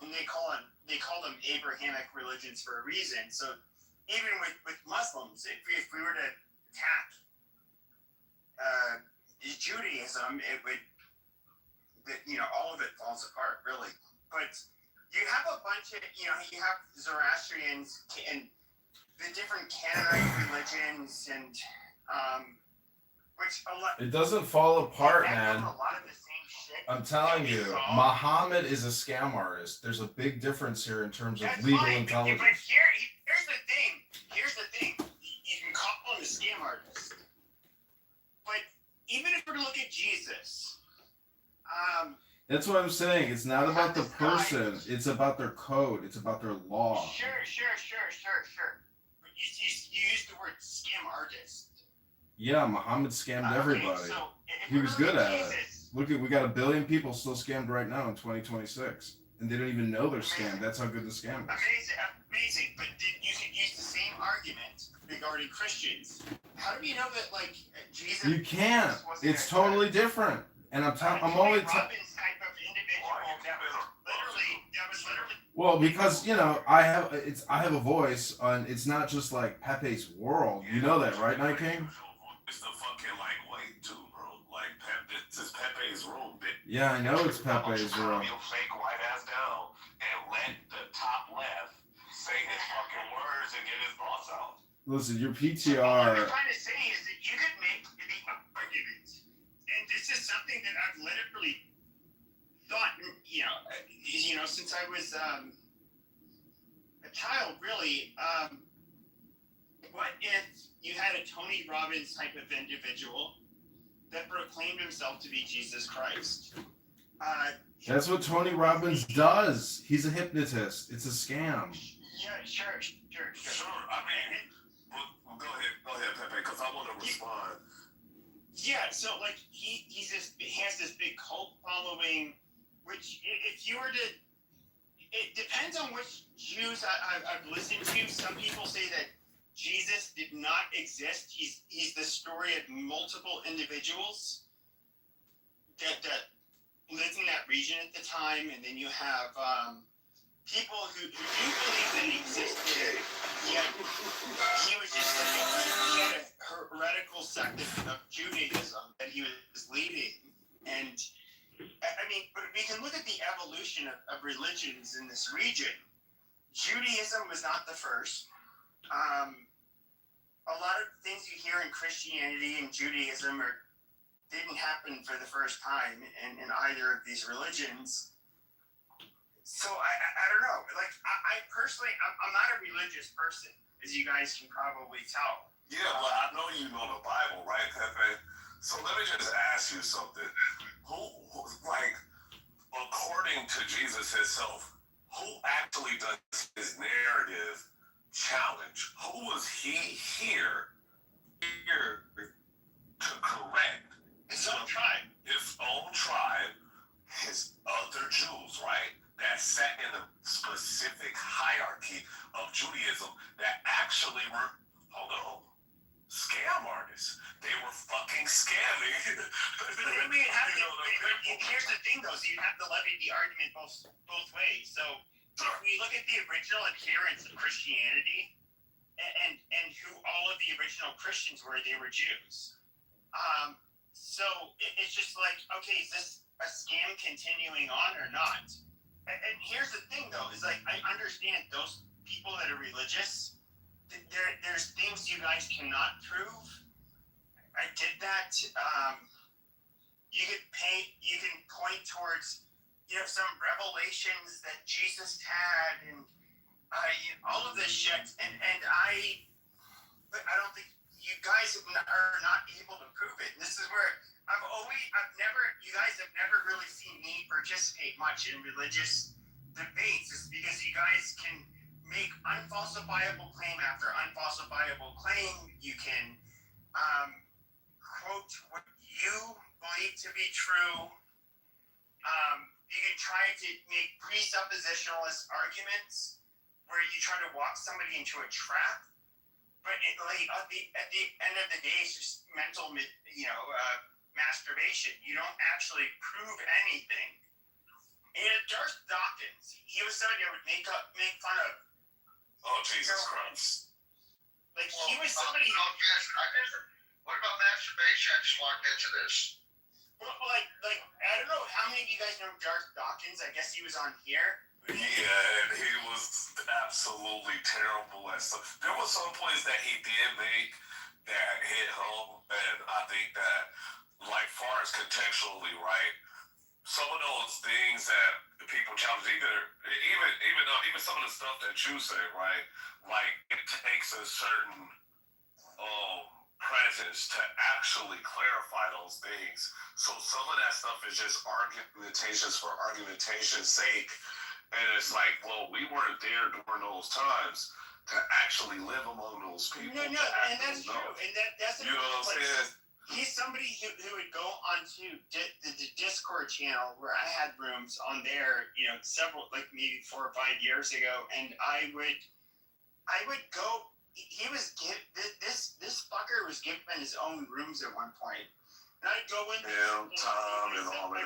and they call them Abrahamic religions for a reason. So even with Muslims, if we were to attack Judaism, it would, all of it falls apart, really. But you have a bunch of, you have Zoroastrians and the different Canaanite religions, and which a lot. It doesn't fall apart, man. A lot of the same shit. I'm telling you, Muhammad is a scam artist. There's a big difference here in terms of legal intelligence. But here's the thing. You can call him a scam artist. But even if we're to look at Jesus, that's what I'm saying. It's not about the person. It's about their code. It's about their law. Sure. But you used the word scam artist. Yeah, Muhammad scammed everybody. So he was good at it. Look, we got 1 billion people still scammed right now in 2026, and they don't even know they're scammed. That's how good the scam is. Amazing. But you could use the same argument regarding Christians. How do you know that, Jesus? You can't. It's totally different. And I'm only. Robbins type of individual that was literally. Well, because I have a voice, and it's not just like Pepe's World. You know that, right, Night King? It's the fucking white too, bro. This is Pepe's room, bitch. Yeah, I know it's Pepe's World. Calm your fake white ass down and let the top left say his fucking words and get his thoughts out. Listen, your What I'm PTR. trying to say is that you could make the argument, and this is something that I've literally thought, since I was a child, really. What if you had a Tony Robbins type of individual that proclaimed himself to be Jesus Christ? That's what Tony Robbins does. He's a hypnotist. It's a scam. Yeah, sure. I mean, well, go ahead, Pepe, because I want to respond. Yeah, so he has this big cult following, which if you were to, it depends on which Jews I've listened to. Some people say that Jesus did not exist. He's the story of multiple individuals that lived in that region at the time, and then you have people who do believe that he existed. Yet he was just he had a heretical sect of Judaism that he was leading, and I mean, but we can look at the evolution of religions in this region. Judaism was not the first. A lot of things you hear in Christianity and Judaism didn't happen for the first time in either of these religions. So I don't know. I personally, I'm not a religious person, as you guys can probably tell. Yeah, but I know you know the Bible, right, Pepe? So let me just ask you something. Who, according to Jesus himself, who actually does his narrative challenge? Who was he here to correct? His own tribe. His own tribe, his other Jews, right? That sat in a specific hierarchy of Judaism that actually were, scam artists. They were fucking scamming. Here's the thing, though. So you have to levy the argument both ways. So if we look at the original adherents of Christianity, and who all of the original Christians were, they were Jews. So it's just okay, is this a scam continuing on or not? And here's the thing, though, is I understand those people that are religious. There's things you guys cannot prove. I did that. You can point towards, some revelations that Jesus had, and all of this shit. But I don't think you guys are not able to prove it. And this is where you guys have never really seen me participate much in religious debates. It's because you guys can make unfalsifiable claim after unfalsifiable claim. You can quote what you believe to be true. You can try to make presuppositionalist arguments where you try to walk somebody into a trap. but at the end of the day, it's just mental, masturbation. You don't actually prove anything. And Darth Dawkins, he was somebody that would make fun of. Oh, Jesus Christ. Like, he was somebody. What about masturbation? I just walked into this. Well, like, I don't know how many of you guys know Darth Dawkins. I guess he was on here. Yeah, and he was absolutely terrible at stuff. There were some points that he did make that hit home, and I think that, like, far as contextually, right, some of those things that people challenge, even some of the stuff that you say, right, like, it takes a certain presence to actually clarify those things. So some of that stuff is just argumentations for argumentation's sake. And it's like, well, we weren't there during those times to actually live among those people. No, and that's true. And that's you know what I'm saying? He's somebody who would go onto the Discord channel where I had rooms on there, several, like maybe 4 or 5 years ago, and I would go. He was this fucker was given his own rooms at one point, and I'd go in there and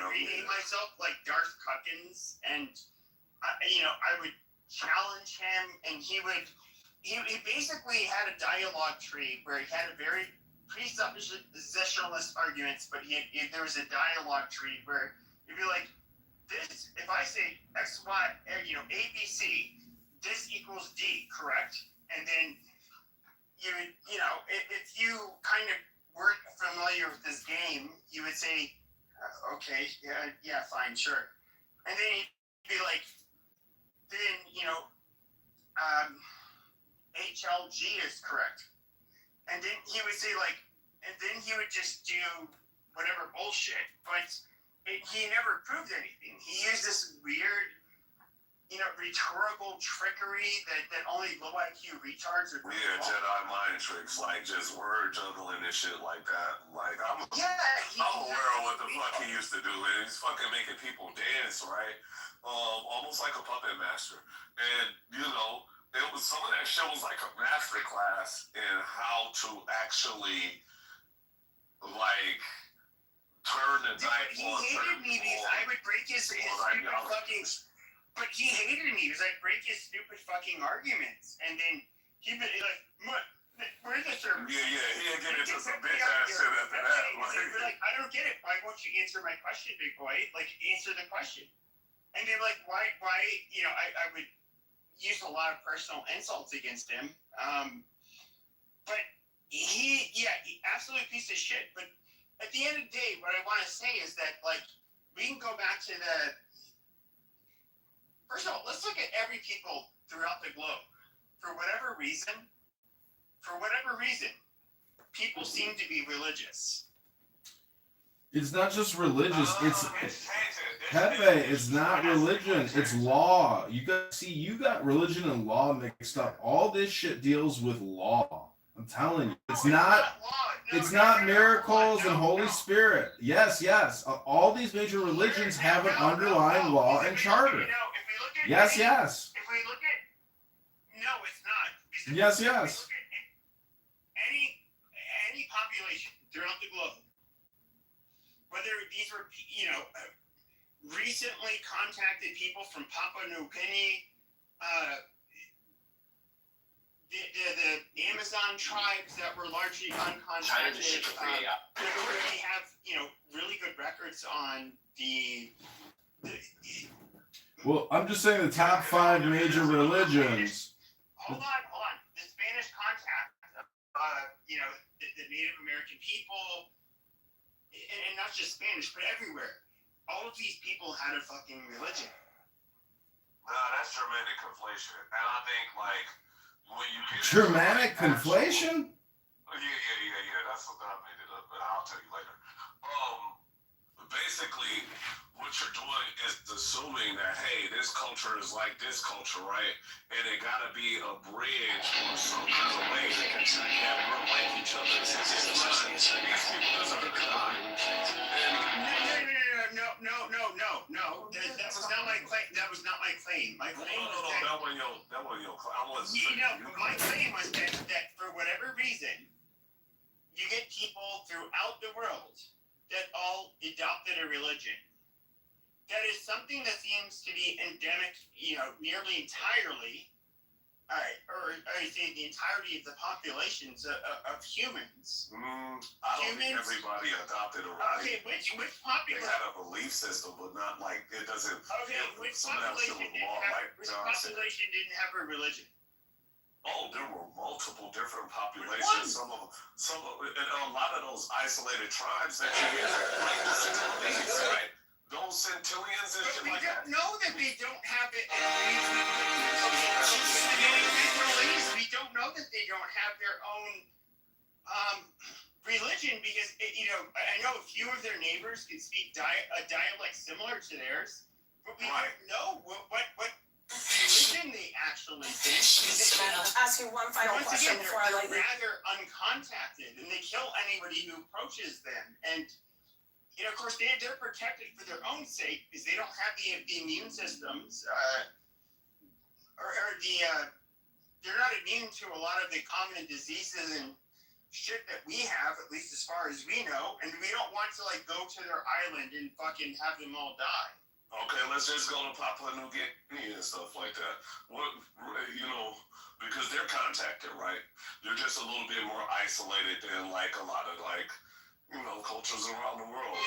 rename myself like Darth Cuckins, and I would challenge him, and he basically had a dialogue tree where he had a very presuppositionalist arguments, but there was a dialogue tree where you'd be like, this, if I say X, Y, A, B, C, this equals D, correct? And then you would, if you kind of weren't familiar with this game, you would say, okay, yeah, fine, sure. And then you'd be like, then, HLG is correct. And then he would say, like, and then he would just do whatever bullshit. But he never proved anything. He used this weird, rhetorical trickery that only low IQ retards are. Yeah, Jedi mind tricks, like just word juggling and shit like that. Like, I'm aware of what the fuck he used to do. And he's fucking making people dance, right? Almost like a puppet master. And, it was, some of that shit was like a master class in how to actually, like, turn the knife on. He hated me because I would break his stupid fucking. But he hated me because I'd break his stupid fucking arguments, and then he'd be like, "Where's the server?" Yeah, he'd get into some bitch ass shit after that. Like, I don't get it. Why won't you answer my question, big boy? Like, answer the question. And they're like, why? I would use a lot of personal insults against him. But he absolute piece of shit. But at the end of the day, what I want to say is that, like, we can go back to the. First of all, let's look at every people throughout the globe. For whatever reason, people seem to be religious. It's not just religious. It's Pepe. It's not religion. It's law. You got religion and law mixed up. All this shit deals with law. I'm telling you, it's not. It's not miracles and Holy Spirit. Yes. All these major religions have an underlying law and charter. Yes. If we look at, no, it's not. Yes. If we look at any population throughout the globe, whether these were, recently contacted people from Papua New Guinea, the Amazon tribes that were largely uncontacted, we have, really good records on the Well, I'm just saying the top 5 major religions. Hold on. The Spanish contact, the Native American people, and not just Spanish, but everywhere. All of these people had a fucking religion. Nah, that's Germanic conflation. And I think, like, when you get Germanic conflation? Yeah. That's something I made it up, but I'll tell you later. Basically, what you're doing is assuming that, hey, this culture is like this culture, right? And it gotta be a bridge or some kind of way that we're like each other. These people deserve to die. No. That was not my claim. My claim was that My claim was that for whatever reason, you get people throughout the world that all adopted a religion. That is something that seems to be endemic, nearly entirely, or I say the entirety of the populations of humans. I don't think everybody adopted a religion. Okay, which They population? had a belief system, but not like it doesn't. Okay, which some of that shit population was law, like which John said. population didn't have a religion? Oh, there were multiple different populations. Some of, and a lot of those isolated tribes that you hear, like the Centillians, right? Those Centillians and shit like that. We don't know that they don't have it. We don't know that they don't have their own religion because I know a few of their neighbors can speak a dialect similar to theirs, but we don't know what religion they actually think. I'll ask you one final question before I let you. They're rather uncontacted, and they kill anybody who approaches them. And of course, they're protected for their own sake because they don't have the immune systems, they're not immune to a lot of the common diseases and shit that we have, at least as far as we know. And we don't want to go to their island and fucking have them all die. Okay, let's just go to Papua New Guinea and stuff like that. Because they're contacted, right? They're just a little bit more isolated than a lot of cultures around the world.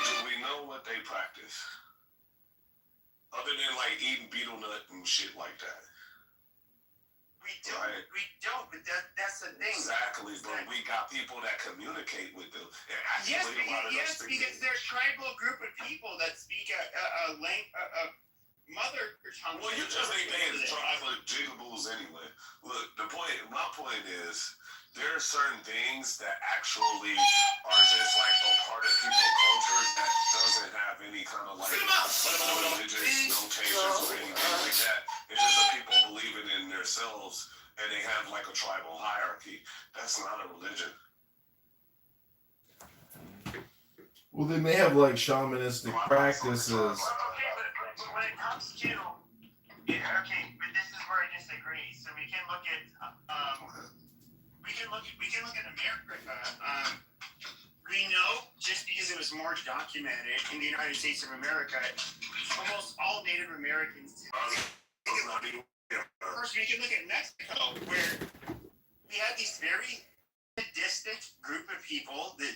Do we know what they practice? Other than eating betel nut and shit like that. We don't. Right? We don't. But that's the thing. Exactly. But we got people that communicate with them. And yes, because they're a tribal group of people that speak a mother tongue. Well, you just think they are tribal jigaboos anyway. Look, my point is, there are certain things that actually are just a part of people's culture that doesn't have any kind of religious notations or anything like that. It's just that people believe it in themselves and they have a tribal hierarchy. That's not a religion. Well, they may have shamanistic practices. Okay, but when it comes to but this is where I disagree. So we can look at we can look at America. We know just because it was more documented in the United States of America, almost all Native Americans. Of course, we can look at Mexico, where we had these very sadistic group of people, the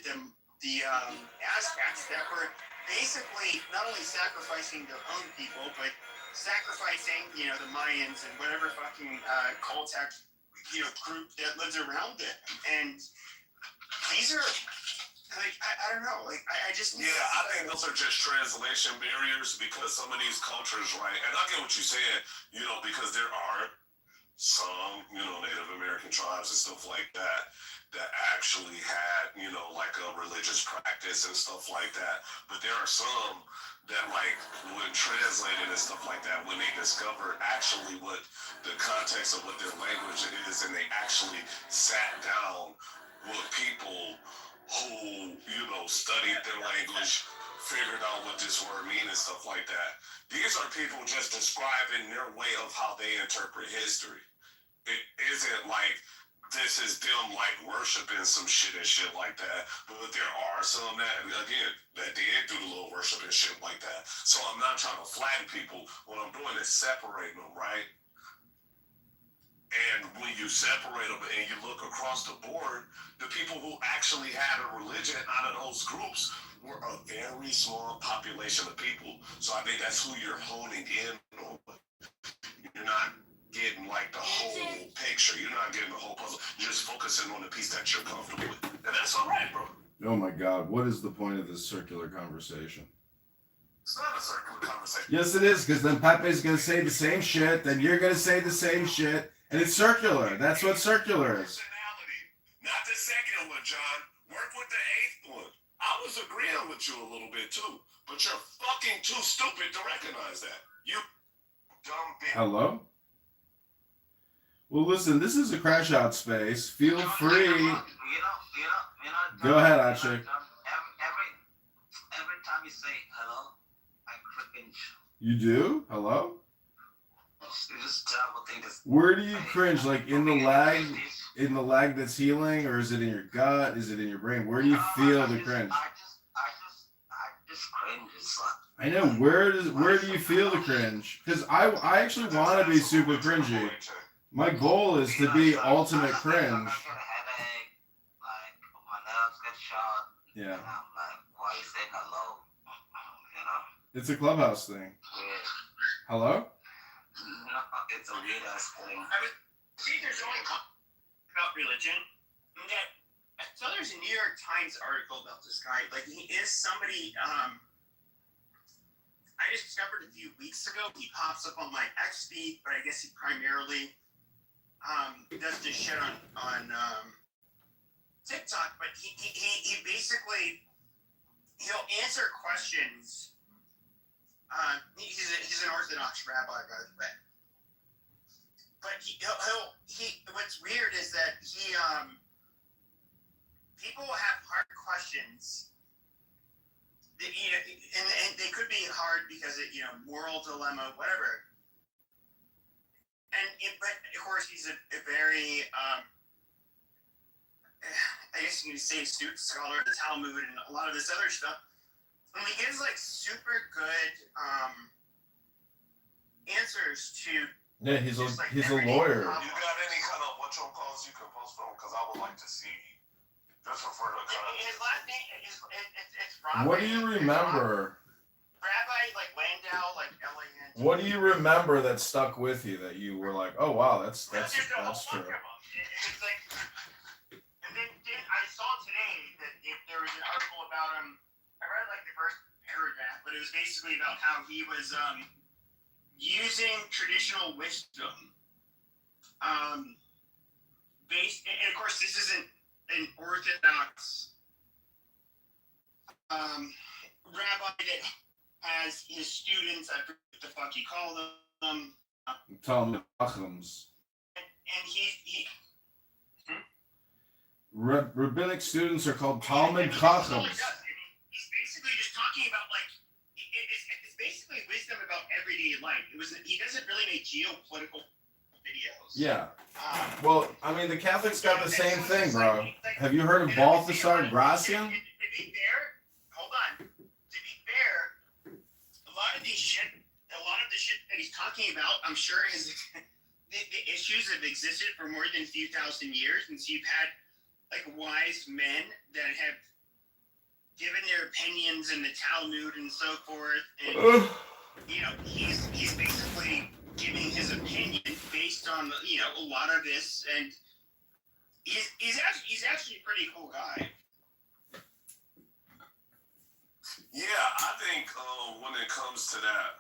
Aztecs, that were basically not only sacrificing their own people, but sacrificing, the Mayans and whatever fucking Toltec, group that lives around it. And these are, I don't know, I just... Yeah, I think those are just translation barriers because some of these cultures, right, and I get what you're saying, because there are some, Native American tribes and stuff like that actually had, a religious practice and stuff like that. But there are some that, when translated and stuff like that, when they discovered actually what the context of what their language is, and they actually sat down with people who, studied their language, figured out what this word means and stuff like that. These are people just describing their way of how they interpret history. It isn't this is them worshiping some shit and shit like that. But there are some that did do a little worship and shit like that. So I'm not trying to flatten people. What I'm doing is separating them, right? And when you separate them and you look across the board, the people who actually had a religion out of those groups were a very small population of people. So I think that's who you're honing in on. You're not getting the whole picture. You're not getting the whole puzzle. You're just focusing on the piece that you're comfortable with. And that's all right, bro. Oh my God, what is the point of this circular conversation? It's not a circular conversation. Yes, it is, because then Pepe's going to say the same shit, then you're going to say the same shit, and it's circular. That's what circular is. Not the second one, John. Work with the eighth one. I was agreeing with you a little bit too, but you're fucking too stupid to recognize that. You dumb bitch. Hello? Well, listen, this is a crash out space. Feel free. Go ahead, Akshay. Every time you say hello, I cringe. You do? Hello? You this terrible thing. Where do you cringe? Like in the leg that's healing, or is it in your gut? Is it in your brain? Where do you feel the cringe? I just cringe. It's like, I know. Where do you feel the cringe? Because I actually want to be super cringy. My goal is to be ultimate cringe. I get a headache, like my nerves get shot. Yeah. And I'm like, why are you saying hello? You know? It's a Clubhouse thing. Weird. Hello? No, it's a weird ass thing. I would see there's only one about religion. Okay. So there's a New York Times article about this guy. Like he is somebody I discovered a few weeks ago. He pops up on my X feed, but I guess he primarily does this shit on TikTok. But he basically he'll answer questions. He's an Orthodox rabbi, by the way. But he what's weird is that he people have hard questions. That, you know, and they could be hard because of, you know, moral dilemma, whatever. But of course he's a very I guess you can say astute scholar of the Talmud and a lot of this other stuff. And he gives like super good answers to. Yeah, he's a lawyer. You got any kind of what you can post from? Because I would like to see. Just for further context. His last name it's Rabbi. What do you remember? Rabbi like Landau, like L-A-N. What do you remember that stuck with you that you were like, oh wow, that's true. It's like, and then I saw today that there was an article about him. I read like the first paragraph, but it was basically about how he was using traditional wisdom, based, and of course this isn't an Orthodox rabbi that has his students. I forget what the fuck you call them. Talmud Chachams. And he Rabbinic students are called Talmud Chachams. He's basically just talking about like it's basically wisdom about everyday life. He doesn't really make geopolitical videos. Yeah. Well, I mean, the Catholics got the same thing, bro. Have you heard of Balthasar Gracian? To be fair, hold on. To be fair, a lot of the shit that he's talking about, I'm sure the issues have existed for more than a few thousand years, and so you've had like wise men that have given their opinions in the Talmud and so forth, and you know, he's basically giving his opinion based on, you know, a lot of this, and he's actually a pretty cool guy. Yeah, I think when it comes to that,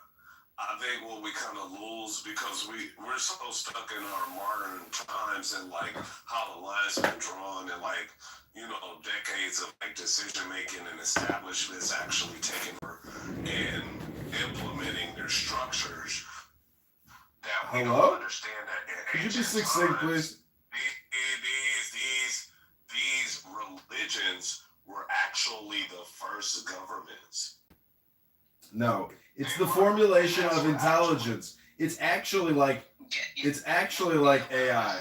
I think what we kind of lose because we're so stuck in our modern times and like how the lines been drawn and like, you know, decades of like decision making and establishments actually taking over and implementing their structures that we don't understand that. Could you be succinct, please? These religions were actually the first governments. No, it's the formulation of intelligence. It's actually like AI.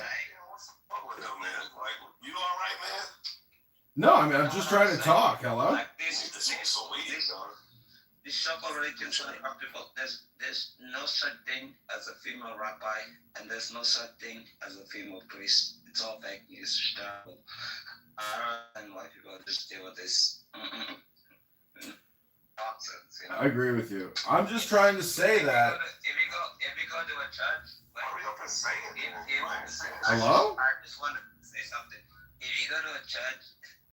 No, I mean, I'm just trying to talk. Hello? These so-called religions are people. There's no such thing as a female rabbi, and there's no such thing as a female priest. It's all fake news. I don't know why people just deal with this nonsense. You know? I agree with you. I'm just trying to say that. If you go to a church, Hello? I just want to say something. If you go to a church